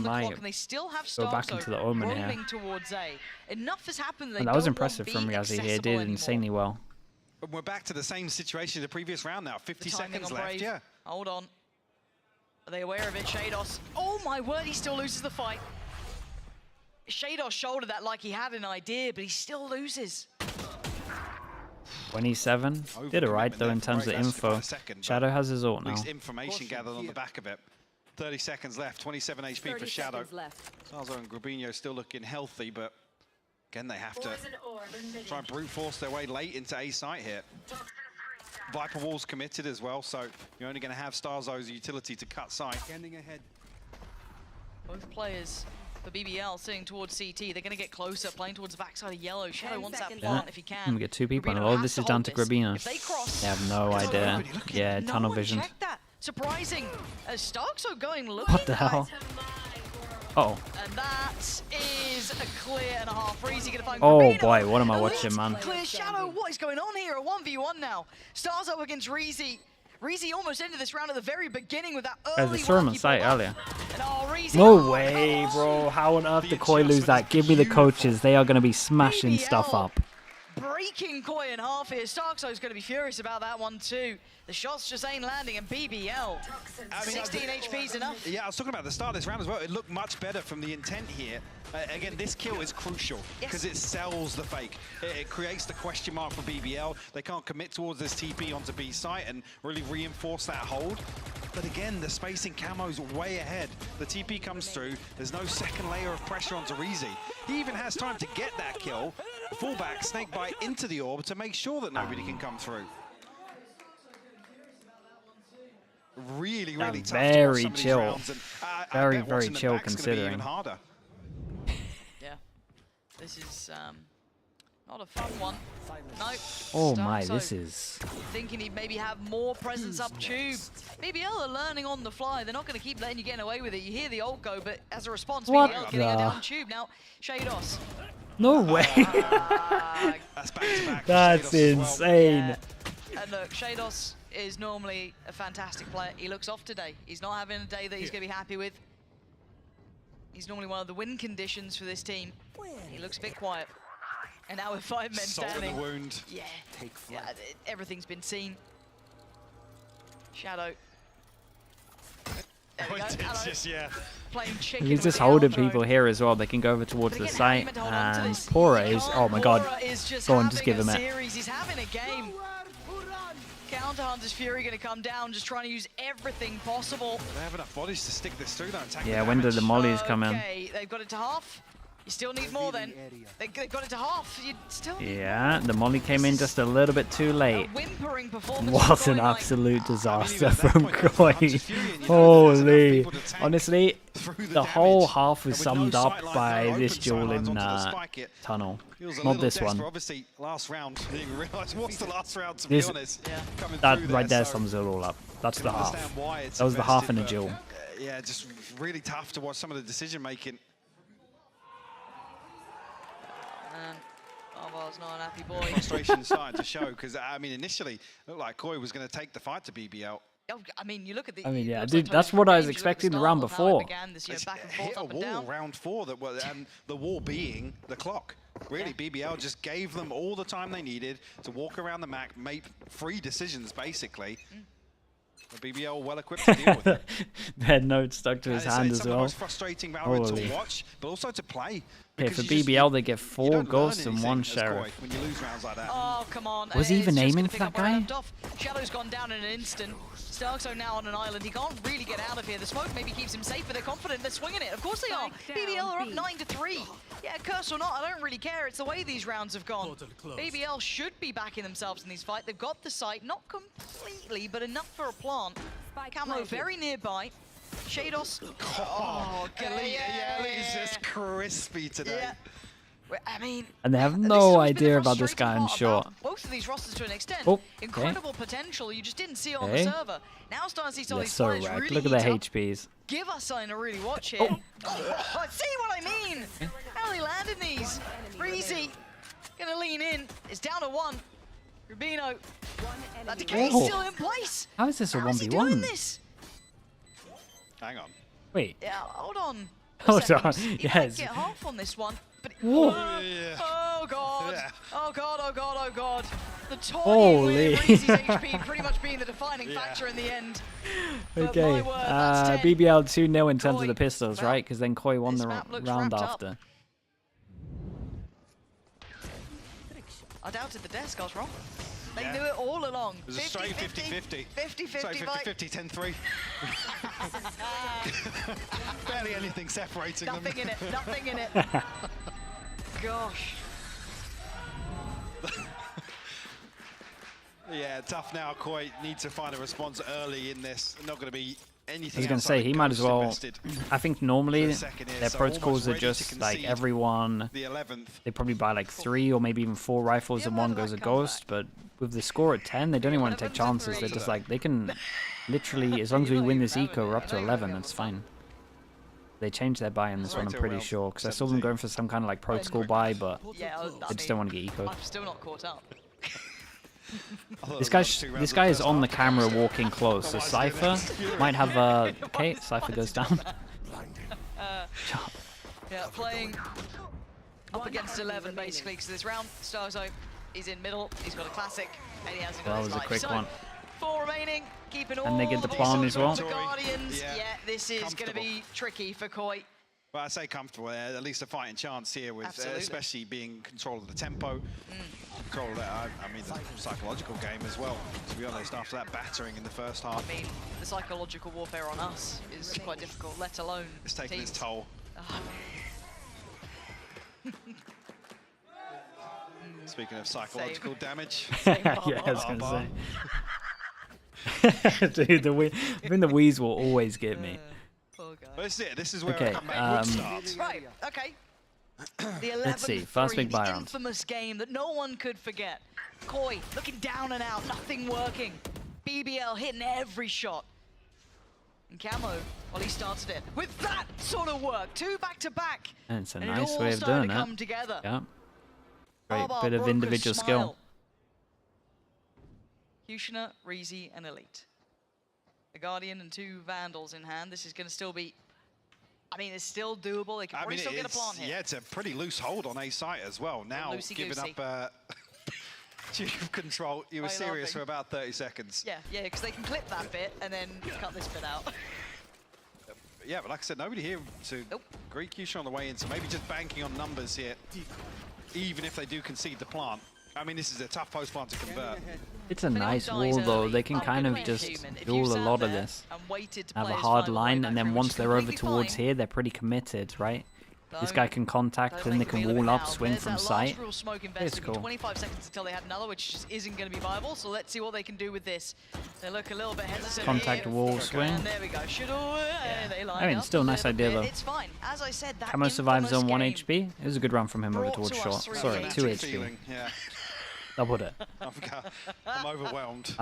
on the lie. clock, and they still have Go Starzo back into the Omen here. rolling towards A. Enough has happened. They And that was don't impressive want from B Riazzi here. He did accessible anymore. insanely well. And we're back to the same situation in the previous round now. 50 The timing seconds on left, Brave. yeah. Hold on. Are they aware of it? Shados. Oh my word, he still loses the fight. Shados shouldered that like he had an idea, but he still loses. 27. Did alright though in terms of info. Shadow has his ult now. At least information gathered on the back of it. 30 seconds left, 27 HP for Shadow. Salzo and Grabinho still looking healthy, but again, they have to try and brute force their way late into A site here. Viper Wall's committed as well, so you're only going to have Starzo's utility to cut site. Both players for BBL sitting towards CT. They're going to get closer, playing towards the backside of yellow. Shadow wants that plant if he I'm can. gonna get 2 people on it. Oh, this is down to Grabino. If they cross, They have no idea. Yeah, tunnel vision. check that. Surprising. Starkso going look. What the hell? Oh. And that is a clear and a half. Freezy gonna find Oh Grabino. boy, what am I Elite watching, man? Clear Shadow. What is going on here? A 1v1 now. Starzo against Reezy. Reezy almost ended this round at the very beginning with that early Guys, I saw him on wacky site pull-up. earlier. And Reezy, No way, bro. How on earth did Koi lose that? Give me the coaches. They are going to be smashing stuff up. breaking Koi in half here. Starkso's going to be furious about that one too. The shots just ain't landing, and BBL, 16 HP is enough. Yeah, I was talking about the start of this round as well. It looked much better from the intent here. Again, this kill is crucial because it sells the fake. It creates the question mark for BBL. They can't commit towards this TP onto B site and really reinforce that hold. But again, the spacing camo's way ahead. The TP comes through. There's no second layer of pressure onto Reezy. He even has time to get that kill. Fullback, snake bite into the orb to make sure that nobody can come through. Really, really tough to watch some of these rounds, and I bet very watching the chill back's gonna be even considering. harder. Yeah, this is not a fun one. No. Oh my, Starkso this is... thinking he'd maybe have more presence up tube. BBL are learning on the fly. They're not going to keep letting you get away with it. You hear the ult go, but as a response, What BBL getting the- her down tube. Now, Shados. No way. That's back-to-back. That's insane. And look, Shados is normally a fantastic player. He looks off today. He's not having a day that he's going to be happy with. He's normally one of the win conditions for this team. He looks a bit quiet. And now with 5 men Salt in standing. the wound. Yeah, everything's been seen. Shadow. There we go. It's just, yeah. Playing chicken He's with just the holding outro. people here as well. They can go over towards the site. And Pora is... Oh my god. Go on, just give him it. Series. He's having a game. Counter Hunter's Fury going to come down, just trying to use everything possible. They have enough bodies to stick this through, though, and tank Yeah, the when damage. did the mollies come in? Okay, they've got it to half. You still need more then. They got it to half. You still need Yeah, the molly came in just a little bit too late. whimpering performance. What an absolute disaster from Koi. Holy. Honestly, the whole half was summed up by this duel in Tunnel. Not this one. Obviously, last round, you didn't realize what's the last round, to This, be honest. Coming that through right there so sums it all up. That's you the can half. understand why it's That was the half in invested, a but, duel. Yeah, just really tough to watch some of the decision making. Alvar's not an happy boy. Frustration starting to show because, I mean, initially, it looked like Koi was going to take the fight to BBL. I mean, you look at the. I mean, yeah, looks dude, like that's Tony what I was Grange, you look at expecting the start round of how it before. began, this, It's back and forth, hit a up and wall down. round 4, and the wall being the clock. Really, BBL just gave them all the time they needed to walk around the map, make free decisions, basically. The BBL well equipped to deal with it. The head note stuck to his And hand it's as some of the well. most frustrating Valorant Holy. to watch, but also to play. Okay, because for you just- BBL, they get you 4 don't ghosts learn and 1 anything as Koi sheriff. when you lose rounds like that. Oh, come on. Was he It's even just aiming gonna for pick that up where I guy? left off. Shadow's gone down in an instant. Starkso now on an island. He can't really get out of here. The smoke maybe keeps him safe, but they're confident. They're swinging it. Of course they are. BBL are up 9-3. Yeah, curse or not, I don't really care. It's the way these rounds have gone. BBL should be backing themselves in these fights. They've got the site, not completely, but enough for a plant. Camo very nearby. Shados. Oh, Elite is just crispy today. Yeah. I mean, And they have this has no always been the idea about this guy frustrating in part short. about both of these rosters to an extent. Oh, okay. Incredible potential. You just didn't see it on Okay. the server. Now starting to see some of They're these so players wrecked. really Look at their heat up. HPs. Give us something to really watch here. Oh, see what I mean? How they landing these? Breezy gonna lean in. It's down to 1. Rubino. That decay's Oh. still in place. How is this a How is he doing 1v1? this? Hang on. Wait. Yeah, hold on. Hold on. He might Yes. get half on this one. But Whoa. Oh god. Yeah. Oh god, oh god, oh god. The toy Holy. with Reezy's HP pretty much being the defining factor in the end. But Okay, my word, that's 10. BBL 2-0 in terms of Koi. the pistols, right? Because then Koi won the looks round wrapped up. after. I doubted the desk, I was wrong. They knew it all along. It was a straight 50-50. 50-50 Straight fight. 50-50, 10-3. Barely anything separating them. Nothing in it, nothing in it. Gosh. Yeah, tough now. Koi needs to find a response early in this. Not going to be anything. I was going to say, he might as well. I think normally the second here, their so protocols are almost ready to just like concede everyone. the 11th. They probably buy like 3 or maybe even 4 rifles and one goes a ghost. But with the score at 10, they don't even want to take chances. They're just like, they can literally, as long as we win this eco, we're up to 11. That's fine. They changed their buy in this one, I'm pretty sure, because I saw them going for some kind of like protocol buy, but they just don't want to get eco. I'm still not caught up. This guy is on the camera walking close, so Cypher might have a... Okay, Cypher goes down. Yeah, playing up against 11 basically, because this round, Starzo, he's in middle, he's got a classic, and he hasn't got That his was a life. quick So, one. 4 remaining, keeping all And they get the these plan as well. The Guardians, yeah, this is going to be tricky for Koi. But I say comfortable, at least a fighting chance here, with especially being in control of the tempo, control of that, I mean, the psychological game as well, to be honest, after that battering in the first half. I mean, the psychological warfare on us is quite difficult, let alone it's taking teams. its toll. Speaking of psychological damage. Yeah, I was going to say. Dude, I think the wheeze will always get me. But this is it. This is where Okay, a comeback would start. Right, okay. The Let's see, 11-3, first big buy the round. infamous game that no one could forget. Koi looking down and out, nothing working. BBL hitting every shot. And Camo, well, he started it with that sort of work, 2 back-to-back. And it's a and nice it all way of started doing to it. come together. Yeah. Great Barbar bit of broke a individual skill. smile. Kushner, Reezy, and Elite. A Guardian and 2 Vandals in hand. This is going to still be... I mean, it's still doable. They can probably still get a plant here. Yeah, it's a pretty loose hold on A site as well. Now, giving up tube control, you were serious for about 30 seconds. Yeah, because they can clip that bit and then cut this bit out. Yeah, but like I said, nobody here to greet Kushner on the way in, so maybe just banking on numbers here, even if they do concede the plant. I mean, this is a tough post plant to convert. It's a nice wall though. They can kind of just duel a lot of this. Have a hard line, and then once they're over towards here, they're pretty committed, right? This guy can contact, then they can wall up, swing from sight. It's cool. 25 seconds until they had another, which just isn't going to be viable. So let's see what they can do with this. They look a little bit hesitant. Contact here. wall swing. And there we go. They line I mean, up still a nice idea though. It's fine. As I said, that Camo survives on 1 game HP. It was a good run from him over brought towards to short. us through Sorry, the 2 HP. Feeling, yeah. Doubled it. I'm overwhelmed.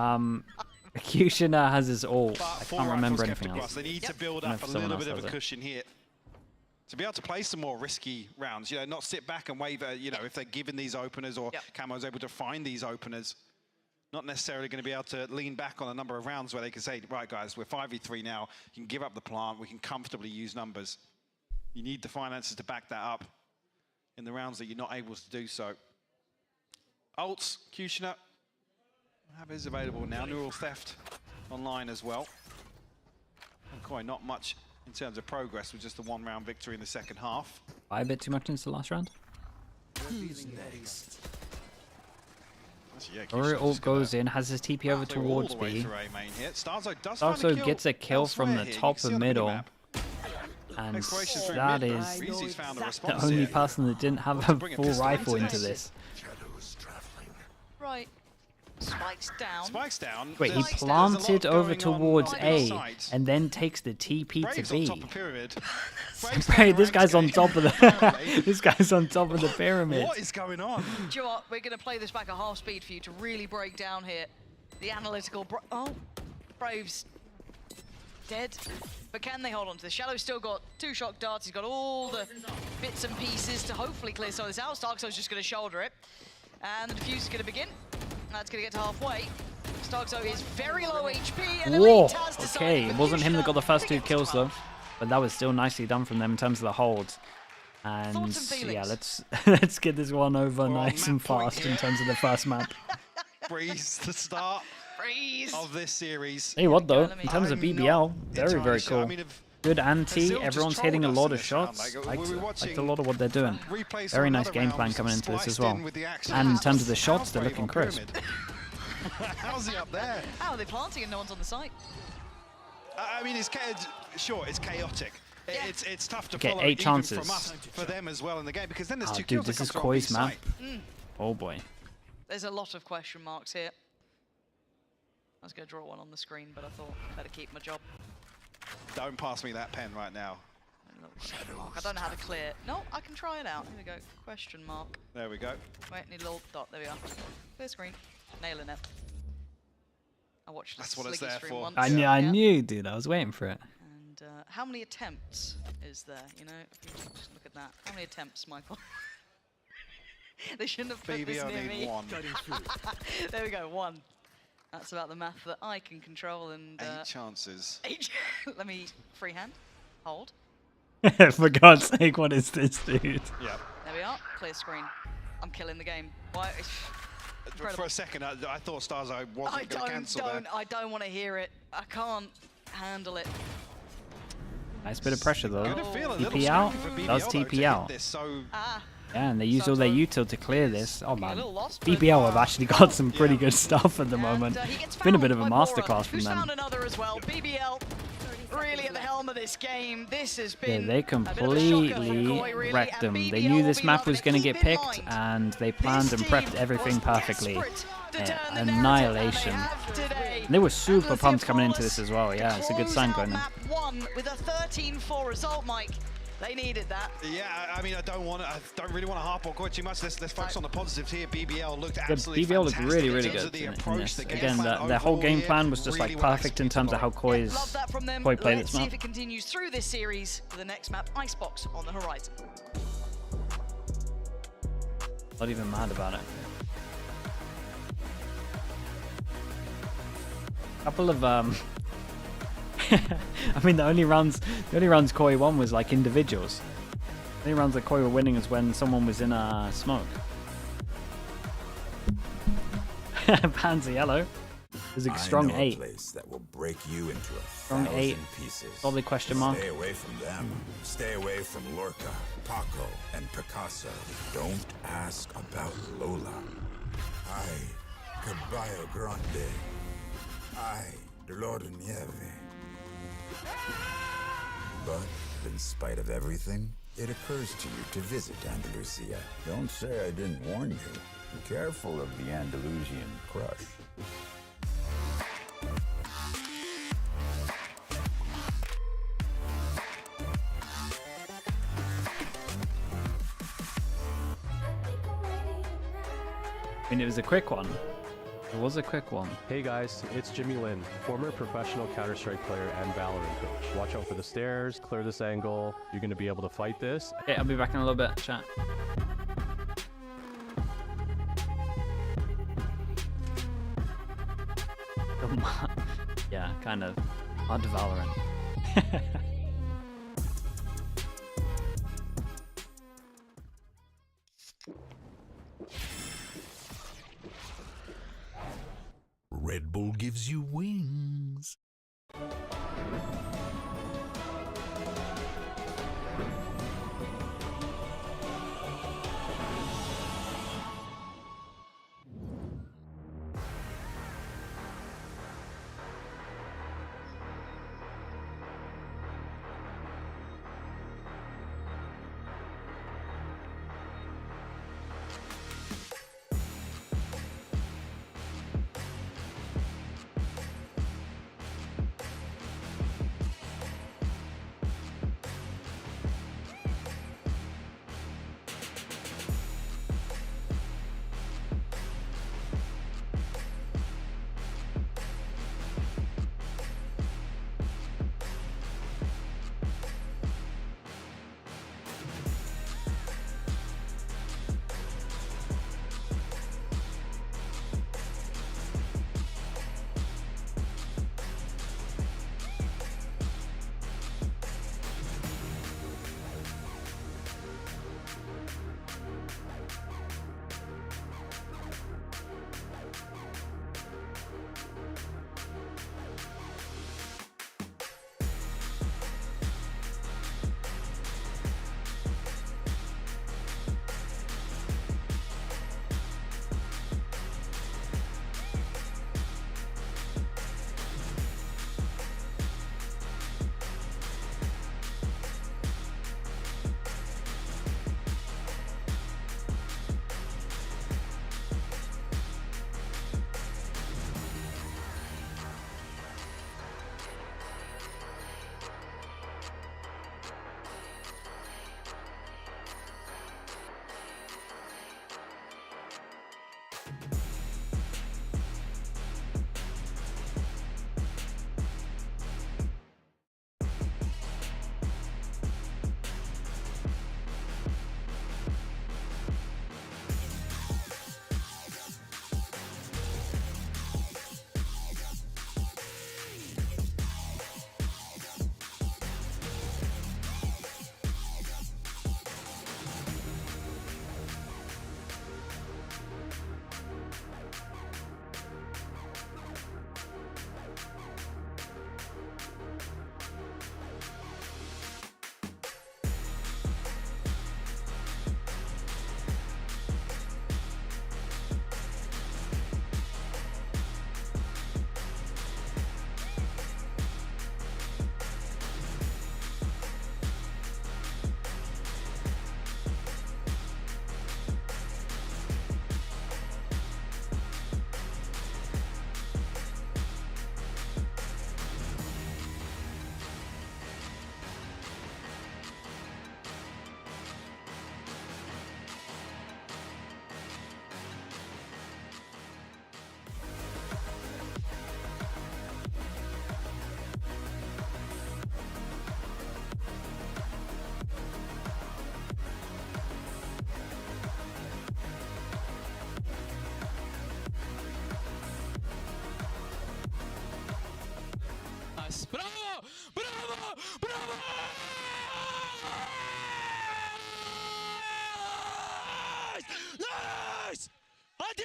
Kushner has his ult. I Four can't remember rifles kept anything across. else. They need to build I don't know up if a someone little bit else of a has it. cushion here. To be able to play some more risky rounds, you know, not sit back and wave, you know, if they're given these openers or Camo's able to find these openers. Not necessarily going to be able to lean back on a number of rounds where they can say, right, guys, we're 5v3 now. You can give up the plant. We can comfortably use numbers. You need the finances to back that up in the rounds that you're not able to do so. Ults, Kushner, have his available now. Neural Theft online as well. And Koi, not much in terms of progress with just the 1-round victory in the second half. Buy a bit too much into the last round. Who's next? Or ult goes in, has his TP over towards B. Starzo gets a kill from the top and middle. And that is the only person that didn't have a full rifle into this. Right. Spikes down. Spikes down. Wait, he planted over towards A and then takes the TP to B. Right, this guy's on top of the this guy's on top of the pyramid. What is going on? Do you know what? We're going to play this back at half speed for you to really break down here the analytical. Braves dead, but can they hold on to the Shadow's still got 2 shock darts. He's got all the bits and pieces to hopefully clear some of this out. Starkzo's just going to shoulder it, and the defuse is going to begin. That's going to get to halfway. Starkzo is very low HP, and Whoa, Elite has decided okay, it with wasn't him that Kushner got the first to 2 get kills to though, but that was still nicely done from them in terms of the hold. And Thoughts and yeah, feelings? let's get this one over nice and fast in terms of the first map. Breeze, the start Breeze. of this series. Hey, what though? In terms of BBL, very, very sure. I cool. mean, Good anti, Azil just everyone's hitting a trolled lot us of in this round. shots. Like, we were Liked a watching lot of what they're doing. replays Very from nice another game round plan coming into this as spliced well. in with the action. And in terms of the House shots, they're wave looking on crisp. Pyramid. How's he up there? How are they planting and no one's on the site? I mean, it's sure, it's chaotic. It's tough to Okay, follow 8 even chances. from us, for them as well in the game, because then there's Oh, two dude, kills this that is come from Koi's each map. side. Oh boy. There's a lot of question marks here. I was going to draw one on the screen, but I thought I'd better keep my job. Don't pass me that pen right now. I don't know how to clear. No, I can try it out. Here we go. Question mark. There we go. Wait, need a little dot. There we are. Clear screen. Nailing it. I watched That's the what it's Sliggy there stream for. once. I knew, dude. I was waiting for it. And how many attempts is there? You know, if you just look at that. How many attempts, Michael? They shouldn't have put this BBL near need me. one. There we go. 1. That's about the math that I can control. And 8 chances. 8. Let me freehand. Hold. For God's sake, what is this, dude? Yeah. There we are. Clear screen. I'm killing the game. Why? For a second, I thought Stars I wasn't going to cancel there. I don't want to hear it. I can't handle it. Nice bit of pressure though. Gonna feel a little TP out. scary for BBL, Does though, to TP hit out. this, so Yeah, and they use all their util to clear this. Oh man, little lost, BBL have actually got some pretty good stuff at the moment. It's been a bit of a masterclass from Who's them. found another as well. BBL really at the helm of this game. This has Yeah, been they completely wrecked them. They knew this map was going to get picked, and they planned and prepped everything perfectly. Annihilation. And they were super pumped coming into this as well. Yeah, it's a good sign going in. Map 1 with a 13-4 result, Mike. They needed that. Yeah, I mean, I don't really want to harp on quite too much. Let's focus on the positives here. BBL looked absolutely BBL looked fantastic really, really in terms of good the in approach, this. the game Again, plan their whole overall game here plan was just really like well perfect in terms of how Love that from them. Koi played Let's this see map. if it continues through this series with the next map, Icebox, on the horizon. Not even mad about it. Couple of I mean, the only rounds Koi won was like individuals. The only rounds that Koi were winning is when someone was in a smoke. Pansy, hello. There's a strong 8. Place that will break you into Strong 8. pieces. Solid question mark. Stay away from them. Stay away from Lorca, Paco, and Picasso. Don't ask about Lola. I, Caballo Grande. I, Lord Nieve. But in spite of everything, it occurs to you to visit Andalusia. Don't say I didn't warn you. Be careful of the Andalusian crush. I mean, it was a quick one. It was a quick one. Hey guys, it's Jimmy Lin, former professional Counter-Strike player and Valorant coach. Watch out for the stairs, clear this angle. You're going to be able to fight this. Okay, I'll be back in a little bit, chat. Yeah, kind of. Odd Valorant. Red Bull gives you wings. Nice. Bravo! Bravo! Bravo! Nice! Hadi!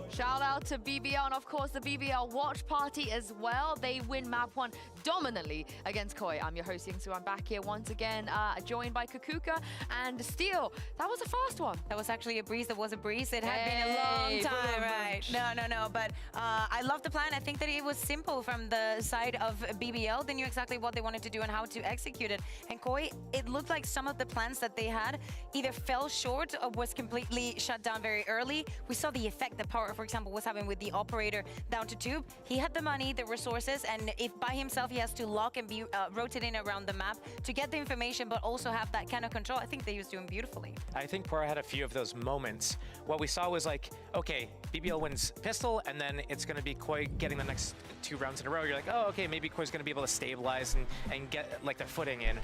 Shout out to BBL and of course the BBL watch party as well. They win map 1 dominantly against Koi. I'm your host Yingsu. I'm back here once again, joined by Kukuka and Steel. That was a fast one. That was actually a breeze. That was a breeze. It had been a long time, right? No. But I love the plan. I think that it was simple from the side of BBL. They knew exactly what they wanted to do and how to execute it. And Koi, it looked like some of the plans that they had either fell short or was completely shut down very early. We saw the effect that Power, for example, was having with the operator down to tube. He had the money, the resources, and if by himself he has to lock and be rotating around the map to get the information, but also have that kind of control, I think they was doing beautifully. I think Pora had a few of those moments. What we saw was like, okay, BBL wins pistol, and then it's going to be Koi getting the next 2 rounds in a row. You're like, oh, okay, maybe Koi's going to be able to stabilize and get like their footing in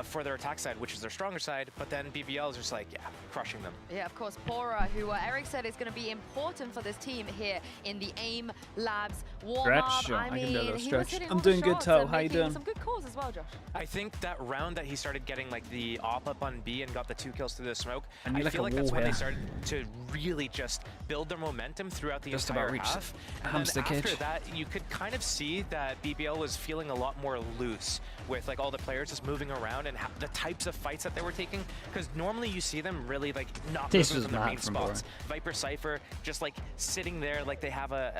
for their attack side, which is their stronger side. But then BBL is just like, yeah, crushing them. Yeah, of course, Pora, who Eric said is going to be important for this team here in the AIM Labs warm-up. Stretch, I can do a little he stretch. was hitting I'm all the doing good, shots Toe. and How you making doing? Some good calls as well, Josh. I think that round that he started getting like the op up on B and got the 2 kills through the smoke, And I like feel a like that's wall when they here. started to really just build their momentum throughout the Just entire about reached half. the And hamster then after cage. that, you could kind of see that BBL was feeling a lot more loose with like all the players just moving around and the types of fights that they were taking. Because normally you see them really like not This moving was from their mad main from spots. Viper Cypher just like sitting there like they have an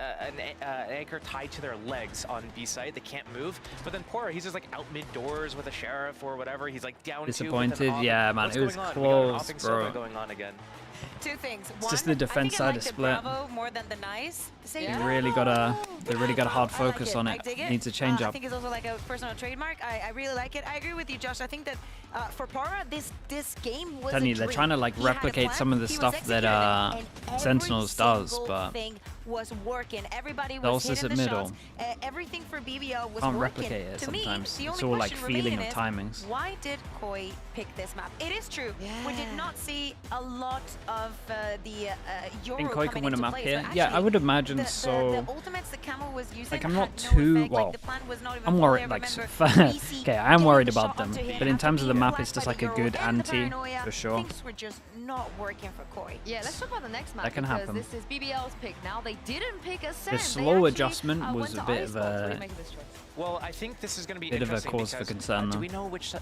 anchor tied to their legs on B side. They can't move. But then Pora, he's just like out mid doors with a sheriff or whatever. He's like down 2 with an Disappointed, op. yeah, man, What's it was going on? We got an close, opping Sova bro. going on again. 2 things. It's just the defense side is split. Bravo more than the nice. They really got a hard focus on it. I dig it. Needs to change I up. think it's also like a personal trademark. I really like it. I agree with you, Josh. I think that for Pora, this game was Telling you, they're trying to like replicate some of the stuff that Sentinels does, but thing was working. Everybody they'll was sit hitting the middle. shots. Everything for BBL was Can't working. replicate it To me, sometimes. the It's only all like question feeling of remaining is, timings. why did Koi pick this map? It is true. We did not see a lot of the Euro think Koi can coming win a into map play. here? So Yeah, I actually, would imagine the so. ultimates that Camo was using Like, I'm had not no too effect. well. Like, the plan was not even I'm fully. worried, I like, remember VCT okay, I am getting worried the shot about them, onto him but in after terms of the being map, flagged it's just by like the a good Euro and the anti paranoia. for sure. Things were just not working for Koi. Yeah, let's talk about the next map That can because happen. this is BBL's pick. Now they didn't pick Ascent. The They slow actually, adjustment went was to a bit Ice of Box. What do a you make of this choice? Well, I think this is going to be bit of a interesting cause for because, concern, do though. we know which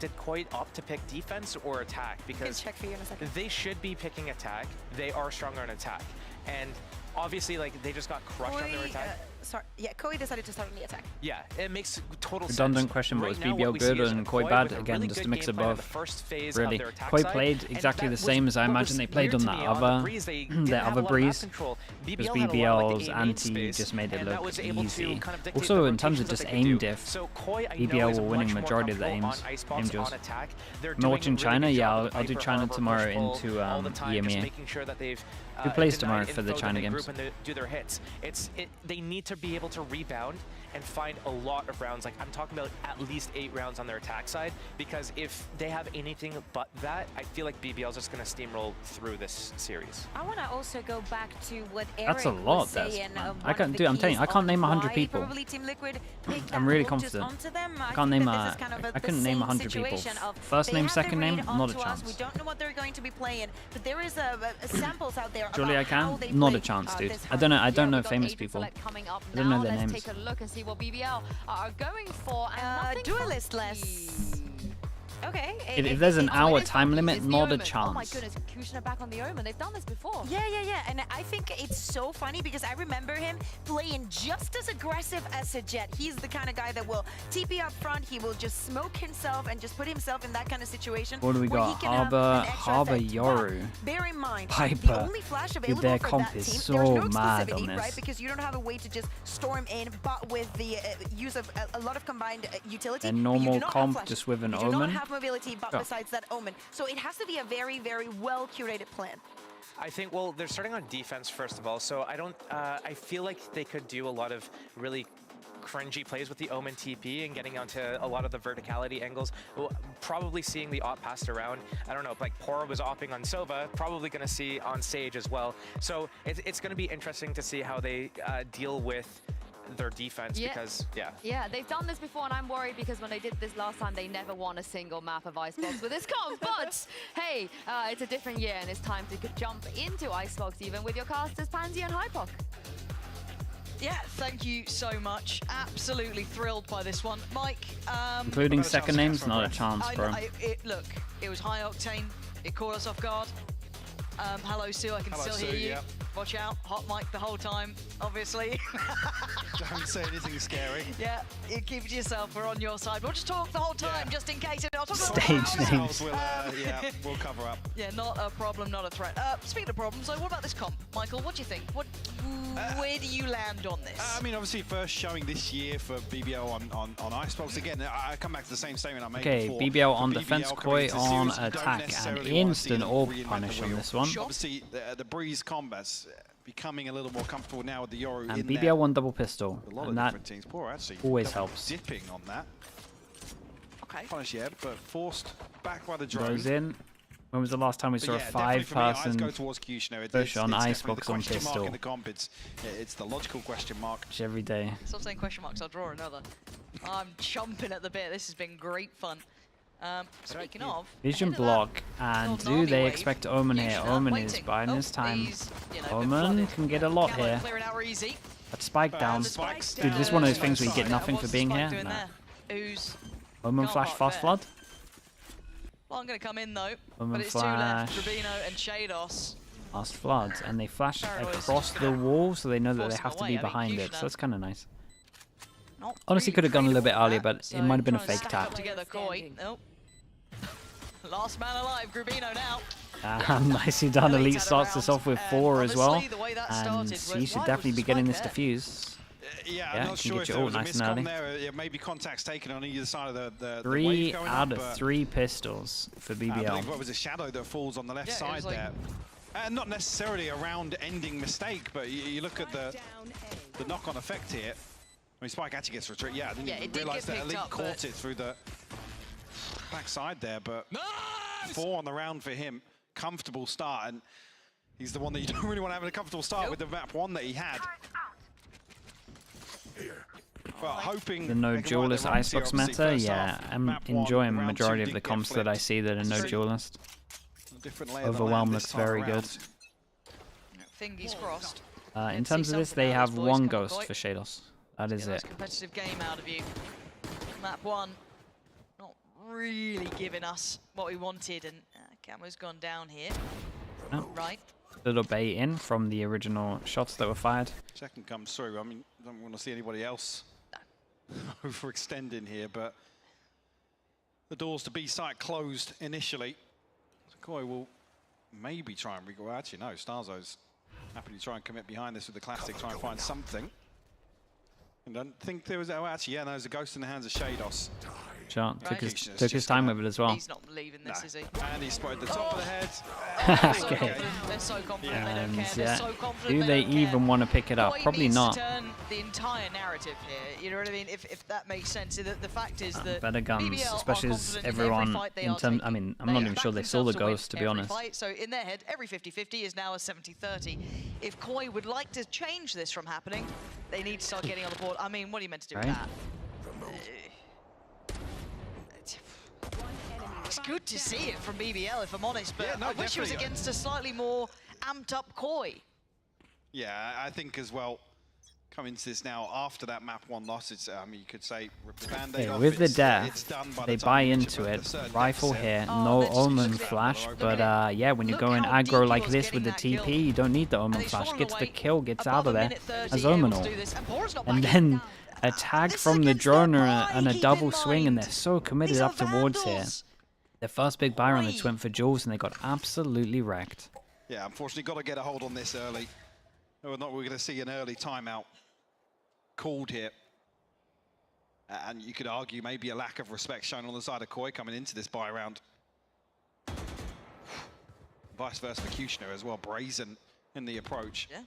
did Koi opt to pick defense or attack? Because check for you in a second. they should be picking attack. They are stronger on attack, and obviously, like they just got crushed on their attack. Sorry, yeah, Koi decided to start on the attack. Yeah, it makes total Redundant sense. question, but Right was now, what BBL we good see is and Koi Koi bad? with a Again, really just good a mix game of plan on the both. first phase Really, of their attack Koi side, played and exactly that the was same as I what imagine was they played weird on to that me. On the other breeze, they didn't their have a other lot of map breeze. control. Because BBL had a lot of BBL's the A main anti space, just made it and that look was able to easy. kind of dictate Also, the in terms of rotations just that they could aim do. diff, So Koi, I know, BBL is were winning much more majority of the comfortable aims, on ice aim box, drills. on attack. They're I'm doing watching a really China. good Yeah, job with I'll do Viper, China Arbor, tomorrow push-pull into all the time, just EMEA. making sure that they've Who plays denied tomorrow for the info China that they games? group and do their hits. They need to be able to rebound and find a lot of rounds. Like I'm talking about at least 8 rounds on their attack side, because if they have anything but that, I feel like BBL is just going to steamroll through this series. I want to also go back to what Eric That's a lot. was That's saying. I can't do. I'm telling you, I can't name 100 people. Probably Team Liquid picked I'm that really Lotus confident. onto them. I I can't think name that this is kind of I the couldn't name same 100 people. situation of First they name, have the second read name, not onto a us. chance. We don't know what they're going to be playing, but there is samples out there Surely I about how can. they Not play, a chance, dude. this I don't know. I don't Yeah, know we got famous Agent people. Select coming up I don't know now. their Let's names. take a look and see what BBL are going for. And nothing duelist funky. less. Okay. If there's an hour it is time funky. limit, It's the not a Omen. Oh my chance. goodness, Kushner back on the Omen. They've done this before. Yeah. And I think it's so funny because I remember him playing just as aggressive as a Jet. He's the kind of guy that will TP up front. He will just smoke himself and just put himself in that kind of situation. What do we where he got? can have an extra Harbor effect. Yoru. But bear in mind, the Piper. only flash Dude, available their for comp that is team, so there's no mad on exclusivity, this. right? Because you don't have a way to just storm in, but with the use of a lot of combined utility. And but you do normal not have comp flashes. just with an you do not Omen? have mobility, but Yeah. besides that Omen. So it has to be a very, very well curated plan. I think, well, they're starting on defense first of all, so I feel like they could do a lot of really cringy plays with the Omen TP and getting onto a lot of the verticality angles. Well, probably seeing the op passed around. I don't know, like Pora was opping on Sova, probably going to see on Sage as well. So it's going to be interesting to see how they deal with their defense because, Yeah, they've done this before, and I'm worried because when they did this last time, they never won a single map of Icebox with this comp. But hey, it's a different year, and it's time to jump into Icebox even with your casters Pansy and Hypoc. Yeah, thank you so much. Absolutely thrilled by this one. Mike, including second names, not a chance, bro. Look, it was high octane. It caught us off guard. Hello, Sue, I can still hear you. Yeah. Watch out, hot mic the whole time, obviously. Don't say anything scary. Yeah, you keep it to yourself, we're on your side. We'll just talk the whole time, just in case. I'll talk Stage names. Yeah, we'll cover up. Yeah, not a problem, not a threat. Speaking of problems, so what about this comp? Michael, what do you think? Where do you land on this? I mean, obviously, first showing this year for BBL on Icebox. Again, I come back to the same statement I made before. Okay, BBL on For defense, BBL Koi coming into on series, you don't attack, and necessarily wanna see instant them orb reinvent punish the on wheel. this one. Obviously, the Breeze combats becoming a little more comfortable now with the Yoru And in BBL there. one double pistol, A lot and of that different teams. Poor actually always helps. dipping on that. Okay. Punish, yeah, but forced back by the drone. Goes in. When was the last time we But saw yeah, a definitely for me, eyes 5-person go towards Kushner. push on it's Icebox definitely on the question mark pistol? in the comp. It's the logical question mark. Every day. Stop saying question marks, I'll draw another. I'm chomping at the bit. This has been great fun. Speaking of, Vision block, and do they expect Omen here? Omen is buying his time. Omen can get a lot here. Clearing out easy. But spike down. Dude, this is one of those things where you get nothing for being here. Nah. Who's Omen flash fast flood. well, I'm going to come in though, Omen but it's two left. flash. Rubino and Shados. Fast flood, and they flash Pharaoh is across just the wall, so they know that they forcing have to away. be I mean, behind it. Kushner So that's kind of nice. Not Honestly, really could have gone a little bit afraid of earlier, that, but so it might have been a trying to fake stack up tap. together, Koi. Nope. Last man alive, Grubino now. Nicely done. Elite starts this off with 4 as well, honestly, the way that and started he should definitely be getting this defuse. Yeah, Yeah, I'm not can sure get if you there all was a nice and early. miscom there. Yeah, maybe contacts taken on either side of the 3 wave going out up, of but 3 pistols for I BBL. believe what was a shadow that falls on the left side there. Not necessarily a round-ending mistake, but you look at the knock-on effect here. I mean, Spike actually gets retreat. Yeah, I didn't even realise that Elite caught it through the backside there, but 4 on the round for him. Comfortable start, and he's the one that you don't really want to have a comfortable start with the map 1 that he had. Well, hoping The no duelist Icebox meta, yeah, I'm enjoying the majority of the comps that I see that are no duelist. Overwhelm looks very good. Fingers crossed. In terms of this, they have 1 ghost for Shados. That is it. Competitive game out of you. Map 1, not really giving us what we wanted, and Camo's gone down here. Oh. Right. Little bait in from the original shots that were fired. Second comes through. I mean, I don't want to see anybody else overextending here, but the doors to B site closed initially. So Koi will maybe try and recall. Actually, no, Starzo's happy to try and commit behind this with the classic, try and find something. And I don't think there was, oh, actually, yeah, no, there's a ghost in the hands of Shados. Shot. Right. Took his time with it as well. He's not leaving this, is he? And he spotted the top of the head. Okay. They're so confident, they don't And care. They're yeah, so confident, do they don't care. even want to pick it up? Koi Probably needs not. to turn the entire narrative here. You know what I mean? If that makes sense. The fact is that Better guns, BBL especially are as confident in everyone every fight they in are terms. I taking. mean, I'm They not have even backed sure they saw the themselves to win ghost, to be every honest. fight. So in their head, every 50-50 is now a 70-30. If Koi would like to change this from happening, they need to start getting on the board. I mean, what are you meant to do with Right. that? It's good to see it from BBL, if I'm honest, but Yeah, no, I wish it was definitely. against a slightly more amped up Koi. Yeah, I think as well, coming to this now after that map 1 loss, it's, I mean, you could say rip the Band-Aid Okay, off, with the it's death, done by they the time buy you reach into a it. certain Rifle deficit. here, Oh, no they're just Omen just flash, look but yeah, when you're Look going how deep aggro he like was this with the getting that TP, kill. you don't need the Omen And he's flash. fallen Gets the away kill, gets above out of a there minute 30, as able to Omenal. do this, and Pora's not And backing then a tag from the drone and a double swing, and they're so committed These are up towards here. vandals. Their first big buy run, they went for Jules, and they got absolutely wrecked. Yeah, unfortunately, got to get a hold on this early. Or not, we're going to see an early timeout called here. And you could argue maybe a lack of respect shown on the side of Koi coming into this buy round. Vice versa for Kushner as well, brazen in the approach. Yeah.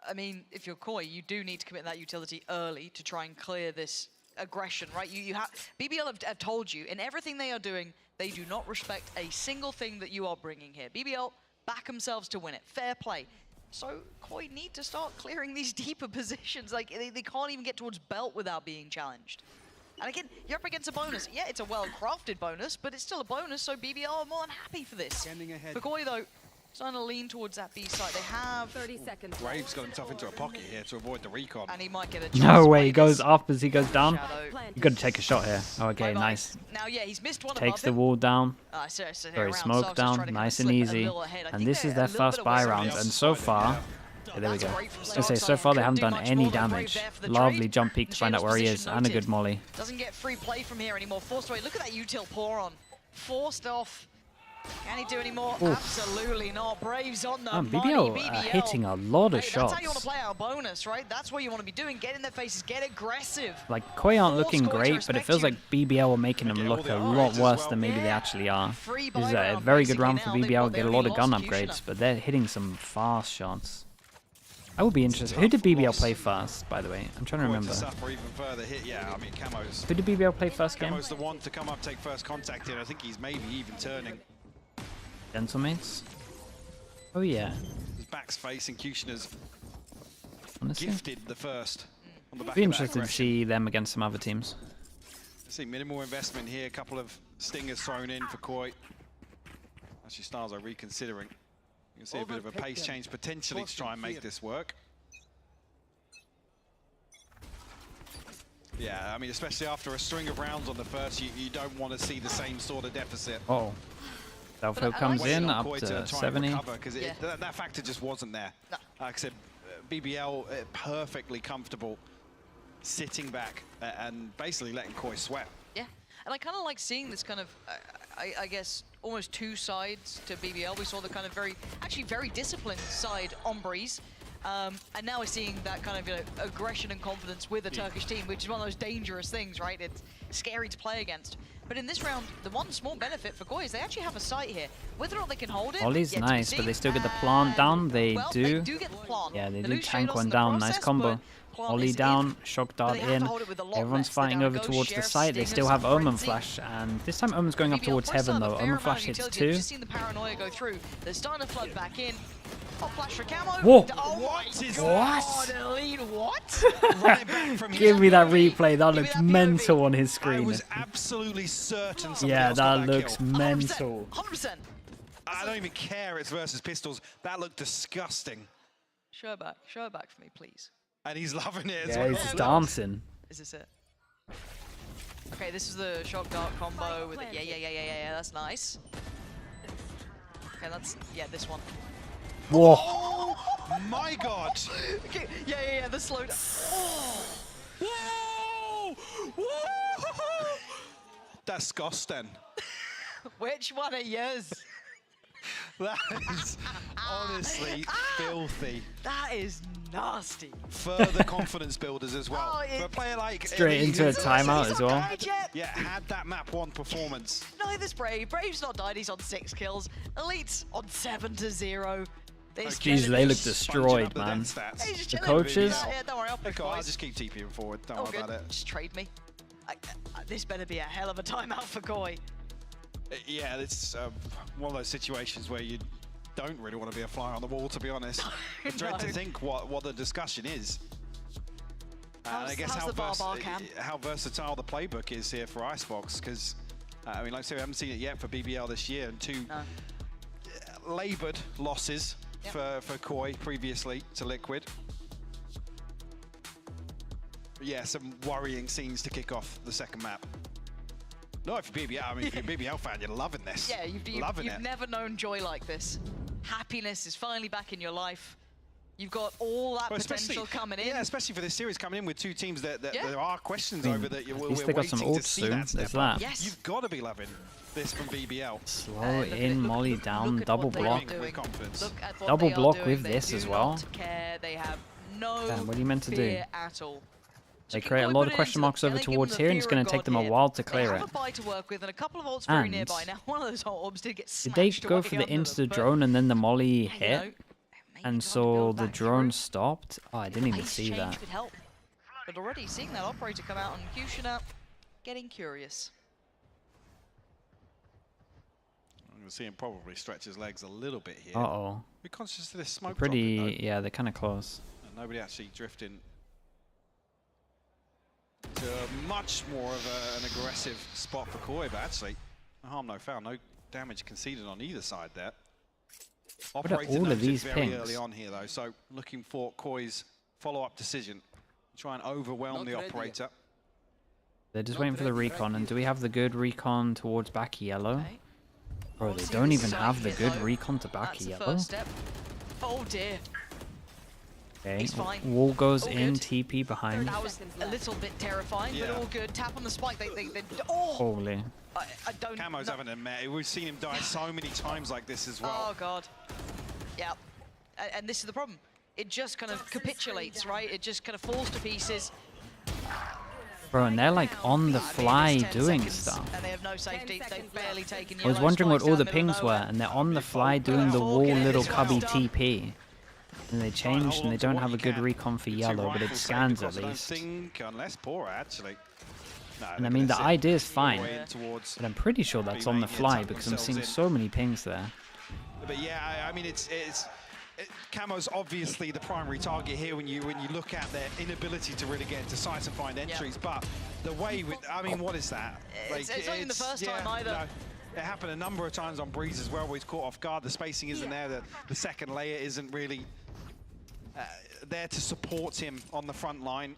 I mean, if you're Koi, you do need to commit that utility early to try and clear this aggression, right? You have BBL have told you in everything they are doing, they do not respect a single thing that you are bringing here. BBL back themselves to win it. Fair play. So Koi need to start clearing these deeper positions. Like they can't even get towards belt without being challenged. And again, you're up against a bonus. Yeah, it's a well-crafted bonus, but it's still a bonus, so BBL are more than happy for this. For Koi, though, starting to lean towards that B side. They have 30 seconds. Graves got himself into a pocket here to avoid the recon. And he might get a No way, he goes up as he goes down. You got to take a shot here. Oh, okay, nice. Now, yeah, he's missed one Takes the wall down. So Very smoke down, nice and easy. And this is their first buy round. And so far, yeah, there we go. I was going to say, so far they haven't done any damage. Lovely jump peek to find out where he is, and a good molly. Doesn't get free play from here anymore. Forced away. Look at that util pour on. Forced off. Can he do any more? Oof. Absolutely not. Braves on the money. BBL hitting a lot of shots. That's how you want to play our bonus, right? That's what you want to be doing. Get in their faces, get aggressive. Like, Koi aren't looking great, but it feels like BBL are making them look a lot worse than maybe they actually are. This is a very good round for BBL, get a lot of gun upgrades, but they're hitting some fast shots. I would be interested. Who did BBL play first, by the way? I'm trying to remember. Who did BBL play first game? Camo's the one to come up, take first contact here. I think he's maybe even turning. Gentlemates? Oh yeah. His back's facing Kushner's Honestly? gifted the first. On the back Be of interested to see them against some other teams. See minimal investment here, a couple of stingers thrown in for Koi. Actually, Stars are reconsidering. You can see a bit of a pace change potentially to try and make this work. Yeah, I mean, especially after a string of rounds on the first, you don't want to see the same sort of deficit. Oh. Self-hope comes in, up to 70. Because that factor just wasn't there. No. Like I said, BBL perfectly comfortable sitting back and basically letting Koi sweat. Yeah, and I kind of like seeing this kind of, I guess, almost two sides to BBL. We saw the kind of actually very disciplined side on Breeze. And now we're seeing that kind of aggression and confidence with the Turkish team, which is one of those dangerous things, right? It's scary to play against. But in this round, the one small benefit for Koi is they actually have a site here. Whether or not they can hold it, Ollie's nice, but they still get the plant down. They do. They do get the plant. Yeah, they do tank one down. Nice combo. Ollie down, shock dart in. Everyone's fighting over towards the site. They still have Omen Flash, and this time Omen's going up towards Heaven though. Omen Flash hits 2. Just seen the paranoia go through. They're starting to flood back in. Oh, flash for Camo. Whoa! Oh what is what? Elite, what? Give me that replay. That looks mental on his screen. I was absolutely certain somebody yeah, else that got looks kill. mental. 100%. I don't even care it's versus pistols. That looked disgusting. Show it back for me, please. And he's loving it as yeah, well. he's just dancing. Is this it? Okay, this is the shock dart combo with it. Yeah, that's nice. Okay, that's, this one. Whoa. Oh my god. Okay, yeah, the slow down. Oh. Whoa! That's disgusting. Which one are yours? That is honestly filthy. That is nasty. Further confidence builders as well. Oh, for a player like straight into a timeout as well. Yeah, had that map 1 performance. Neither's Brave. Brave's not died, he's on 6 kills. Elite's on 7-0. Jeez, they look destroyed, man. The coaches. Yeah, don't worry, I'll just keep TPing forward. Don't worry about it. Just trade me. This better be a hell of a timeout for Koi. Yeah, it's one of those situations where you don't really want to be a fly on the wall, to be honest. I dread to think what the discussion is. And I guess how versatile the playbook is here for Icebox, because I mean, like I say, we haven't seen it yet for BBL this year, and 2 laboured losses for Koi previously to Liquid. But yeah, some worrying scenes to kick off the second map. No, if you're BBL, I mean, if you're a BBL fan, you're loving this. Yeah, you've never known joy like this. Happiness is finally back in your life. You've got all that potential coming in. Yeah, especially for this series coming in with 2 teams that there are questions over that we're least they got some ults soon. There's that. Yes. You've got to be loving this from BBL. Slow in, molly down, double block. Double Double block with this as well. They have no Damn, what are you meant to do? fear at all. They create a lot of question marks over towards here, and it's going to take them a while to clear it. They have a buy to work with and a couple of ults very nearby. Now, one of those orbs did get smashed. Did they go for the under insta drone and then the molly hit? And so the drone stopped? Oh, I didn't even see Change that. could help. But already seeing that operator come out on Kushina, getting curious. I'm going to see him probably stretch his legs a little bit here. Uh-oh. Be conscious of this smoke Pretty, dropping, yeah, they're kind of close. and nobody actually drifting to much more of an aggressive spot for Koi, but actually, no harm, no foul, no damage conceded on either side there. What are Operator all of noted these very pings? early on here though, so looking for Koi's follow-up decision. Try and overwhelm the operator. They're just waiting for the recon, and do we have the good recon towards back yellow? Bro, they don't even have the good recon to back yellow. Oh dear. Okay, He's fine. wall goes All in, good. TP behind. That was a little bit terrifying, but Yeah. all good. Tap on the spike. They oh! Holy. I don't. Camo's having a mess. We've seen him die so many times like this as well. Oh god. Yeah. And this is the problem. It just kind of capitulates, right? It just kind of falls to pieces. Bro, and they're like on the fly doing stuff. And they have no safety. They've barely taken I was yellow wondering what spikes all down the middle of pings were, nowhere. and they're on the fly doing the wall little cubby TP. And they changed, and they don't have a good recon for yellow, but it scans at least. I don't think, unless Pora actually. No, And I mean, the idea is fine, way in towards but I'm pretty sure that's on the fly because I'm seeing so many pings there. But yeah, I mean, Camo's obviously the primary target here when you look at their inability to really get into sights and find entries. But the way, I mean, what is that? It's not even the first time either. No, it happened a number of times on Breeze as well, where he's caught off guard. The spacing isn't there. The second layer isn't really there to support him on the front line.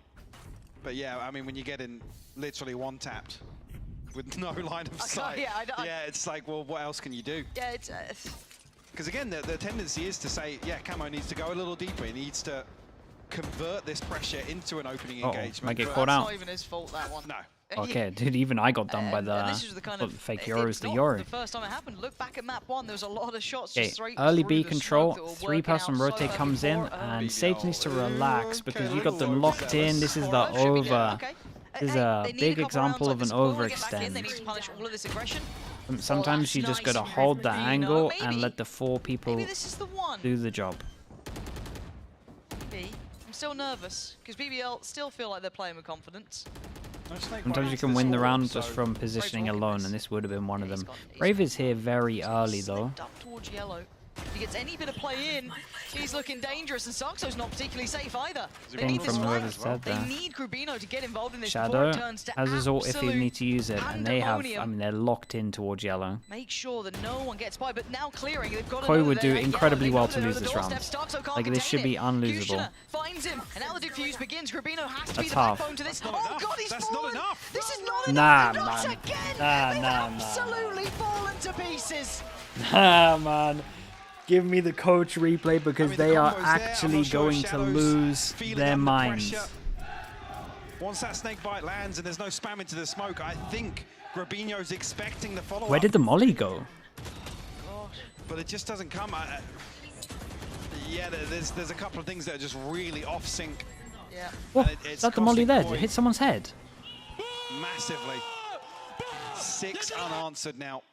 But yeah, I mean, when you get in literally one tapped with no line of sight, yeah, it's like, well, what else can you do? Yeah, it's. Because again, the tendency is to say, yeah, Camo needs to go a little deeper. He needs to convert this pressure into an opening engagement. Might get but caught That's out. not even his fault, that one. No. Okay, dude, even I got done by And the, this is the kind of fake it's Yoros to not Yori. the first time it happened. Look back at map one. There was a lot of shots Okay, just straight early through B the control, smoke that were 3-person working out rotate so comes in, before, and Sage needs to relax because you got them locked in. This is the over. This is a big example of an overextend. They need to punish all of this aggression. Sometimes you just gotta hold the angle and let the 4 people Maybe this is the one. do the job. Maybe. I'm still nervous because BBL still feel like they're playing with confidence. Sometimes you can win the round just from positioning alone, and this would have been one of them. Brave is here very early though. Up towards yellow. If he gets any bit of play in, he's looking dangerous, and Saxo's not particularly safe either. They Coming need this from fight. whoever's said They there. need Grubino to get involved in this Shadow before it turns to has his ult if he absolute needs to use it, and they have, I pandemonium. mean, they're locked in towards yellow. Make sure that no one gets by, but now clearing, they've got to Koi know would that do they're incredibly yellow. well They to know lose they're this the round. doorstep. Saxo can't Like, this should be contain it. unlosable. Kushina finds him, and now the diffuse begins. Grubino has to be That's the tough. backbone to this. Oh god, he's fallen! This is not Nah, enough! Not man. again! Nah, They've nah, absolutely fallen to pieces! Ah, man. Give me the coach replay because they are actually going to lose their minds. Once that snake bite lands and there's no spam into the smoke, I think Grubino's expecting the follow-up. Where did the molly go? But it just doesn't come. Yeah, there's a couple of things that are just really off sync. Yeah. What? Is that the molly there? Did it hit someone's head? Massively. 6 unanswered now.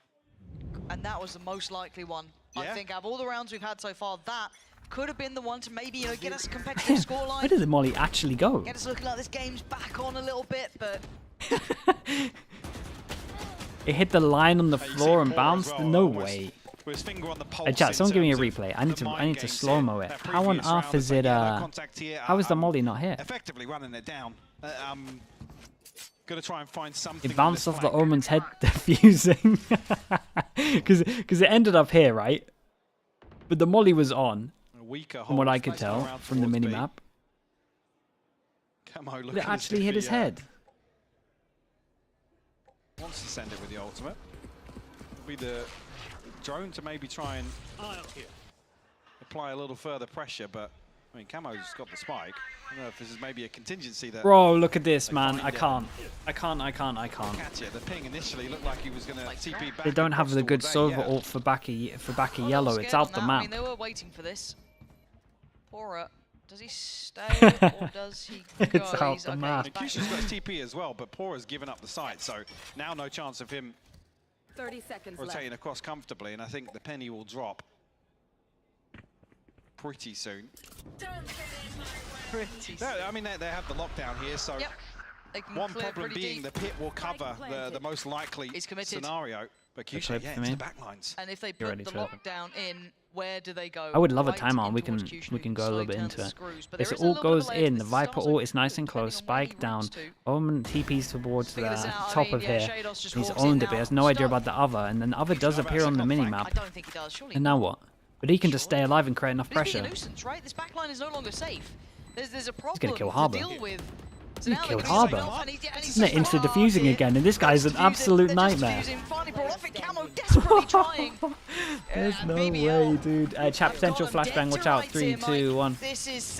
And that was the most likely one. I think out of all the rounds we've had so far, that could have been the one to maybe, you know, get us a competitive scoreline. Where did the molly actually go? Get us looking like this game's back on a little bit, but It hit the line on the floor and bounced? No way. With his finger on the pulse. Hey, chat, someone give me a in terms replay. of I need the to mind slow-mo games it. here. How on Previous round, earth is but it, yeah, no contact here. how is the molly not here? Effectively running it down. Gonna try and find something. It bounced off the Omen's head defusing. Because it ended up here, right? But the molly was on, from what I could tell from the minimap. But it actually hit his head. Wants to send it with the ultimate. It'll be the drone to maybe try and apply a little further pressure, but I mean, Camo's got the spike. I don't know if this is maybe a contingency that. Bro, look at this, man. I can't. I can't. Catch it. The ping initially looked like he was going to TP back. They don't have the good towards A, Sova yeah. ult for back of yellow. It's out the I map. mean, they were waiting for this. Pora, does he stay or does he go? It's out He's, the okay, map. he's back. Cushi's got his TP as well, but Pora's given up the site, so now no chance of him 30 seconds rotating left. across comfortably, and I think the penny will drop pretty soon. Pretty No, I mean, they have the lockdown here, so one problem being the pit will cover the most likely scenario. But Q-Shot, yeah, into the backlines. And if they put the lockdown in, where do they go? I would love a Right timeout. in We can go a little bit into it. But This there is a all little bit of goes a ledge. in. The This Viper starts ult is nice and close. Spike down. Omen TPs towards the top of here. He's owned it, but he has no idea about the other. And then the other does appear on the minimap. I don't think he does. Surely And now what? But he can just stay alive and create enough But it's being pressure. a nuisance, right? This backline is no longer safe. There's a problem gonna kill to Harbour. deal with. So He now killed they're Harbour. gonna and he's Isn't it instant defusing again? And this guy's an absolute nightmare. finally brought off it. Camo desperately trying. There's no way, dude. Chat potential flashbang. Watch out. 3, 2, 1.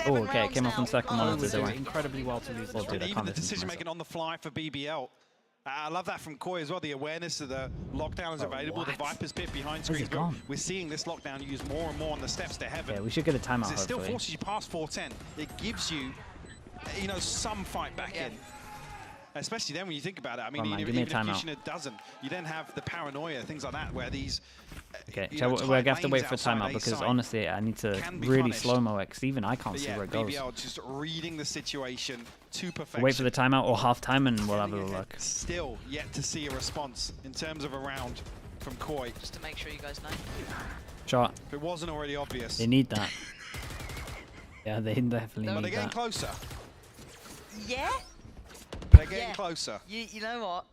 Oh, okay. It came off on second monitor. Don't worry. Incredibly well to lose this Oh, dude, I And even can't the listen to decision making on the fly for BBL. I love that from Koi as well. The awareness of the lockdown is available. The Viper's pit behind screens. But we're seeing this lockdown used more and more on the steps to heaven. Yeah, we should get a timeout. It still Hopefully. forces you past 410. It gives you, you know, some fight back in. Especially then when you think about it. I mean, Come on, even give me a if timeout. Kushner doesn't, you then have the paranoia, things like that, where these. Okay, you so know, we're tight gonna have to wait lanes for outside timeout A because side honestly, I need to can be really punished. slow-mo it because even I can't But see yeah, where it goes. BBL just reading the situation to perfection. Wait for the timeout or half time and we'll have a look. Still yet to see a response in terms of a round from Koi. Just to make sure you guys know. Shot. If it wasn't already obvious. They need that. Yeah, they definitely But they're need getting that. closer. Yeah? They're getting closer. You know what?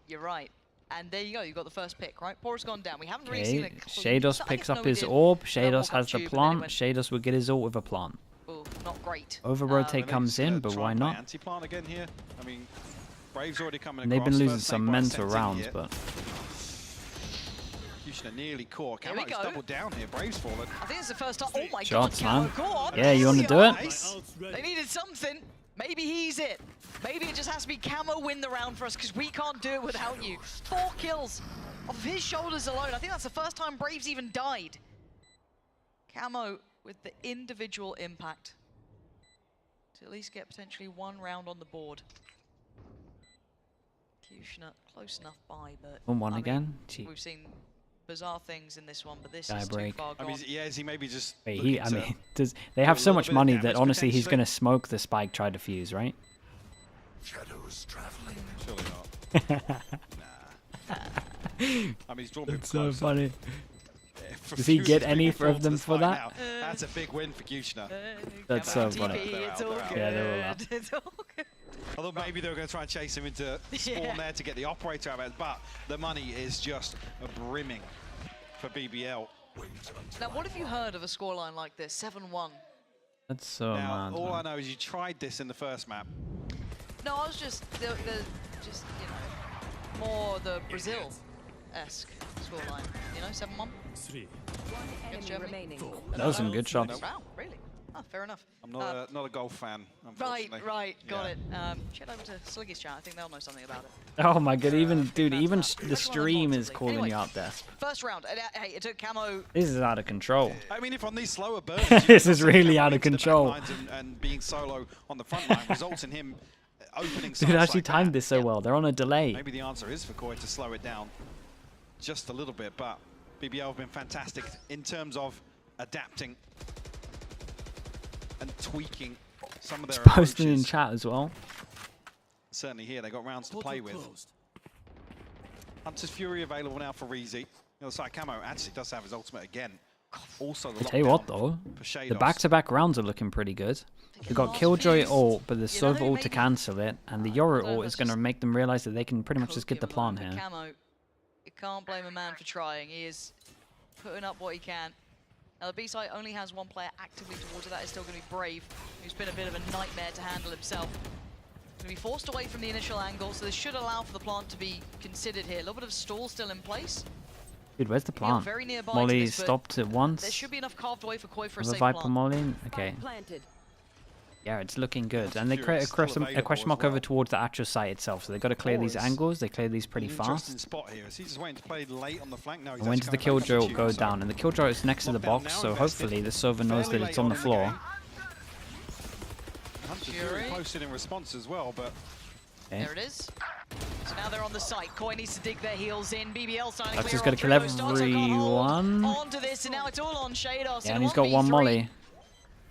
You're right. And there you go. You got the first pick, right? Poor's gone down. We haven't really seen Okay, it. Shados picks up his orb. Shados has the plant. Shados will get his ult with a plant. Oh, not great. Over rotate comes in, but why not? Anti-plant again here. I mean, Brave's already coming And they've been across. losing First some take by mental Ascent rounds, here. but Kushner nearly caught. Here we Camo's go. doubled down here. Brave's fallen. I think it's the first time. Oh my shots, God, man. Camo, go on. Yeah, you want to do it? Nice. They needed something. Maybe he's it. Maybe it just has to be Camo win the round for us because we can't do it without you. 4 kills off of his shoulders alone. I think that's the first time Braves even died. Camo with the individual impact to at least get potentially 1 round on the board. Kushner close enough by, but 1-1 I again. mean, Gee. we've seen bizarre things in this one, but this Guy is break. too far I gone. mean, yeah, is he maybe just. Wait, looking I to mean, they have do a so little much bit of money damage that honestly he's potentially? gonna smoke the spike try defuse, right? Shadows traveling. Surely not. Nah. I mean, he's drawn people That's so closer. funny. For Does he Fuse get is any being of forced to them the for spike that? now. That's a big win for Kushner. That's Come so on, funny. TP, it's all good. Yeah, they're all out. It's all good. Although maybe they were going to try and chase him into spawn Yeah. there to get the operator out of it, but the money is just brimming for BBL. Now, what have you heard of a scoreline like this? 7-1. That's so Now, mad. all I man. know is you tried this in the first map. No, I was just you know, more the Brazil-esque scoreline. You know, 7-1. 3. Against Germany. That was some good shots. Wow, really? Oh, fair enough. I'm not a golf fan, Right, unfortunately. right, got Yeah. it. Check over to Sliggy's chat. I think they'll know something about it. Oh my god, even dude, even the Everyone stream is unwanted. calling Anyway, you out there. First round. Hey, it took Camo. This is out of control. I mean, if on these slower burns, This is really out of control. and being solo on the front line results in him opening Dude sights actually like timed that. this so well. They're on a delay. Maybe the answer is for Koi to slow it down just a little bit, but BBL have been fantastic in terms of adapting and tweaking some of their It's posted in approaches. chat as well. Certainly here, they got rounds to play with. Hunter's Fury available now for Reezy. The other side, Camo actually does have his ultimate again. Also, the I tell you what lockdown though, for the Shados. back-to-back rounds are looking pretty good. They've got Killjoy ult, but the Sova ult to cancel it, and the Yoru ult is going to make them realize that they can pretty much just get the plant here. Camo, you can't blame a man for trying. He is putting up what he can. Now, the B-side only has 1 player actively towards it. That is still going to be Brave, who's been a bit of a nightmare to handle himself. Going to be forced away from the initial angle, so this should allow for the plant to be considered here. A little bit of stall still in place. Dude, where's the plant? very nearby to Molly this, but stopped at once. There should be enough carved away for Koi for a Another safe Viper plant. Molly. Okay. Yeah, it's looking good. And they create a question mark over towards the actual site itself. So they've got to clear these angles. They clear these pretty Interesting fast. spot here. Is he just waiting to play late on the flank? No, he's And when does the actually coming Killjoy back go on the down? And the Killjoy is next to the box, so hopefully the Sova knows that it's on the floor. Hunter's Fury posted in response as well, but Okay. There it is. So now they're on the site. Koi needs to dig their heels in. BBL signing That's clear just on got to kill three. Those starts are gonna hold everyone. Onto this, and now it's all on Shados. Yeah, and he's got one Molly.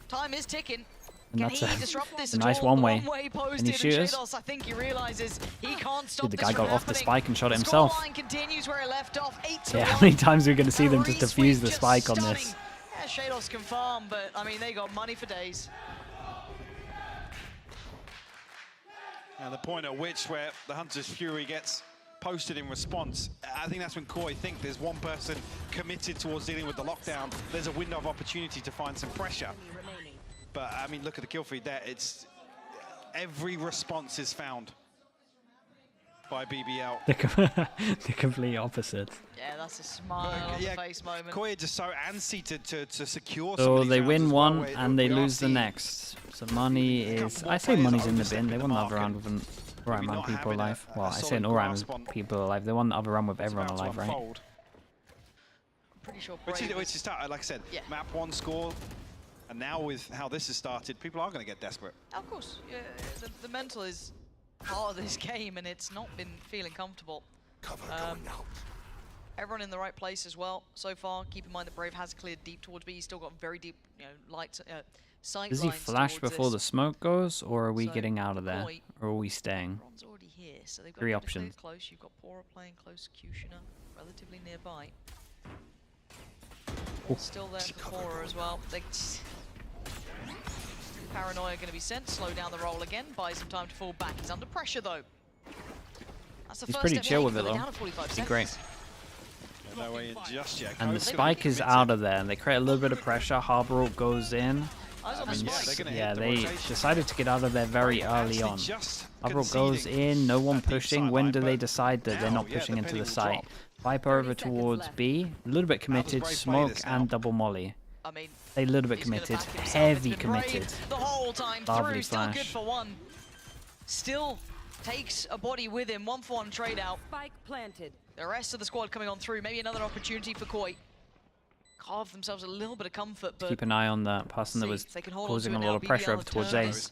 Time is ticking. And Can that's he disrupt this a at nice all? one-way. Posted, Any and shooters? Shados, I think he realizes he can't stop Dude, the this guy from got off the happening. spike and shot it The himself. scoreline continues where it left off, 8-1. Yeah, how many times are we going to see them just Retweet, defuse the spike on this? stunning. Yeah, Shados can farm, but I mean, they got money for days. And the point at which where the Hunter's Fury gets posted in response, I think that's when Koi think there's one person committed towards dealing with the lockdown. There's a window of opportunity to find some pressure. But I mean, look at the kill feed there. It's every response is found by BBL. The complete opposite. Yeah, that's a smile on the face moment. Koi just so antsy to secure. So they win as one well, and they lose the next. So money is, I say money's in the bin. They won the other round with an alright amount of people alive. Well, I say an alright amount of people alive. They won the other round with everyone alive, right? Pretty sure which is tough. Like I said, map 1 score. And now with how this has started, people are going to get desperate. Of course, yeah, the mental is part of this game, and it's not been feeling comfortable. Everyone in the right place as well so far. Keep in mind that Brave has cleared deep towards B. He's still got very deep, light sight Does he lines flash towards before this. the smoke goes, or are we So, getting out of there, Koi, or are we staying? Ron's already here, so they've got 3 to clear options. close. You've got Pora playing close, Kushina relatively nearby. Still there for Pora as well. Paranoia going to be sent, slow down the roll again, buy some time to fall back. He's under pressure though. That's the He's first pretty step chill taken, with it but they're though. down to 45 He's seconds. great. No way in just yet. And the spike is out of there, and they create a little bit of pressure. Harbor Ult goes in. Yeah, they decided to get out of there very early on. Harbor Ult goes in, no one pushing. When do they decide that they're not pushing into the site? Viper over towards B, a little bit committed, smoke and double molly. I mean, a little bit committed, heavy committed. The whole time Lovely through, still good flash. for one. Still takes a body with him, 1-for-1 trade out. Spike planted. The rest of the squad coming on through, maybe another opportunity for Koi. Carve themselves a little bit of comfort, but Keep an eye on that person that was if they can hold causing a on to it lot now, of pressure BBL over towards turned. Ace.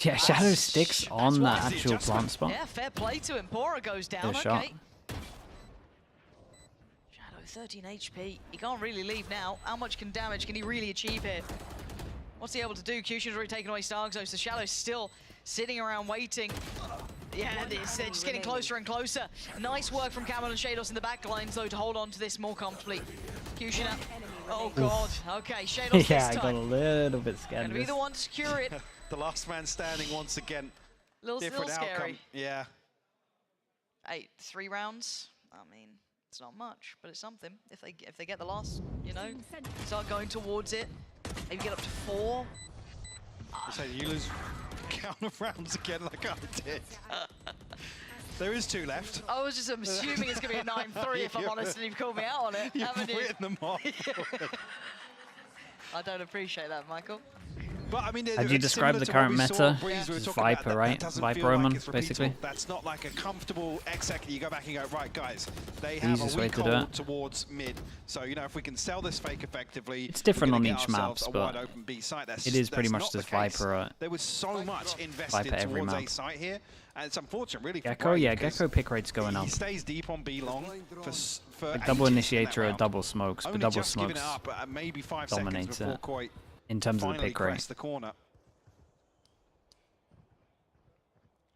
Yeah, Shadow sticks on that actual plant spot. Yeah, fair play to him. Pora goes down, Good shot. okay. Shadow, 13 HP. He can't really leave now. How much damage can he really achieve here? What's he able to do? Kyushin's already taken away Stargzo, so Shadow's still sitting around waiting. Yeah, they're just getting closer and closer. Nice work from Camel and Shados in the back lines, though, to hold on to this more comfortably. Kushina. Oh, God. Okay, Shados Yeah, I this got a time. little bit scared. Gonna be the one to secure it. The last man standing once again. Little Different outcome. scary. Yeah. Hey, 3 rounds. I mean, it's not much, but it's something. If they get the last, start going towards it. Maybe get up to 4. So you lose count of rounds again like I did. There is 2 left. I was just assuming it's going to be a 9-3 if I'm honest, and you've called me out on it, haven't you? You've written them off. I don't appreciate that, Michael. But I mean, How do you describe the current meta? It's Viper, right? Viper Omen, basically. That's not like a comfortable exec. You go back and go, right, guys, they have Easiest a way weak to do hold it. towards mid. So, if we can sell this fake effectively, It's different we're on gonna get each ourselves maps, a but wide open B site. That's it is pretty that's much not the just case. Viper. There was so much invested Viper every towards map. A site here, and it's unfortunate, really. For Gecko, Brave, yeah, because Gecko pick rate's going up. He stays deep on B long for Like double ages in that initiator or round. double smokes, but Only double just giving smokes it up at maybe 5 seconds dominates before it Koi in terms of the finally pick rate. crest the corner.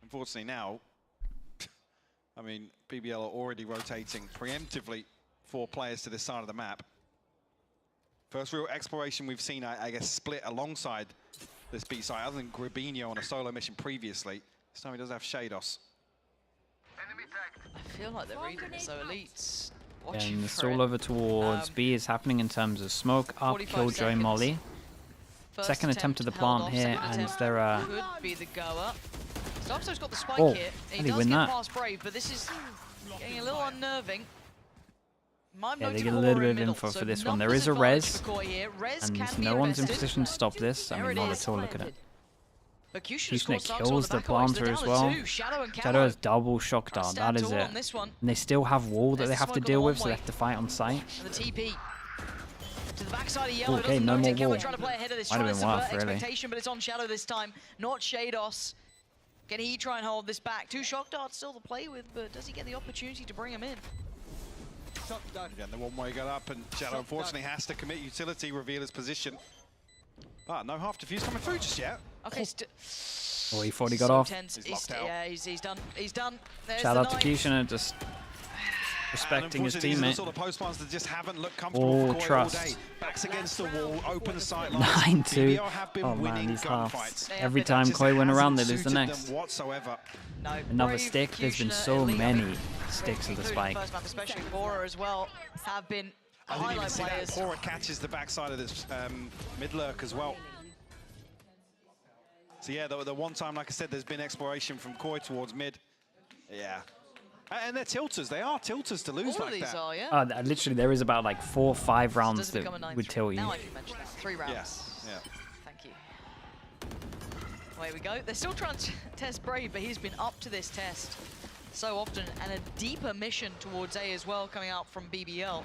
Unfortunately now, I mean, BBL are already rotating preemptively 4 players to this side of the map. First real exploration we've seen, I guess, split alongside this B side, other than Grabinho on a solo mission previously. This time he does have Shados. I feel like they're reading it, so Elite's watching And it's for all it. over towards B is happening in terms of smoke up, 45 Killjoy, seconds. Molly. First Second attempt to the held plant off, here, second and attempt they're could be the goer. Stargzo's got the spike Oh, here. how He did he does win get that? past Brave, but this is getting a little unnerving. Yeah, they get a little bit of info for this one. There is a res, and no one's in position to stop this. I mean, not at all. Look at it. But Kushina kills the planter as well. Shadow has double shock dart. That is it. And they still have wall that they have to deal with, so they have to fight on site. And the TP. To the backside of Yellow, Okay, doesn't no rotate. more wall. Killjoy trying to play ahead of this, Might trying have to been subvert worth, really. expectation, but it's on Shadow this time, not Shados. Can he try and hold this back? 2 shock darts still to play with, but does he get the opportunity to bring him in? Again, the one-way got up, and Shadow unfortunately has to commit utility, reveal his position. But no half defuse coming through just yet. Okay, Oh, he thought he got so off. tense. He's locked out. Yeah, he's done. He's done. There's Shout the out to knife. Kushner, just respecting his These are the teammate. sort of post ones that just haven't looked comfortable for Koi trust. all day. Backs against the wall, open sight lines. 9-2. BBL have been Oh man, winning these gunfights. halves. Every time Koi went around, they lose the Suited next. them whatsoever. No, Another Brave, stick. There's been Kushner, so Elite, many sticks of the including spike. First map, especially Bora as well, have been I didn't even highlight see that. players. Pora catches the backside of this mid lurk as well. So yeah, the one time, like I said, there's been exploration from Koi towards mid. Yeah. And they're tilters. They are tilters to lose All of like these that. are, yeah. Literally, there is about like 4 or 5 rounds Does it become a that 9-3? would tilt you. Now I can mention this. 3 rounds. Yes. Yeah. Thank you. Away we go. They're still trying to test Brave, but he's been up to this test so often, and a deeper mission towards A as well coming out from BBL.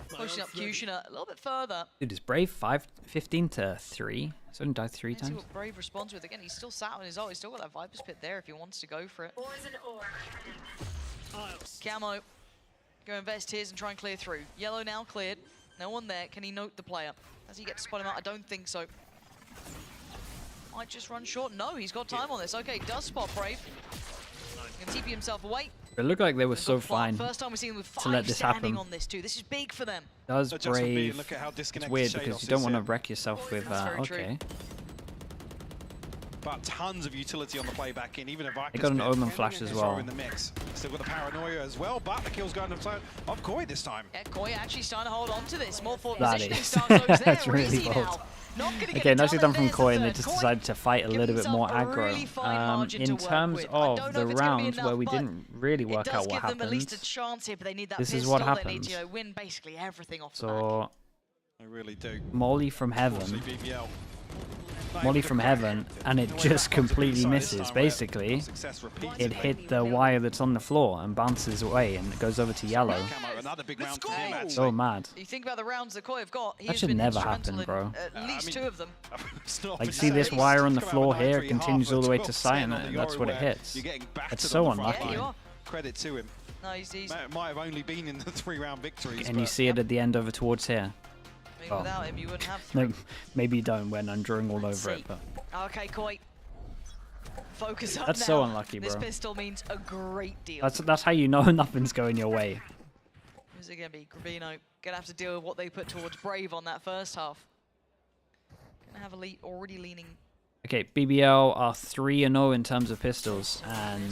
Pushing up Kushner a little bit further. Dude, is Brave 15-3? He's only died 3 Let's see times. what Brave responds with. Again, he's still sat on his ult. He's still got that Viper's Pit there if he wants to go for it. Camo, go invest his and try and clear through. Yellow now cleared. No one there. Can he note the player? Does he get to spot him out? I don't think so. Might just run short. No, he's got time on this. Okay, does spot Brave. He can TP himself away. It looked like they were They've so got flat. fine First time we've seen them with to let 5 this standing happen. on this too. This is big for them. Does Adjustment B, Brave... look at how It's disconnected weird Shados because you don't is want to here. wreck yourself with... That's very true. okay. But tons of utility on the play back in, even a Viper's They got an Pit Omen flash as is well. in the mix. Still got the paranoia as well, but the kill's going to the of Koi this time. Yeah, Koi actually starting to hold on to this. More forward That positioning. is. Start zones there. That's really Easy bold. now. Not gonna get Okay, it nicely done, done from there's the Koi, and they third. just Koi decided to fight a little bit giving more himself a aggro. really fine margin to In work terms with. I of don't know the if it's gonna be rounds where enough, we but didn't really it work does out what give them at least a happened, chance here, but they need that this is pistol. what They happens. need to win basically everything off the back. So, They really do. Molly from heaven. Unfortunately, BBL. Molly from heaven, and it just completely misses. Basically, it hit the wire that's on the floor and bounces away, and it goes over to yellow. Camo, another big round for him, actually. So mad. You think about the rounds that Koi have got, he That has should been never instrumental happen, bro. in at least 2 of them. Like, see this wire on the floor here? It continues all the way to sight, and that's what it hits. It's so unlucky. Yeah, you are. Credit to him. No, he's Might have only been in the 3-round victories. And you see it at the end over towards here. I mean, without him, you wouldn't have 3. No, maybe you don't when I'm drawing all over it, but Okay, Koi. Focus up That's now. so unlucky, This bro. pistol means a great deal. that's how you know nothing's going your way. Who's it going to be? Gravino. Going to have to deal with what they put towards Brave on that first half. Going to have a lead already leaning. Okay, BBL are 3-0 in terms of pistols, and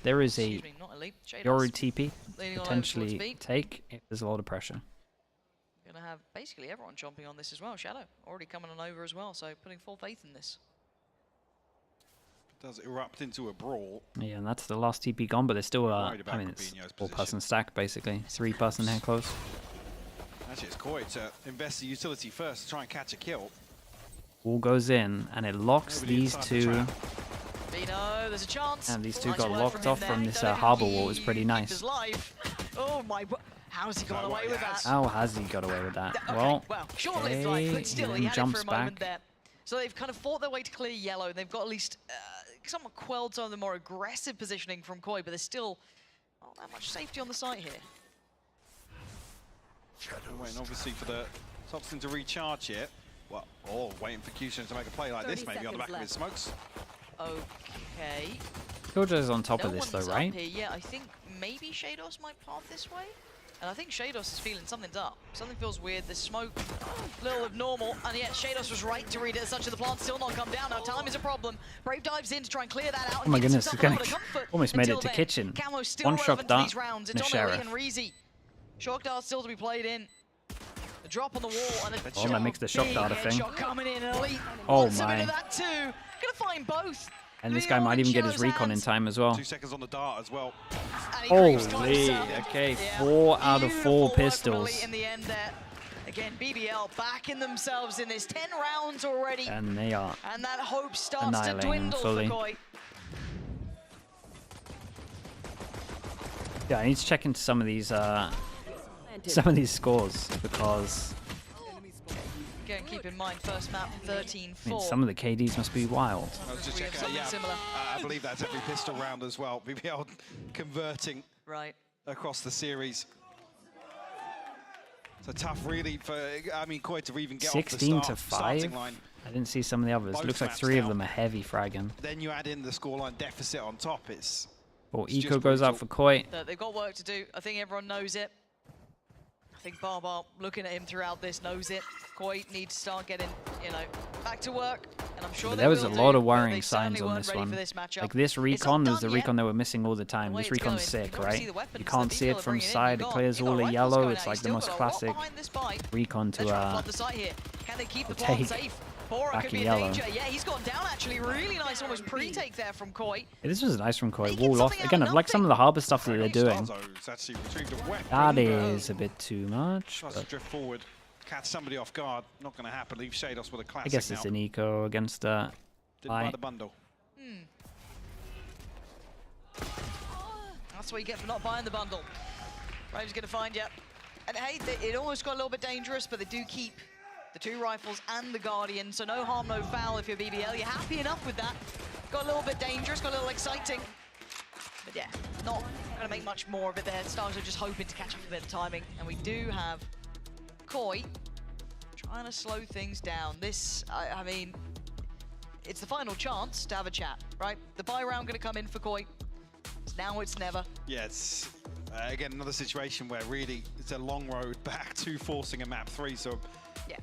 there is a Excuse me, not elite. Shados. Yori TP Leaning all over towards potentially B. take if there's a lot of pressure. Going to have basically everyone jumping on this as well. Shadow already coming on over as well, so putting full faith in this. Does erupt into a brawl. Yeah, and that's the last TP gone, but there's still Worried about I mean, it's Gravino's 4-person stack basically, 3-person here close. Actually, it's Koi to invest the utility first to try and catch a kill. Wall goes in, and it locks Nobody these inside the two. trap. Vino, there's a chance. And these two Nice got work locked from off him from there. this Don't harbor keep wall. It was pretty nice. his life. Oh my! How's he got away with that? How has he got away with that? Okay, well, short-lived life, but still, he then had jumps it for a moment back. there. So they've kind of fought their way to clear yellow. They've got at least somewhat quelled some of the more aggressive positioning from Koi, but there's still not that much safety on the site here. Waiting obviously for the toxin to recharge here. Well, waiting for Kushner to make a play like this, maybe on the back of his smokes. Okay. Killjoy's on top No of this though, one's right? Up here. Yeah, I think maybe Shados might path this way. And I think Shados is feeling something's up. Something feels weird. The smoke, a little abnormal. And yet Shados was right to read it as such. The plant still not come down. Now time is a problem. Brave dives in to try and clear that out. Oh my and gets goodness, himself a it's little bit of comfort almost made it until to then. kitchen. Camo's still One shock relevant to dart these rounds. and It's a on Elite sheriff. and Reezy. Shock dart still to be played in. A drop on the wall and a Oh, that makes the shock big dart a thing. headshot coming in. Elite Oh wants a bit my. of that too. Gonna find both. And this guy might even get his Leo's recon in hands. time as well. 2 seconds on the dart as well. And he creeps Holy, closer. okay, Yeah. 4 out of 4 Beautiful work from pistols. Elite in the end there. Again, BBL backing themselves in this 10 rounds already. And they are And that hope starts to annihilating dwindle fully. for Koi. Yeah, I need to check into some of these scores because Again, keep in mind, first map 13-4. I mean, some of the KDs must be wild. I was just We have checking, something similar. I believe that's every pistol round as well. BBL converting Right. across the series. So tough, really, for Koi to even get 16 off to the 5. starting line. I didn't see some of the others. Both Looks like maps 3 of now. them are heavy fragging. Then you add in the scoreline deficit on top. It's Eco just goes out brutal. for Koi. They've got work to do. I think everyone knows it. I think Barbar, looking at him throughout this, knows it. Koi needs to start getting, back to work. And I'm sure But they there was a will lot do, of but worrying they signs certainly on weren't this ready one. for this matchup. Like this It's not recon was the done yet. recon they were missing all the time. The way This it's recon's going, sick, you obviously right? the weapons You that can't see people it are from bringing in. side. You It got- clears you got all the rifles yellow. going It's out. like You the still most got a lot classic behind this fight. recon They're trying to to flood the site here. Can they keep the to bomb take safe? Bora back could in be in yellow. danger. Yeah, he's gone down actually. Really nice, almost pre-take there from Koi. This was nice from Koi. Making Wall off. something out Again, of I like some of the harbor stuff that they're doing. Starzo's actually retrieved a weapon. That is a bit too much. Tries to But drift forward, catch somebody off guard. Not going to happen. Leave Shados with a I classic guess it's now. an eco against Didn't buy Light. the bundle. That's what you get for not buying the bundle. Raven's going to find you. And hey, it almost got a little bit dangerous, but they do keep the 2 rifles and the Guardian, so no harm, no foul if you're BBL. You're happy enough with that. Got a little bit dangerous, got a little exciting. But yeah, not going to make much more of it there. Stars are just hoping to catch up a bit of timing. And we do have Koi trying to slow things down. This, I mean, it's the final chance to have a chat, right? The buy round going to come in for Koi. Now it's never. Yeah, it's again another situation where really it's a long road back to forcing a map 3. So yeah,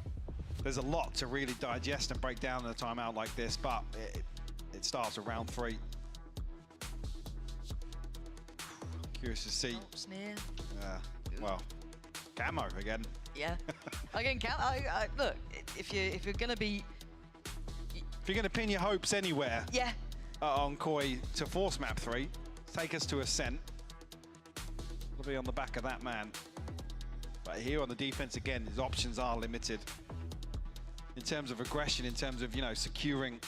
there's a lot to really digest and break down in a timeout like this. But it starts at round 3. Curious to see. Snare. Well, camo again. Yeah. Again, look, if you're gonna be, If you're going to pin your hopes anywhere, yeah, on Koi to force map 3, take us to Ascent. It'll be on the back of that man. But here on the defense again, his options are limited in terms of aggression, in terms of securing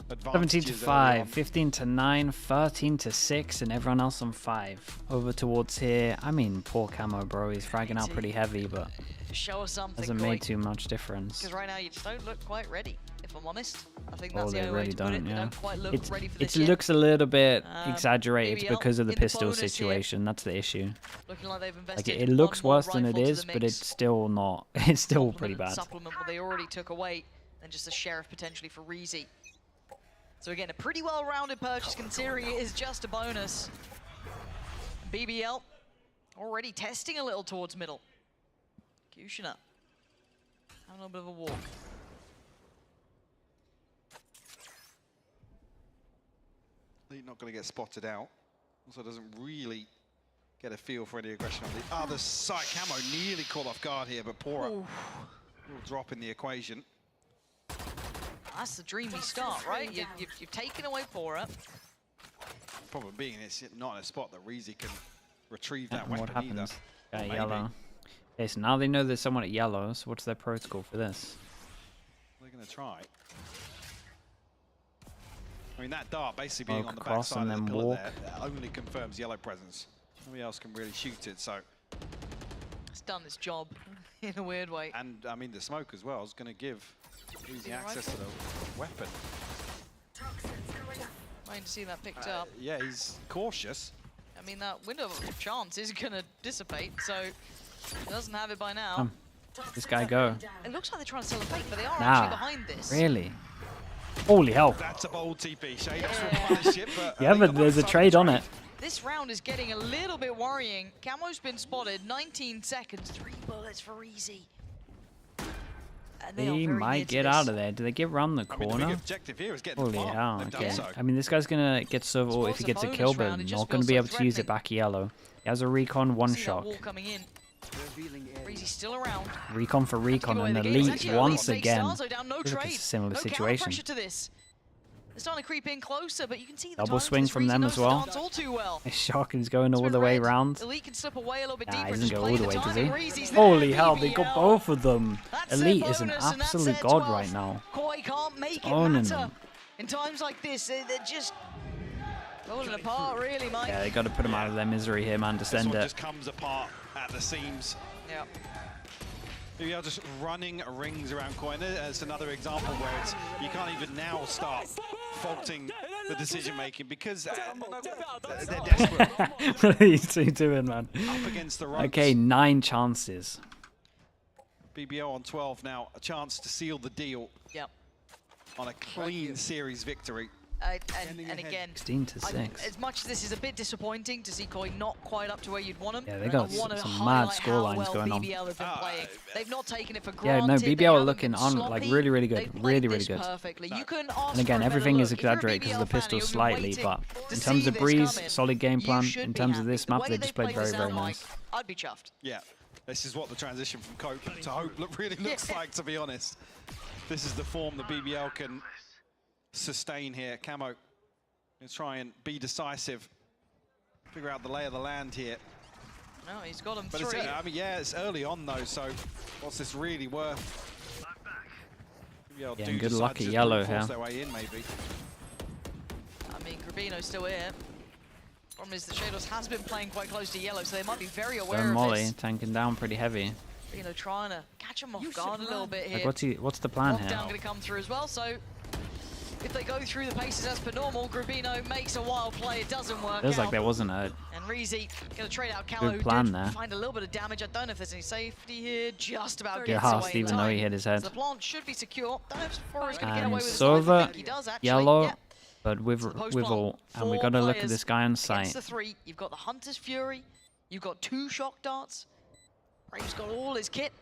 17 to advantages. 5, 15 to 9, 13 to 6, and everyone else on 5. Over towards here. I mean, poor Camo, bro. He's fragging out pretty heavy, but show us something. hasn't made too much difference. Because right now you just don't look quite ready. If I'm honest, I think Oh, that's the they only way really to put it. don't, They yeah. don't quite look ready for this It yet. looks a little bit exaggerated BBL because of the in the pistol bonus here. situation. That's the issue. Looking like they've Like invested it looks one more worse than it rifle to is, the but mix. it's still not. It's still pretty Supplement and bad. Supplement what they already took away, and just a sheriff potentially for Reezy. So again, a pretty well-rounded purchase considering it is just a bonus. BBL already testing a little towards middle. Kushina having a little bit of a walk. He's not going to get spotted out. Also doesn't really get a feel for any aggression on the other side. Camo nearly caught off guard here, but Pora will drop in the equation. That's the dreamy start, right? You've taken away Pora. Problem being, it's not in a spot that Reezy can retrieve that And what weapon either. happens? Yeah, Maybe. yellow. Okay, so now they know there's someone at yellow, so what's their protocol for this? They're going to try. I mean, that dart basically being Walk on the across backside and of the then pillar walk. there only confirms yellow presence. Nobody else can really shoot it, so. It's done its job in a weird way. And, I mean, the smoke as well is going to give easy access to the weapon. Waiting to see that picked up. Yeah, he's cautious. I mean, that window of chance is going to dissipate, so he doesn't have it by now. This guy go. It looks like they're trying to sell a fake, but they are Nah, actually behind this. really? Holy hell. That's a bold TP. Shadows will punish it, but Yeah, but there's a trade on it. This round is getting a little bit worrying. Camo's been spotted, 19 seconds, 3 bullets for Easy. And they are He very might near to get this. out of there. Do they get round the I mean, the corner? big objective here is getting Holy the farm. hell, They've done okay. so. I mean, this guy's gonna get so, or if he gets a kill, but not gonna be able to use it back yellow. He has a recon, one See that shot. wall coming in. Reezy's still around. Recon for recon, and Elite once again. Looks like a similar No counter situation. pressure to this. They're starting to creep in closer, but you can see the Double timing to swing this. from Reezy them knows as the well. dance all too well. His shotgun's going all It's the been way red. round. Elite can slip away a little bit Nah, deeper. he and doesn't just go play all the way, does he? timing. Reezy's Holy there, hell, they got BBL. both of them. That's their Elite is an bonus, and that's absolute their god 12th. right now. Koi can't make it Owning matter. them. In times like this, they're just falling apart, really, Mike. Yeah, they got to put them out of their misery here, man. This Descend one it. just comes apart at the seams. Yeah. We are just running rings around Koi. And it's another example where it's, you can't even now start faulting the decision making because they're desperate. What are you two doing, man? Up against the ropes. Okay, 9 chances. BBL on 12 now, a chance to seal the deal. Yep. On a clean series victory. And again, 16-6. As much as this is a bit disappointing to see Koi not quite up to where you'd want him, Yeah, they got I want to some mad highlight score how lines well going on. BBL have been playing. They've not taken it for Yeah, granted. no, They BBL are haven't looking been on sloppy. like really, really good, They've played really, really this good. perfectly. You couldn't ask And again, for a better everything is look. If you're a exaggerated because of the BBL fan, pistol you've been slightly, waiting but to in terms see of this breeze, coming. solid game You plan. should In be terms of happy. this The map, way they just played very, this very out, nice. I'd be chuffed. Yeah, this is what the transition from Cope to Hope really looks like, to be honest. This is the form the BBL can sustain here. Camo is try and be decisive, figure out the lay of the land here. No, he's got him But three. I mean, yeah, it's early on though, so what's this really worth? BBL Yeah, do and good decide luck to at just yellow brute force here. their way in, maybe. I mean, Grabino's still here. Problem is that Shadows has been playing quite close to yellow, so they might be very aware So of Molly this. tanking down pretty heavy. Grabino trying to catch him off guard a little bit here. Like, what's the plan here? Lockdown going to come through as well, so if they go through the paces as per normal, Grabino makes a wild play. It doesn't work Feels out. like there wasn't a And Reezy going to trade out Calo, good who plan did there. find a little bit of damage. I don't know if there's any safety here. Just about Get gets Haast away in even though time. he hit his head. So the plant should be secure. Don't know if Forrest going to get away And with his life. I Sova, think he does actually. yellow, Yeah. but with post-plant. all. And we 4 got to look at players this guy on against sight. the 3. You've got the Hunter's Fury. You've got 2 shock darts. Brave's got all his kit.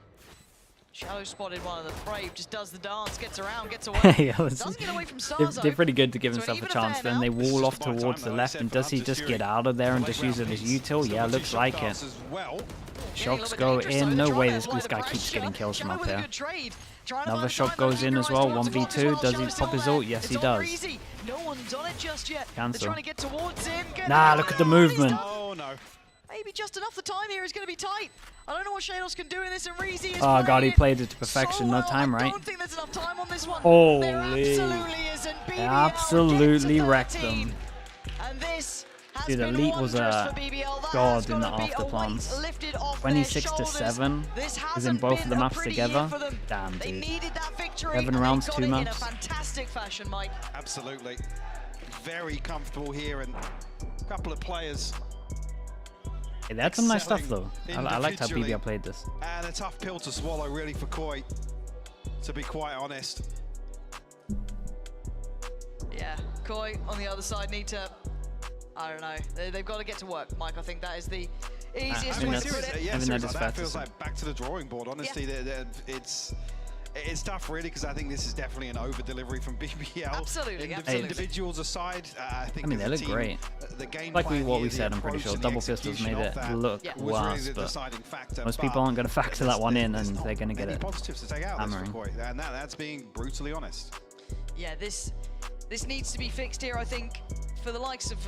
Shadow spotted one of them. Brave just does the dance, gets around, gets away. Yeah, Doesn't get away from Starzo. they're pretty good to give So himself a even chance. affair Then they now. wall off towards the left, and does he just get out of there and just use it as util? Yeah, looks like it. Shocks go in. No way this guy keeps getting kills from up here. Another shot goes in as well. 1v2. Does he pop his ult? Yes, he does. No one's on it just yet. Cancel. They're trying to get towards him. Nah, look at the movement. Oh no. Maybe just enough. The time here is going to be tight. I don't know what Shadows can do in this, and Reezy is Oh god, he playing played it to perfection. so No well. time, I right? don't think there's enough time on this one. Holy. There absolutely isn't. They BBL absolutely gets to wrecked 13. them. And this has Dude, been Elite was wondrous a for BBL. That god has in the gotta be a afterplants. weight lifted off 26 their to shoulders. 7 This is in hasn't both of been the a maps pretty together. year for them. Damn, They dude. needed that victory. 7 and rounds, they got 2 it in a maps. fantastic fashion, Mike. Absolutely. Very comfortable here, and a couple of players. Hey, they had some nice stuff though. Excelling I liked how individually. BBL played this. And a tough pill to swallow, really, for Koi, to be quite honest. Yeah, Koi on the other side need to, I don't know, they've got to get to work, Mike. I think that is the easiest way to put it. Yeah, I think that is fair that to feels say. like back to the drawing board, honestly. It's tough, really, because I think this is definitely an over-delivery from BBL. Absolutely, Individuals aside, I think I mean, as they a look team, great. The game Like plan what here, we the said, I'm pretty approach sure. and the Double Pistols execution made of it that look was really worse, the but deciding factor. most But people aren't going to factor that one in, and there's they're going to get many it positives to take out of this for hammering. Koi, and that's being brutally honest. Yeah, this needs to be fixed here, I think, for the likes of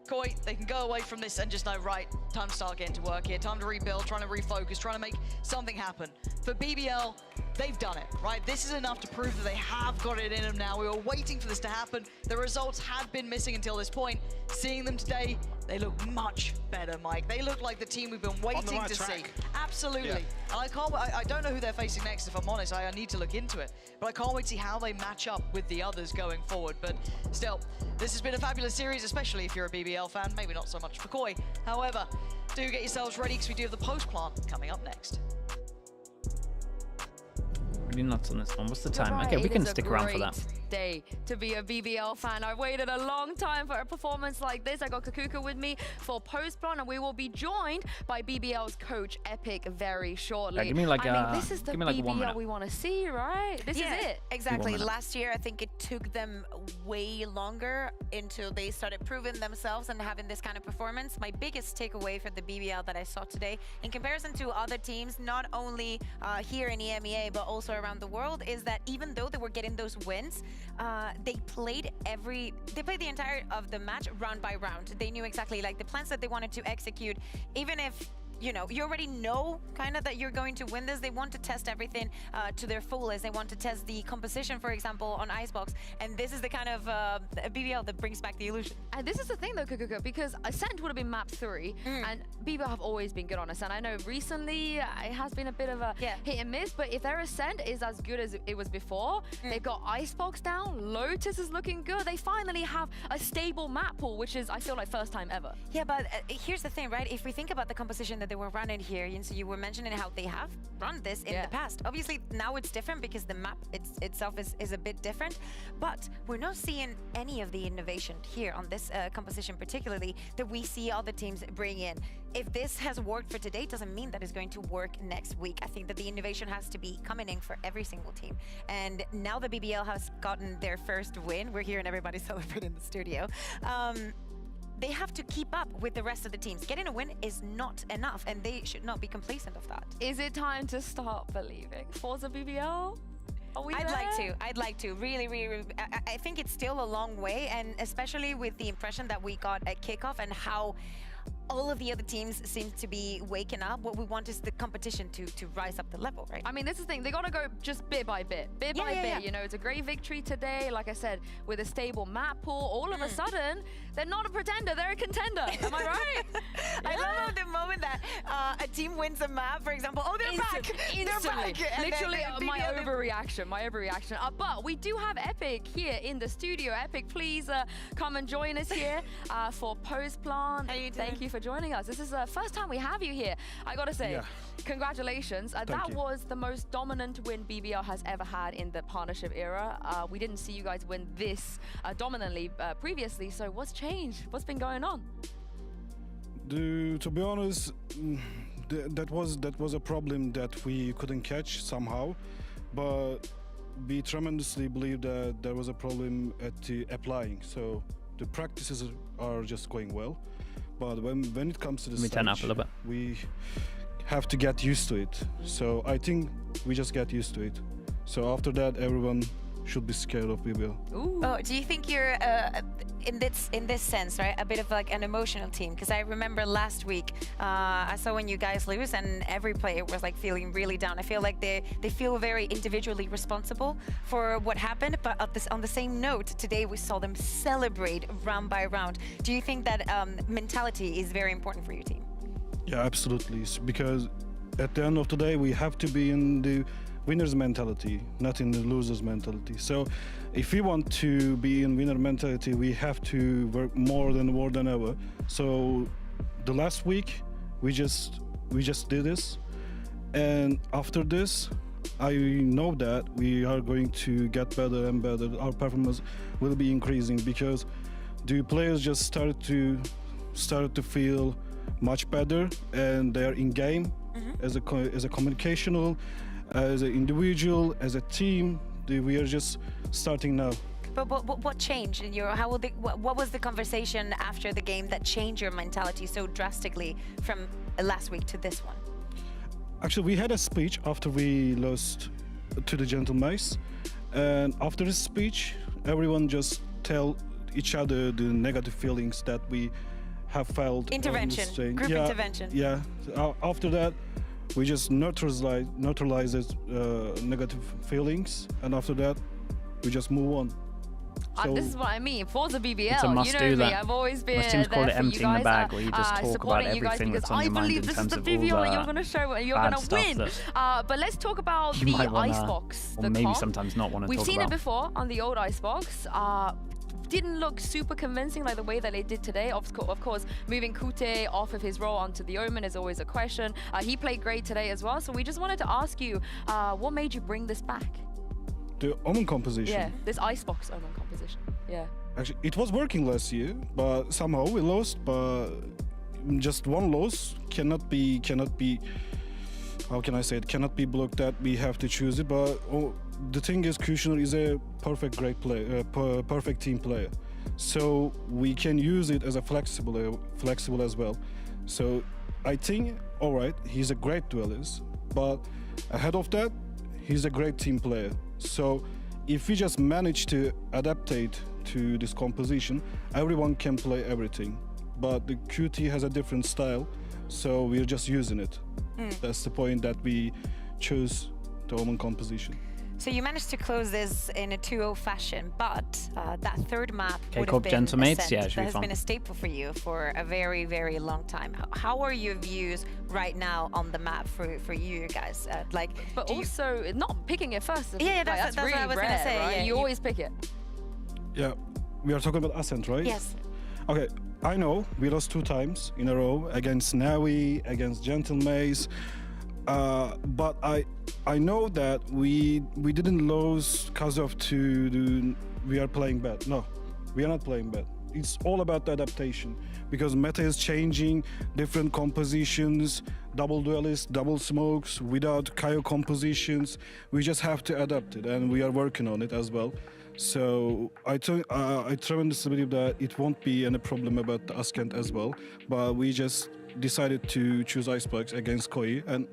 Koi. They can go away from this and just know, right, time to start getting to work here, time to rebuild, trying to refocus, trying to make something happen. For BBL, they've done it, right? This is enough to prove that they have got it in them now. We were waiting for this to happen. The results had been missing until this point. Seeing them today, they look much better, Mike. They look like the team we've been waiting right to see. track. Absolutely. Yeah. And I don't know who they're facing next, if I'm honest. I need to look into it. But I can't wait to see how they match up with the others going forward. But still, this has been a fabulous series, especially if you're a BBL fan. Maybe not so much for Koi. However, do get yourselves ready, because we do have the post-plant coming up next. Pretty nuts on this one. What's the time? Right, Okay, we it can is a stick around for that. great day to be a BBL fan. I waited a long time for a performance like this. I got Kakuka with me for post-plan, and we will be joined by BBL's coach, Epic, very shortly. Yeah, give me like I mean, this is the give me like 1 BBL minute. we want to see, right? This is it. Exactly. 1 minute. Last year, I think it took them way longer until they started proving themselves and having this kind of performance. My biggest takeaway for the BBL that I saw today, in comparison to other teams, not only here in EMEA, but also around the world, is that even though they were getting those wins, they played the entire of the match round by round. They knew exactly like the plans that they wanted to execute, even if you already know kind of that you're going to win this. They want to test everything to their fullest. They want to test the composition, for example, on Icebox. And this is the kind of BBL that brings back the illusion. And this is the thing though, Kukuka, because Ascent would have been map 3, and BBL have always been good on Ascent. I know recently it has been a bit of a hit and miss, but if their Ascent is as good as it was before, they've got Icebox down, Lotus is looking good. They finally have a stable map pool, which is, I feel like, first time ever. Yeah, but here's the thing, right? If we think about the composition that they were running here. And so you were mentioning how they have run this in the past. Obviously, now it's different because the map itself is a bit different. But we're not seeing any of the innovation here on this composition, particularly that we see other teams bring in. If this has worked for today, doesn't mean that it's going to work next week. I think that the innovation has to be coming in for every single team. And now the BBL has gotten their first win. We're hearing everybody celebrate in the studio. They have to keep up with the rest of the teams. Getting a win is not enough, and they should not be complacent of that. Is it time to start believing? Forza BBL? I'd like to. Really, really. I think it's still a long way, and especially with the impression that we got at kickoff and how all of the other teams seem to be waking up. What we want is the competition to rise up the level, right? I mean, this is the thing. They got to go just bit by bit. Bit by bit. You know, it's a great victory today. Like I said, with a stable map pool, all of a sudden, they're not a pretender. They're a contender. Am I right? I love the moment that a team wins a map, for example. Oh, they're back. Instantly. They're back. Literally, my overreaction. But we do have Epic here in the studio. Epic, please come and join us here for Post Plant. Thank you for joining us. This is the first time we have you here. I gotta say, congratulations. That was the most dominant win BBL has ever had in the partnership era. We didn't see you guys win this dominantly previously. So what's changed? What's been going on? To be honest, that was a problem that we couldn't catch somehow, but we tremendously believe that there was a problem at the applying. So the practices are just going well. But when it comes to the turn up a little bit. We have to get used to it. So I think we just get used to it. So after that, everyone should be scared of BBL. Oh, do you think you're in this sense, right, a bit of like an emotional team? Because I remember last week I saw when you guys lose and every player was like feeling really down. I feel like they feel very individually responsible for what happened, but on the same note, today we saw them celebrate round by round. Do you think that mentality is very important for your team? Yeah, absolutely. Because at the end of the day, we have to be in the winner's mentality, not in the loser's mentality. So if we want to be in winner mentality, we have to work more than ever. So the last week we just did this, and after this I know that we are going to get better and better. Our performance will be increasing because the players just started to feel much better, and they are in game as a communicational, as an individual, as a team. We are just starting now. But what changed in your? What was the conversation after the game that changed your mentality so drastically from last week to this one? Actually, we had a speech after we lost to the Gentle Mice, and after the speech, everyone just tell each other the negative feelings that we have felt. Intervention, group intervention. Yeah. After that, we just neutralize negative feelings, and after that, we just move on. So this is what I mean. Forza BBL, it's a must you know do me. that. I've always been most teams call it emptying the bag, where you just talk about everything that's on your mind in terms of all the you're going to show, you're going to win. But let's talk about the Icebox. Or maybe sometimes not want to talk about. We've seen it before on the old Icebox. Didn't look super convincing like the way that they did today. Of course, moving Kute off of his role onto the Omen is always a question. He played great today as well. So we just wanted to ask you, what made you bring this back? The Omen composition? Yeah, this Icebox Omen composition. Yeah. Actually, it was working last year, but somehow we lost. But just one loss cannot be. How can I say it? Cannot be blocked. That we have to choose it. But the thing is, Kushner is a great player, perfect team player. So we can use it as a flexible as well. So I think, all right, he's a great duelist, but ahead of that, he's a great team player. So if we just manage to adaptate to this composition, everyone can play everything. But the QT has a different style, so we're just using it. That's the point that we chose the Omen composition. So you managed to close this in a 2-0 fashion, but that third map would have been Gentlemates, Ascent. yeah, that has been a staple for you for a very, very long time. How are your views right now on the map for you guys? But also not picking it first. Yeah, that's really what I was rare, gonna say. Right? Yeah, you always pick it. Yeah, we are talking about Ascent, right? Yes. Okay, I know we lost 2 times in a row against NAVI, against Gentlemates, but I know that we didn't lose because of we are playing bad. No, we are not playing bad. It's all about the adaptation because meta is changing, different compositions, double duelists, double smokes, without Kaio compositions. We just have to adapt it, and we are working on it as well. So I tremendously believe that it won't be any problem about the Ascent as well. But we just decided to choose Icebox against Koi, and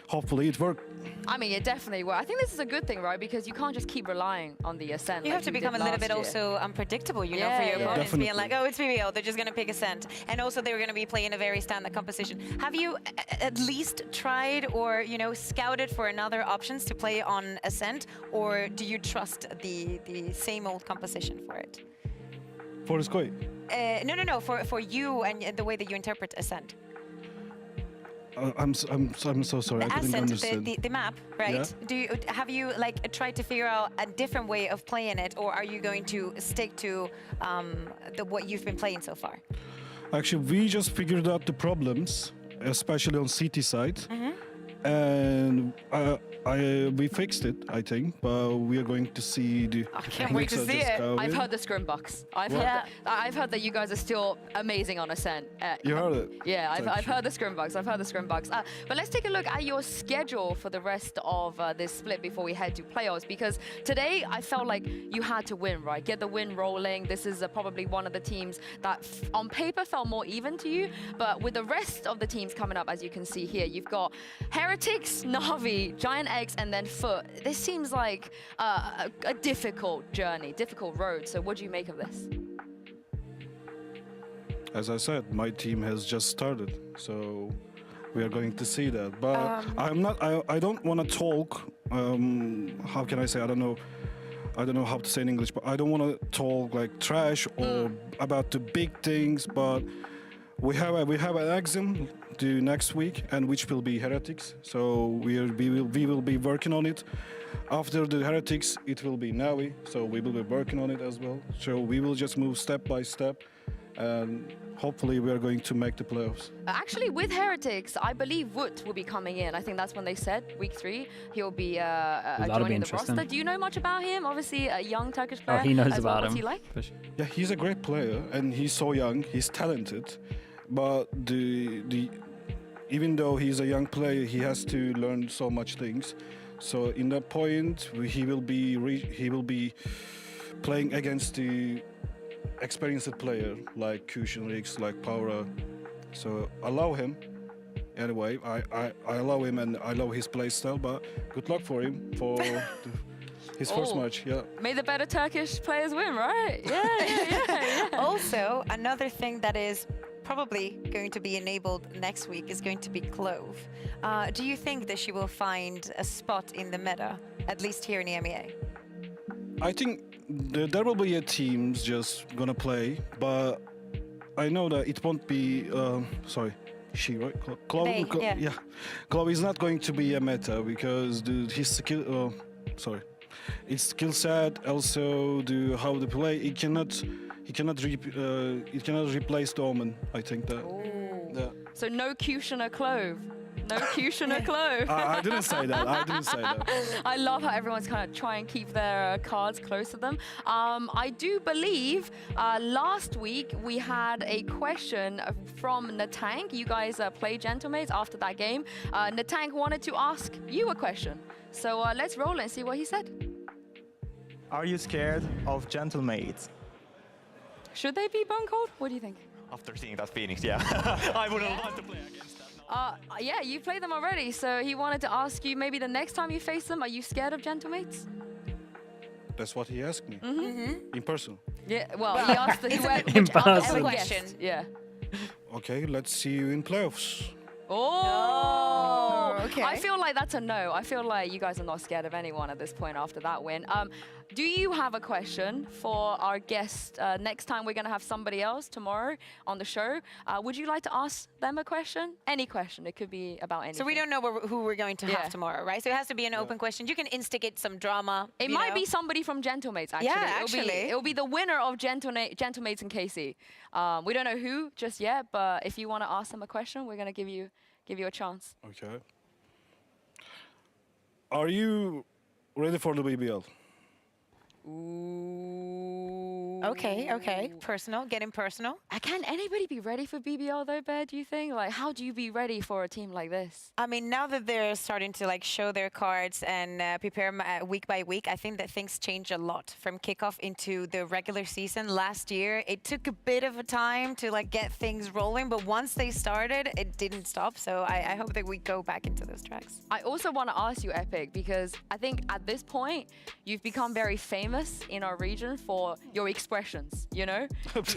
hopefully it worked. I mean, it definitely will. I think this is a good thing, right? Because you can't just keep relying on the Ascent. You like have to you become a did little bit last year. also unpredictable, you know, Yeah, for your yeah. opponents Definitely. being like, oh, it's VVO, they're just going to pick Ascent. And also they were going to be playing a very standard composition. Have you at least tried or, you know, scouted for another options to play on Ascent? Or do you trust the same old composition for it? For Koi. No, for you and the way that you interpret Ascent. I'm so sorry. I couldn't Ascent, understand. the map, right? Yeah. Have you like tried to figure out a different way of playing it, or are you going to stick to what you've been playing so far? Actually, we just figured out the problems, especially on CT side, and we fixed it, I think. But we are going to see the. I can't wait to see it. I've heard the scrim box. I've heard that you guys are still amazing on Ascent. You heard it? Yeah, I've heard the scrim box. I've heard the scrim box. But let's take a look at your schedule for the rest of this split before we head to playoffs. Because today I felt like you had to win, right? Get the win rolling. This is probably one of the teams that on paper felt more even to you. But with the rest of the teams coming up, as you can see here, you've got Heretics, Navi, Giant Eggs, and then Foot. This seems like a difficult journey, difficult road. So what do you make of this? As I said, my team has just started, so we are going to see that. But I don't want to talk. How can I say? I don't know how to say in English, but I don't want to talk like trash or about the big things. But we have an exam due next week, and which will be Heretics. So we will be working on it. After the Heretics, it will be NAVI. So we will be working on it as well. So we will just move step by step, and hopefully we are going to make the playoffs. Actually, with Heretics, I believe Wood will be coming in. I think that's when they said, week 3, he'll be joining the roster. Do you know much about him? Obviously, a young Turkish player. Oh, he knows as about well. him. What's he like? Yeah, he's a great player, and he's so young. He's talented, but even though he's a young player, he has to learn so much things. So in that point, he will be playing against the experienced player like Kushin Riggs, like Power. So allow him. Anyway, I allow him, and I love his play style. But good luck for him for his first match. Yeah. May the better Turkish players win, right? Yeah. Also, another thing that is probably going to be enabled next week is going to be Clove. Do you think that she will find a spot in the meta, at least here in EMEA? I think there will be a teams just gonna play, but I know that it won't be. Sorry, she right? Clove. Yeah. Clove is not going to be a meta because his skill. Sorry, its skill set, also how to play. It cannot replace the Omen. I think that. Yeah. So no Kushner Clove. No Kushner Clove. I didn't say that. I didn't say that. I love how everyone's kind of try and keep their cards close to them. I do believe last week we had a question from Natang. You guys play Gentlemates after that game. Natang wanted to ask you a question. So let's roll and see what he said. Are you scared of Gentlemates? Should they be bone cold? What do you think? After seeing that Phoenix, yeah. I wouldn't want to play against them. Yeah, you played them already, so he wanted to ask you maybe the next time you face them, are you scared of Gentlemates? That's what he asked me. In person. Yeah, well, he asked the In person. question. Yeah. Okay, let's see you in playoffs. Oh! Okay. I feel like that's a no. I feel like you guys are not scared of anyone at this point after that win. Do you have a question for our guest? Next time we're going to have somebody else tomorrow on the show. Would you like to ask them a question? Any question. It could be about anything. So we don't know who we're going to have tomorrow, right? So it has to be an open question. You can instigate some drama. It might be somebody from Gentlemates, actually. Yeah, actually. It'll be the winner of Gentlemates and Casey. We don't know who just yet, but if you want to ask them a question, we're going to give you a chance. Okay. Are you ready for the BBL? Okay. Personal, getting personal. Can anybody be ready for BBL though, Bear, do you think? Like, how do you be ready for a team like this? I mean, now that they're starting to like show their cards and prepare week by week, I think that things change a lot from kickoff into the regular season. Last year, it took a bit of a time to like get things rolling, but once they started, it didn't stop. So I hope that we go back into those tracks. I also want to ask you, Epic, because I think at this point, you've become very famous in our region for your expressions, you know?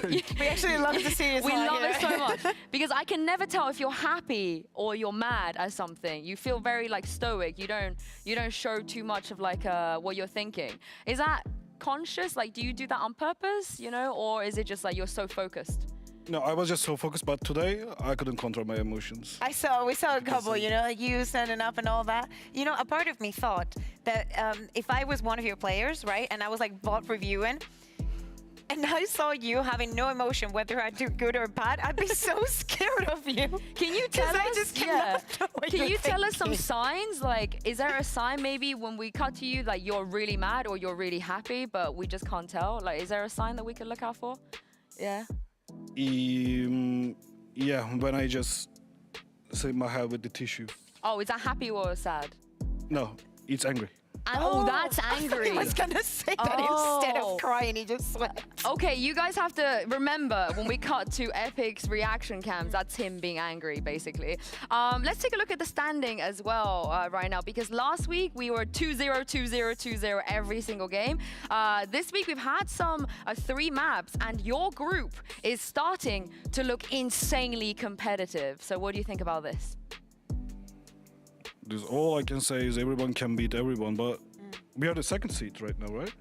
We actually love to see you. We love it so much because I can never tell if you're happy or you're mad at something. You feel very like stoic. You don't show too much of like what you're thinking. Is that conscious? Like, do you do that on purpose, you know, or is it just like you're so focused? No, I was just so focused, but today I couldn't control my emotions. We saw a couple, you know, like you standing up and all that. You know, a part of me thought that if I was one of your players, right, and I was like bot reviewing, and I saw you having no emotion, whether I do good or bad, I'd be so scared of you. Can you tell us? I just cannot know what Can you're you tell us some thinking. signs? Like, is there a sign maybe when we cut to you, like you're really mad or you're really happy, but we just can't tell? Like, is there a sign that we could look out for? Yeah. Yeah, when I just save my head with the tissue. Oh, is that happy or sad? No, it's angry. Oh, that's angry. I was gonna say that instead of crying, he just sweat. Okay, you guys have to remember when we cut to Epic's reaction cams, that's him being angry, basically. Let's take a look at the standing as well right now, because last week we were 2-0, 2-0, 2-0 every single game. This week we've had some 3 maps, and your group is starting to look insanely competitive. So what do you think about this? All I can say is everyone can beat everyone, but we are the second seed right now, right?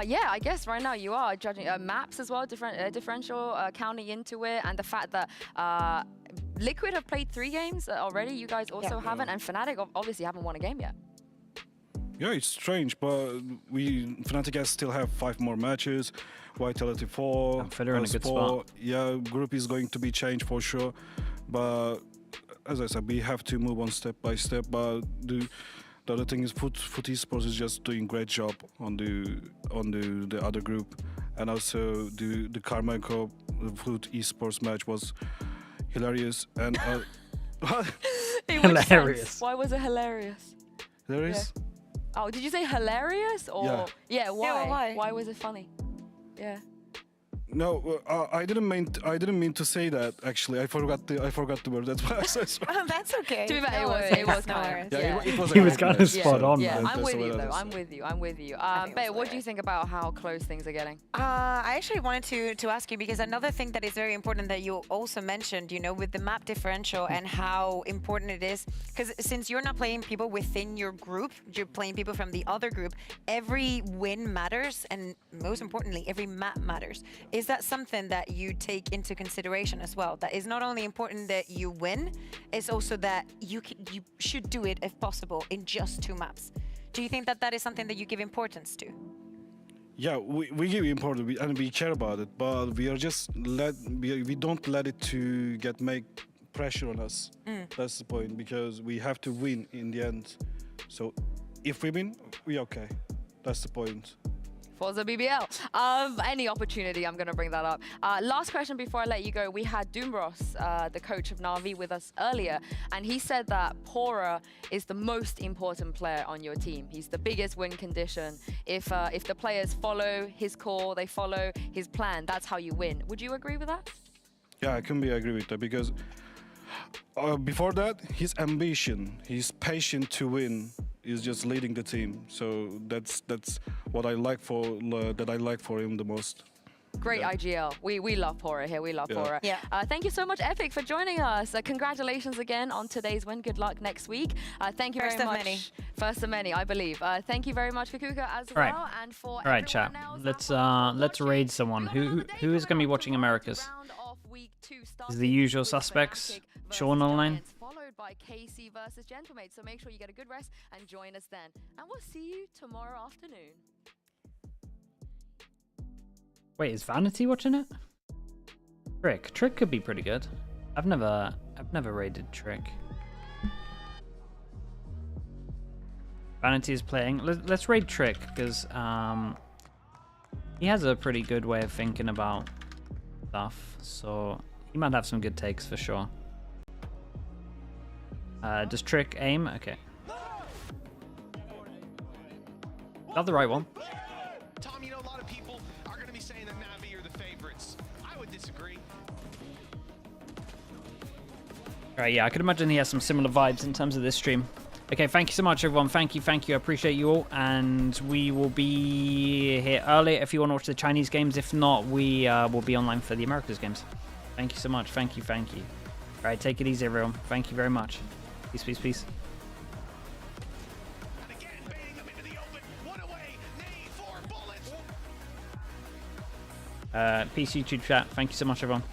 Yeah, I guess right now you are judging maps as well, differential counting into it, and the fact that Liquid have played 3 games already. You guys also haven't, and Fnatic obviously haven't won a game yet. Yeah, it's strange, but Fnatic still have 5 more matches. Vitality 4. And Feder in a good spot. Yeah, group is going to be changed for sure, but as I said, we have to move on step by step. But the other thing is, Foot Esports is just doing great job on the other group, and also the Carmichael Foot Esports match was hilarious and hilarious. Why was it hilarious? Hilarious. Yeah. Oh, did you say hilarious or yeah? Why? Yeah, why? Why was it funny? Yeah. No, I didn't mean to say that. Actually, I forgot the word. That's why I said. That's okay. To be fair, it was kind of. Yeah, it was. He was kind of spot on. Yeah, man. I'm with you though. That's I'm with you. Bae, what do you think about how close things are getting? I actually wanted to ask you, because another thing that is very important that you also mentioned, you know, with the map differential and how important it is, because since you're not playing people within your group, you're playing people from the other group, every win matters, and most importantly, every map matters. Is that something that you take into consideration as well? That is not only important that you win, it's also that you should do it, if possible, in just 2 maps. Do you think that that is something that you give importance to? Yeah, we give importance and we care about it, but we are just we don't let it to make pressure on us. That's the point, because we have to win in the end. So if we win, we're okay. That's the point. For the BBL. Any opportunity, I'm going to bring that up. Last question before I let you go. We had Doombros, the coach of NAVI, with us earlier, and he said that Pora is the most important player on your team. He's the biggest win condition. If the players follow his call, they follow his plan, that's how you win. Would you agree with that? Yeah, I can agree with that, because before that, his ambition, his passion to win is just leading the team. So that's what I like for him the most. Great good. IGL. We love Pora here. We love Yeah. Pora. Yeah. Thank you so much, Epic, for joining us. Congratulations again on today's win. Good luck next week. Thank you First very of much. many. First of many, I believe. Thank you very much, Fukuka, as All right. well. And for All right, chat. Let's raid someone. Who is going to be watching Americas? Is the usual suspects Sean online? Followed by KC versus Gentlemate. So make sure you get a good rest and join us then. And we'll see you tomorrow afternoon. Wait, is Vanity watching it? Trick could be pretty good. I've never raided Trick. Vanity is playing. Let's raid Trick because he has a pretty good way of thinking about stuff, so he might have some good takes for sure. Does Trick aim? Okay. Got the right one. Tom, you know, a lot of people are going to be saying that NAVI are the favorites. I would disagree. Alright, yeah, I could imagine he has some similar vibes in terms of this stream. Okay, thank you so much, everyone. Thank you. I appreciate you all. And we will be here early if you want to watch the Chinese games. If not, we will be online for the Americas games. Thank you so much. Thank you. Alright, take it easy, everyone. Thank you very much. Peace. And again, baiting them into the open. One away. Nade 4 bullets. Peace, YouTube chat. Thank you so much, everyone.